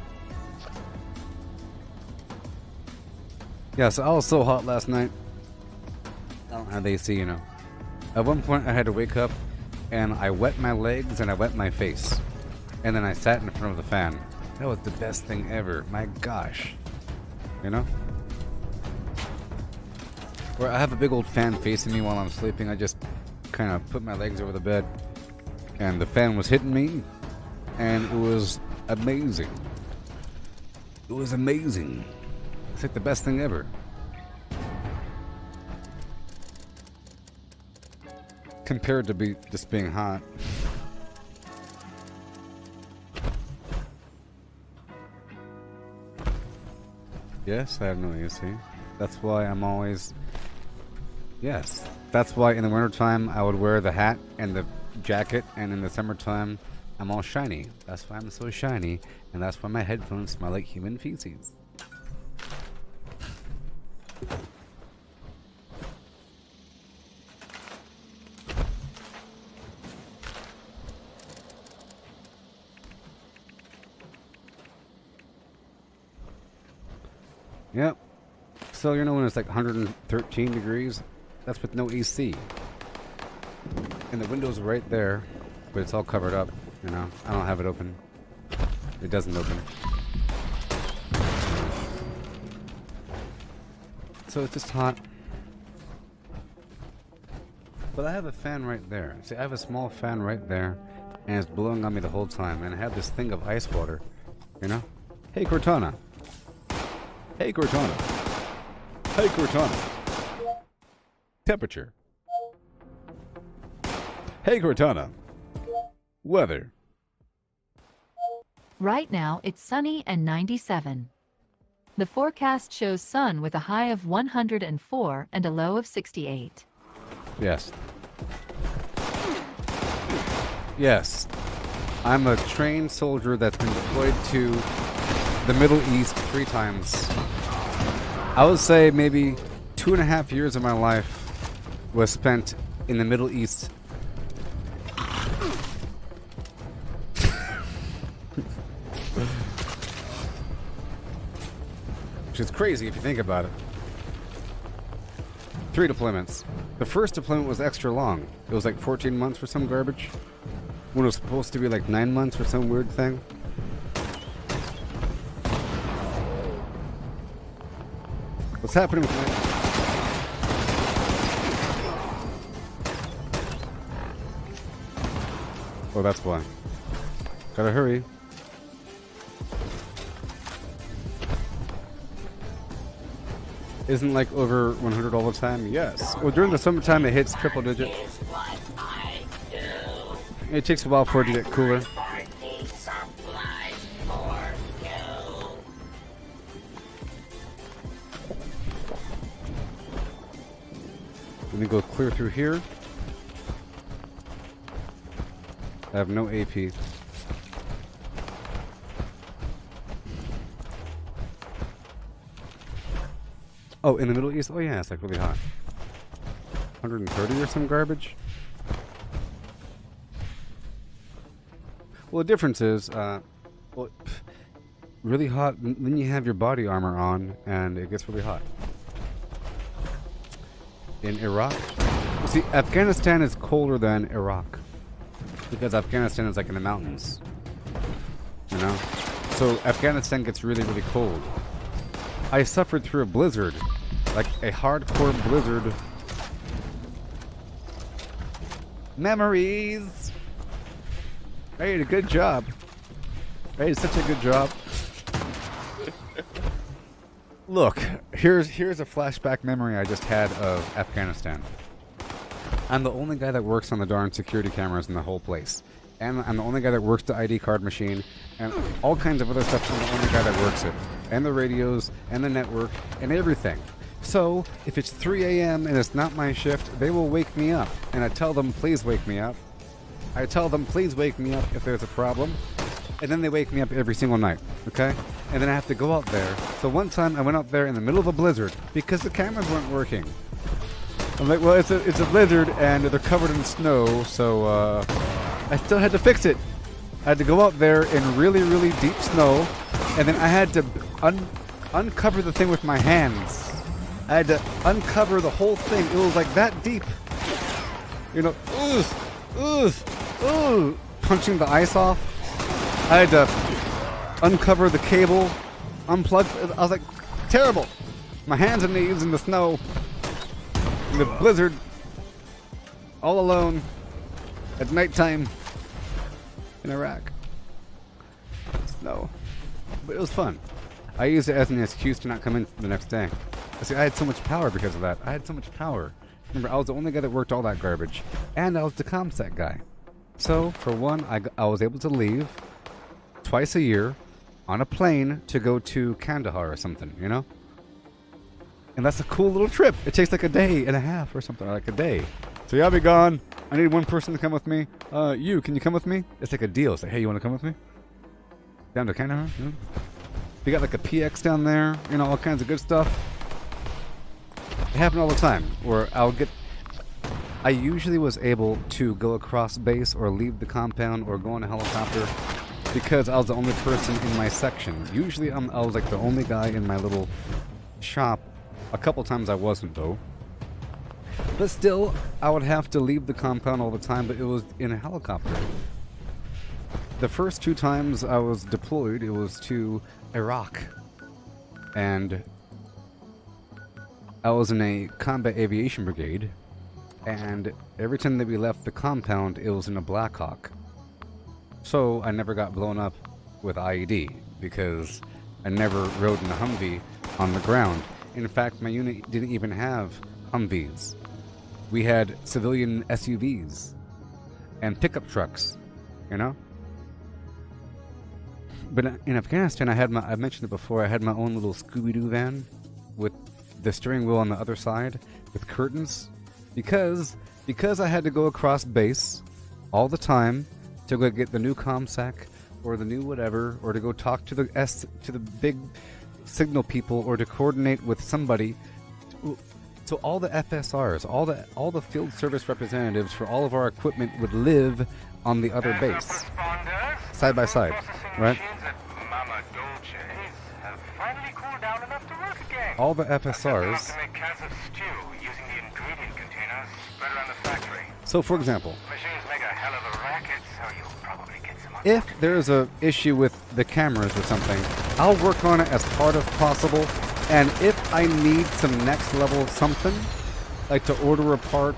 A: Yeah, so I was so hot last night. I don't have AC, you know. At one point I had to wake up and I wet my legs and I wet my face. And then I sat in front of the fan. That was the best thing ever. My gosh. You know? Or I have a big old fan facing me while I'm sleeping. I just kind of put my legs over the bed. And the fan was hitting me. And it was amazing. It was amazing. It's like the best thing ever. Compared to just being hot. Yes, I have no AC. That's why I'm always... Yes. That's why in the wintertime I would wear the hat and the jacket, and in the summertime I'm all shiny. That's why I'm so shiny, and that's why my headphones smell like human feces. Yep. So you know when it's like 113 degrees? That's with no AC. And the window's right there, but it's all covered up, you know? I don't have it open. It doesn't open. So it's just hot. But I have a fan right there. See, I have a small fan right there, and it's blowing on me the whole time. And I have this thing of ice water, you know? Hey, Cortana. Hey, Cortana. Hey, Cortana. Temperature. Hey, Cortana. Weather.
R: Right now, it's sunny and 97. The forecast shows sun with a high of 104 and a low of 68.
A: Yes. Yes. I'm a trained soldier that's been deployed to the Middle East 3 times. I would say maybe 2.5 years of my life was spent in the Middle East. Which is crazy if you think about it. 3 deployments. The first deployment was extra long. It was like 14 months for some garbage. When it was supposed to be like 9 months for some weird thing. What's happening with me? Oh, that's why. Gotta hurry. Isn't like over 100 all the time? Yes. Well, during the summertime it hits triple digit. It takes a while for it to get cooler. Let me go clear through here. I have no AP. Oh, in the Middle East? Oh yeah, it's like really hot. 130 or some garbage? Well, the difference is, well, really hot, then you have your body armor on, and it gets really hot. In Iraq? Well, see, Afghanistan is colder than Iraq. Because Afghanistan is like in the mountains. You know? So Afghanistan gets really, really cold. I suffered through a blizzard. Like a hardcore blizzard. Memories! Hey, good job. Hey, such a good job. Look, here's a flashback memory I just had of Afghanistan. I'm the only guy that works on the darn security cameras in the whole place. And I'm the only guy that works the ID card machine, and all kinds of other stuff. I'm the only guy that works it. And the radios, and the network, and everything. So, if it's 3 a.m. and it's not my shift, they will wake me up. And I tell them, please wake me up. I tell them, please wake me up if there's a problem. And then they wake me up every single night, okay? And then I have to go out there. So one time I went out there in the middle of a blizzard because the cameras weren't working. I'm like, well, it's a blizzard and they're covered in snow, so I still had to fix it. I had to go out there in really, really deep snow, and then I had to uncover the thing with my hands. I had to uncover the whole thing. It was like that deep. You know, punching the ice off. I had to uncover the cable, unplug. I was like, terrible. My hands and knees in the snow, in the blizzard, all alone, at nighttime, in Iraq. Snow. But it was fun. I used it as an excuse to not come in the next day. See, I had so much power because of that. I had so much power. Remember, I was the only guy that worked all that garbage. And I was the ComSec guy. So, for one, I was able to leave twice a year on a plane to go to Kandahar or something, you know? And that's a cool little trip. It takes like a day and a half or something, like a day. So yeah, I'll be gone. I need one person to come with me. Can you come with me? It's like a deal. It's like, hey, you want to come with me? Down to Kandahar? Yeah. We got like a PX down there, you know, all kinds of good stuff. It happened all the time, where I usually was able to go across base or leave the compound or go on a helicopter because I was the only person in my section. Usually I was like the only guy in my little shop. A couple times I wasn't though. But still, I would have to leave the compound all the time, but it was in a helicopter. The first 2 times I was deployed, it was to Iraq. And I was in a combat aviation brigade, and every time that we left the compound, it was in a Black Hawk. So I never got blown up with IED, because I never rode in a Humvee on the ground. In fact, my unit didn't even have Humvees. We had civilian SUVs and pickup trucks, you know? But in Afghanistan, I mentioned it before, I had my own little Scooby-Doo van with the steering wheel on the other side with curtains because I had to go across base all the time to go get the new ComSec or the new whatever, or to go talk to the big signal people, or to coordinate with somebody. So all the FSRs, all the field service representatives for all of our equipment would live on the other base, side by side, right? All the FSRs. So, for example, if there's a issue with the cameras or something, I'll work on it as hard as possible And if I need some next level something, like to order a part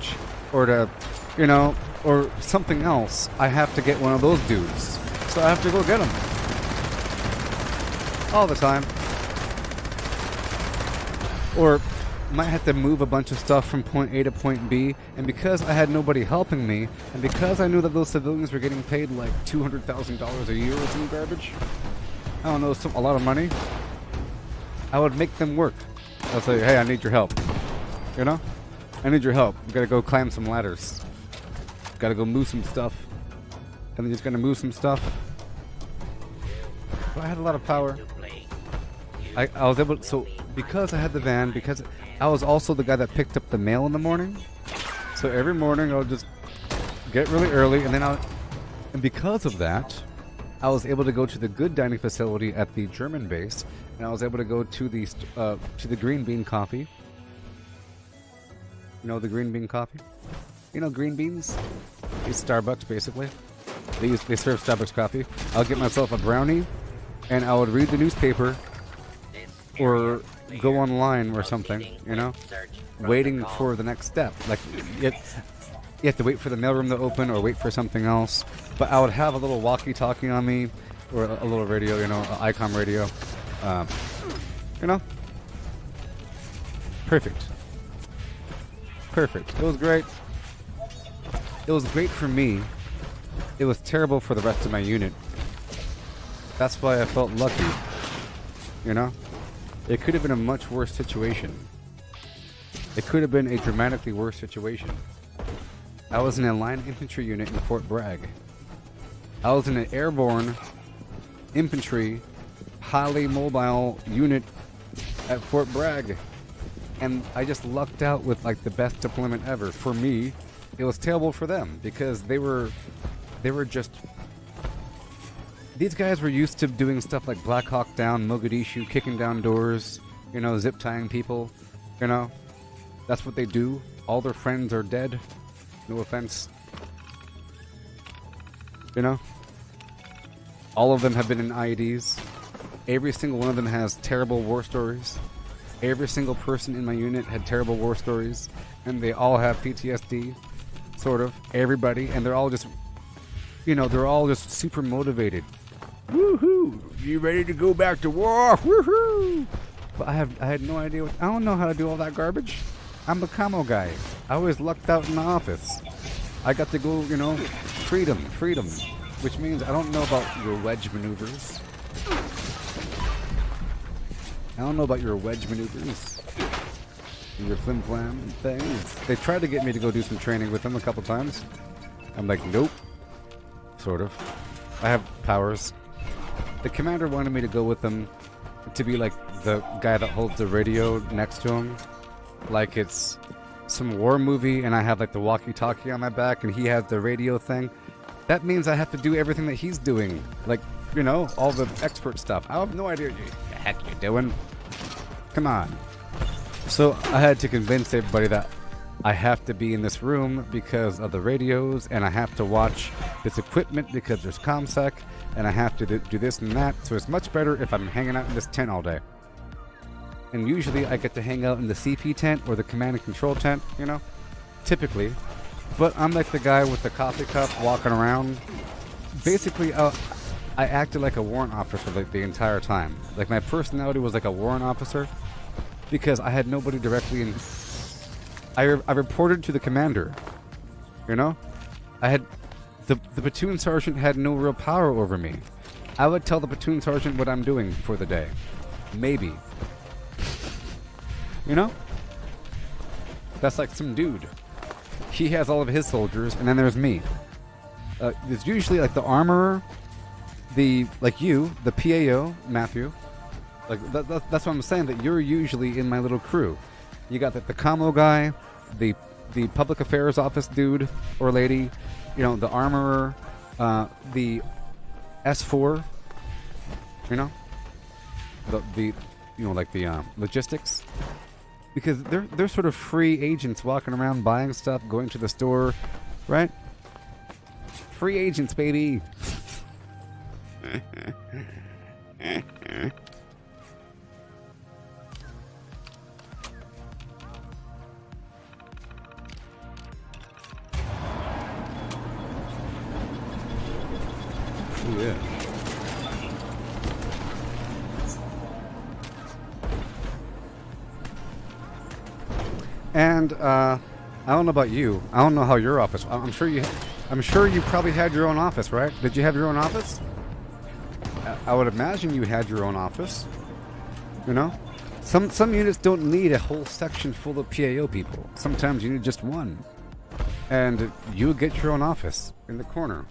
A: or to, you know, or something else, I have to get one of those dudes. So I have to go get them. All the time. Or might have to move a bunch of stuff from point A to point B, and because I had nobody helping me, and because I knew that those civilians were getting paid like $200,000 a year or some garbage, I don't know, a lot of money, I would make them work. I'll say, hey, I need your help. You know? I need your help. We gotta go climb some ladders. Gotta go move some stuff. And then just gonna move some stuff. But I had a lot of power. I was able to, so because I had the van, because I was also the guy that picked up the mail in the morning. So every morning I would just get really early, and then and because of that, I was able to go to the good dining facility at the German base, and I was able to go to the Green Bean Coffee. You know the Green Bean Coffee? You know green beans? It's Starbucks basically. They serve Starbucks coffee. I'll get myself a brownie, and I would read the newspaper or go online or something, you know, waiting for the next step. Like, you have to wait for the mailroom to open or wait for something else. But I would have a little walkie-talkie on me, or a little radio, you know, an ICOM radio. You know? Perfect. Perfect. It was great. It was great for me. It was terrible for the rest of my unit. That's why I felt lucky. You know? It could have been a much worse situation. It could have been a dramatically worse situation. I was in a line infantry unit in Fort Bragg. I was in an airborne infantry, highly mobile unit at Fort Bragg. And I just lucked out with like the best deployment ever. For me, it was terrible for them because they were just... These guys were used to doing stuff like Black Hawk Down, Mogadishu, kicking down doors, you know, zip tying people, you know. That's what they do. All their friends are dead. No offense. You know? All of them have been in IEDs. Every single one of them has terrible war stories. Every single person in my unit had terrible war stories. And they all have PTSD. Sort of. Everybody. And they're all just, you know, they're all just super motivated. Woohoo! You ready to go back to war? Woohoo! But I had no idea I don't know how to do all that garbage. I'm the camo guy. I always lucked out in the office. I got to go, you know, freedom. Which means I don't know about your wedge maneuvers. I don't know about your wedge maneuvers. Your flim-flam things. They tried to get me to go do some training with them a couple times. I'm like, nope. Sort of. I have powers. The commander wanted me to go with them to be like the guy that holds the radio next to him. Like it's some war movie and I have like the walkie-talkie on my back and he has the radio thing. That means I have to do everything that he's doing. Like, you know, all the expert stuff. I have no idea what the heck you're doing. Come on. So I had to convince everybody that I have to be in this room because of the radios, and I have to watch this equipment because there's ComSec, and I have to do this and that, so it's much better if I'm hanging out in this tent all day. And usually I get to hang out in the CP tent or the command and control tent, you know, typically. But I'm like the guy with the coffee cup walking around. Basically, I acted like a warrant officer like the entire time. Like my personality was like a warrant officer because I had nobody directly in... I reported to the commander, you know? I had... The platoon sergeant had no real power over me. I would tell the platoon sergeant what I'm doing for the day. Maybe. You know? That's like some dude. He has all of his soldiers, and then there's me. There's usually like the armorer, like you, the PAO, Matthew. Like that's what I'm saying, that you're usually in my little crew. You got the commo guy, the public affairs office dude or lady, you know, the armorer, the S4, you know, the you know, like the logistics, because they're sort of free agents walking around buying stuff, going to the store, right? Free agents, baby. yeah. And I don't know about you. I don't know how your office. I'm sure you probably had your own office, right? Did you have your own office? I would imagine you had your own office. You know, some units don't need a whole section full of PAO people. Sometimes you need just one, and you get your own office in the corner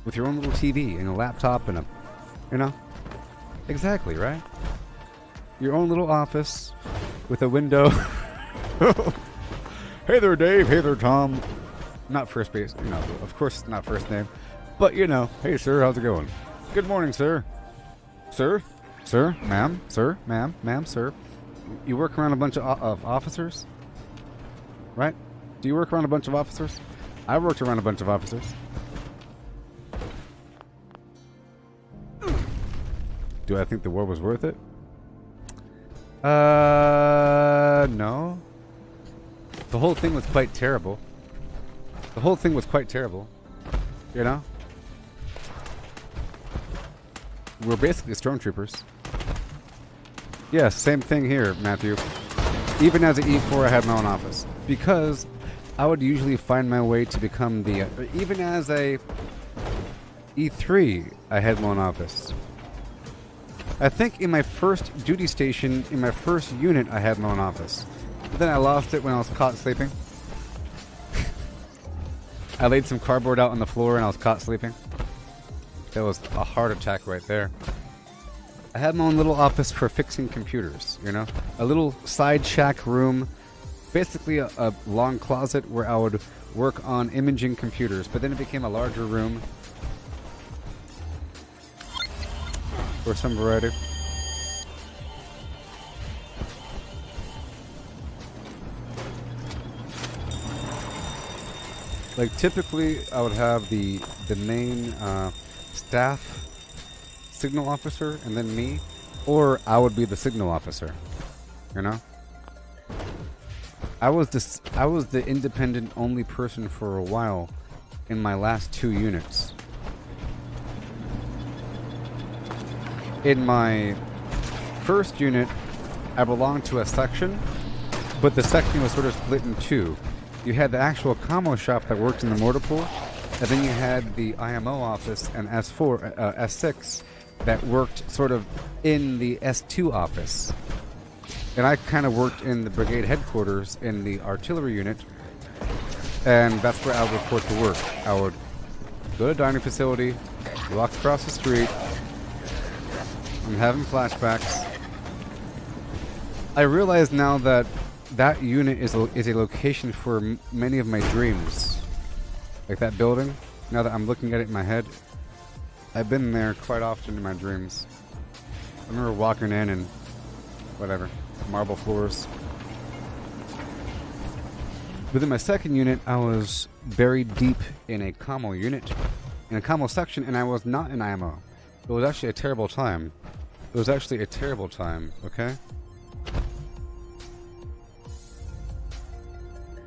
A: with your own little TV and a laptop and a, you know, exactly right. Your own little office with a window. Hey there, Dave. Hey there, Tom. Not first base, you know, of course not first name, but you know, hey sir, how's it going? Good morning, sir. Sir? Sir? Ma'am? Sir? Ma'am? Ma'am? Sir? You work around a bunch of officers? Right? Do you work around a bunch of officers? I worked around a bunch of officers. Do I think the war was worth it? No. The whole thing was quite terrible. The whole thing was quite terrible. You know? We're basically stormtroopers. Yeah, same thing here, Matthew. Even as an E4, I had my own office. Because I would usually find my way to become the... even as a E3, I had my own office. I think in my first duty station, in my first unit, I had my own office. But then I lost it when I was caught sleeping. I laid some cardboard out on the floor and I was caught sleeping. That was a heart attack right there. I had my own little office for fixing computers, you know? A little side shack room. Basically a long closet where I would work on imaging computers. But then it became a larger room. For some variety. Like typically, I would have the main staff signal officer, and then me, or I would be the signal officer. You know, I was the independent only person for a while in my last 2 units. In my first unit, I belonged to a section, but the section was sort of split in 2. You had the actual commo shop that worked in the mortar pool, and then you had the IMO office and S6 that worked sort of in the S2 office. And I kind of worked in the brigade headquarters in the artillery unit, and that's where I would report to work. I would go to a dining facility, walk across the street. I'm having flashbacks. I realize now that that unit is a location for many of my dreams. Like that building, now that I'm looking at it in my head, I've been there quite often in my dreams. I remember walking in and whatever, marble floors. Within my second unit, I was buried deep in a commo unit, in a commo section, and I was not in IMO. It was actually a terrible time. It was actually a terrible time, okay?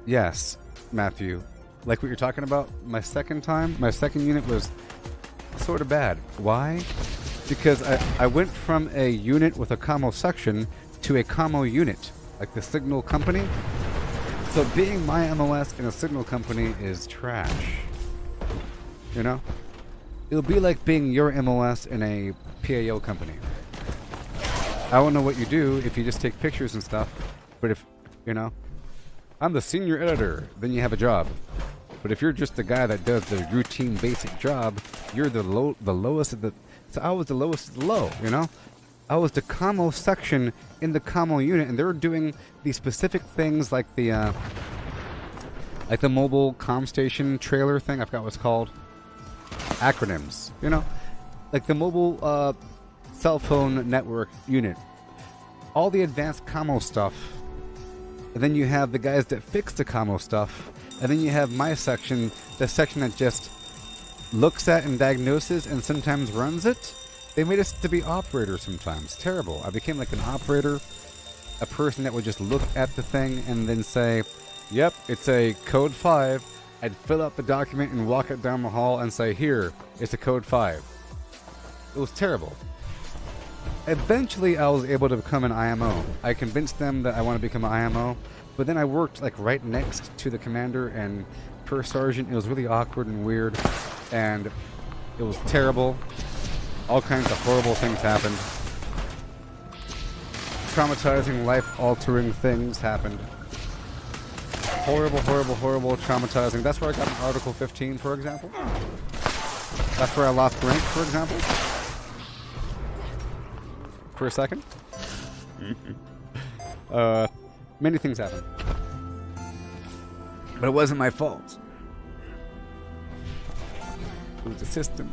A: Yes, Matthew. Like what you're talking about, my second unit was sort of bad. Why? Because I went from a unit with a commo section to a commo unit, like the signal company. So being my MOS in a signal company is trash. You know? It'll be like being your MOS in a PAO company. I don't know what you do if you just take pictures and stuff, but if, you know, I'm the senior editor, then you have a job. But if you're just the guy that does the routine basic job, you're the lowest of the... So I was the lowest of the low, you know? I was the commo section in the commo unit, and they were doing these specific things like the mobile comm station trailer thing, I forgot what it's called. Acronyms, you know? Like the mobile cell phone network unit. All the advanced commo stuff. And then you have the guys that fix the commo stuff. And then you have my section, the section that just looks at and diagnoses and sometimes runs it. They made us to be operators sometimes. Terrible. I became like an operator, a person that would just look at the thing and then say, yep, it's a code 5. I'd fill out the document and walk it down the hall and say, here, it's a code 5. It was terrible. Eventually, I was able to become an IMO. I convinced them that I want to become an IMO, but then I worked like right next to the commander and first sergeant. It was really awkward and weird, and it was terrible. All kinds of horrible things happened. Traumatizing, life-altering things happened. Horrible, horrible, horrible, traumatizing. That's where I got an Article 15, for example. That's where I lost rank, for example. For a second. Many things happened. But it wasn't my fault. It was the system.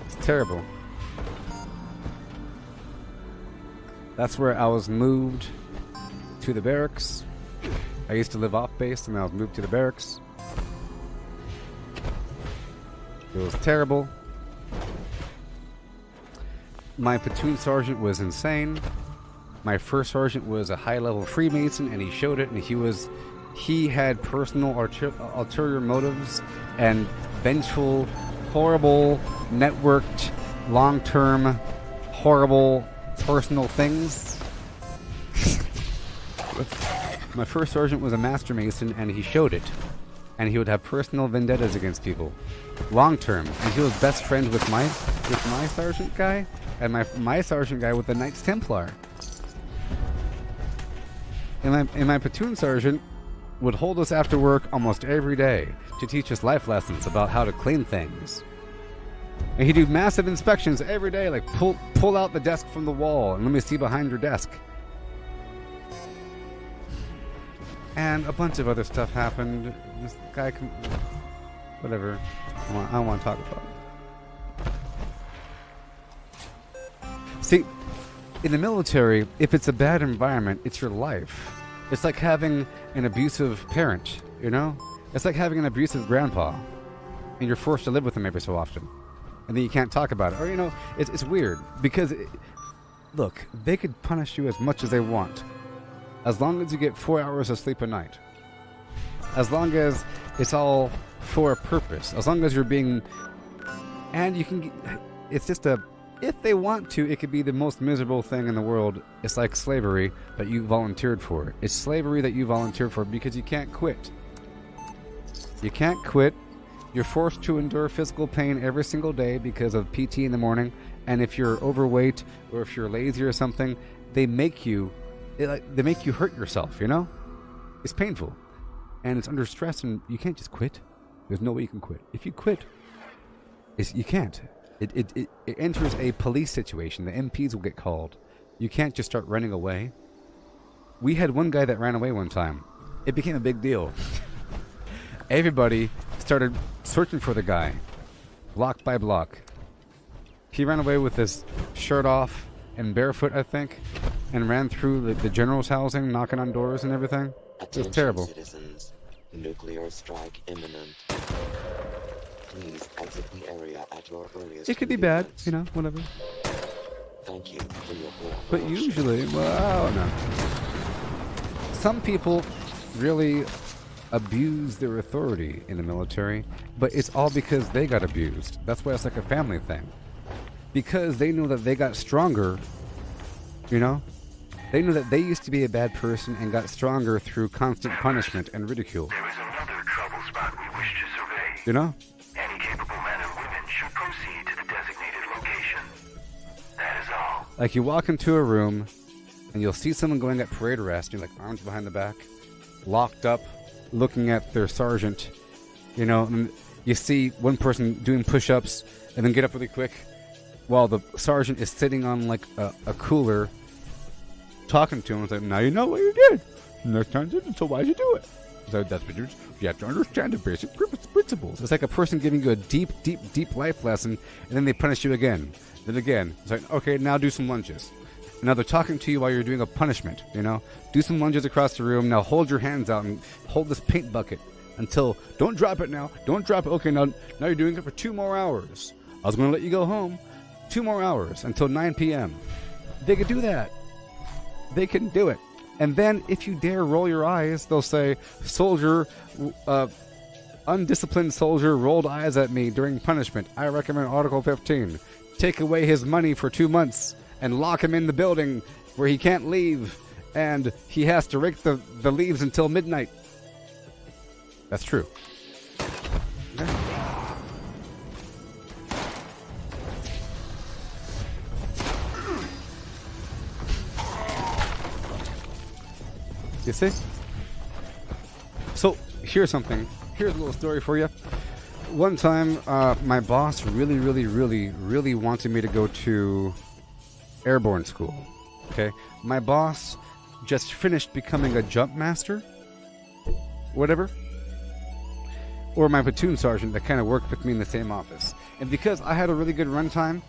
A: It's terrible. That's where I was moved to the barracks. I used to live off base and I was moved to the barracks. It was terrible. My platoon sergeant was insane. My first sergeant was a high-level Freemason, and he showed it. And he had personal ulterior motives and vengeful, horrible, networked, long-term, horrible personal things. My first sergeant was a Master Mason, and he showed it. And he would have personal vendettas against people, long-term. And he was best friends with my sergeant guy. And my sergeant guy with the Knights Templar. And my platoon sergeant would hold us after work almost every day to teach us life lessons about how to clean things. And he'd do massive inspections every day, like pull out the desk from the wall and let me see behind your desk. And a bunch of other stuff happened. This guy whatever. I don't want to talk about it. See, in the military, if it's a bad environment, it's your life. It's like having an abusive parent, you know? It's like having an abusive grandpa, and you're forced to live with him every so often. And then you can't talk about it. Or, you know, it's weird, because, look, they could punish you as much as they want, as long as you get 4 hours of sleep a night. As long as it's all for a purpose. As long as you're being... And you can... It's just a... If they want to, it could be the most miserable thing in the world. It's like slavery that you volunteered for. It's slavery that you volunteered for because you can't quit. You can't quit. You're forced to endure physical pain every single day because of PT in the morning. And if you're overweight or if you're lazy or something, they make you hurt yourself, you know? It's painful. And it's under stress, and you can't just quit. There's no way you can quit. If you quit, you can't. It enters a police situation. The MPs will get called. You can't just start running away. We had one guy that ran away one time. It became a big deal. Everybody started searching for the guy, block by block. He ran away with his shirt off and barefoot, I think, and ran through the general's housing, knocking on doors and everything. It was terrible.
Q: Citizens, nuclear strike imminent. Please exit the area at your earliest.
A: It could be bad, you know, whatever.
Q: Thank you for your cooperation.
A: But usually, well, I don't know. Some people really abuse their authority in the military, but it's all because they got abused. That's why it's like a family thing. Because they know that they got stronger, you know? They know that they used to be a bad person and got stronger through constant punishment and ridicule.
E: There is another trouble spot we wish to survey.
A: You know?
E: Any capable men and women should proceed to the designated location. That is all.
A: Like you walk into a room and you'll see someone going at parade arrest, and you're like arms behind the back, locked up, looking at their sergeant, you know, and you see one person doing push-ups and then get up really quick while the sergeant is sitting on like a cooler talking to him. It's like, now you know what you did. Next time, so why'd you do it? So that's what you have to understand the basic principles. It's like a person giving you a deep, deep, deep life lesson, and then they punish you again. Then again. It's like, okay, now do some lunges. Now they're talking to you while you're doing a punishment, you know? Do some lunges across the room. Now hold your hands out and hold this paint bucket until, don't drop it now. Don't drop it. Okay, now you're doing it for 2 more hours. I was going to let you go home. 2 more hours until 9 p.m. They could do that. They can do it. And then if you dare roll your eyes, they'll say, soldier, undisciplined soldier rolled eyes at me during punishment. I recommend Article 15. Take away his money for 2 months and lock him in the building where he can't leave, and he has to rake the leaves until midnight. That's true. Okay. You see? So, here's something. Here's a little story for you. One time, my boss really wanted me to go to airborne school. Okay? My boss just finished becoming a jump master. Whatever. Or my platoon sergeant that kind of worked with me in the same office. And because I had a really good run time,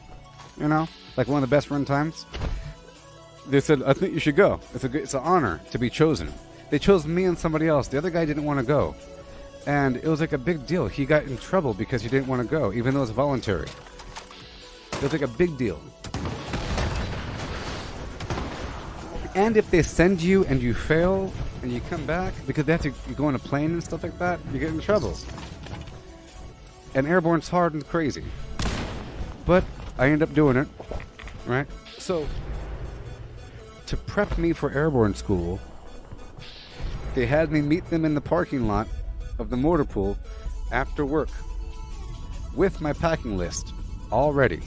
A: you know, like one of the best run times, they said, I think you should go. It's an honor to be chosen. They chose me and somebody else. The other guy didn't want to go. And it was like a big deal. He got in trouble because he didn't want to go, even though it's voluntary. It was like a big deal. And if they send you and you fail and you come back, because they have to go on a plane and stuff like that, you get in trouble. And airborne's hard and crazy. But I end up doing it, right? So, to prep me for airborne school, they had me meet them in the parking lot of the mortar pool after work with my packing list all ready.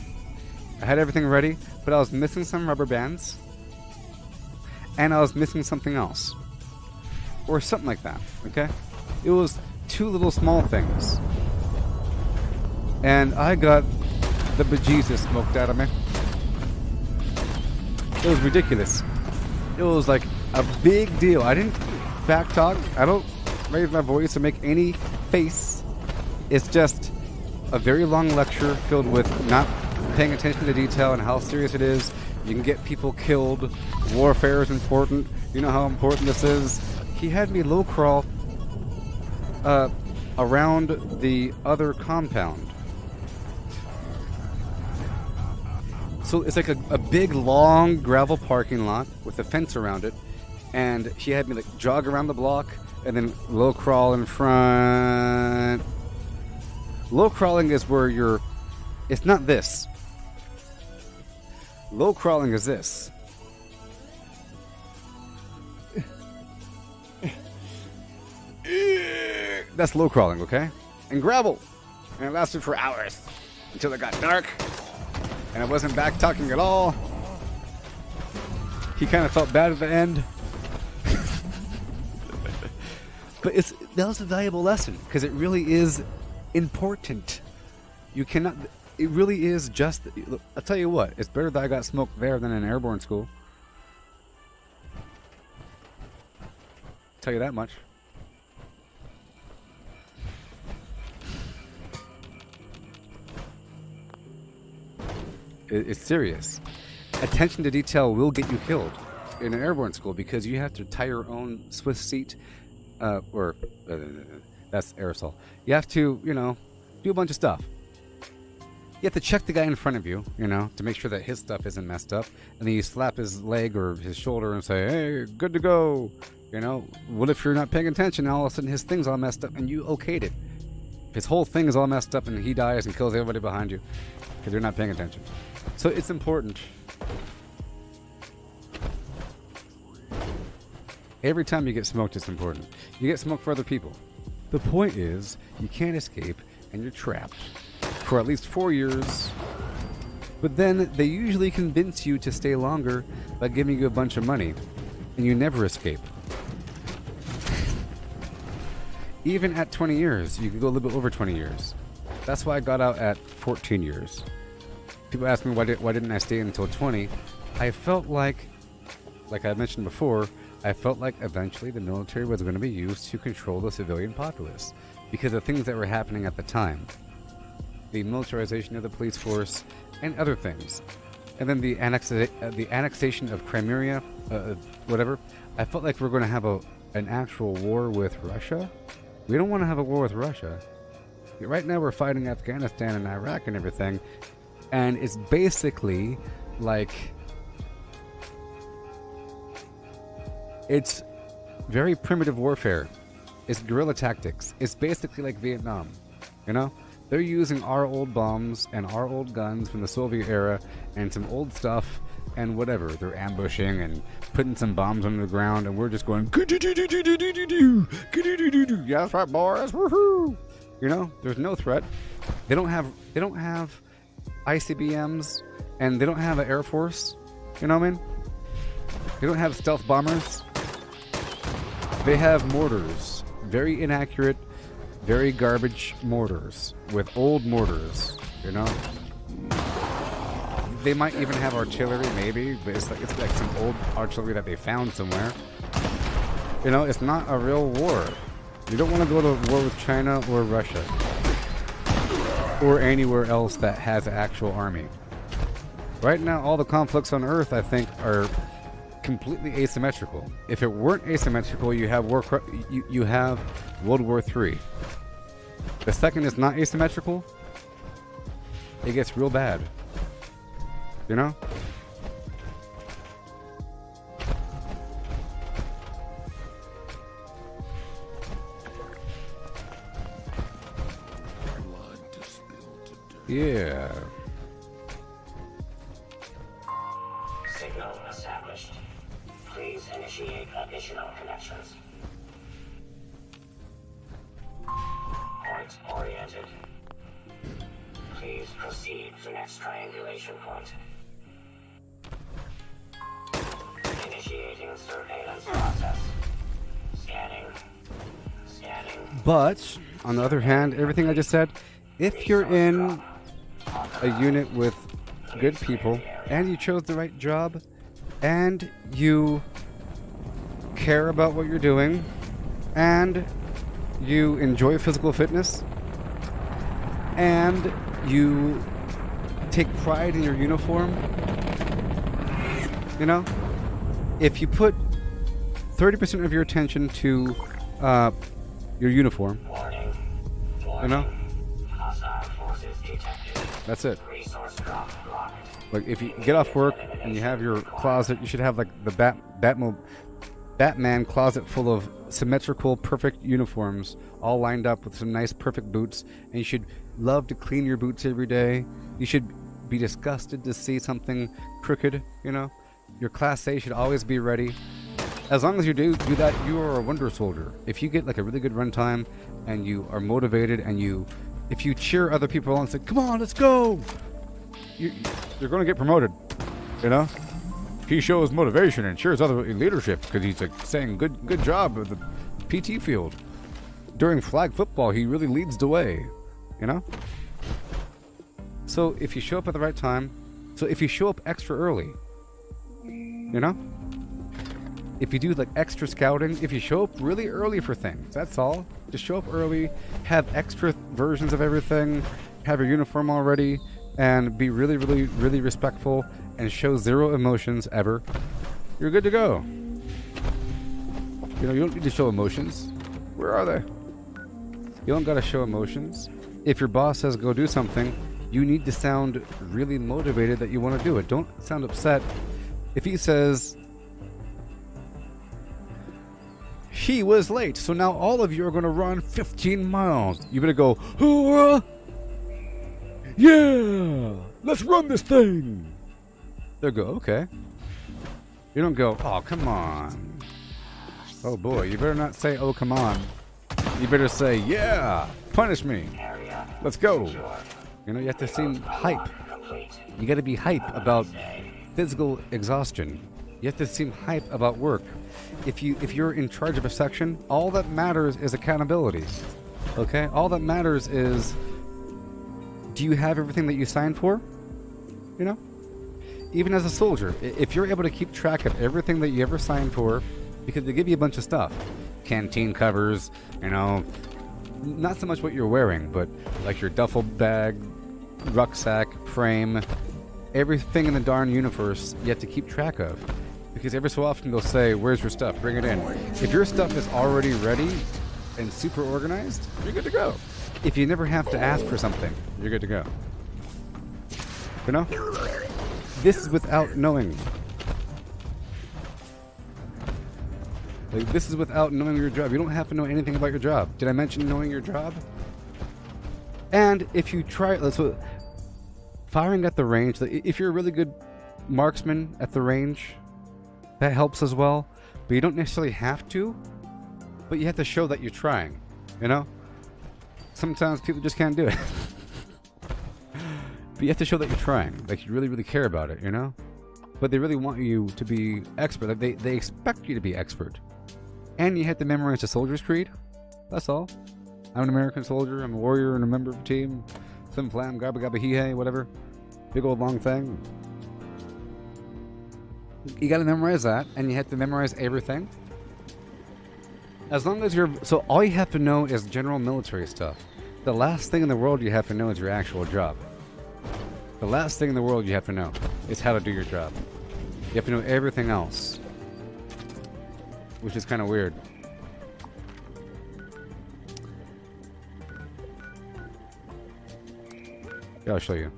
A: I had everything ready, but I was missing some rubber bands and I was missing something else or something like that. Okay, it was 2 little small things, and I got the bejesus smoked out of me. It was ridiculous. It was like a big deal. I didn't back talk. I don't raise my voice or make any face. It's just a very long lecture filled with not paying attention to detail and how serious it is. You can get people killed. Warfare is important. You know how important this is. He had me low crawl around the other compound. So it's like a big, long gravel parking lot with a fence around it. And he had me like jog around the block and then low crawl in front. Low crawling is where you're... It's not this. Low crawling is this. That's low crawling, okay? And gravel. And it lasted for hours until it got dark. And I wasn't back talking at all. He kind of felt bad at the end. But that was a valuable lesson because it really is important. You cannot... It really is just... Look, I'll tell you what. It's better that I got smoked there than in airborne school. Tell you that much. It's serious. Attention to detail will get you killed in an airborne school because you have to tie your own Swiss seat, that's aerosol. You have to, do a bunch of stuff. You have to check the guy in front of you, to make sure that his stuff isn't messed up. And then you slap his leg or his shoulder and say, hey, good to go. What if you're not paying attention and all of a sudden his thing's all messed up and you okayed it? His whole thing is all messed up and he dies and kills everybody behind you because you're not paying attention. So it's important. Every time you get smoked, it's important. You get smoked for other people. The point is, you can't escape and you're trapped for at least 4 years. But then they usually convince you to stay longer by giving you a bunch of money, and you never escape. Even at 20 years, you can go a little bit over 20 years. That's why I got out at 14 years. People ask me why didn't I stay until 20? I felt like I mentioned before, I felt like eventually the military was going to be used to control the civilian populace because of things that were happening at the time. The militarization of the police force and other things. And then the annexation of Crimea, whatever. I felt like we're going to have an actual war with Russia. We don't want to have a war with Russia. Right now we're fighting Afghanistan and Iraq and everything. And it's basically like... It's very primitive warfare. It's guerrilla tactics. It's basically like Vietnam. You know? They're using our old bombs and our old guns from the Soviet era and some old stuff and whatever. They're ambushing and putting some bombs on the ground, and we're just going, yeah, that's right, boys. Woohoo! You know, there's no threat. They don't have ICBMs, and they don't have an air force. You know what I mean? They don't have stealth bombers. They have mortars, very inaccurate, very garbage mortars with old mortars. You know. They might even have artillery, maybe, but it's like some old artillery that they found somewhere. You know, it's not a real war. You don't want to go to war with China or Russia or anywhere else that has an actual army. Right now, all the conflicts on Earth, I think, are completely asymmetrical. If it weren't asymmetrical, you have you have World War III. The second is not asymmetrical, it gets real bad. You know? Yeah.
F: Signal established. Please initiate additional connections. Point oriented. Please proceed to next triangulation point. Initiating surveillance process. Scanning.
A: But, on the other hand, everything I just said, if you're in a unit with good people, and you chose the right job, and you care about what you're doing, and you enjoy physical fitness, and you take pride in your uniform, you know, if you put 30% of your attention to your uniform, you know, that's it. Like, if you get off work and you have your closet, you should have like the Batman closet full of symmetrical, perfect uniforms, all lined up with some nice, perfect boots. And you should love to clean your boots every day. You should be disgusted to see something crooked. You know, your Class A should always be ready. As long as you do that, you are a wonder soldier. If you get like a really good run time and you are motivated and if you cheer other people on and say, "Come on, let's go," you're going to get promoted. You know, he shows motivation and cheers other leadership because he's like saying, "Good job at the PT field." During flag football, he really leads the way. You know. So if you show up at the right time, so if you show up extra early, you know. If you do like extra scouting, if you show up really early for things, that's all. Just show up early, have extra versions of everything, have your uniform already, and be really, really, really respectful and show zero emotions ever. You're good to go. You know, you don't need to show emotions. Where are they? You don't gotta show emotions. If your boss says go do something, you need to sound really motivated that you want to do it. Don't sound upset. If he says, "He was late, so now all of you are going to run 15 miles. You better go, "Hoorah! Yeah! Let's run this thing!" They'll go, "Okay." You don't go, "Oh, come on." Oh boy, you better not say, "Oh, come on." You better say, "Yeah! Punish me! Let's go!" You know, you have to seem hype. You got to be hype about physical exhaustion. You have to seem hype about work. If you're in charge of a section, all that matters is accountability. Okay? All that matters is, do you have everything that you signed for? You know? Even as a soldier, if you're able to keep track of everything that you ever signed for, because they give you a bunch of stuff. Canteen covers, you know, not so much what you're wearing, but like your duffel bag, rucksack, frame, everything in the darn universe you have to keep track of. Because every so often they'll say, "Where's your stuff? Bring it in." If your stuff is already ready and super organized, you're good to go. If you never have to ask for something, you're good to go. You know? This is without knowing. Like, this is without knowing your job. You don't have to know anything about your job. Did I mention knowing your job? And if you try, so firing at the range, if you're a really good marksman at the range, that helps as well. But you don't necessarily have to, but you have to show that you're trying, you know? Sometimes people just can't do it. But you have to show that you're trying, like you really, really care about it, you know? But they really want you to be expert. Like they expect you to be expert. And you have to memorize the soldier's creed. That's all. I'm an American soldier. I'm a warrior and a member of a team. Sim flam, gabba gabba hee hey, whatever. Big old long thing. You gotta memorize that, and you have to memorize everything. As long as you're... So all you have to know is general military stuff. The last thing in the world you have to know is your actual job. The last thing in the world you have to know is how to do your job. You have to know everything else. Which is kind of weird. Yeah, I'll show you.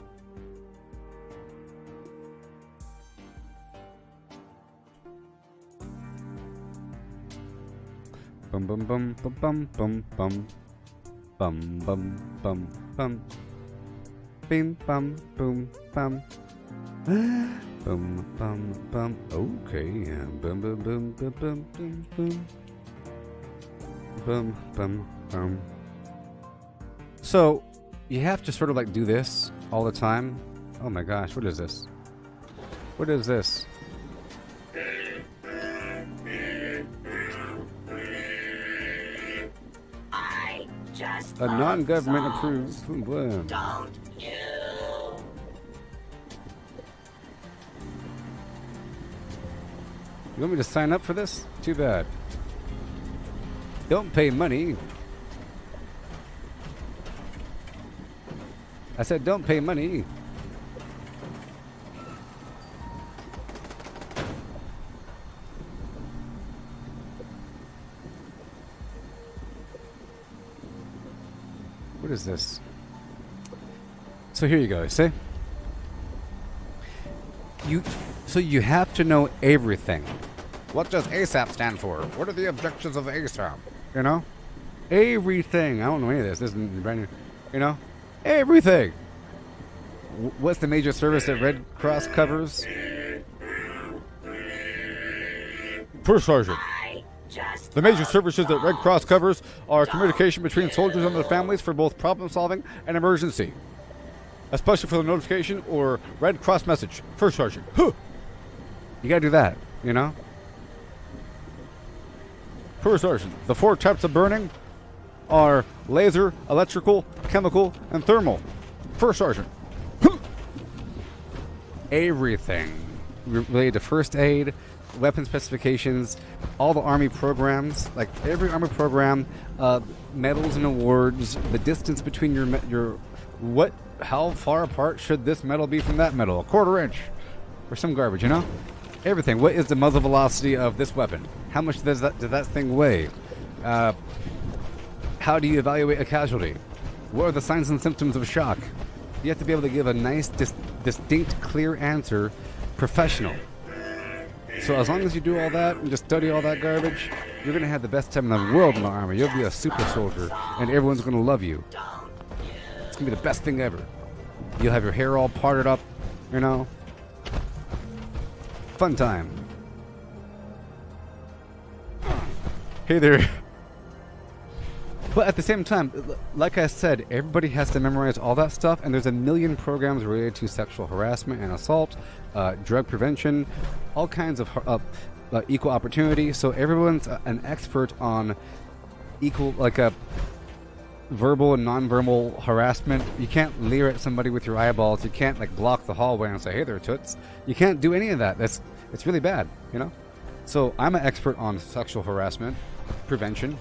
A: Bum bum bum bum bum bum bum bum bum bum bum bim bum boom bum bum bum bum. Okay, yeah. Bum bum bum bum bum bum bum bum bum. So you have to sort of like do this all the time. Oh my gosh, what is this? What is this? A non-government approved.
H: Don't you?
A: You want me to sign up for this? Too bad. Don't pay money. I said don't pay money. What is this? So here you go, see? So you have to know everything. What does ASAP stand for? What are the objectives of ASAP? You know? Everything. I don't know any of this. This isn't brand new. You know? Everything. What's the major service that Red Cross covers? First Sergeant. The major services that Red Cross covers are communication between soldiers and their families for both problem solving and emergency. Especially for the notification or Red Cross message. First Sergeant. Huh. You gotta do that, you know? First Sergeant. The 4 types of burning are laser, electrical, chemical, and thermal. First Sergeant. Huh. Everything related to first aid, weapon specifications, all the Army programs, like every Army program, medals and awards, the distance between your how far apart should this medal be from that medal? 1/4 inch, or some garbage, you know? Everything. What is the muzzle velocity of this weapon? How much does that thing weigh? How do you evaluate a casualty? What are the signs and symptoms of shock? You have to be able to give a nice, distinct, clear answer, professional. So as long as you do all that and just study all that garbage, you're going to have the best time in the world in the Army. You'll be a super soldier, and everyone's going to love you. It's going to be the best thing ever. You'll have your hair all parted up, you know. Fun time. Hey there. But at the same time, like I said, everybody has to memorize all that stuff, and there's a million programs related to sexual harassment and assault, drug prevention, all kinds of equal opportunity. So everyone's an expert on equal, like a verbal and non-verbal harassment. You can't leer at somebody with your eyeballs. You can't like block the hallway and say, "Hey there, toots." You can't do any of that. It's really bad, you know. So I'm an expert on sexual harassment prevention.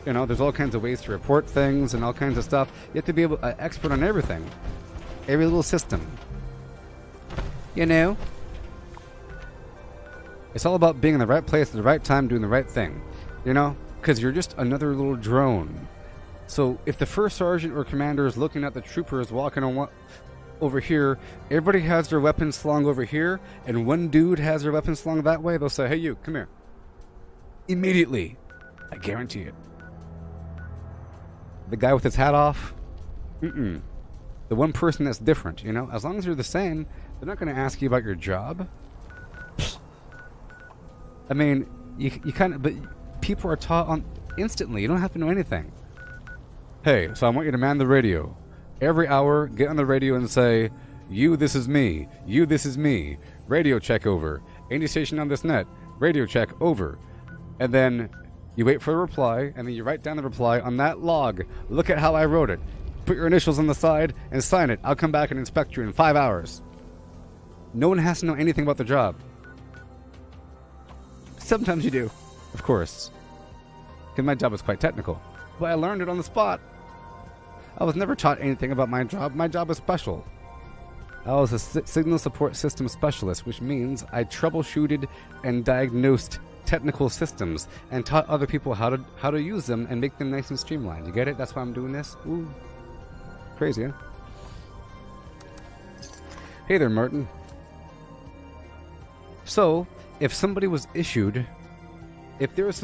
A: You know, there's all kinds of ways to report things and all kinds of stuff. You have to be an expert on everything, every little system. You know, it's all about being in the right place at the right time, doing the right thing. You know, because you're just another little drone. So if the first sergeant or commander is looking at the troopers walking on over here, everybody has their weapons slung over here, and one dude has their weapons slung that way, they'll say, "Hey, you, come here." Immediately. I guarantee it. The guy with his hat off? Mm-mm. The one person that's different, you know? As long as you're the same, they're not going to ask you about your job. I mean, you kind of... But people are taught on instantly. You don't have to know anything. Hey, so I want you to man the radio. Every hour, get on the radio and say, you, this is me. You, this is me. Radio check over. Any station on this net. Radio check over. And then you wait for a reply, and then you write down the reply on that log. Look at how I wrote it. Put your initials on the side and sign it. I'll come back and inspect you in 5 hours. No one has to know anything about the job. Sometimes you do, of course. Because my job is quite technical. But I learned it on the spot. I was never taught anything about my job. My job is special. I was a signal support system specialist, which means I troubleshooted and diagnosed technical systems and taught other people how to use them and make them nice and streamlined. You get it? That's why I'm doing this? Ooh. Crazy, huh? Hey there, Martin. So, if somebody was issued... If there is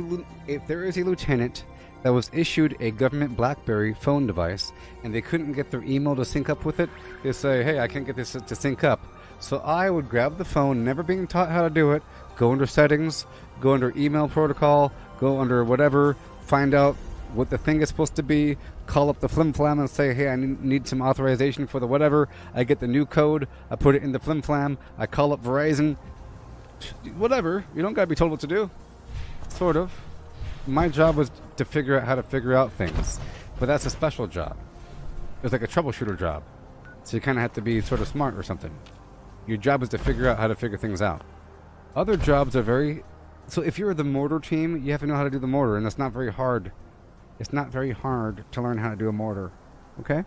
A: a lieutenant that was issued a government BlackBerry phone device and they couldn't get their email to sync up with it, they say, hey, I can't get this to sync up. So I would grab the phone, never being taught how to do it, go under settings, go under email protocol, go under whatever, find out what the thing is supposed to be, call up the flim-flam and say, hey, I need some authorization for the whatever. I get the new code, I put it in the flim-flam, I call up Verizon. Whatever. You don't got to be told what to do. Sort of. My job was to figure out how to figure out things. But that's a special job. It was like a troubleshooter job. So you kind of have to be sort of smart or something. Your job is to figure out how to figure things out. Other jobs are very... So if you're the mortar team, you have to know how to do the mortar, and that's not very hard. It's not very hard to learn how to do a mortar. Okay?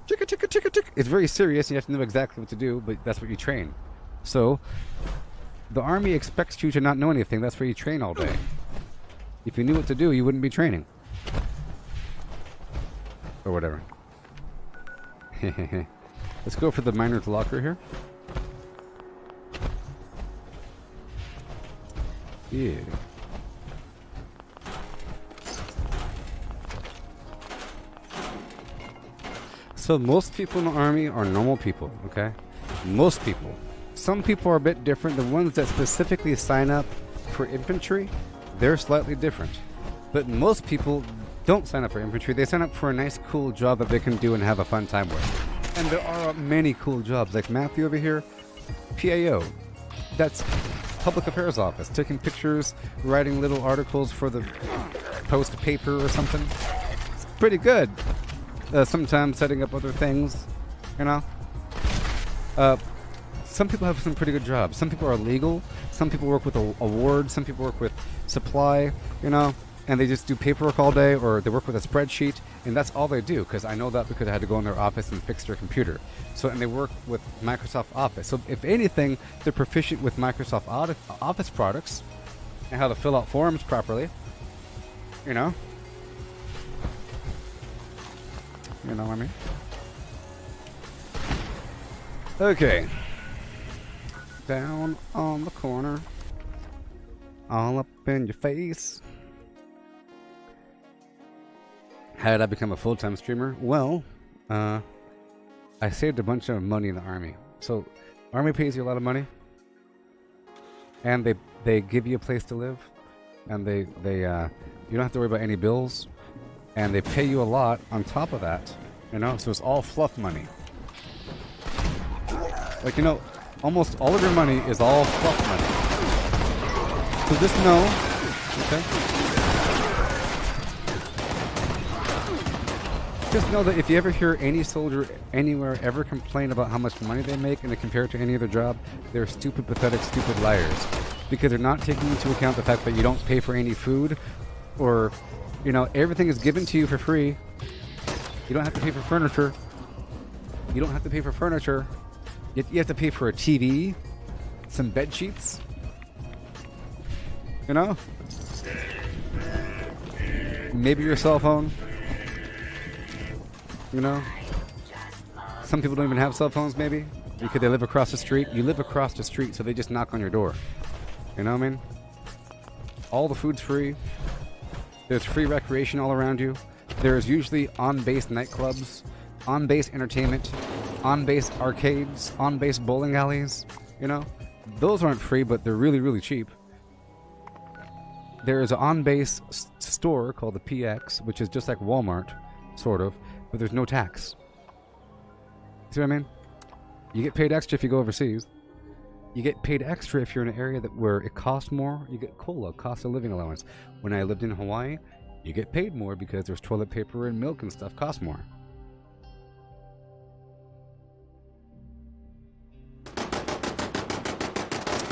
A: Chicka, chicka, chicka, chicka. It's very serious, and you have to know exactly what to do, but that's what you train. So, the Army expects you to not know anything. That's where you train all day. If you knew what to do, you wouldn't be training. Or whatever. Let's go for the miner's locker here. Yeah. So most people in the Army are normal people, okay? Most people. Some people are a bit different. The ones that specifically sign up for infantry, they're slightly different. But most people don't sign up for infantry. They sign up for a nice, cool job that they can do and have a fun time with. And there are many cool jobs. Like Matthew over here, PAO. That's Public Affairs Office. Taking pictures, writing little articles for the Post paper or something. It's pretty good. Sometimes setting up other things, you know. Some people have some pretty good jobs. Some people are legal. Some people work with awards. Some people work with supply, you know, and they just do paperwork all day, or they work with a spreadsheet, and that's all they do, because I know that because I had to go in their office and fix their computer. So, and they work with Microsoft Office. So, if anything, they're proficient with Microsoft Office products and how to fill out forms properly, you know. You know what I mean? Okay. Down on the corner. All up in your face. How did I become a full-time streamer? Well, I saved a bunch of money in the Army. So, Army pays you a lot of money. And they give you a place to live. And you don't have to worry about any bills. And they pay you a lot on top of that. You know, so it's all fluff money. Like, you know, almost all of your money is all fluff money. So just know, okay? Just know that if you ever hear any soldier anywhere ever complain about how much money they make and they compare it to any other job, they're stupid, pathetic, stupid liars. Because they're not taking into account the fact that you don't pay for any food, or, you know, everything is given to you for free. You don't have to pay for furniture. You don't have to pay for furniture. You have to pay for a TV, some bed sheets. You know? Maybe your cell phone. You know? Some people don't even have cell phones, maybe, because they live across the street. You live across the street, so they just knock on your door. You know what I mean? All the food's free. There's free recreation all around you. There's usually on-base nightclubs, on-base entertainment, on-base arcades, on-base bowling alleys. You know, those aren't free, but they're really, really cheap. There is an on-base store called the PX, which is just like Walmart, sort of, but there's no tax. See what I mean? You get paid extra if you go overseas. You get paid extra if you're in an area where it costs more. You get COLA, cost of living allowance. When I lived in Hawaii, you get paid more because there's toilet paper and milk and stuff cost more.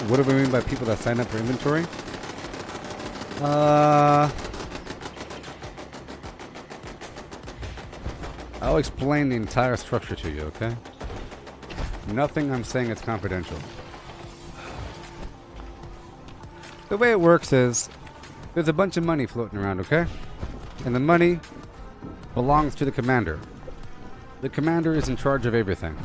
A: What do we mean by people that sign up for inventory? I'll explain the entire structure to you, okay? Nothing I'm saying is confidential. The way it works is, there's a bunch of money floating around, okay? And the money belongs to the commander. The commander is in charge of everything.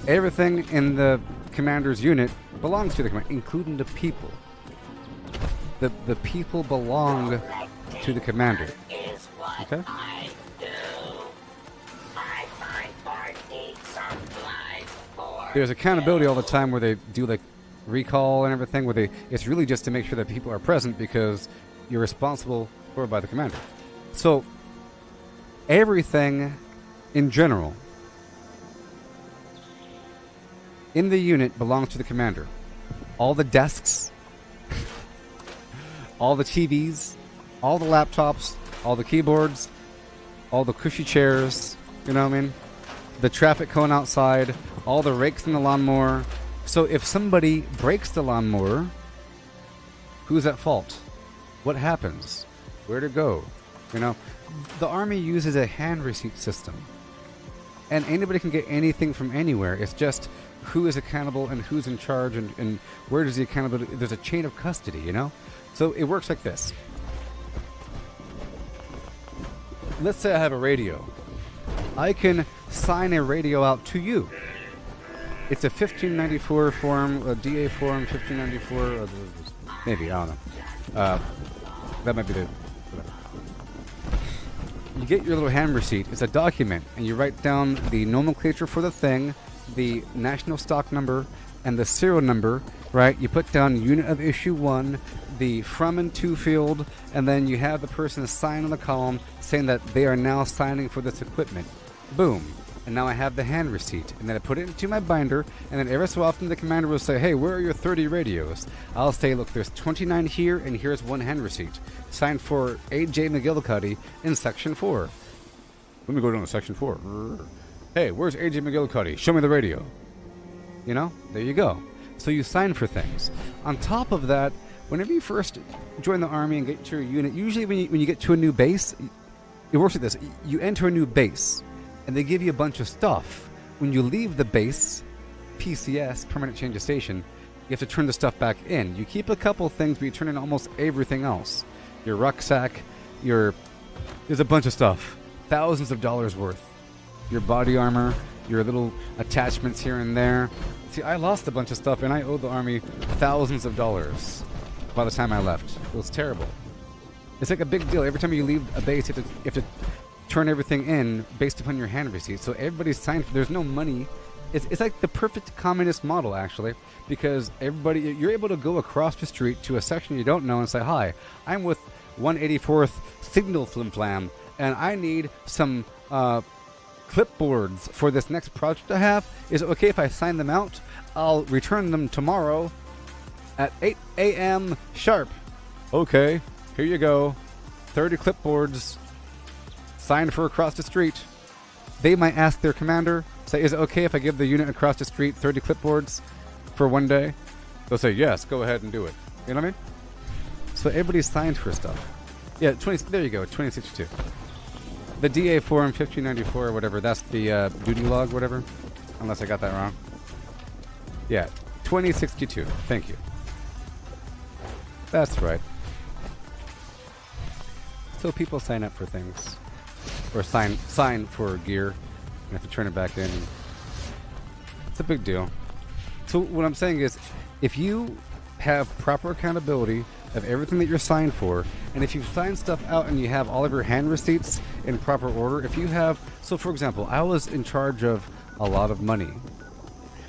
A: Everything in the commander's unit belongs to the commander, including the people. The people belong to the commander. Okay? There's accountability all the time where they do like recall and everything, where it's really just to make sure that people are present because you're responsible for it by the commander. So everything in general in the unit belongs to the commander. All the desks, all the TVs, all the laptops, all the keyboards, all the cushy chairs, you know what I mean? The traffic cone outside, all the rakes in the lawnmower. So if somebody breaks the lawnmower, who's at fault? What happens? Where to go? You know, the Army uses a hand receipt system. And anybody can get anything from anywhere. It's just who is accountable and who's in charge and where does the accountability... There's a chain of custody, you know? So it works like this. Let's say I have a radio. I can sign a radio out to you. It's a 1594 form, a DA form, 1594, maybe, I don't know. That might be the... Whatever. You get your little hand receipt. It's a document, and you write down the nomenclature for the thing, the national stock number, and the serial number, right? You put down unit of issue 1, the from and to field, and then you have the person sign on the column saying that they are now signing for this equipment. Boom. And now I have the hand receipt. And then I put it into my binder, and then every so often the commander will say, hey, where are your 30 radios? I'll say, look, there's 29 here, and here's one hand receipt. Signed for A.J. McGillicuddy in Section 4. Let me go down to Section 4. Hey, where's A.J. McGillicuddy? Show me the radio. You know? There you go. So you sign for things. On top of that, whenever you first join the Army and get to your unit, usually when you get to a new base, it works like this. You enter a new base, and they give you a bunch of stuff. When you leave the base, PCS, permanent change of station, you have to turn the stuff back in. You keep a couple things, but you turn in almost everything else. Your rucksack, there's a bunch of stuff. Thousands of dollars worth. Your body armor, your little attachments here and there. See, I lost a bunch of stuff, and I owed the Army thousands of dollars by the time I left. It was terrible. It's like a big deal. Every time you leave a base, you have to turn everything in based upon your hand receipt. So everybody's signed for, there's no money. It's like the perfect communist model, actually, because you're able to go across the street to a section you don't know and say, hi, I'm with 184th Signal Flim Flam, and I need some clipboards for this next project I have. Is it okay if I sign them out? I'll return them tomorrow at 8 a.m. sharp. Okay, here you go. 30 clipboards signed for across the street. They might ask their commander, say, is it okay if I give the unit across the street 30 clipboards for one day? They'll say, yes, go ahead and do it. You know what I mean? So everybody's signed for stuff. Yeah, there you go, 2062. The DA form 1594 or whatever, that's the duty log, whatever. Unless I got that wrong. Yeah, 2062. Thank you. That's right. So people sign up for things. Or sign for gear and have to turn it back in. It's a big deal. So what I'm saying is, if you have proper accountability of everything that you're signed for. And if you've signed stuff out and you have all of your hand receipts in proper order, if you have, so for example, I was in charge of a lot of money,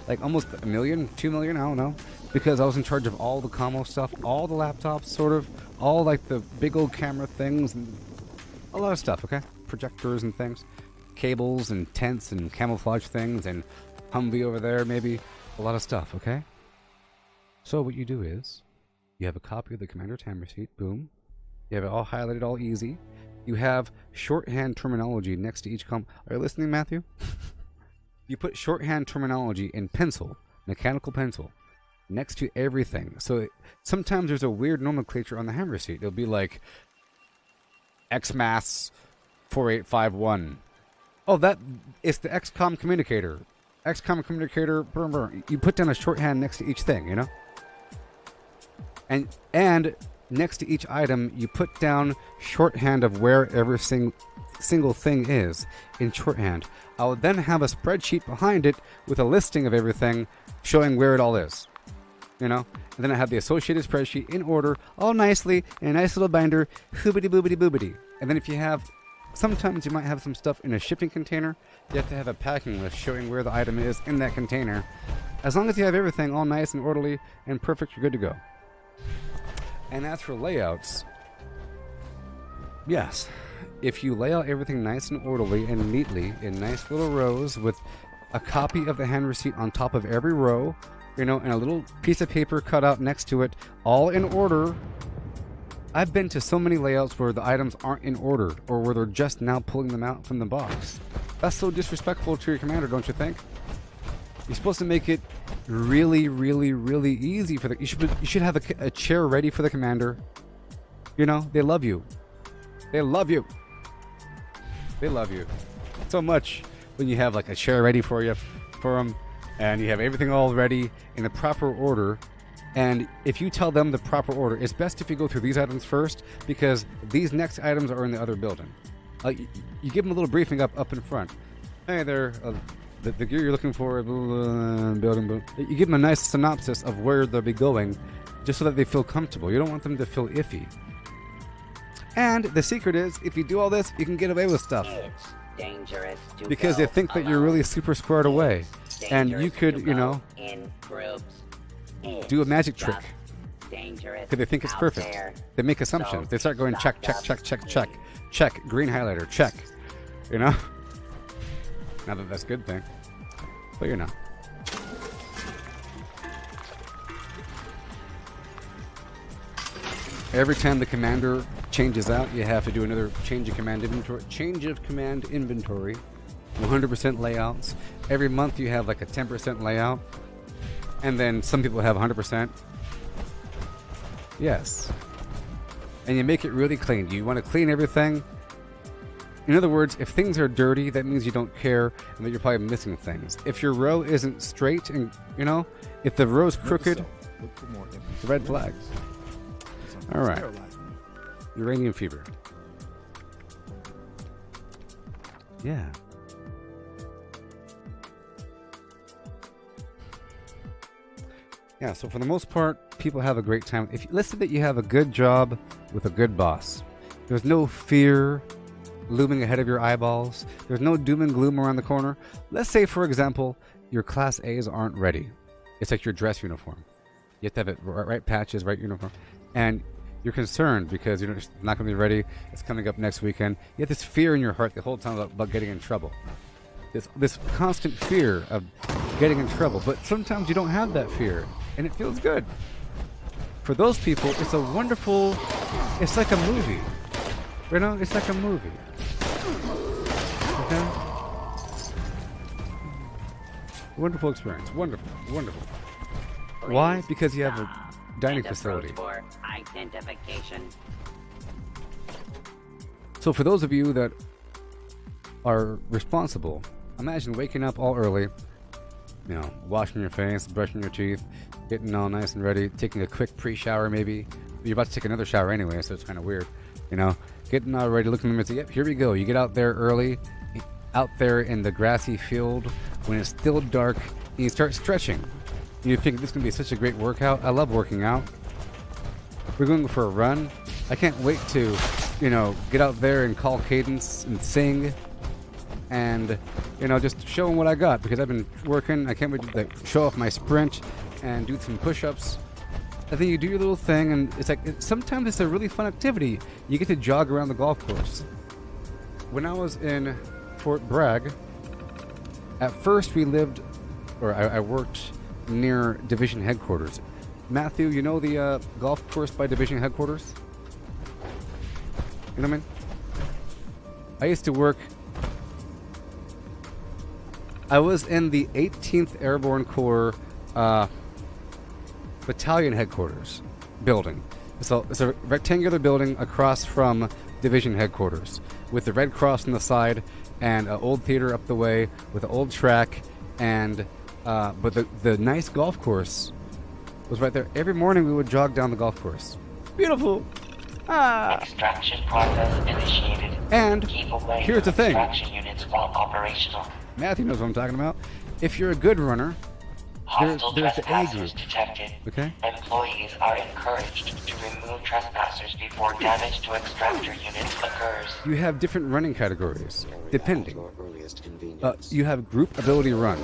A: like almost $1 million, $2 million, I don't know, because I was in charge of all the commo stuff, all the laptops, sort of, all like the big old camera things, and a lot of stuff, okay? Projectors and things, cables and tents and camouflage things, and Humvee over there, maybe, a lot of stuff, okay? So what you do is, you have a copy of the commander's hand receipt, boom. You have it all highlighted, all easy. You have shorthand terminology next to each Are you listening, Matthew? You put shorthand terminology in pencil, mechanical pencil, next to everything. So sometimes there's a weird nomenclature on the hand receipt. It'll be like XMAS 4851. Oh, that is the XCOM communicator. XCOM communicator, brr, brr. You put down a shorthand next to each thing, you know? And next to each item, you put down shorthand of where every single thing is in shorthand. I will then have a spreadsheet behind it with a listing of everything showing where it all is. You know? And then I have the associated spreadsheet in order, all nicely, in a nice little binder, hoobity boobity boobity. And then if you have, sometimes you might have some stuff in a shipping container, you have to have a packing list showing where the item is in that container. As long as you have everything all nice and orderly and perfect, you're good to go. And as for layouts, yes, if you lay out everything nice and orderly and neatly in nice little rows with a copy of the hand receipt on top of every row, you know, and a little piece of paper cut out next to it, all in order. I've been to so many layouts where the items aren't in order or where they're just now pulling them out from the box. That's so disrespectful to your commander, don't you think? You're supposed to make it really, really, really easy for the... You should have a chair ready for the commander. You know, they love you. They love you. They love you so much when you have like a chair ready for them, and you have everything all ready in the proper order. And if you tell them the proper order, it's best if you go through these items first, because these next items are in the other building. You give them a little briefing up in front. Hey there, the gear you're looking for, building. You give them a nice synopsis of where they'll be going, just so that they feel comfortable. You don't want them to feel iffy. And the secret is, if you do all this, you can get away with stuff.
H: It's dangerous to
A: because they think that you're really super squared away. And you could, you know,
H: in groups.
A: do a magic trick.
H: Dangerous
A: Because they think it's perfect.
H: there.
A: They make assumptions.
H: So
A: They start going check, check, check, check, check. Check, green highlighter, check. You know? Not that that's a good thing. But you know. Every time the commander changes out, you have to do another change of command inventory. 100% layouts. Every month you have like a 10% layout. And then some people have 100%. Yes. And you make it really clean. You want to clean everything. In other words, if things are dirty, that means you don't care and that you're probably missing things. If your row isn't straight and, you know, if the row's crooked, red flags. All right. Uranium fever. Yeah. Yeah, so for the most part, people have a great time. Let's say that you have a good job with a good boss. There's no fear looming ahead of your eyeballs. There's no doom and gloom around the corner. Let's say, for example, your Class A's aren't ready. It's like your dress uniform. You have to have it right patches, right uniform. And you're concerned because you're not going to be ready. It's coming up next weekend. You have this fear in your heart the whole time about getting in trouble. This constant fear of getting in trouble. But sometimes you don't have that fear, and it feels good. For those people, it's a wonderful... It's like a movie. You know? It's like a movie. Okay? Wonderful experience. Wonderful. Wonderful. Why? Because you have a dining facility.
H: For identification.
A: So for those of you that are responsible, imagine waking up all early, you know, washing your face, brushing your teeth, getting all nice and ready, taking a quick pre-shower maybe. You're about to take another shower anyway, so it's kind of weird, you know. Getting all ready, looking at the mirror and say, yep, here we go. You get out there early, out there in the grassy field when it's still dark, and you start stretching. You think this is going to be such a great workout. I love working out. we're going for a run. I can't wait to, you know, get out there and call cadence and sing and, you know, just show them what I got because I've been working. I can't wait to show off my sprint and do some push-ups. I think you do your little thing, and it's like sometimes it's a really fun activity. You get to jog around the golf course. When I was in Fort Bragg, at first we lived, or I worked near division headquarters. Matthew, you know the golf course by division headquarters? You know what I mean? I used to work. I was in the 18th Airborne Corps battalion headquarters building. So it's a rectangular building across from division headquarters with the Red Cross on the side and an old theater up the way with an old track and but the nice golf course was right there. Every morning we would jog down the golf course. Beautiful.
F: Extraction process initiated.
A: And
F: keep away
A: here's the
F: from
A: thing.
F: extraction units while operational.
A: Matthew knows what I'm talking about. If you're a good runner, there's the A
F: Trespassers
A: group.
F: detected.
A: Okay?
F: Employees are encouraged to remove trespassers before damage to extractor units occurs.
A: You have different running categories, depending. You have group ability run.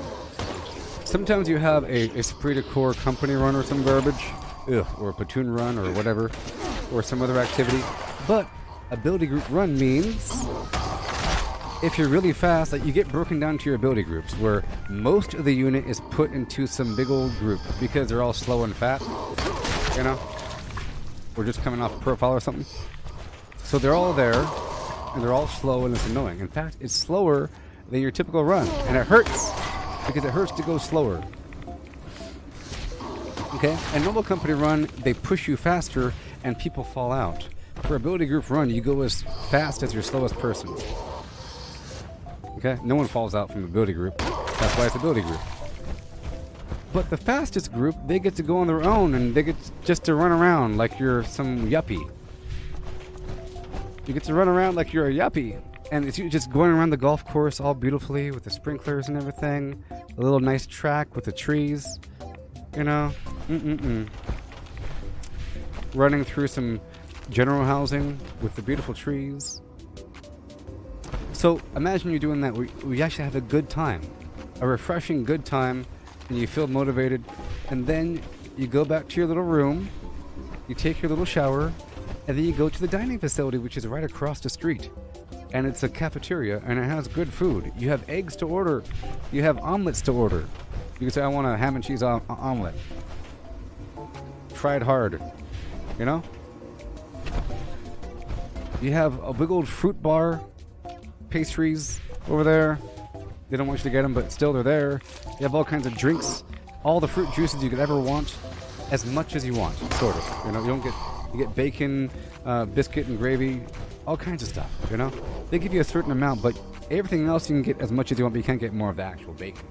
A: Sometimes you have a esprit de corps company run or some garbage, or a platoon run or whatever, or some other activity. But ability group run means if you're really fast, like you get broken down to your ability groups, where most of the unit is put into some big old group because they're all slow and fat, you know? We're just coming off a profile or something. So they're all there, and they're all slow, and it's annoying. In fact, it's slower than your typical run, and it hurts, because it hurts to go slower. Okay? And normal company run, they push you faster, and people fall out. For ability group run, you go as fast as your slowest person. Okay? No one falls out from the ability group. That's why it's ability group. But the fastest group, they get to go on their own, and they get just to run around like you're some yuppie. You get to run around like you're a yuppie. And it's you just going around the golf course all beautifully with the sprinklers and everything. A little nice track with the trees. You know? Running through some general housing with the beautiful trees. So imagine you're doing that. We actually have a good time. A refreshing good time. And you feel motivated. And then you go back to your little room. You take your little shower. And then you go to the dining facility, which is right across the street. And it's a cafeteria, and it has good food. You have eggs to order. You have omelets to order. You can say, I want a ham and cheese omelet. Tried hard. You know? You have a big old fruit bar, pastries over there. They don't want you to get them, but still they're there. You have all kinds of drinks, all the fruit juices you could ever want, as much as you want, sort of. You know, you get bacon, biscuit and gravy, all kinds of stuff, you know? They give you a certain amount, but everything else you can get as much as you want, but you can't get more of the actual bacon.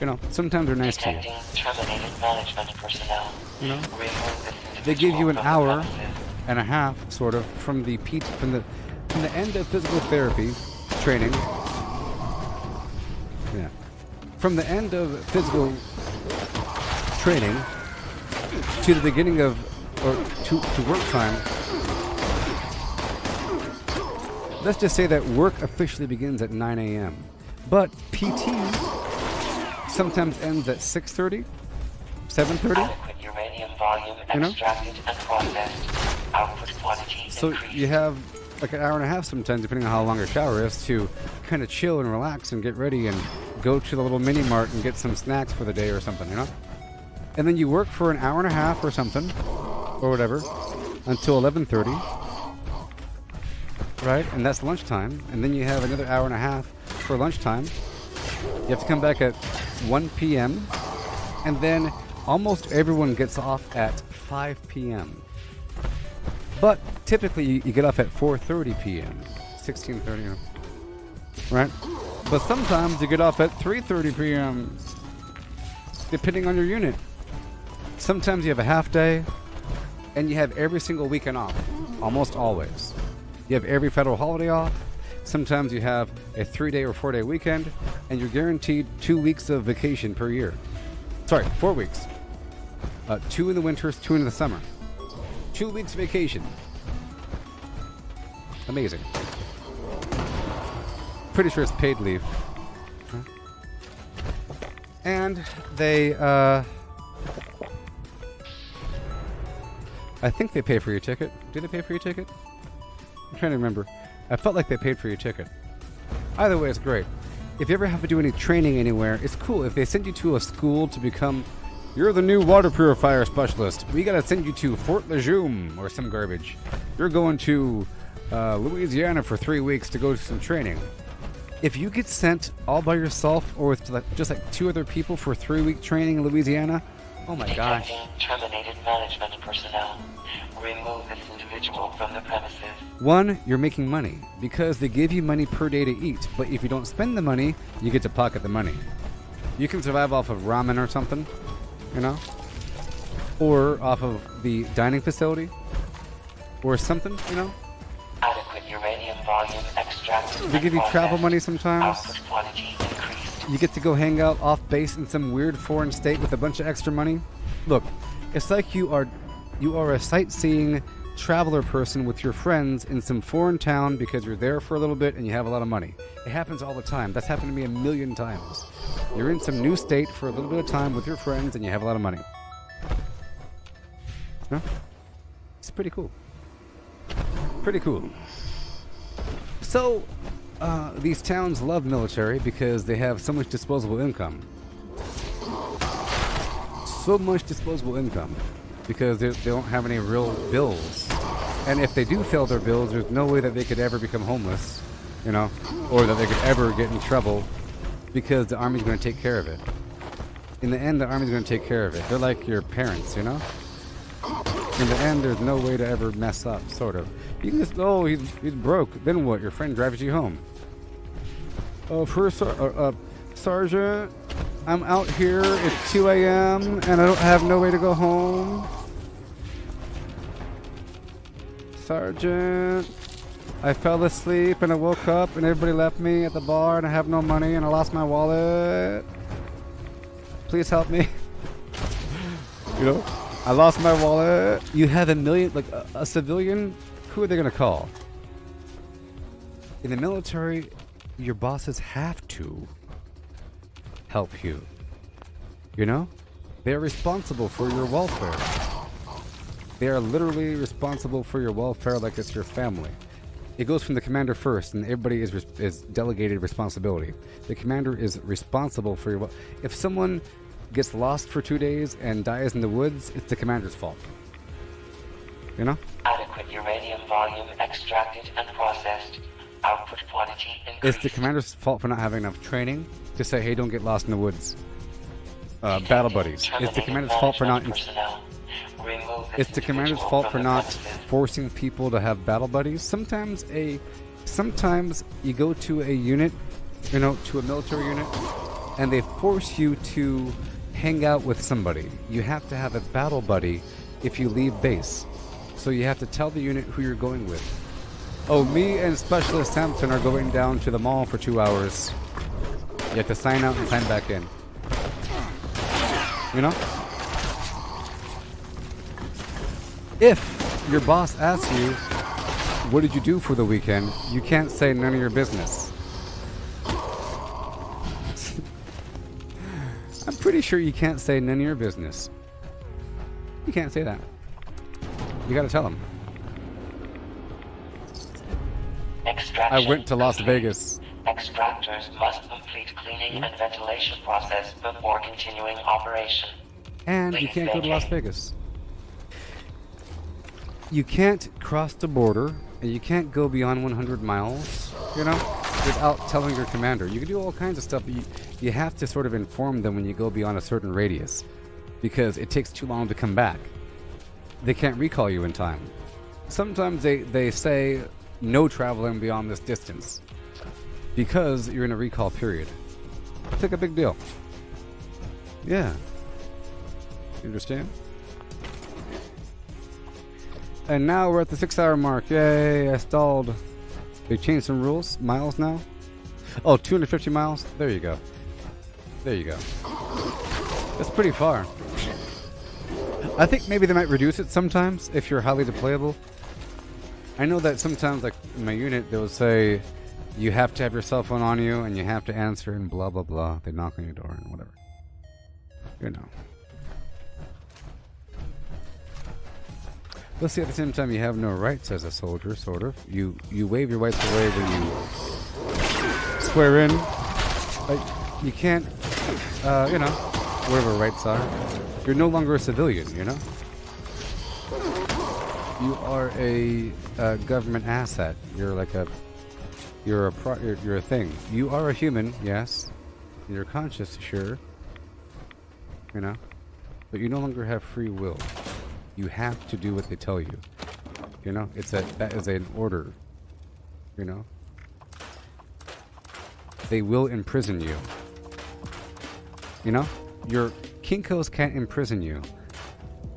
A: You know, sometimes they're nice to you.
F: Terminated management personnel.
A: You know? They give you an hour and a half, sort of, from the end of physical therapy training. Yeah. From the end of physical training to the beginning of, or to work time. Let's just say that work officially begins at 9 a.m. But PT sometimes ends at 6:30, 7:30.
F: Adequate uranium volume extracted and processed. Output quantity
A: So
F: increased.
A: you have like an hour and a half sometimes, depending on how long your shower is, to kind of chill and relax and get ready and go to the little mini mart and get some snacks for the day or something, you know? And then you work for an hour and a half or something, or whatever, until 11:30. Right, and that's lunchtime, and then you have another hour and a half for lunchtime. You have to come back at 1 p.m., and then almost everyone gets off at 5 p.m. But typically you get off at 4:30 p.m., 16:30, right? But sometimes you get off at 3:30 p.m., depending on your unit. Sometimes you have a half day, and you have every single weekend off, almost always. You have every federal holiday off. Sometimes you have a 3-day or 4-day weekend, and you're guaranteed 2 weeks of vacation per year. Sorry, 4 weeks. 2 in the winters, 2 in the summer. 2 weeks vacation. Amazing. Pretty sure it's paid leave. Huh? And they, I think they pay for your ticket. Do they pay for your ticket? I'm trying to remember. I felt like they paid for your ticket. Either way, it's great. If you ever have to do any training anywhere, it's cool. If they send you to a school to become, you're the new water purifier specialist, we gotta send you to Fort Lejeune or some garbage. You're going to Louisiana for 3 weeks to go to some training. If you get sent all by yourself or with just like 2 other people for 3-week training in Louisiana, oh my gosh.
F: Detecting terminated management personnel. Remove this individual from the premises.
A: 1, you're making money because they give you money per day to eat, but if you don't spend the money, you get to pocket the money. You can survive off of ramen or something, you know, or off of the dining facility or something, you know.
F: Adequate uranium volume extracted.
A: They give you travel money sometimes.
F: Output quantity increased.
A: You get to go hang out off base in some weird foreign state with a bunch of extra money. Look, it's like you are a sightseeing traveler person with your friends in some foreign town because you're there for a little bit and you have a lot of money. It happens all the time. That's happened to me a million times. You're in some new state for a little bit of time with your friends and you have a lot of money. No? It's pretty cool. Pretty cool. So, these towns love military because they have so much disposable income. So much disposable income. Because they don't have any real bills. And if they do fail their bills, there's no way that they could ever become homeless, you know, or that they could ever get in trouble because the Army's going to take care of it. In the end, the Army's going to take care of it. They're like your parents, you know? In the end, there's no way to ever mess up, sort of. You can just, oh, he's broke. Then what? Your friend drives you home. Oh, first, Sergeant, I'm out here at 2 a.m. and I don't have no way to go home. Sergeant, I fell asleep and I woke up and everybody left me at the bar and I have no money and I lost my wallet. Please help me. You know, I lost my wallet. You have a million, like a civilian, who are they going to call? In the military, your bosses have to help you. You know? They are responsible for your welfare. They are literally responsible for your welfare like it's your family. It goes from the commander first, and everybody is delegated responsibility. The commander is responsible for your if someone gets lost for 2 days and dies in the woods, it's the commander's fault. You know?
F: Adequate uranium volume extracted and processed. Output quantity increased.
A: It's the commander's fault for not having enough training to say, hey, don't get lost in the woods. Battle buddies. It's the commander's fault for not... It's the commander's fault for not forcing people to have battle buddies. Sometimes you go to a unit, you know, to a military unit, and they force you to hang out with somebody. You have to have a battle buddy if you leave base. So you have to tell the unit who you're going with. Oh, me and Specialist Sampson are going down to the mall for 2 hours. You have to sign out and sign back in. You know? If your boss asks you, what did you do for the weekend? You can't say none of your business. I'm pretty sure you can't say none of your business. You can't say that. You gotta tell them. I went to Las Vegas.
F: Extractors must complete cleaning and ventilation process before continuing operation.
A: And you can't go to Las Vegas. You can't cross the border, and you can't go beyond 100 miles, you know, without telling your commander. You can do all kinds of stuff, but you have to sort of inform them when you go beyond a certain radius, because it takes too long to come back. They can't recall you in time. Sometimes they say no traveling beyond this distance, because you're in a recall period. It's like a big deal. Yeah. You understand? And now we're at the 6-hour mark. Yay, I stalled. They changed some rules. Miles now? Oh, 250 miles? There you go. There you go. That's pretty far. I think maybe they might reduce it sometimes if you're highly deployable. I know that sometimes, like in my unit, they will say you have to have your cell phone on you and you have to answer and blah blah blah. They knock on your door and whatever. You know. But see, at the same time, you have no rights as a soldier, sort of. You wave your rights away when you square in. Like, you can't, you know, whatever rights are. You're no longer a civilian, you know? You are a government asset. You're like a, you're a thing. You are a human, yes. You're conscious, sure. You know? But you no longer have free will. You have to do what they tell you. You know? That is an order. You know? They will imprison you. You know? Your Kinkos can't imprison you.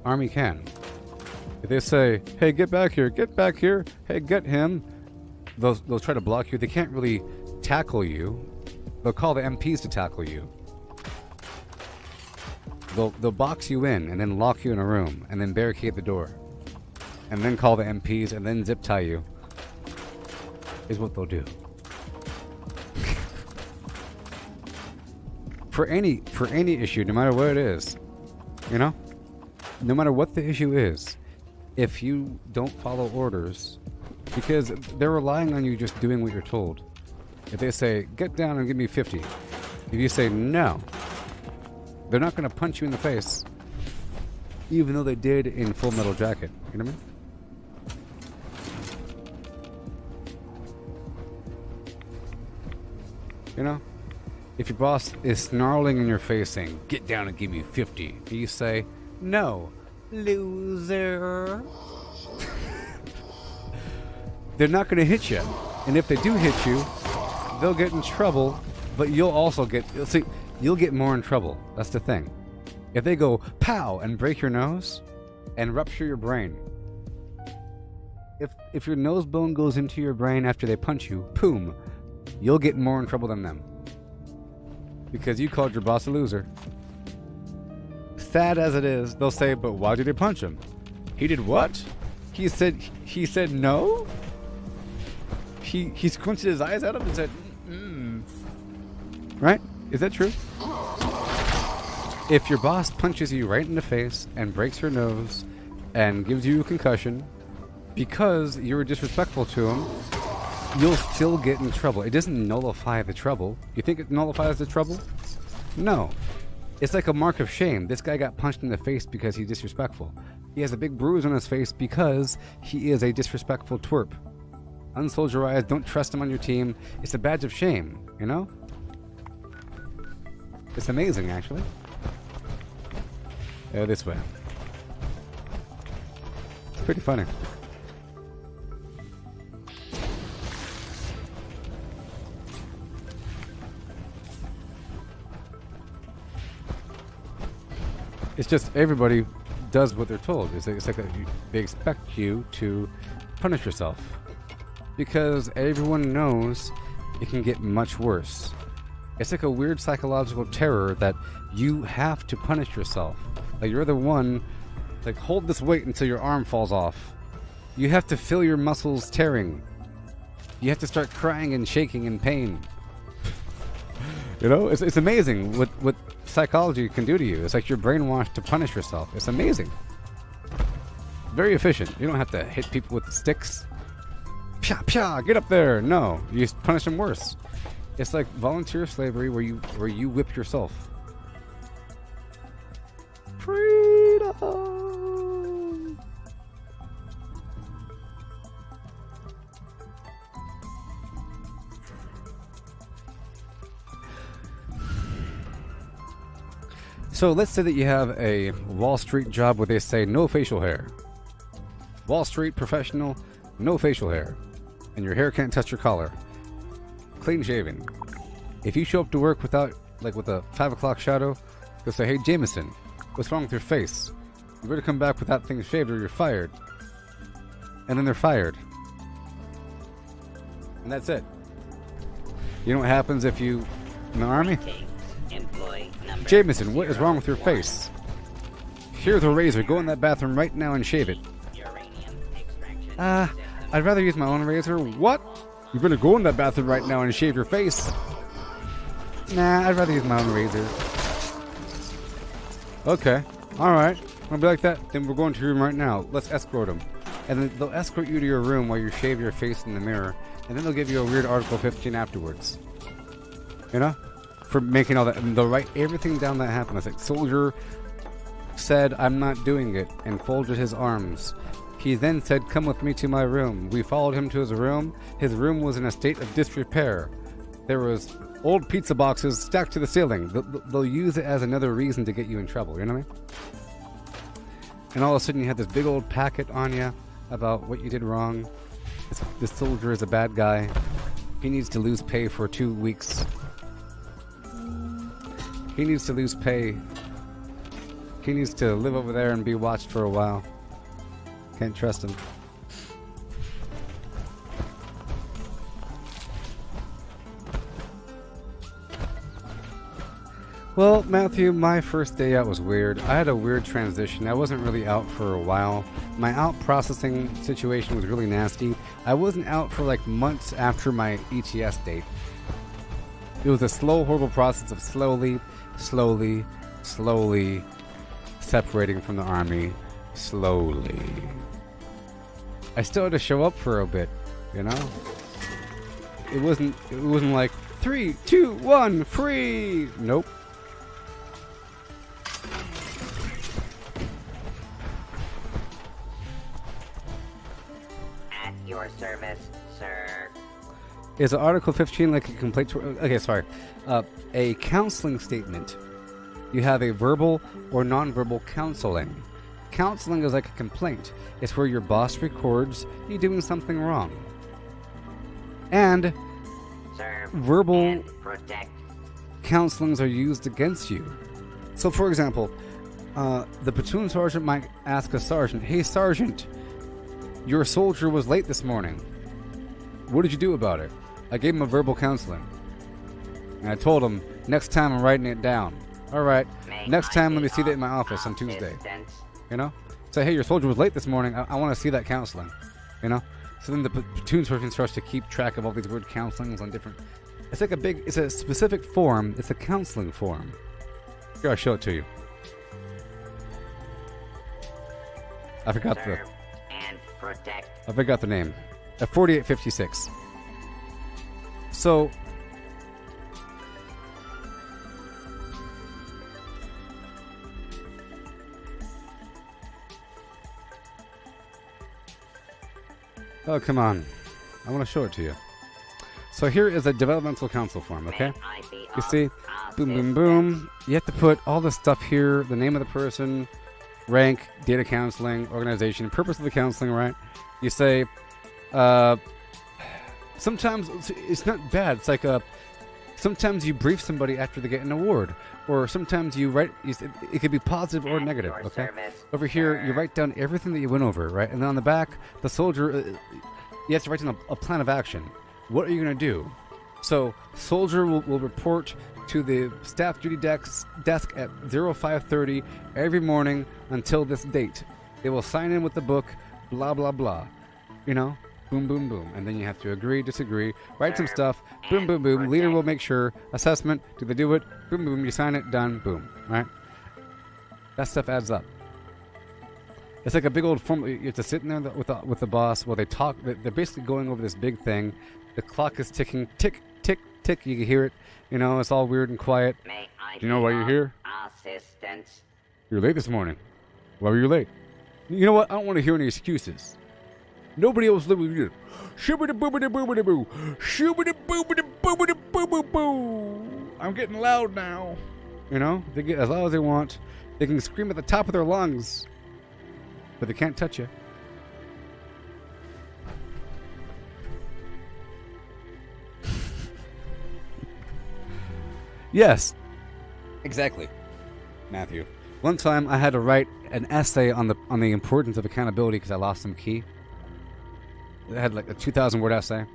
A: Army can. If they say, hey, get back here, hey, get him, they'll try to block you. They can't really tackle you. They'll call the MPs to tackle you. They'll box you in and then lock you in a room and then barricade the door. And then call the MPs and then zip tie you. Is what they'll do. For any issue, no matter what it is, you know? No matter what the issue is, if you don't follow orders, because they're relying on you just doing what you're told. If they say, get down and give me 50, if you say no, they're not going to punch you in the face, even though they did in Full Metal Jacket. You know what I mean? You know? If your boss is snarling in your face saying, get down and give me 50, you say, no, loser. They're not going to hit you. And if they do hit you, they'll get in trouble, but you'll also get, you'll get more in trouble. That's the thing. If they go, pow, and break your nose and rupture your brain, if your nose bone goes into your brain after they punch you, boom, you'll get more in trouble than them. Because you called your boss a loser. Sad as it is, they'll say, but why did they punch him? He did what? He said no? He squinted his eyes at him and said, Right? Is that true? If your boss punches you right in the face and breaks your nose and gives you a concussion because you were disrespectful to him, you'll still get in trouble. It doesn't nullify the trouble. You think it nullifies the trouble? No. It's like a mark of shame. This guy got punched in the face because he's disrespectful. He has a big bruise on his face because he is a disrespectful twerp. Unsoldierized, don't trust him on your team. It's a badge of shame, you know? It's amazing, actually. This way. It's pretty funny. It's just everybody does what they're told. It's like they expect you to punish yourself. Because everyone knows it can get much worse. It's like a weird psychological terror that you have to punish yourself. Like you're the one, like hold this weight until your arm falls off. You have to feel your muscles tearing. You have to start crying and shaking in pain. You know, it's amazing what psychology can do to you. It's like you're brainwashed to punish yourself. It's amazing. Very efficient. You don't have to hit people with sticks. Pya, pya, get up there. No, you just punish them worse. It's like volunteer slavery where you whip yourself. Freedom. So let's say that you have a Wall Street job where they say no facial hair. Wall Street professional, no facial hair. And your hair can't touch your collar. Clean shaven. If you show up to work without, like with a 5 o'clock shadow, they'll say, hey Jameson, what's wrong with your face? You better come back with that thing shaved or you're fired. And then they're fired. And that's it. You know what happens if you, in the army? Jameson, what is wrong with your face? Here's a razor. Go in that bathroom right now and shave it. I'd rather use my own razor. What? You're gonna go in that bathroom right now and shave your face? Nah, I'd rather use my own razor. Okay. Alright. I'll be like that. Then we're going to your room right now. Let's escort them. And then they'll escort you to your room while you shave your face in the mirror. And then they'll give you a weird Article 15 afterwards. You know? For making all that. And they'll write everything down that happened. It's like, soldier said, I'm not doing it, and folded his arms. He then said, come with me to my room. We followed him to his room. His room was in a state of disrepair. There was old pizza boxes stacked to the ceiling. They'll use it as another reason to get you in trouble, you know what I mean? And all of a sudden you have this big old packet on you about what you did wrong. This soldier is a bad guy. He needs to lose pay for 2 weeks. He needs to lose pay. He needs to live over there and be watched for a while. Can't trust him. Well, Matthew, my first day out was weird. I had a weird transition. I wasn't really out for a while. My out processing situation was really nasty. I wasn't out for like months after my ETS date. It was a slow, horrible process of slowly separating from the army. Slowly. I still had to show up for a bit, you know? It wasn't like 3, 2, 1, free! Nope.
H: At your service, sir.
A: Is Article 15 like a complaint? Okay, sorry. A counseling statement. You have a verbal or nonverbal counseling. Counseling is like a complaint. It's where your boss records you doing something wrong. And
H: Serve
A: verbal
H: and protect.
A: counselings are used against you. So, for example, the platoon sergeant might ask a sergeant, hey, sergeant, your soldier was late this morning. What did you do about it? I gave him a verbal counseling. And I told him, next time I'm writing it down. All right, next time let me see that in my office on Tuesday. You know? Say, hey, your soldier was late this morning. I want to see that counseling. You know? So then the platoon sergeant starts to keep track of all these weird counselings on different... It's like it's a specific form. It's a counseling form. Here, I'll show it to you. I forgot the name. 4856. So... Oh, come on. I want to show it to you. So here is a developmental council form, okay? You see? Boom, boom, boom. You have to put all the stuff here, the name of the person, rank, data counseling, organization, purpose of the counseling, right? You say, sometimes it's not bad. It's like sometimes you brief somebody after they get an award. Or sometimes you write, it could be positive or negative, okay? Over here, you write down everything that you went over, right? And then on the back, the soldier, you have to write down a plan of action. What are you going to do? So, soldier will report to the staff duty desk at 0530 every morning until this date. They will sign in with the book, blah, blah, blah. You know? Boom, boom, boom. And then you have to agree, disagree, write some stuff. Boom, boom, boom. Leader will make sure. Assessment. Do they do it? Boom, boom. You sign it. Done. Boom. Right? That stuff adds up. It's like a big old form. You have to sit in there with the boss while they talk. They're basically going over this big thing. The clock is ticking. Tick, tick, tick. You can hear it. You know, it's all weird and quiet. Do you know why you're here?
H: Assistance.
A: You're late this morning. Why were you late? You know what? I don't want to hear any excuses. Nobody else lived with you. Shibbity-boobity-boobity-boo. Shibbity-boobity-boobity-boo-boo-boo. I'm getting loud now. You know, they get as loud as they want. They can scream at the top of their lungs, but they can't touch you. Yes, exactly, Matthew. One time I had to write an essay on the importance of accountability because I lost some key. It had like a 2,000-word essay.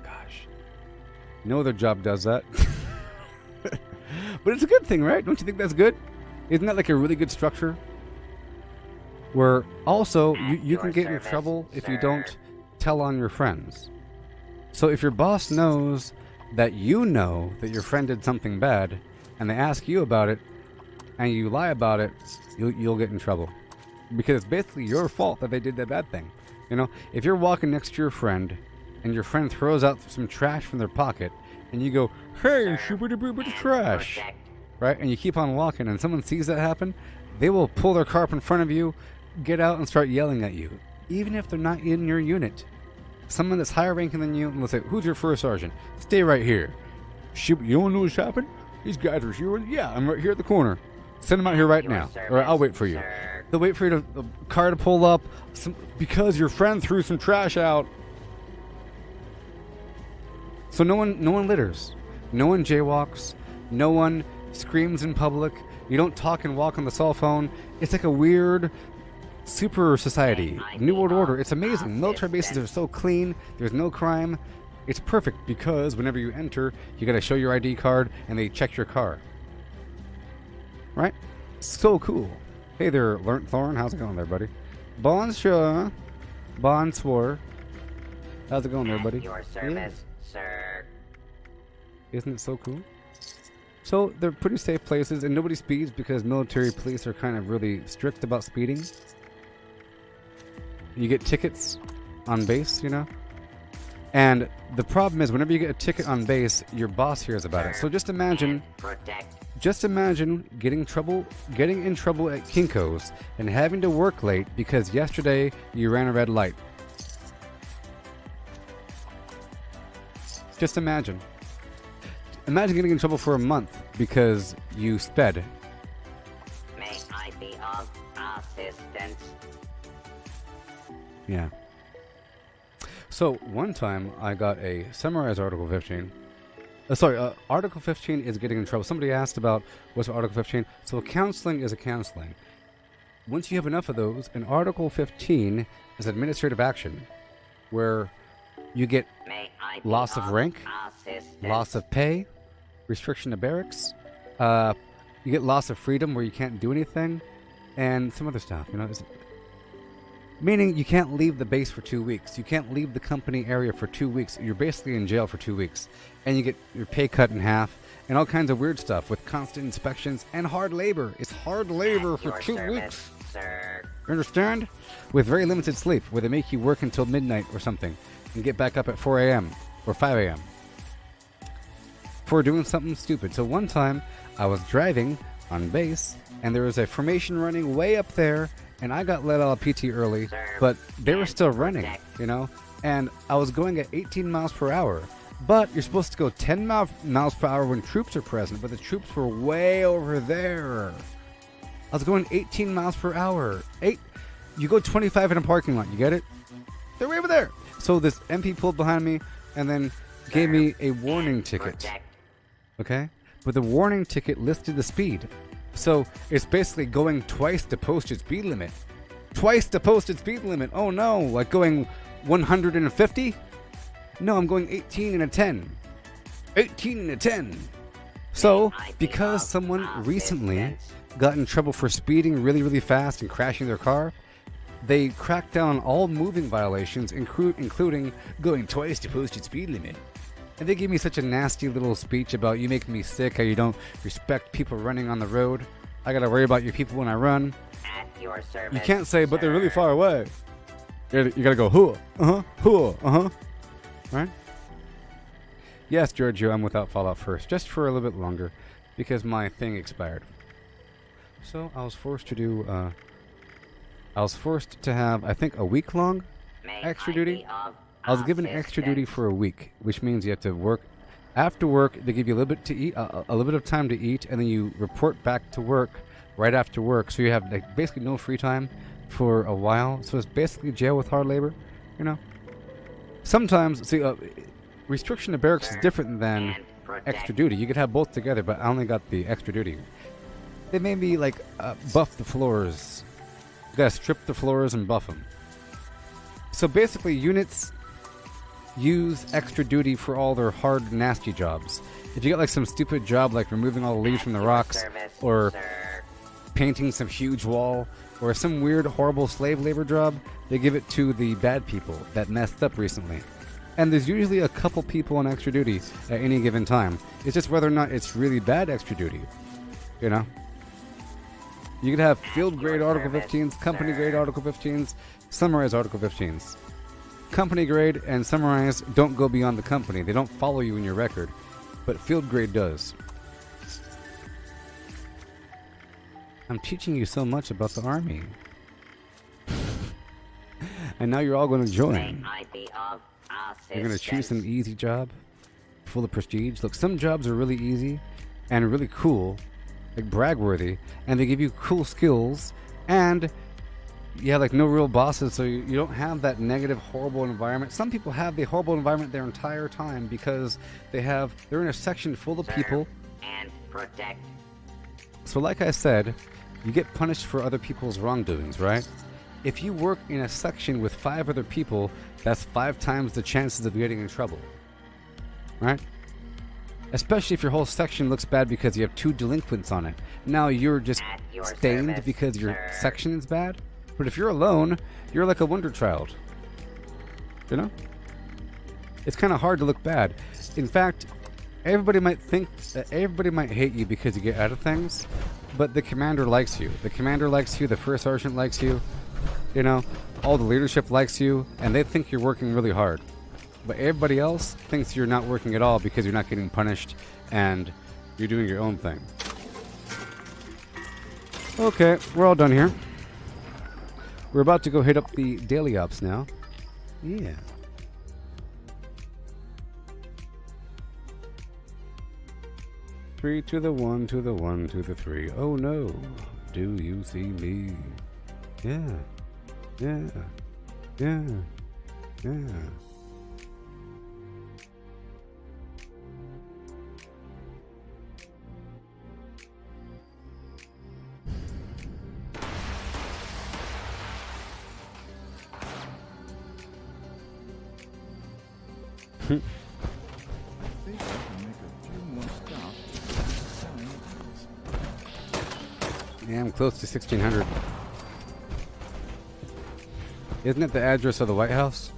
A: Gosh. No other job does that. But it's a good thing, right? Don't you think that's good? Isn't that like a really good structure? Where also you can get in trouble if you don't tell on your friends. So if your boss knows that you know that your friend did something bad and they ask you about it and you lie about it, you'll get in trouble. Because it's basically your fault that they did that bad thing. You know, if you're walking next to your friend and your friend throws out some trash from their pocket and you go, hey, shoo-boo-doo-boo-boo, trash, right? And you keep on walking and someone sees that happen, they will pull their car up in front of you, get out and start yelling at you, even if they're not in your unit. Someone that's higher ranking than you, let's say, who's your first sergeant? Stay right here. Shoot, you want to know what's happened? These guys are here. Yeah, I'm right here at the corner. Send them out here right now, or I'll wait for you. They'll wait for you to car to pull up because your friend threw some trash out. So no one litters, no one jaywalks, no one screams in public. You don't talk and walk on the cell phone. It's like a weird super society, New World Order. It's amazing. Military bases are so clean. There's no crime. It's perfect because whenever you enter, you got to show your ID card and they check your car. Right? So cool. Hey there, Thorn. How's it going there, buddy? Bonjour. Bonsoir. How's it going there, buddy?
H: Your service, sir.
A: Isn't it so cool? So they're pretty safe places and nobody speeds because military police are kind of really strict about speeding. You get tickets on base, you know? And the problem is whenever you get a ticket on base, your boss hears about it. So just imagine getting in trouble at Kinko's and having to work late because yesterday you ran a red light. Just imagine. Imagine getting in trouble for a month because you sped.
H: May I be of assistance?
A: Yeah. So one time I got a summarized Article 15. Article 15 is getting in trouble. Somebody asked about what's Article 15. So counseling is a counseling. Once you have enough of those, an Article 15 is administrative action where you get loss of rank, loss of pay, restriction of barracks, you get loss of freedom where you can't do anything, and some other stuff, you know. Meaning you can't leave the base for 2 weeks. You can't leave the company area for 2 weeks. You're basically in jail for 2 weeks. And you get your pay cut in half and all kinds of weird stuff with constant inspections and hard labor. It's hard labor for 2 weeks.
H: Sir.
A: You understand? With very limited sleep, where they make you work until midnight or something and get back up at 4 a.m. or 5 a.m. for doing something stupid. So one time I was driving on base and there was a formation running way up there. And I got let out of PT early, but they were still running, you know? And I was going at 18 miles per hour. But you're supposed to go 10 miles per hour when troops are present, but the troops were way over there. I was going 18 miles per hour. You go 25 in a parking lot, you get it? They're way over there. So this MP pulled behind me and then gave me a warning ticket. Okay? But the warning ticket listed the speed. So it's basically going twice the posted speed limit. Twice the posted speed limit. Oh no, like going 150? No, I'm going 18 and a 10. 18 and a 10. So, because someone recently got in trouble for speeding really, really fast and crashing their car, they cracked down on all moving violations, including going twice the posted speed limit. And they gave me such a nasty little speech about you make me sick, how you don't respect people running on the road. I gotta worry about your people when I run.
H: At your service,
A: you can't say, but they're really far away. You gotta go, hoo, right? Yes, Giorgio, I'm without Fallout first, just for a little bit longer, because my thing expired. So I was forced to do, I was forced to have, I think, a week-long extra duty. I was given extra duty for a week, which means you have to work. After work, they give you a little bit to eat, a little bit of time to eat, and then you report back to work right after work. So you have like basically no free time for a while. So it's basically jail with hard labor, you know. Sometimes, see, restriction of barracks is different than extra duty. You could have both together, but I only got the extra duty. They made me like buff the floors. You gotta strip the floors and buff them. So basically, units use extra duty for all their hard, nasty jobs. If you get like some stupid job like removing all the leaves from the rocks, or painting some huge wall, or some weird horrible slave labor job, they give it to the bad people that messed up recently. And there's usually a couple people on extra duty at any given time. It's just whether or not it's really bad extra duty. You know? You could have field grade Article 15s, company grade Article 15s, summarize Article 15s. Company grade and summarize don't go beyond the company. They don't follow you in your record. But field grade does. I'm teaching you so much about the Army. And now you're all going to join. You're going to choose an easy job, full of prestige. Look, some jobs are really easy and really cool, like brag-worthy, and they give you cool skills, and you have like no real bosses, so you don't have that negative, horrible environment. Some people have the horrible environment their entire time because they're in a section full of people.
H: And protect.
A: So like I said, you get punished for other people's wrongdoings, right? If you work in a section with 5 other people, that's 5 times the chances of getting in trouble, right? Especially if your whole section looks bad because you have 2 delinquents on it. Now you're just stained because your section is bad. But if you're alone, you're like a wonder child. You know? It's kind of hard to look bad. In fact, everybody might think that everybody might hate you because you get out of things, but the commander likes you. The commander likes you, the first sergeant likes you, you know, all the leadership likes you, and they think you're working really hard. But everybody else thinks you're not working at all because you're not getting punished and you're doing your own thing. Okay, we're all done here. We're about to go hit up the daily ops now. Yeah. Three to the 1 to the 1 to the 3. Oh no, do you see me? Yeah, yeah, yeah, yeah.
L: I think I can make a few more stops.
A: Yeah, I'm close to 1600. Isn't it the address of the White House?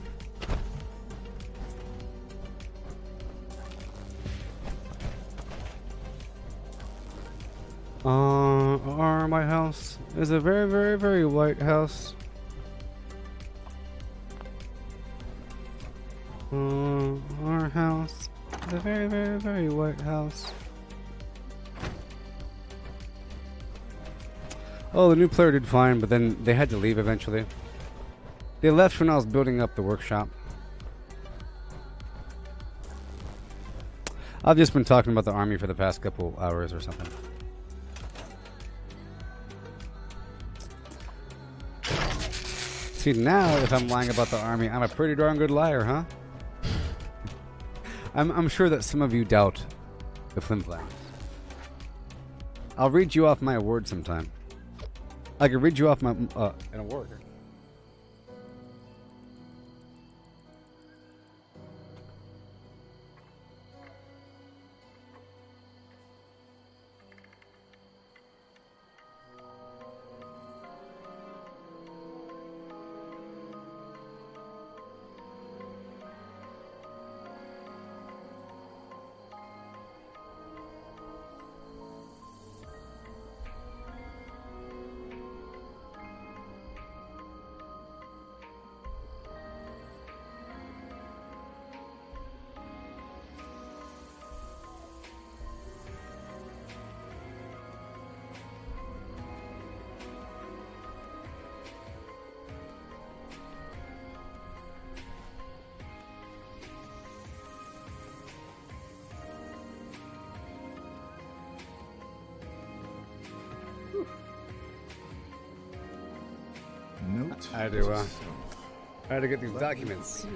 A: Our White House is a very, very, very white house. Our house is a very, very, very white house. Oh, the new player did fine, but then they had to leave eventually. They left when I was building up the workshop. I've just been talking about the army for the past couple hours or something. See, now if I'm lying about the army, I'm a pretty darn good liar, huh? I'm sure that some of you doubt the Flim Flams. I'll read you off my award sometime. I can read you off my an award. I had to get these documents.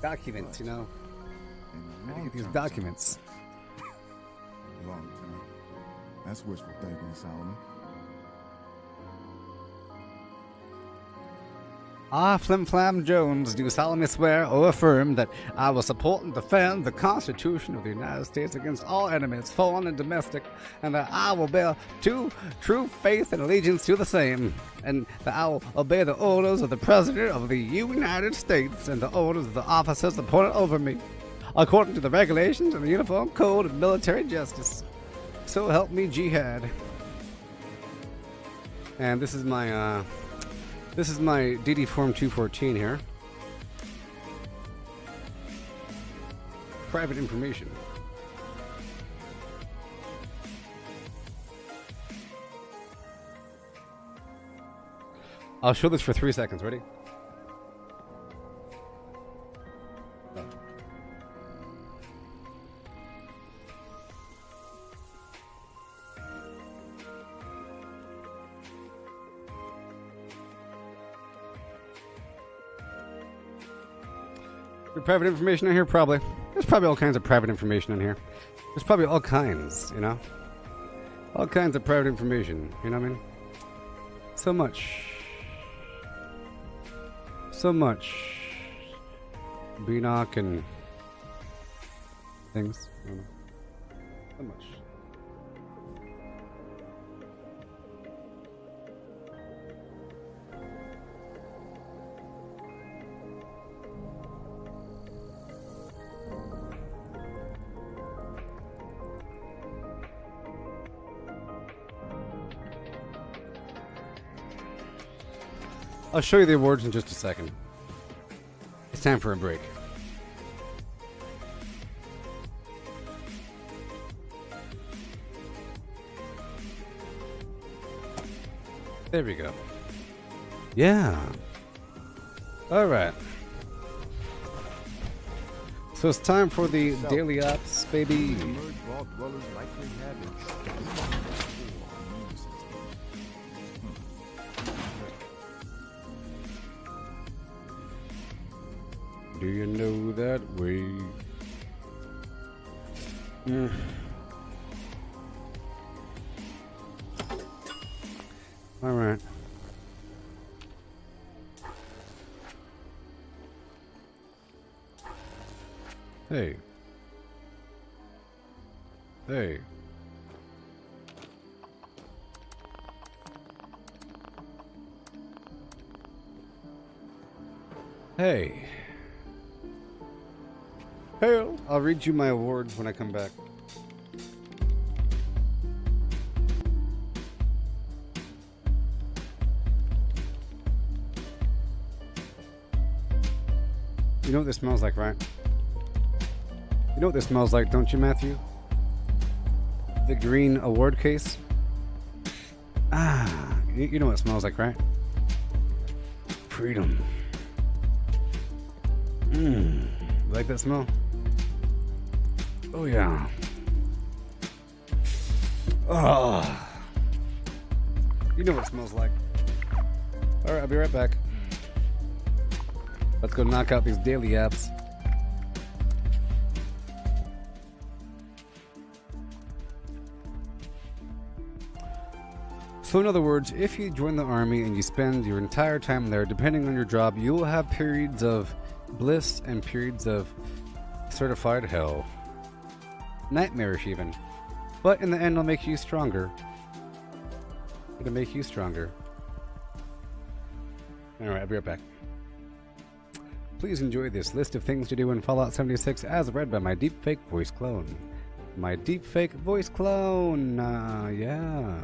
A: Documents, you know. I had to get these documents.
L: Long time. That's wishful thinking, Solomon.
A: I, Flim Flam Jones, do solemnly swear or affirm that I will support and defend the Constitution of the United States against all enemies, foreign and domestic, and that I will bear true faith and allegiance to the same, and that I will obey the orders of the President of the United States and the orders of the officers appointed over me, according to the regulations and the Uniform Code of Military Justice. So help me, Jihad. And this is my DD Form 214 here. Private information. I'll show this for 3 seconds. Ready? Private information in here? Probably. There's probably all kinds of private information in here. There's probably all kinds, you know? All kinds of private information, you know what I mean? So much. Beanock and things. I don't know. So much. I'll show you the awards in just a second. It's time for a break. There we go. Yeah. All right. So it's time for the daily ops, baby. Do you know that way? All right. Hey. Hey. Hey. Hey, I'll read you my awards when I come back. You know what this smells like, right? You know what this smells like, don't you, Matthew? The green award case? Ah, you know what it smells like, right? Freedom. You like that smell? Oh, yeah. Oh. You know what it smells like. Alright, I'll be right back. Let's go knock out these daily apps. So in other words, if you join the army and you spend your entire time there, depending on your job, you will have periods of bliss and periods of certified hell. Nightmarish even. But in the end, it'll make you stronger. It'll make you stronger. Alright, I'll be right back. Please enjoy this list of things to do in Fallout 76 as read by my deepfake voice clone. My deepfake voice clone! Yeah.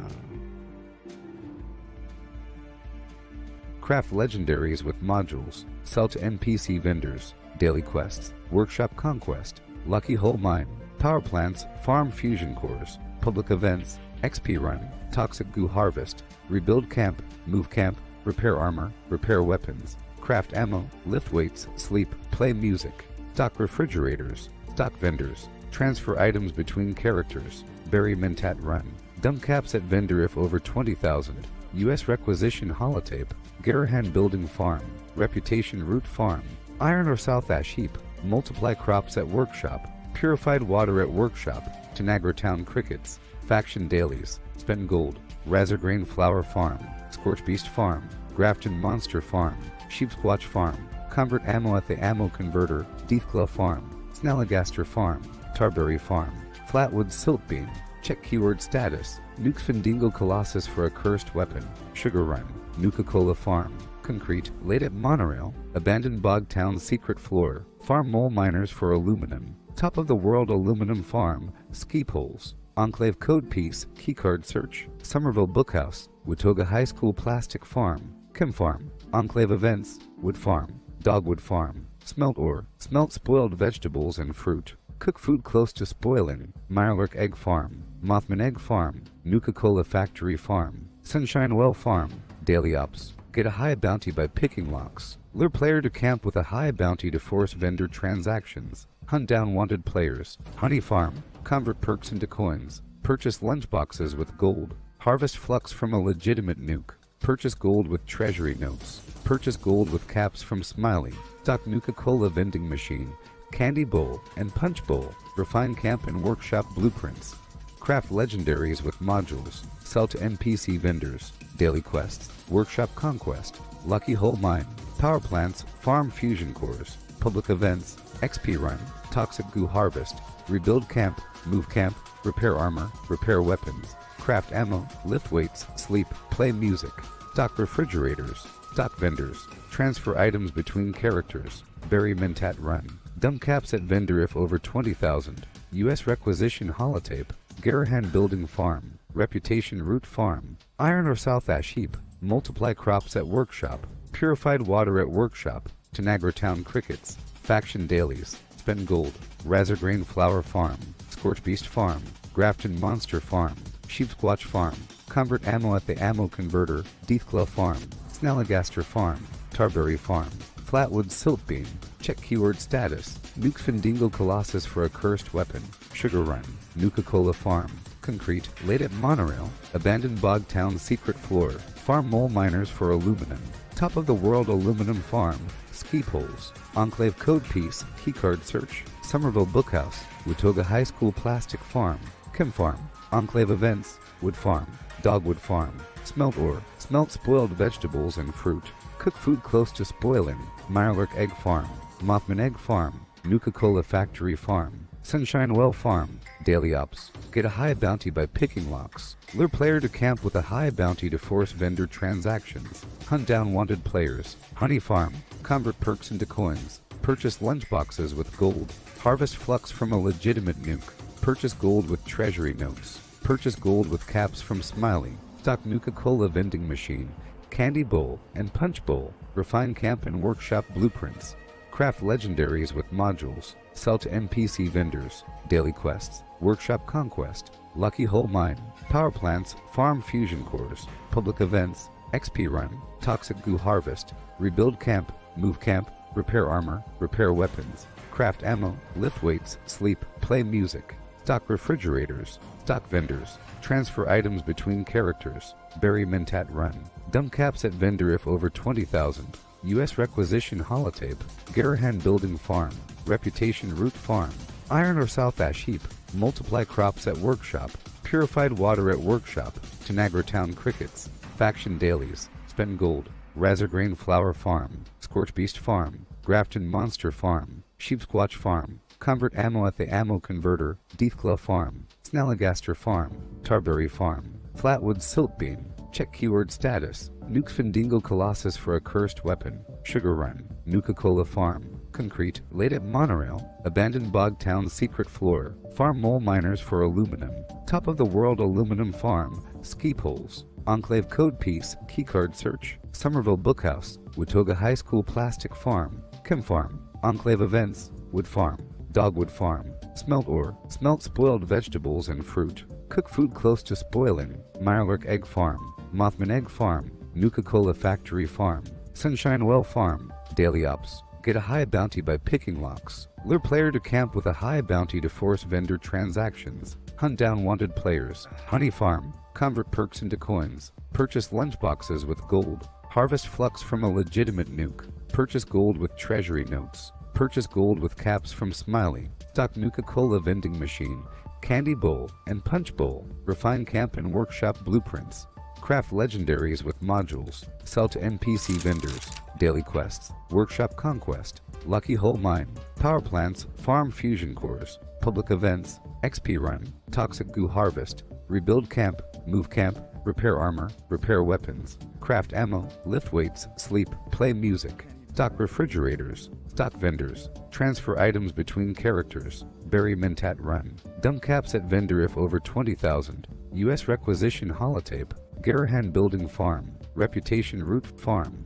A: Craft legendaries with modules. Sell to NPC vendors. Daily quests. Workshop conquest. Lucky Hole Mine. Power plants. Farm fusion cores. Public events. XP run. Toxic goo harvest. Rebuild camp. Move camp. Repair armor. Repair weapons. Craft ammo. Lift weights. Sleep. Play music. Stock refrigerators. Stock vendors. Transfer items between characters. Bury Mentat run. Dump caps at vendor if over 20,000. U.S. requisition holotape. Garahan building farm. Reputation root farm. Iron or South Ash heap. Multiply crops at workshop. Purified water at workshop. Tanagra Town crickets. Faction dailies. Spend gold. Razor Grain flower farm. Scorch Beast farm. Grafton monster farm. Sheepsquatch Farm. Convert ammo at the Ammo Converter, Deathclaw Farm. Snallygaster Farm. Tarberry Farm. Flatwood Siltbeam. Check keyword status. Nuke Findingo Colossus for a cursed weapon. Sugar Run. Nuka-Cola Farm. Concrete. Laid at Monorail. Abandoned Bog Town Secret Floor. Farm Mole Miners for Aluminum. Top of the World Aluminum Farm. Ski Poles. Enclave Code Piece. Keycard Search. Somerville Bookhouse. Watoga High School Plastic Farm. Chem Farm. Enclave Events. Wood Farm. Dogwood Farm. Smelt Ore. Smelt spoiled vegetables and fruit. Cook food close to spoiling. Mirelurk Egg Farm. Mothman Egg Farm. Nuka-Cola Factory Farm. Sunshine Well Farm. Daily Ops. Get a high bounty by picking locks. Lure player to camp with a high bounty to force vendor transactions. Hunt down wanted players. Honey Farm. Convert perks into coins. Purchase lunchboxes with gold. Harvest flux from a legitimate nuke. Purchase gold with treasury notes. Purchase gold with caps from Smiley. Stock Nuka-Cola vending machine. Candy Bowl and Punch Bowl. Refine camp and workshop blueprints. Craft legendaries with modules. Sell to NPC vendors. Daily quests. Workshop conquest. Lucky Hole Mine. Power plants. Farm fusion cores. Public events. XP run. Toxic goo harvest. Rebuild camp. Move camp. Repair armor. Repair weapons. Craft ammo. Lift weights. Sleep. Play music. Stock refrigerators. Stock vendors. Transfer items between characters. Bury Mentat run. Dump caps at vendor if over 20,000. U.S. requisition holotape. Garahan Building Farm. Reputation Root Farm. Iron or South Ash Heap. Multiply crops at workshop. Purified water at workshop. Tanagra Town Crickets. Faction dailies. Spend gold. Razorgrain Flower Farm. Scorch Beast Farm. Grafton Monster Farm. Sheepsquatch Farm. Convert ammo at the Ammo Converter. Deathclaw Farm. Snallygaster Farm. Tarberry Farm. Flatwood Siltbeam. Check keyword status. Nuke Findingo Colossus for a cursed weapon. Sugar Run. Nuka-Cola Farm. Concrete. Laid at Monorail. Abandoned Bog Town Secret Floor. Farm Mole Miners for Aluminum. Top of the World Aluminum Farm. Ski Poles. Enclave Code Piece. Keycard Search. Somerville Bookhouse. Watoga High School Plastic Farm. Chem Farm. Enclave Events. Wood Farm. Dogwood Farm. Smelt Ore. Smelt spoiled vegetables and fruit. Cook food close to spoiling. Mirelurk Egg Farm. Mothman Egg Farm. Nuka-Cola Factory Farm. Sunshine Well Farm. Daily Ops. Get a high bounty by picking locks. Lure player to camp with a high bounty to force vendor transactions. Hunt down wanted players. Honey Farm. Convert perks into coins. Purchase lunchboxes with gold. Harvest flux from a legitimate nuke. Purchase gold with treasury notes. Purchase gold with caps from Smiley. Stock Nuka-Cola vending machine. Candy Bowl and Punch Bowl. Refine camp and workshop blueprints. Craft legendaries with modules. Sell to NPC vendors. Daily quests. Workshop conquest. Lucky Hole Mine. Power plants. Farm fusion cores. Public events. XP run. Toxic goo harvest. Rebuild camp. Move camp. Repair armor. Repair weapons. Craft ammo. Lift weights. Sleep. Play music. Stock refrigerators. Stock vendors. Transfer items between characters. Bury Mentat run. Dump caps at vendor if over 20,000. U.S. requisition holotape. Garahan Building Farm. Reputation Root Farm. Iron or South Ash Heap. Multiply crops at workshop. Purified water at workshop. Tanagra Town Crickets. Faction dailies. Spend gold. Razorgrain Flower Farm. Scorch Beast Farm. Grafton Monster Farm. Sheepsquatch Farm. Convert ammo at the Ammo Converter. Deathclaw Farm. Snallygaster Farm. Tarberry Farm. Flatwood Siltbeam. Check keyword status. Nuke Findingo Colossus for a cursed weapon. Sugar Run. Nuka-Cola Farm. Concrete. Laid at Monorail. Abandoned Bog Town Secret Floor. Farm Mole Miners for Aluminum. Top of the World Aluminum Farm. Ski Poles. Enclave Code Piece. Keycard Search. Somerville Bookhouse. Watoga High School Plastic Farm. Chem Farm. Enclave Events. Wood Farm. Dogwood Farm. Smelt Ore. Smelt spoiled vegetables and fruit. Cook food close to spoiling. Mirelurk Egg Farm. Mothman Egg Farm. Nuka-Cola Factory Farm. Sunshine Well Farm. Daily Ops. Get a high bounty by picking locks. Lure player to camp with a high bounty to force vendor transactions. Hunt down wanted players. Honey Farm. Convert perks into coins. Purchase lunchboxes with gold. Harvest flux from a legitimate nuke. Purchase gold with treasury notes. Purchase gold with caps from Smiley. Stock Nuka-Cola vending machine. Candy Bowl and Punch Bowl. Refine camp and workshop blueprints. Craft legendaries with modules. Sell to NPC vendors. Daily quests. Workshop conquest. Lucky Hole Mine. Power plants. Farm fusion cores. Public events. XP run. Toxic goo harvest. Rebuild camp. Move camp. Repair armor. Repair weapons. Craft ammo. Lift weights. Sleep. Play music. Stock refrigerators. Stock vendors. Transfer items between characters. Bury Mentat run. Dump caps at vendor if over 20,000. U.S. requisition holotape. Garahan building farm. Reputation root farm.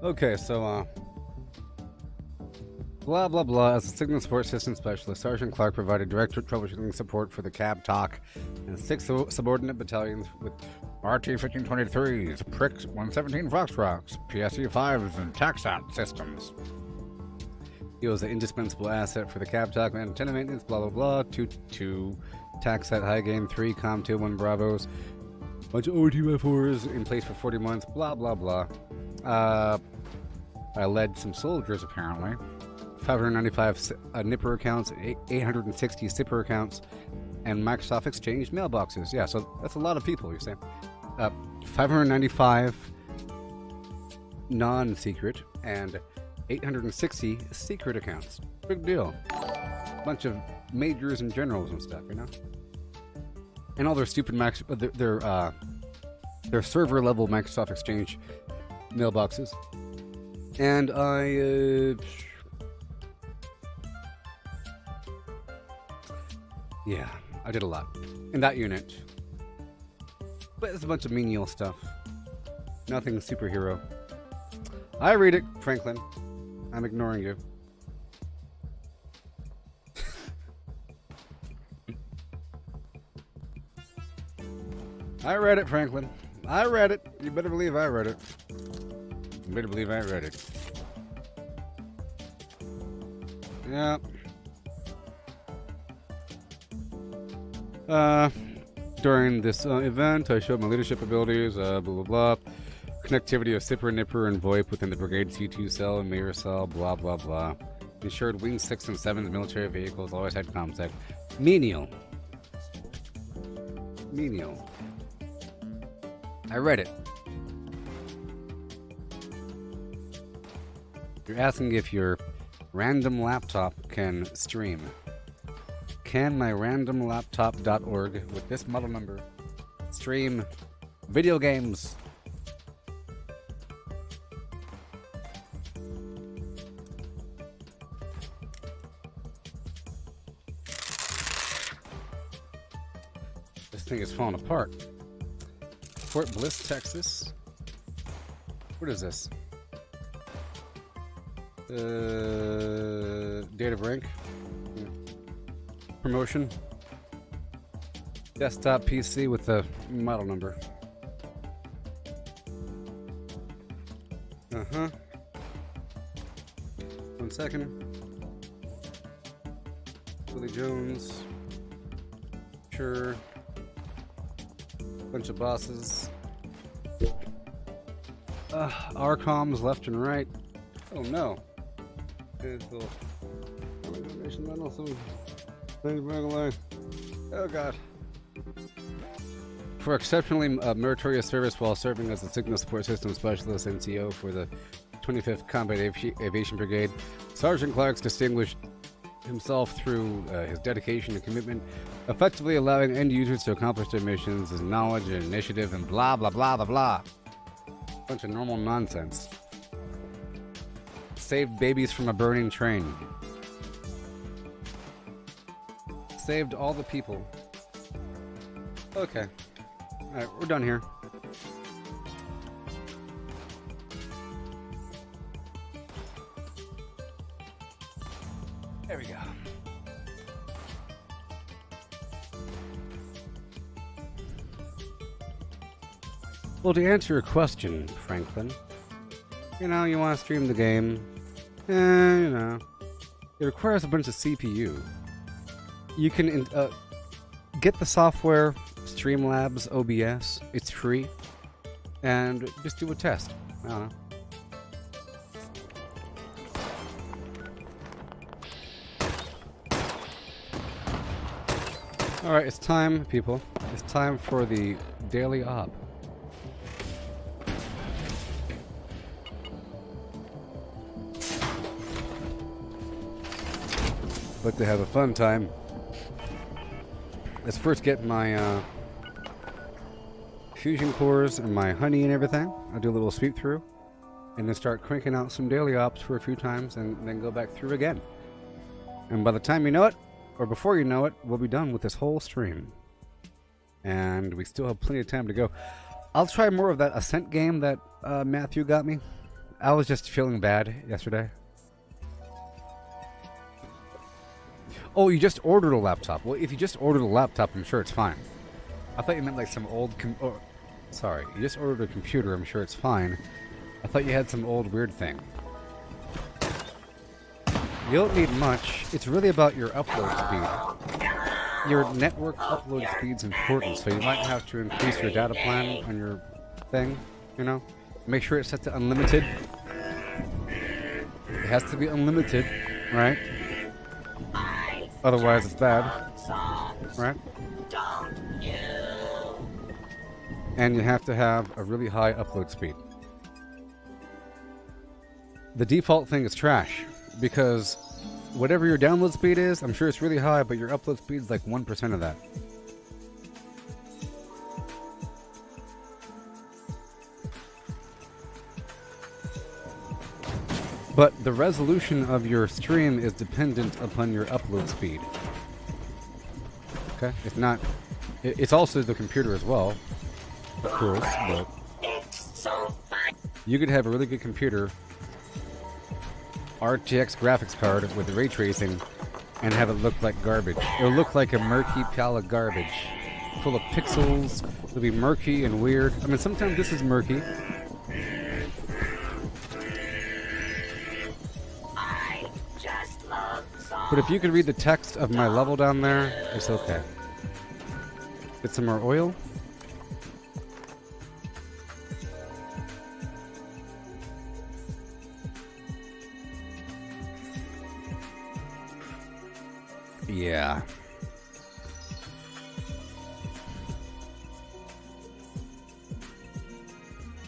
A: Okay, so, blah, blah, blah. As a signal support system specialist, Sergeant Clark provided direct troubleshooting support for the cab TOC and 6 subordinate battalions with RT-1523s, Pricks 117 Foxtrots, PSE-5s, and Taxat systems. He was an indispensable asset for the cab TOC, antenna maintenance, blah, blah, blah, 2 Taxat high gain, 3 Com 1 Bravos, bunch of OT-4s in place for 40 months, blah, blah, blah. I led some soldiers, apparently. 595 Nipper accounts, 860 Sipper accounts, and Microsoft Exchange mailboxes. Yeah, so that's a lot of people, you're saying. 595 non-secret and 860 secret accounts. Big deal. Bunch of majors and generals and stuff, you know? And all their stupid their server-level Microsoft Exchange mailboxes. And yeah, I did a lot in that unit. But it's a bunch of menial stuff. Nothing superhero. I read it, Franklin. I'm ignoring you. I read it, Franklin. I read it. You better believe I read it. You better believe I read it. Yeah. During this event, I showed my leadership abilities, blah, blah, blah. Connectivity of Sipper, Nipper, and VoIP within the Brigade C2 cell and Mayor cell, blah, blah, blah. Ensured Wing 6 and 7's military vehicles always had ComSec. Menial. Menial. I read it. You're asking if your random laptop can stream. Can my randomlaptop.org with this model number stream video games? This thing is falling apart. Fort Bliss, Texas. What is this? Date of rank. Promotion. Desktop PC with the model number. Uh-huh. 1 second. Willie Jones. Sure. Bunch of bosses. RCOMs left and right. Oh no. Oh god. For exceptionally meritorious service while serving as the Signal Support System Specialist NCO for the 25th Combat Aviation Brigade, Sergeant Clark's distinguished himself through his dedication and commitment, effectively allowing end users to accomplish their missions, his knowledge and initiative, and blah blah blah blah blah. Bunch of normal nonsense. Saved babies from a burning train. Saved all the people. Okay. Alright, we're done here. There we go. Well, to answer your question, Franklin, you know, you want to stream the game, you know, it requires a bunch of CPU. You can get the software, Streamlabs OBS, it's free, and just do a test. I don't know. Alright, it's time, people. It's time for the Daily Op. but to have a fun time. Let's first get my fusion cores and my honey and everything. I'll do a little sweep through, and then start cranking out some daily ops for a few times, and then go back through again. And by the time you know it, or before you know it, we'll be done with this whole stream. And we still have plenty of time to go. I'll try more of that Ascent game that Matthew got me. I was just feeling bad yesterday. Oh, you just ordered a laptop. Well, if you just ordered a laptop, I'm sure it's fine. I thought you meant like some old... sorry, you just ordered a computer, I'm sure it's fine. I thought you had some old weird thing. You don't need much. It's really about your upload speed. Your network upload speed's important, so you might have to increase your data plan on your thing, you know? Make sure it's set to unlimited. It has to be unlimited, right? Otherwise it's bad, right? And you have to have a really high upload speed. The default thing is trash, because whatever your download speed is, I'm sure it's really high, but your upload speed is like 1% of that. But the resolution of your stream is dependent upon your upload speed. Okay? It's not... It's also the computer as well, of course, but... You could have a really good computer, RTX graphics card with ray tracing, and have it look like garbage. It'll look like a murky pile of garbage, full of pixels. It'll be murky and weird. I mean, sometimes this is murky. But if you could read the text of my level down there, it's okay. Get some more oil. Yeah.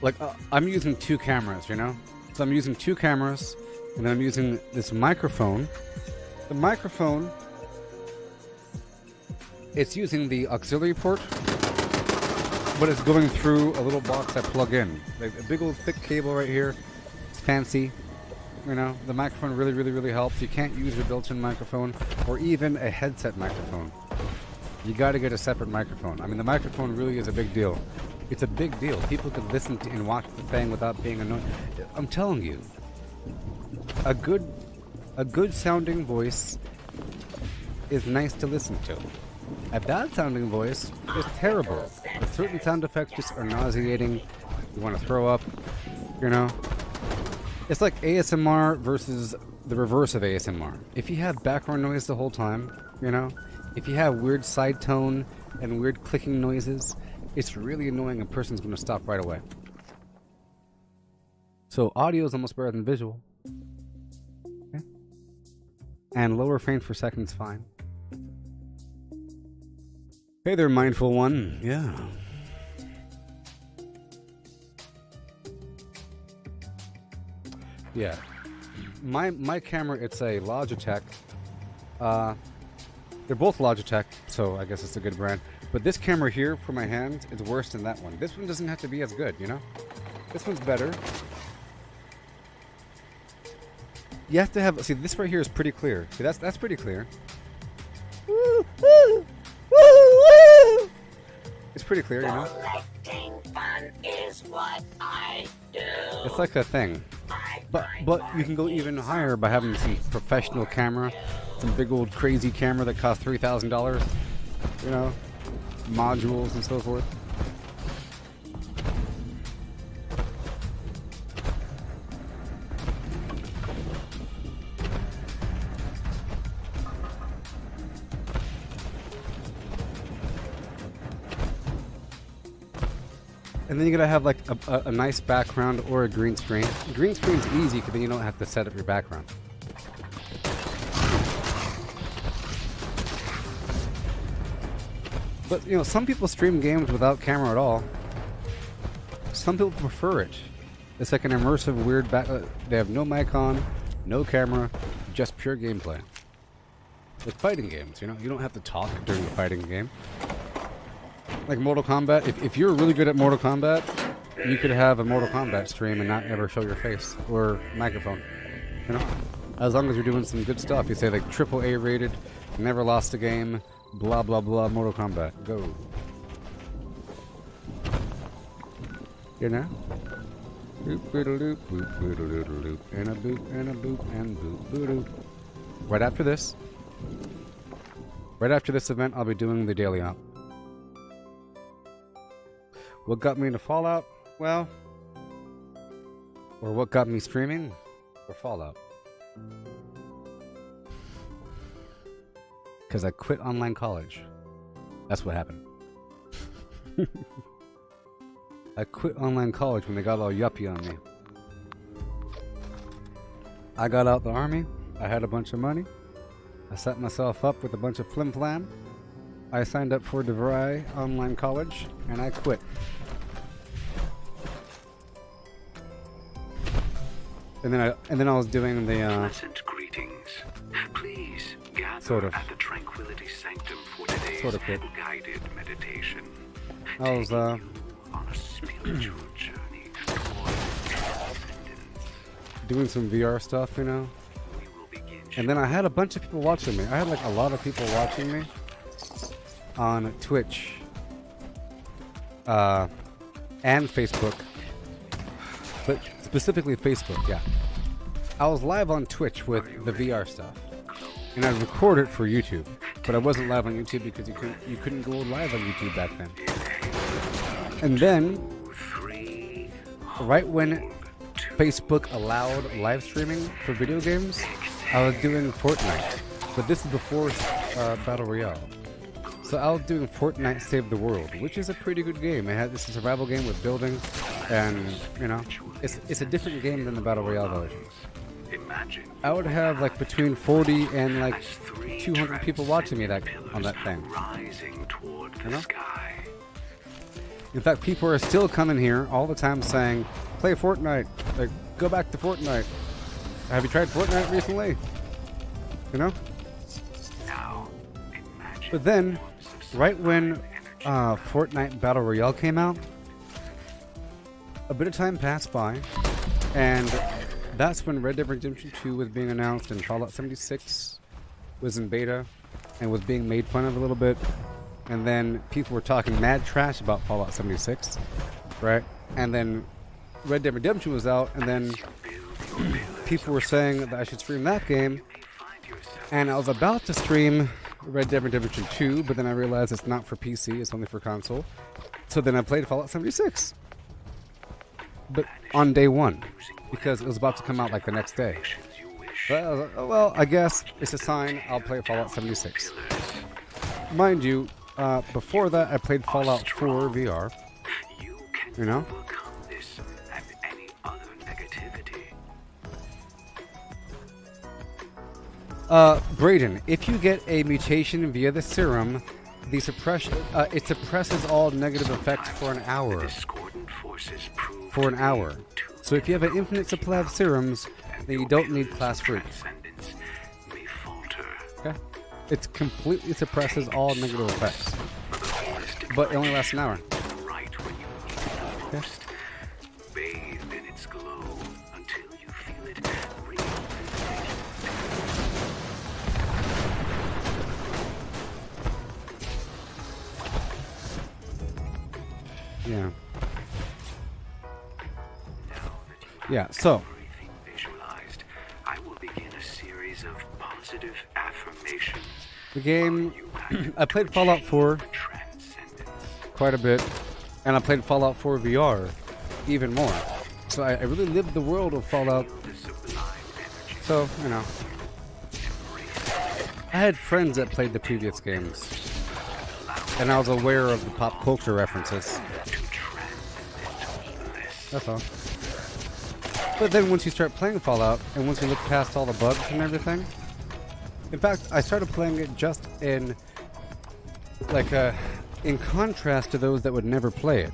A: Like, I'm using two cameras, you know? So I'm using two cameras, and then I'm using this microphone. The microphone, it's using the auxiliary port, but it's going through a little box I plug in. Like a big old thick cable right here. It's fancy. You know, the microphone really helps. You can't use a built-in microphone or even a headset microphone. You got to get a separate microphone. I mean, the microphone really is a big deal. It's a big deal. People could listen to and watch the thing without being annoyed. I'm telling you, a good sounding voice is nice to listen to. A bad sounding voice is terrible. Certain sound effects just are nauseating. You want to throw up, you know? It's like ASMR versus the reverse of ASMR. If you have background noise the whole time, you know? If you have weird side tone and weird clicking noises, it's really annoying. A person's going to stop right away. So audio is almost better than visual. Okay? And lower frames per second is fine. Hey there, mindful one. Yeah. Yeah. My camera, it's a Logitech. They're both Logitech, so I guess it's a good brand. But this camera here for my hand is worse than that one. This one doesn't have to be as good, you know? This one's better. You have to have... See, this right here is pretty clear. See, that's pretty clear. It's pretty clear, you know?
F: Collecting fun is what I do.
A: It's like a thing. But you can go even higher by having some professional camera. Some big old crazy camera that costs $3,000. You know? Modules and so forth. And then you gotta have like a nice background or a green screen. Green screen's easy because then you don't have to set up your background. But, you know, some people stream games without camera at all. Some people prefer it. It's like an immersive, weird back... they have no mic on, no camera, just pure gameplay. Like fighting games, you know? You don't have to talk during a fighting game. Like Mortal Kombat, if you're really good at Mortal Kombat, you could have a Mortal Kombat stream and not ever show your face or microphone. You know? As long as you're doing some good stuff. You say like AAA rated, never lost a game, blah blah blah, Mortal Kombat. Go. You know? Boop boodle doop, boop boodle doodle doop, and a boop and a boop and boop boodle. Right after this. Right after this event, I'll be doing the daily op. What got me into Fallout? Well, or what got me streaming? Or Fallout. Because I quit online college. That's what happened. I quit online college when they got all yuppie on me. I got out the army. I had a bunch of money. I set myself up with a bunch of flim-flam. I signed up for DeVry online college, and I quit. And then I was doing the
S: pleasant greetings. Please gather
A: sort of
S: at the Tranquility Sanctum for today's
A: sort of quit.
S: guided meditation.
A: I was
S: on a spiritual journey toward transcendence.
A: doing some VR stuff, you know. And then I had a bunch of people watching me. I had like a lot of people watching me on Twitch and Facebook, but specifically Facebook, yeah. I was live on Twitch with the VR stuff, and I recorded it for YouTube, but I wasn't live on YouTube because you couldn't go live on YouTube back then. And then, right when Facebook allowed live streaming for video games, I was doing Fortnite, but this is before Battle Royale. So I was doing Fortnite Save the World, which is a pretty good game. It's a survival game with building, and you know, it's a different game than the Battle Royale version. I would have like between 40 and like 200 people watching me on that thing. You know? In fact, people are still coming here all the time saying, "Play Fortnite, like go back to Fortnite. Have you tried Fortnite recently?" You know? But then, right when Fortnite Battle Royale came out, a bit of time passed by, and that's when Red Dead Redemption 2 was being announced, and Fallout 76 was in beta, and was being made fun of a little bit, and then people were talking mad trash about Fallout 76, right? And then Red Dead Redemption was out, and then people were saying that I should stream that game, and I was about to stream Red Dead Redemption 2, but then I realized it's not for PC, it's only for console. So then I played Fallout 76. But on day one, because it was about to come out like the next day. But I was like, oh, well, I guess it's a sign, I'll play Fallout 76. Mind you, before that I played Fallout 4 VR. You know? Brayden, if you get a mutation via the serum, the suppression it suppresses all negative effects for an hour. For an hour. So if you have an infinite supply of serums, then you don't need class fruit. Okay? It completely suppresses all negative effects. But it only lasts an hour. Okay? Yeah. Yeah, so
S: I will begin a series of positive affirmations.
A: the game I played Fallout 4 quite a bit, and I played Fallout 4 VR even more. So I really lived the world of Fallout. So, you know, I had friends that played the previous games, and I was aware of the pop culture references. That's all. But then once you start playing Fallout, and once you look past all the bugs and everything, in fact, I started playing it just in, like, in contrast to those that would never play it,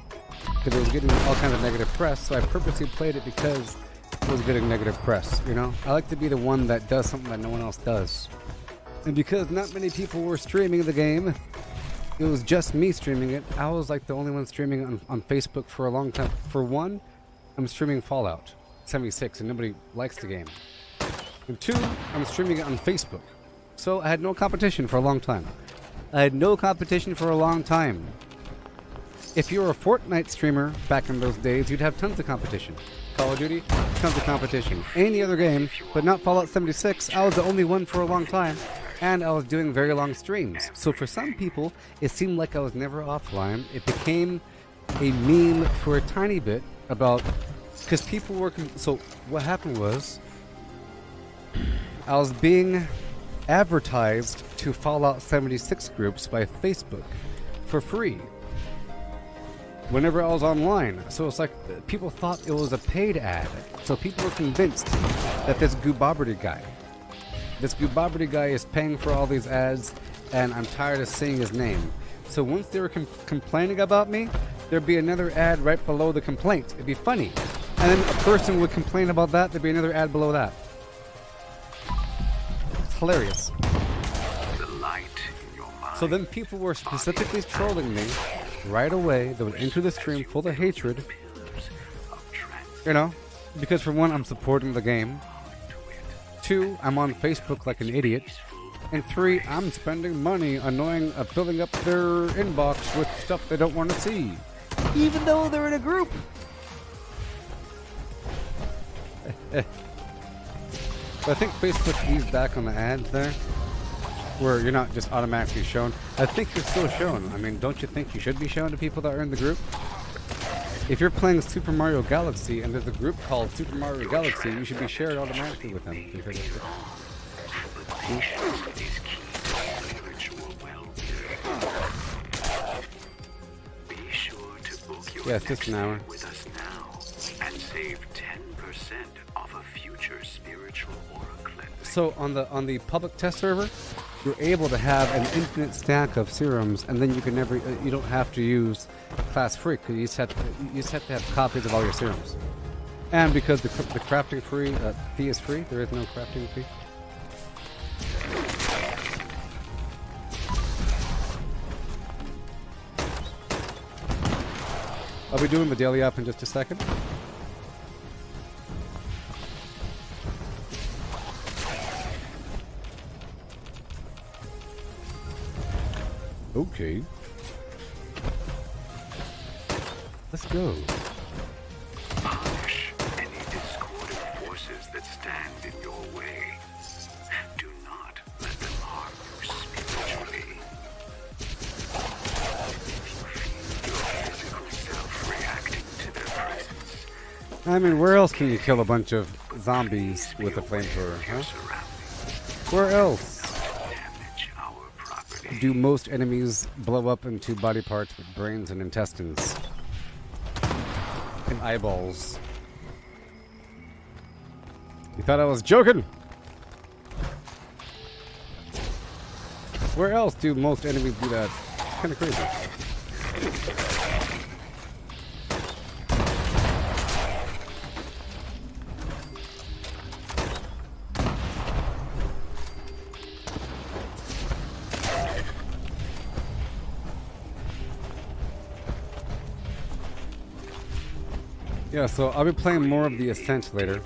A: because it was getting all kinds of negative press, so I purposely played it because it was getting negative press, you know? I like to be the one that does something that no one else does. And because not many people were streaming the game, it was just me streaming it. I was like the only one streaming on Facebook for a long time. For one, I'm streaming Fallout 76 and nobody likes the game. And two, I'm streaming it on Facebook. So I had no competition for a long time. If you were a Fortnite streamer back in those days, you'd have tons of competition. Call of Duty, tons of competition. Any other game, but not Fallout 76, I was the only one for a long time. And I was doing very long streams. So for some people, it seemed like I was never offline. It became a meme for a tiny bit about... Because people were... So what happened was... I was being advertised to Fallout 76 groups by Facebook for free whenever I was online. So it's like people thought it was a paid ad. So people were convinced that this Gooboberti guy is paying for all these ads, and I'm tired of seeing his name. So once they were complaining about me, there'd be another ad right below the complaint. It'd be funny. And then a person would complain about that, there'd be another ad below that. It's hilarious.
S: The light in your mind.
A: So then people were specifically trolling me right away. They would enter the stream full of hatred. You know, because for one, I'm supporting the game. Two, I'm on Facebook like an idiot. And three, I'm spending money filling up their inbox with stuff they don't want to see. Even though they're in a group. But I think Facebook eased back on the ads there, where you're not just automatically shown. I think you're still shown. I mean, don't you think you should be shown to people that are in the group? If you're playing Super Mario Galaxy and there's a group called Super Mario Galaxy, you should be shared automatically with them. Yeah, it's just an hour.
S: With us now and save 10% off a future spiritual aura cleansing.
A: So on the public test server, you're able to have an infinite stack of serums, and then you can never you don't have to use class free, because you just have to have copies of all your serums. And because the crafting fee is free, there is no crafting fee. I'll be doing the daily up in just a second. Okay. Let's go.
S: Punish any discordant forces that stand in your way. Do not let them harm you spiritually. If you feel your physical self reacting to their presence,
A: I mean, where else can you kill a bunch of zombies with a flamethrower, huh? Where else do most enemies blow up into body parts with brains and intestines? And eyeballs. You thought I was joking? Where else do most enemies do that? Kinda crazy. Yeah, so I'll be playing more of the Ascent later.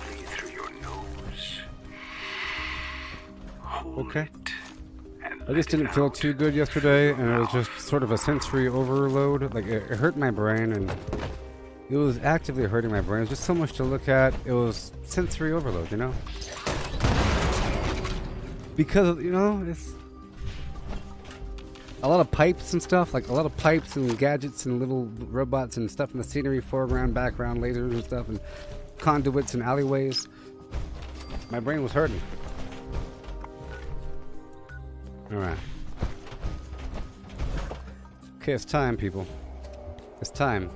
A: Okay. I just didn't feel too good yesterday, and it was just sort of a sensory overload. Like, it hurt my brain, and it was actively hurting my brain. It was just so much to look at. It was sensory overload, you know? Because, you know, it's a lot of pipes and stuff, like a lot of pipes and gadgets and little robots and stuff in the scenery, foreground, background, lasers and stuff, and conduits and alleyways. My brain was hurting. Alright. Okay, it's time, people. It's time.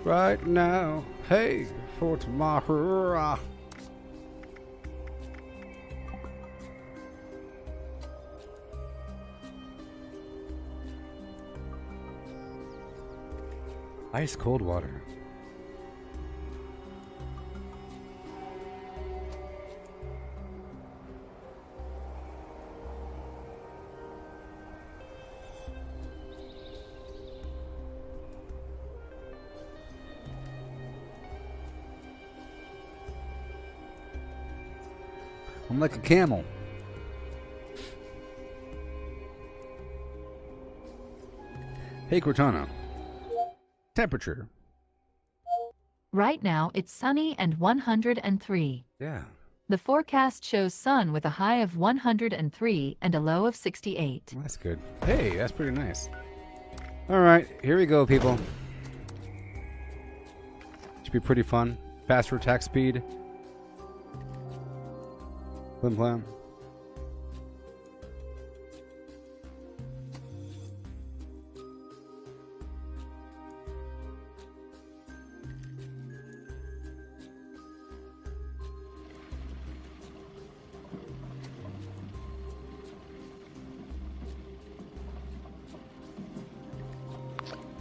A: Right now. Hey, for tomorrow. Ice cold water. I'm like a camel. Hey, Cortana. Temperature.
R: Right now, it's sunny and 103.
A: Yeah.
R: The forecast shows sun with a high of 103 and a low of 68.
A: That's good. Hey, that's pretty nice. All right, here we go, people. Should be pretty fun. Faster attack speed. Flim flam.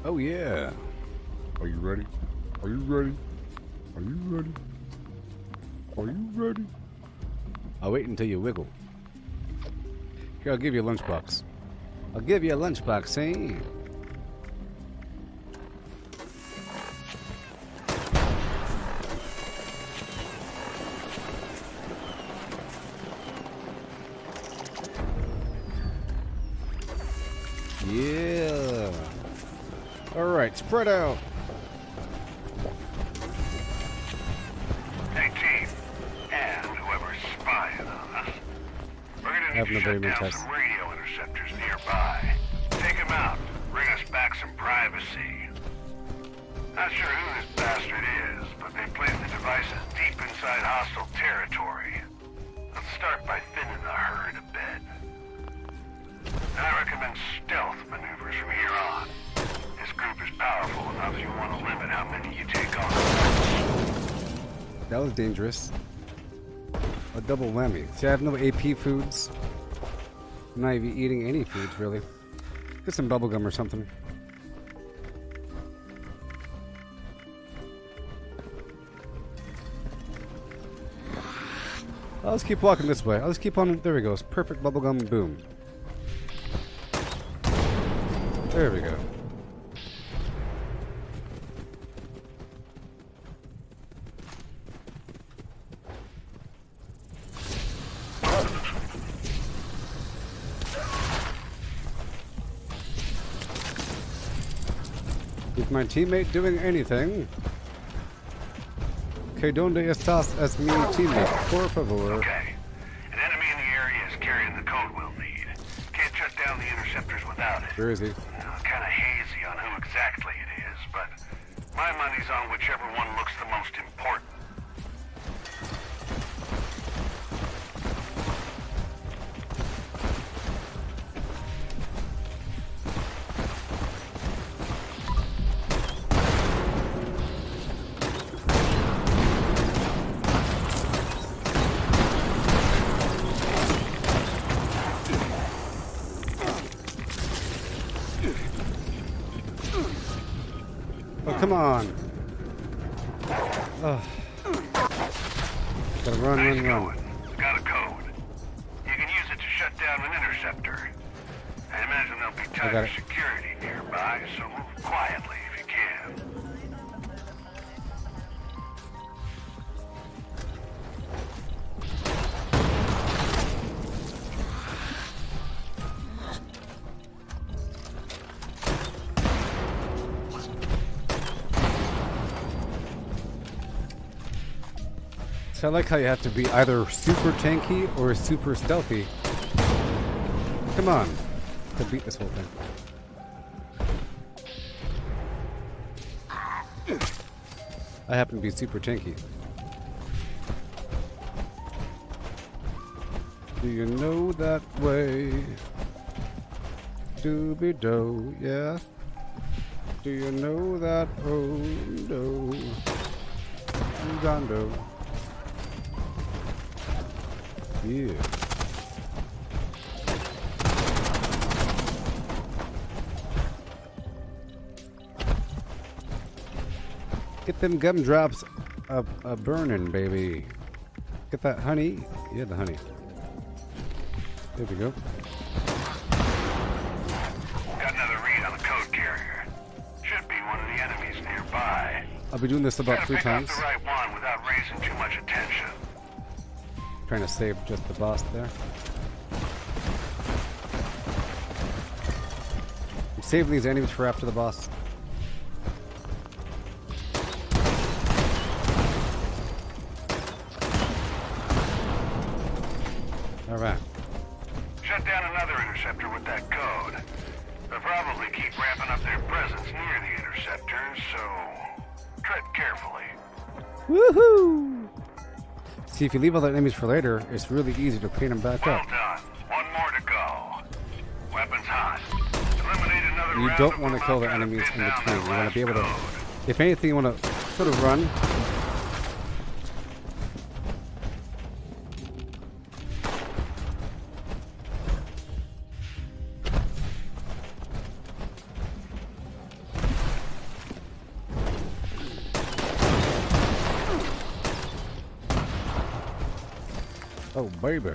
A: Oh yeah.
L: Are you ready? Are you ready? Are you ready? Are you ready?
A: I'll wait until you wiggle. Here, I'll give you a lunchbox. I'll give you a lunchbox, eh? Yeah. All right, spread out.
E: Hey, team, and whoever's spying on us, we're gonna need to shut down some radio interceptors nearby. Take them out. Bring us back some privacy. Not sure who this bastard is, but they placed the devices deep inside hostile territory. Let's start by thinning the herd a bit. I recommend stealth maneuvers from here on. This group is powerful enough you want to limit how many you take on.
A: That was dangerous. A double whammy. See, I have no AP foods. I'm not even eating any foods, really. Get some bubblegum or something. I'll just keep walking this way. I'll just keep on. There we go. Perfect bubblegum. Boom. There we go. Is my teammate doing anything? Que donde estás es mi teammate? Por favor.
E: Okay. An enemy in the area is carrying the code we'll need. Can't shut down the interceptors without it.
A: Where is he?
E: Kind of hazy on who exactly it is, but my money's on whichever one looks the most important.
A: Come on. Ugh. Gotta run, run, run.
E: Got a code. You can use it to shut down an interceptor. I imagine there'll be tighter security nearby, so move quietly if you can.
A: So I like how you have to be either super tanky or super stealthy. Come on. To beat this whole thing. I happen to be super tanky. Do you know that way? Dooby-do, yeah. Do you know that? Oh no. Ugando. Yeah. Get them gumdrops a burning, baby. Get that honey. Yeah, the honey. There we go.
E: Got another read on the code carrier. Should be one of the enemies nearby.
A: I'll be doing this about 3 times.
E: Pick out the right one without raising too much attention.
A: Trying to save just the boss there. I'm saving these enemies for after the boss. Alright.
E: Shut down another interceptor with that code. They'll probably keep ramping up their presence near the interceptors, so tread carefully.
A: Woohoo! See, if you leave all the enemies for later, it's really easy to clean them back
E: Well
A: up.
E: done. One more to go. Weapons hot. Eliminate another
A: You
E: round
A: don't
E: of
A: want to kill the
E: Gooboberti
A: enemies
E: pin
A: in
E: down
A: between.
E: that
A: You want
E: last
A: to be able to,
E: code.
A: if anything, you want to sort of run. Oh, baby.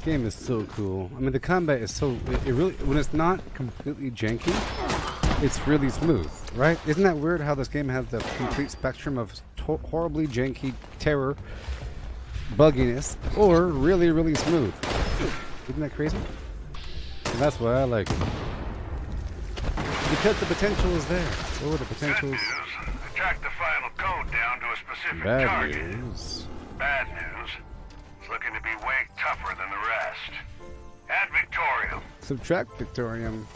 A: Game is so cool. I mean, the combat is so... It really... When it's not completely janky, it's really smooth, right? Isn't that weird how this game has the complete spectrum of horribly janky terror, bugginess, or really, really smooth? Isn't that crazy? And that's why I like it. Because the potential is there. Oh, the potential is...
E: Track the final code down to a specific
A: Bad
E: target.
A: news.
E: Bad news. It's looking to be way tougher than the rest. Add Victorium.
A: Subtract Victorium.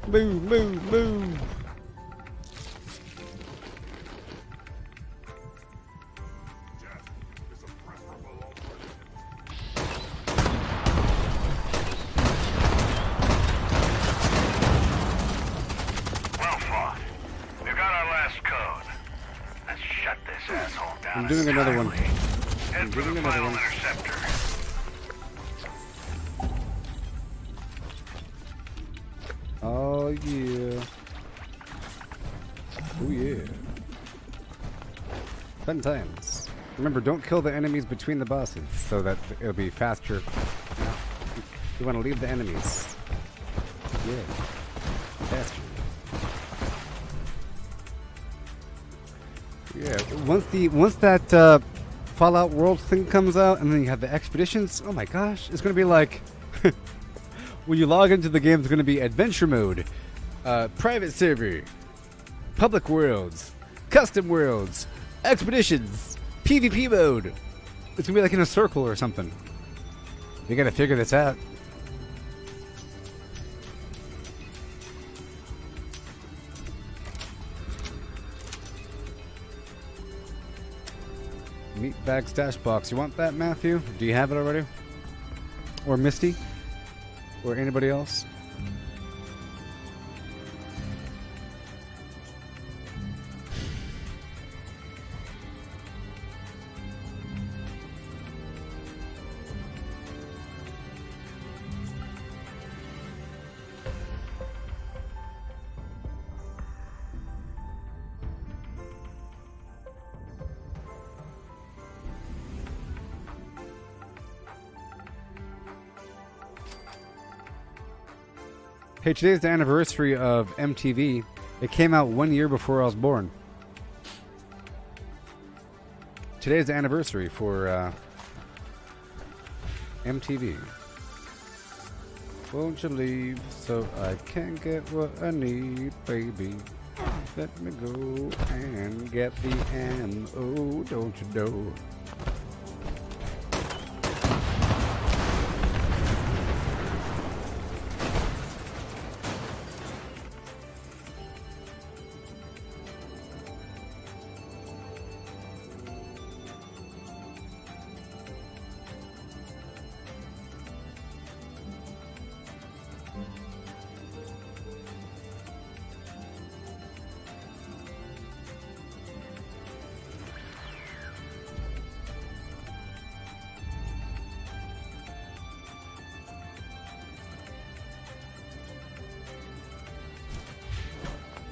A: Move, move, move. I'm doing another one. I'm doing another one. Oh yeah. Oh yeah. Fun times. Remember, don't kill the enemies between the bosses so that it'll be faster. You want to leave the enemies. Yeah. Faster. Yeah, once that Fallout World thing comes out, and then you have the expeditions. Oh my gosh, it's gonna be like when you log into the game, it's gonna be adventure mode, private server, public worlds, custom worlds, expeditions, PvP mode. It's gonna be like in a circle or something. You gotta figure this out. Meat bag stash box. You want that, Matthew? Do you have it already? Or Misty? Or anybody else? Hey, today's the anniversary of MTV. It came out 1 year before I was born. Today's the anniversary for MTV. Won't you leave so I can get what I need, baby? Let me go and get the ammo, don't you know?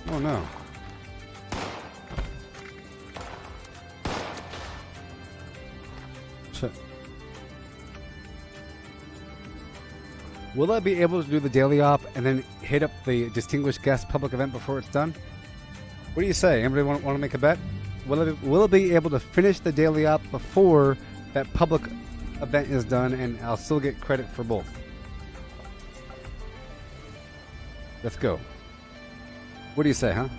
A: Oh no. Shit. Will I be able to do the daily op and then hit up the distinguished guest public event before it's done? What do you say? Anybody want to make a bet? Will I be able to finish the daily op before that public event is done, and I'll still get credit for both? Let's go. What do you say, huh?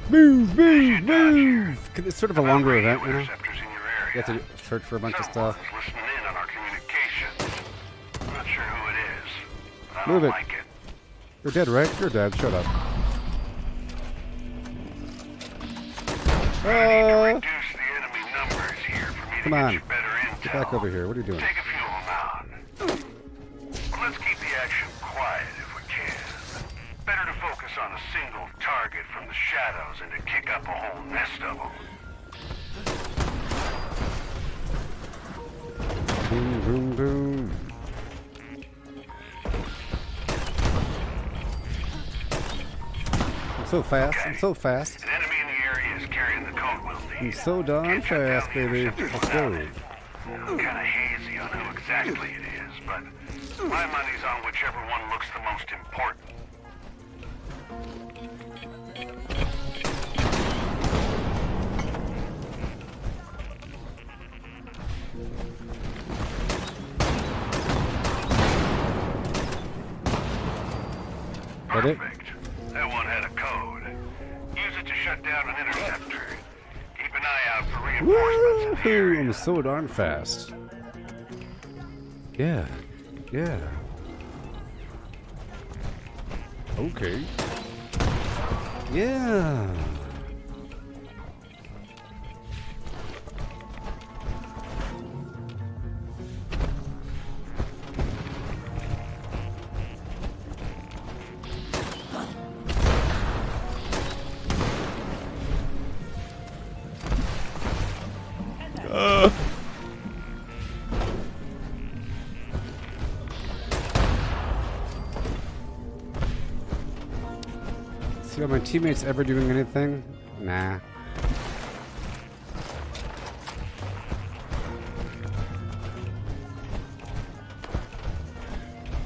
A: Move, move, move! It's sort of a longer event, you know? You have to search for a bunch of stuff.
E: Listening in on our communications. I'm not sure who it is, but I
A: Move
E: don't
A: it.
E: like it.
A: You're dead, right? You're dead. Shut up.
E: Reduce the enemy numbers here for me
A: Come
E: to
A: on.
E: get you better intel.
A: Get back over here. What are you doing?
E: Take a few of them out. Well, let's keep the action quiet if we can. Better to focus on a single target from the shadows and to kick up a whole nest of them.
A: Boom, boom, boom. I'm so fast. I'm so fast.
E: An enemy in the area is carrying the code we'll need.
A: I'm so darn fast, baby. Let's go.
E: I'm kind of hazy on who exactly it is, but my money's on whichever one looks the most important.
A: Perfect.
E: That one had a code. Use it to shut down an interceptor. Keep an eye out for reinforcements.
A: Woohoo! I'm so darn fast. Yeah. Yeah. Okay. Yeah. See, are my teammates ever doing anything? Nah.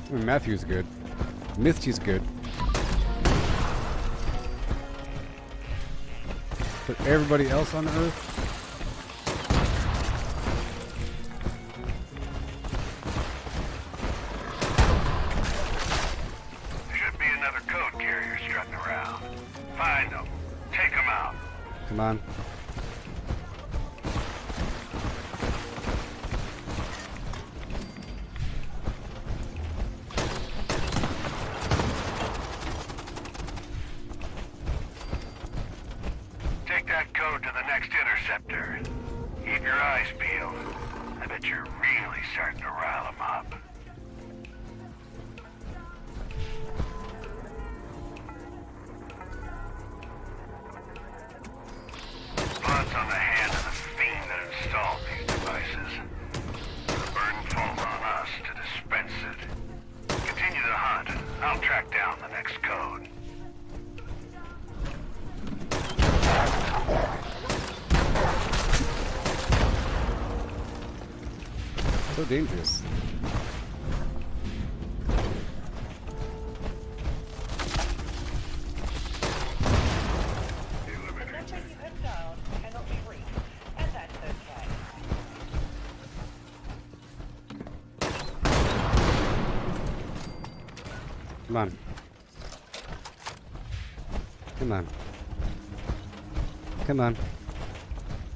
A: I mean, Matthew's good. Misty's good. But everybody else on Earth?
E: Should be another code carrier strutting around. Find them. Take them out.
A: Come on.
E: Take that code to the next interceptor. Keep your eyes peeled. I bet you're really starting to rile them up. Blood's on the hand of the fiend that installed these devices. The burden falls on us to dispense it. Continue the hunt. I'll track down the next code.
A: So dangerous.
I: The number you have dialed cannot be reached, and that's okay.
A: Come on. Come on. Come on.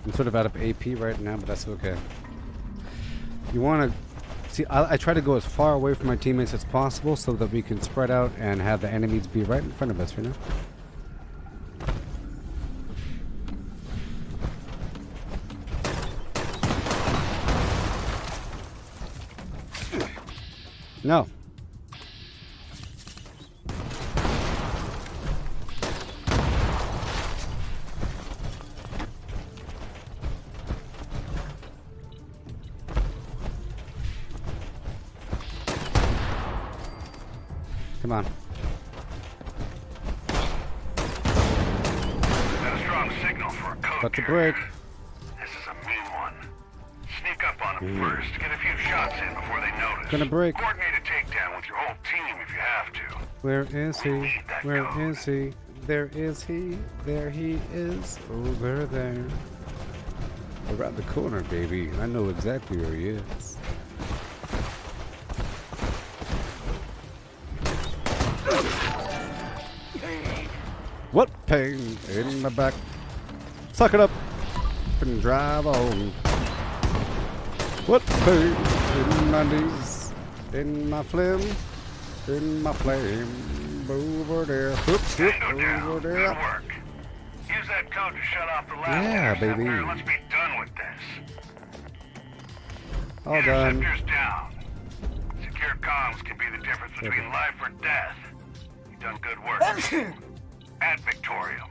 A: I'm sort of out of AP right now, but that's okay. You want to... See, I try to go as far away from my teammates as possible so that we can spread out and have the enemies be right in front of us, you know? No. Come on.
E: Got a strong signal for a code
A: Got the
E: carrier.
A: break.
E: First, get a few shots in before they notice.
A: Gonna break.
E: Coordinate a takedown with your whole team if you have to.
A: Where is he? Where is he? There is he. There he is. Over there. Around the corner, baby. I know exactly where he is. What pain in my back? Suck it up and drive on. What pain in my knees, in my phlegm, in my flame, over there, oops, over there.
E: Good work. Use that code to shut off the lab.
A: Yeah, baby.
E: Let's be done with this.
A: All done.
E: Interceptors down. Secure comms can be the difference between life or death. You've done good work. At Victorium.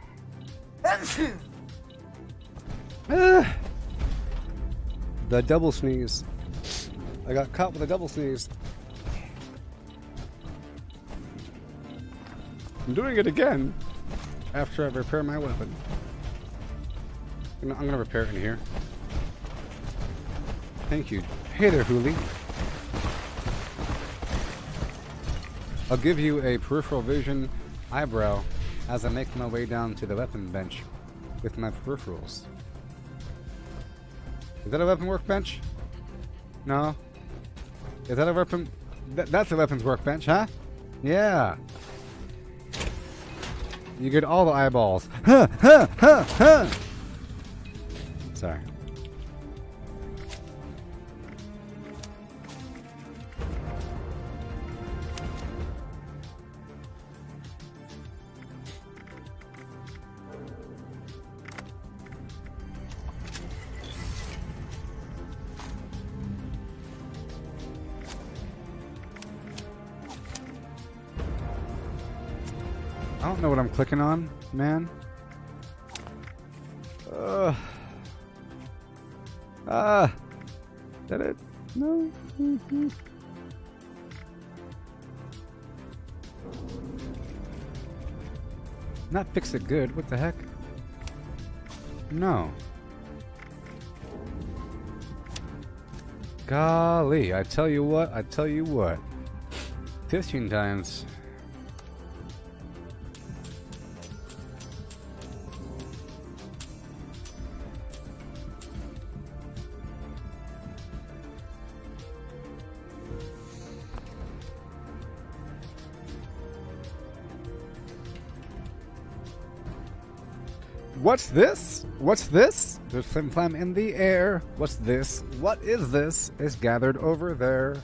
A: The double sneeze. I got caught with a double sneeze. I'm doing it again after I repair my weapon. I'm gonna repair it in here. Thank you. Hey there, Hooli. I'll give you a peripheral vision eyebrow as I make my way down to the weapon bench with my peripherals. Is that a weapon workbench? No? Is that a weapon? That's a weapons workbench, huh? Yeah. You get all the eyeballs. Huh, huh, huh, huh. Sorry. I don't know what I'm clicking on, man. Did it? No. Not fix it good. What the heck? No. Golly, I tell you what. 15 times. What's this? What's this? There's flim flam in the air. What's this? What is this? It's gathered over there.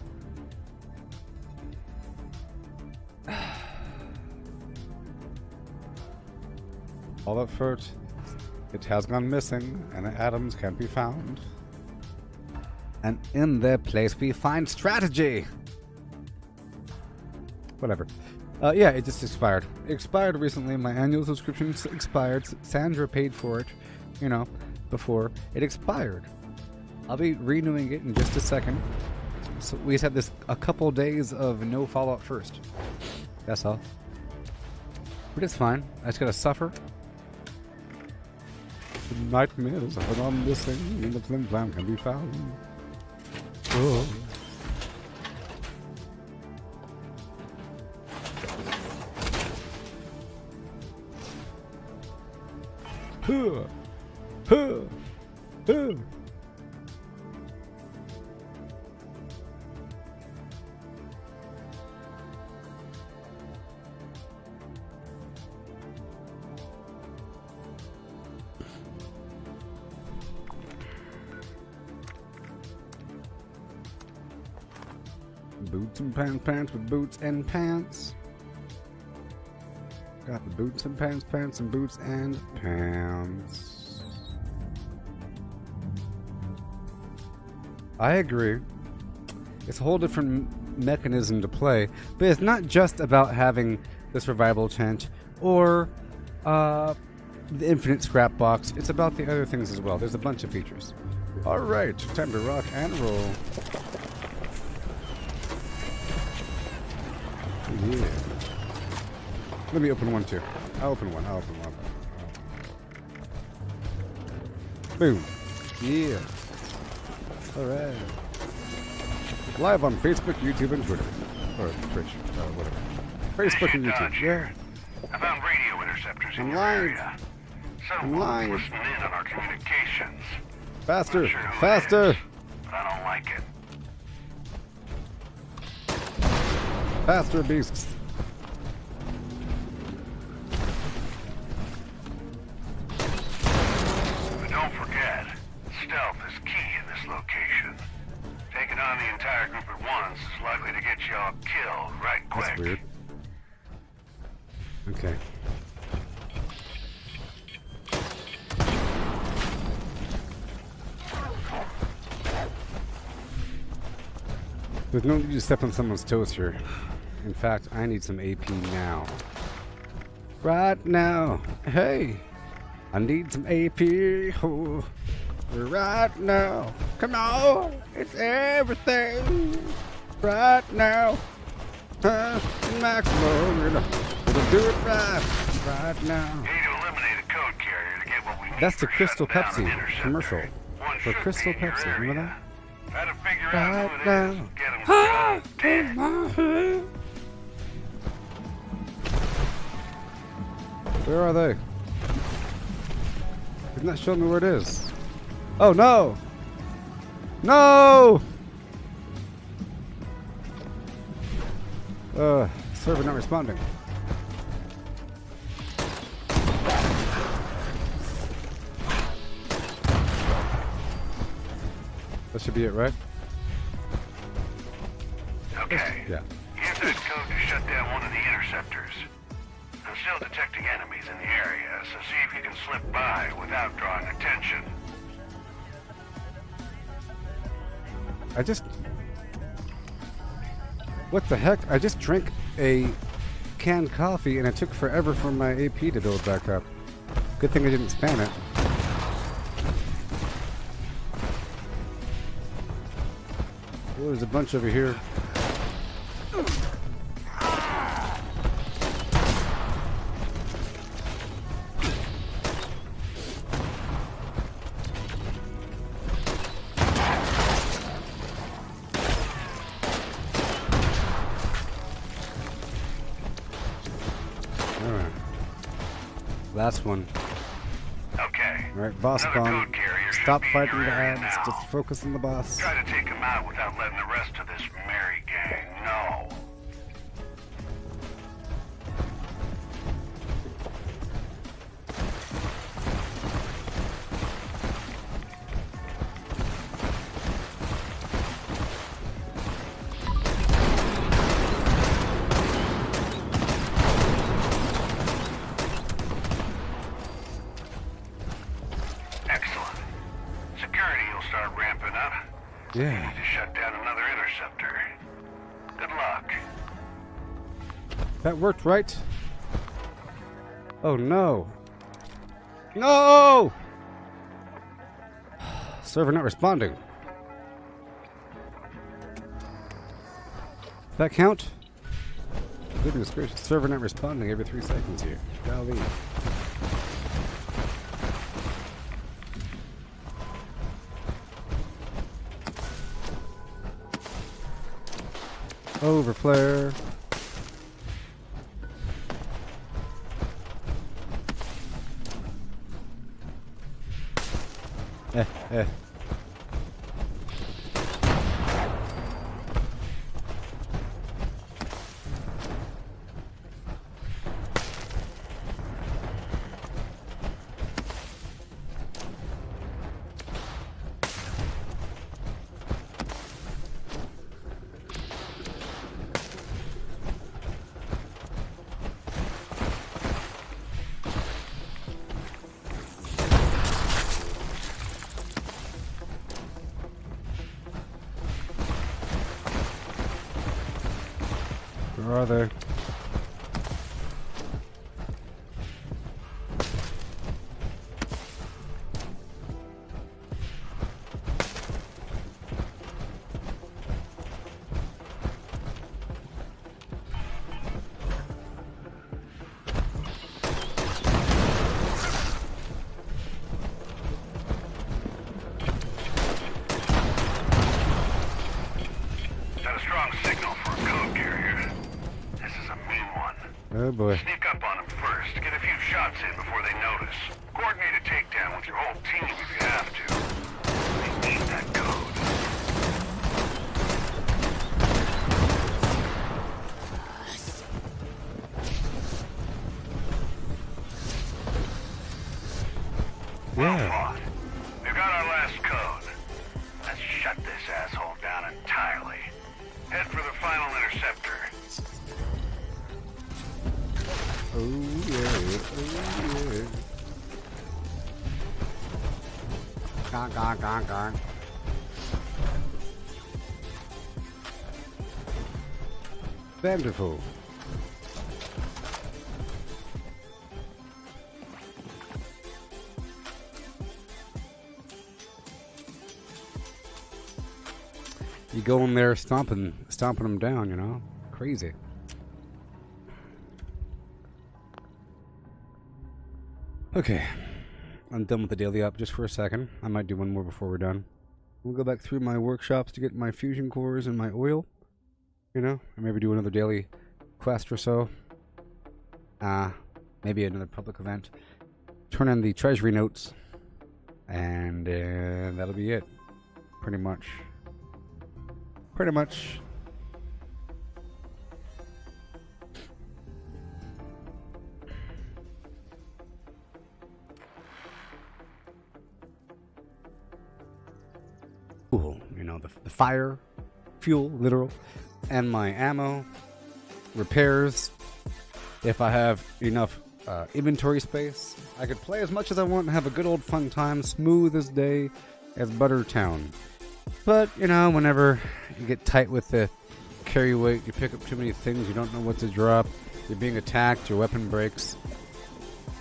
A: All up first, it has gone missing, and the atoms can't be found. And in their place we find strategy. Whatever. Yeah, it just expired. It expired recently. My annual subscription expired. Sandra paid for it, you know, before it expired. I'll be renewing it in just a second. So we just had this a couple days of no Fallout first. That's all. But it's fine. I just gotta suffer. The nightmares of an missing in the flim flam can be found. Oh. Huh. Huh. Huh. Boots and pants with boots and pants. Got the boots and pants and boots and pants. I agree. It's a whole different mechanism to play, but it's not just about having the survival tent or the infinite scrap box. It's about the other things as well. There's a bunch of features. Alright, time to rock and roll. Yeah. Let me open one too. I'll open one. Boom. Yeah. Alright. Live on Facebook, YouTube, and Twitter. Or Twitch, whatever. Facebook and YouTube, yeah.
E: I found radio interceptors in
A: I'm
E: your
A: live.
E: area.
A: I'm live.
E: Listening in on our communications.
A: Faster,
E: Not sure who it
A: faster.
E: is, but I don't like it.
A: Faster, beasts.
E: But don't forget, stealth is key in this location. Taking on the entire group at once is likely to get you all killed right quick.
A: That's weird. Okay. There's no need to step on someone's toes here. In fact, I need some AP now. Right now. Hey! I need some AP. Oh, right now. Come on! It's everything! Right now. Maximum. We'll do it right now.
E: Need to eliminate a code carrier to get what we need.
A: That's the
E: for
A: Crystal
E: shutting down
A: Pepsi
E: an interceptor.
A: commercial.
E: One
A: For
E: should
A: Crystal
E: be in your
A: Pepsi, remember
E: area.
A: that?
E: Try to figure
A: Right
E: out who it
A: now.
E: is. Get him shot dead.
A: Where are they? It's not showing me where it is. Oh no! No! Server not responding. That should be it, right?
E: Okay.
A: Yeah.
E: Use that code to shut down one of the interceptors. I'm still detecting enemies in the area, so see if you can slip by without drawing attention.
A: What the heck? I just drank a canned coffee and it took forever for my AP to build back up. Good thing I didn't spam it. Oh, there's a bunch over here. Alright. Last one.
E: Okay.
A: Alright, boss
E: Another
A: bomb.
E: code carrier should
A: Stop
E: be in
A: fighting
E: your
A: the
E: area
A: ads.
E: now.
A: Just focus on the boss.
E: Try to take him out without letting the rest of this merry gang know. Excellent. Security will start ramping up.
A: Yeah.
E: You need to shut down another interceptor. Good luck.
A: That worked, right? Oh no. No! Server not responding. Does that count? Goodness gracious. Server not responding every 3 seconds here. Golly. Overflare. Eh. Where are they? Oh boy.
E: Sneak up on them first. Get a few shots in before they notice. Coordinate a takedown with your whole team if you have to. They need that code.
A: Yeah.
E: We've got our last code. Let's shut this asshole down entirely. Head for the final interceptor.
A: Oh yeah, oh yeah. Gong, gong, gong, gong. Wonderful. You go in there stomping them down, you know? Crazy. Okay. I'm done with the daily up just for a second. I might do one more before we're done. We'll go back through my workshops to get my fusion cores and my oil. You know? And maybe do another daily quest or so. Maybe another public event. Turn in the treasury notes. And that'll be it. Pretty much. Pretty much. Cool. You know, the fire, fuel, literal, and my ammo, repairs. If I have enough inventory space, I could play as much as I want and have a good old fun time, smooth as day as Buttertown. But, you know, whenever you get tight with the carry weight, you pick up too many things, you don't know what to drop, you're being attacked, your weapon breaks,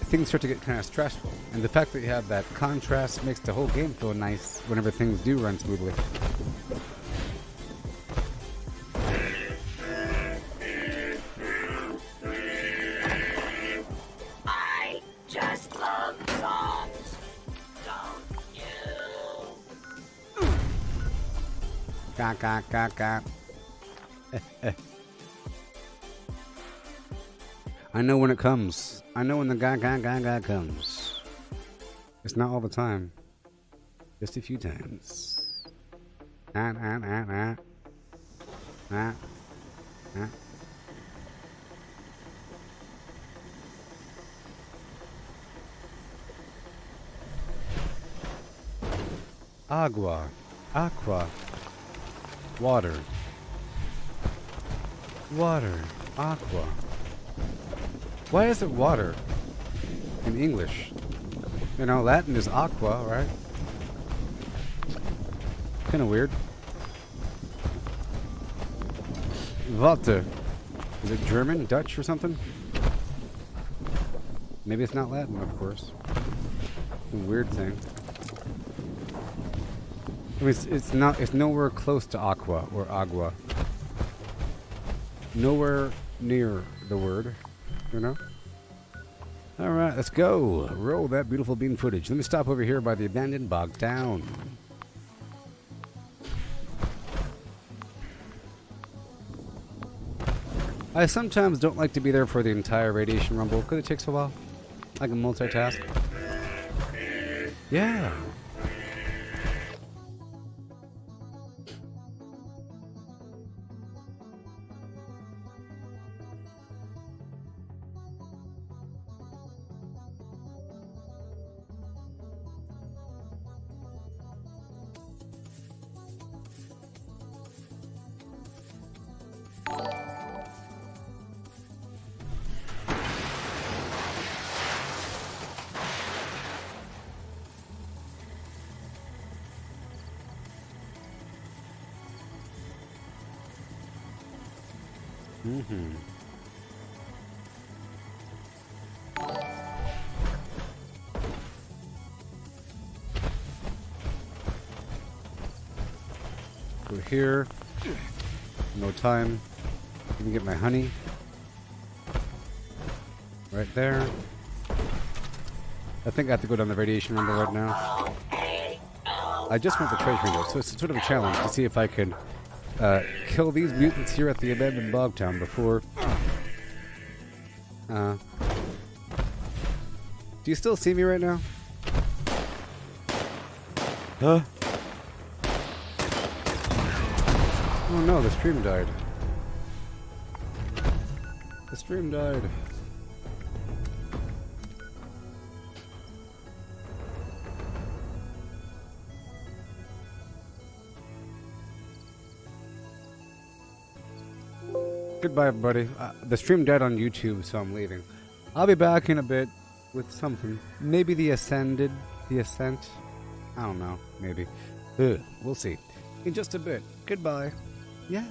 A: things start to get kind of stressful. And the fact that you have that contrast makes the whole game feel nice whenever things do run smoothly.
H: I just love songs, don't you?
A: Gah, gah, gah, gah. I know when it comes. I know when the gah, gah, gah, gah comes. It's not all the time. Just a few times. Agua. Aqua. Water. Water. Aqua. Why is it water in English? You know, Latin is aqua, right? Kind of weird. Water. Is it German, Dutch, or something? Maybe it's not Latin, of course. A weird thing. I mean, it's nowhere close to aqua or agua. Nowhere near the word, you know? Alright, let's go. Roll that beautiful bean footage. Let me stop over here by the abandoned bog town. I sometimes don't like to be there for the entire radiation rumble because it takes a while. I can multitask. Yeah. Mm-hmm. Go here. No time. Let me get my honey. Right there. I think I have to go down the radiation rumble right now. I just want the treasury though, so it's sort of a challenge to see if I can kill these mutants here at the abandoned bog town before Do you still see me right now? Huh? Oh no, the stream died. The stream died. Goodbye, everybody. The stream died on YouTube, so I'm leaving. I'll be back in a bit with something. Maybe the Ascent. I don't know. Maybe. We'll see. In just a bit. Goodbye. Yeah.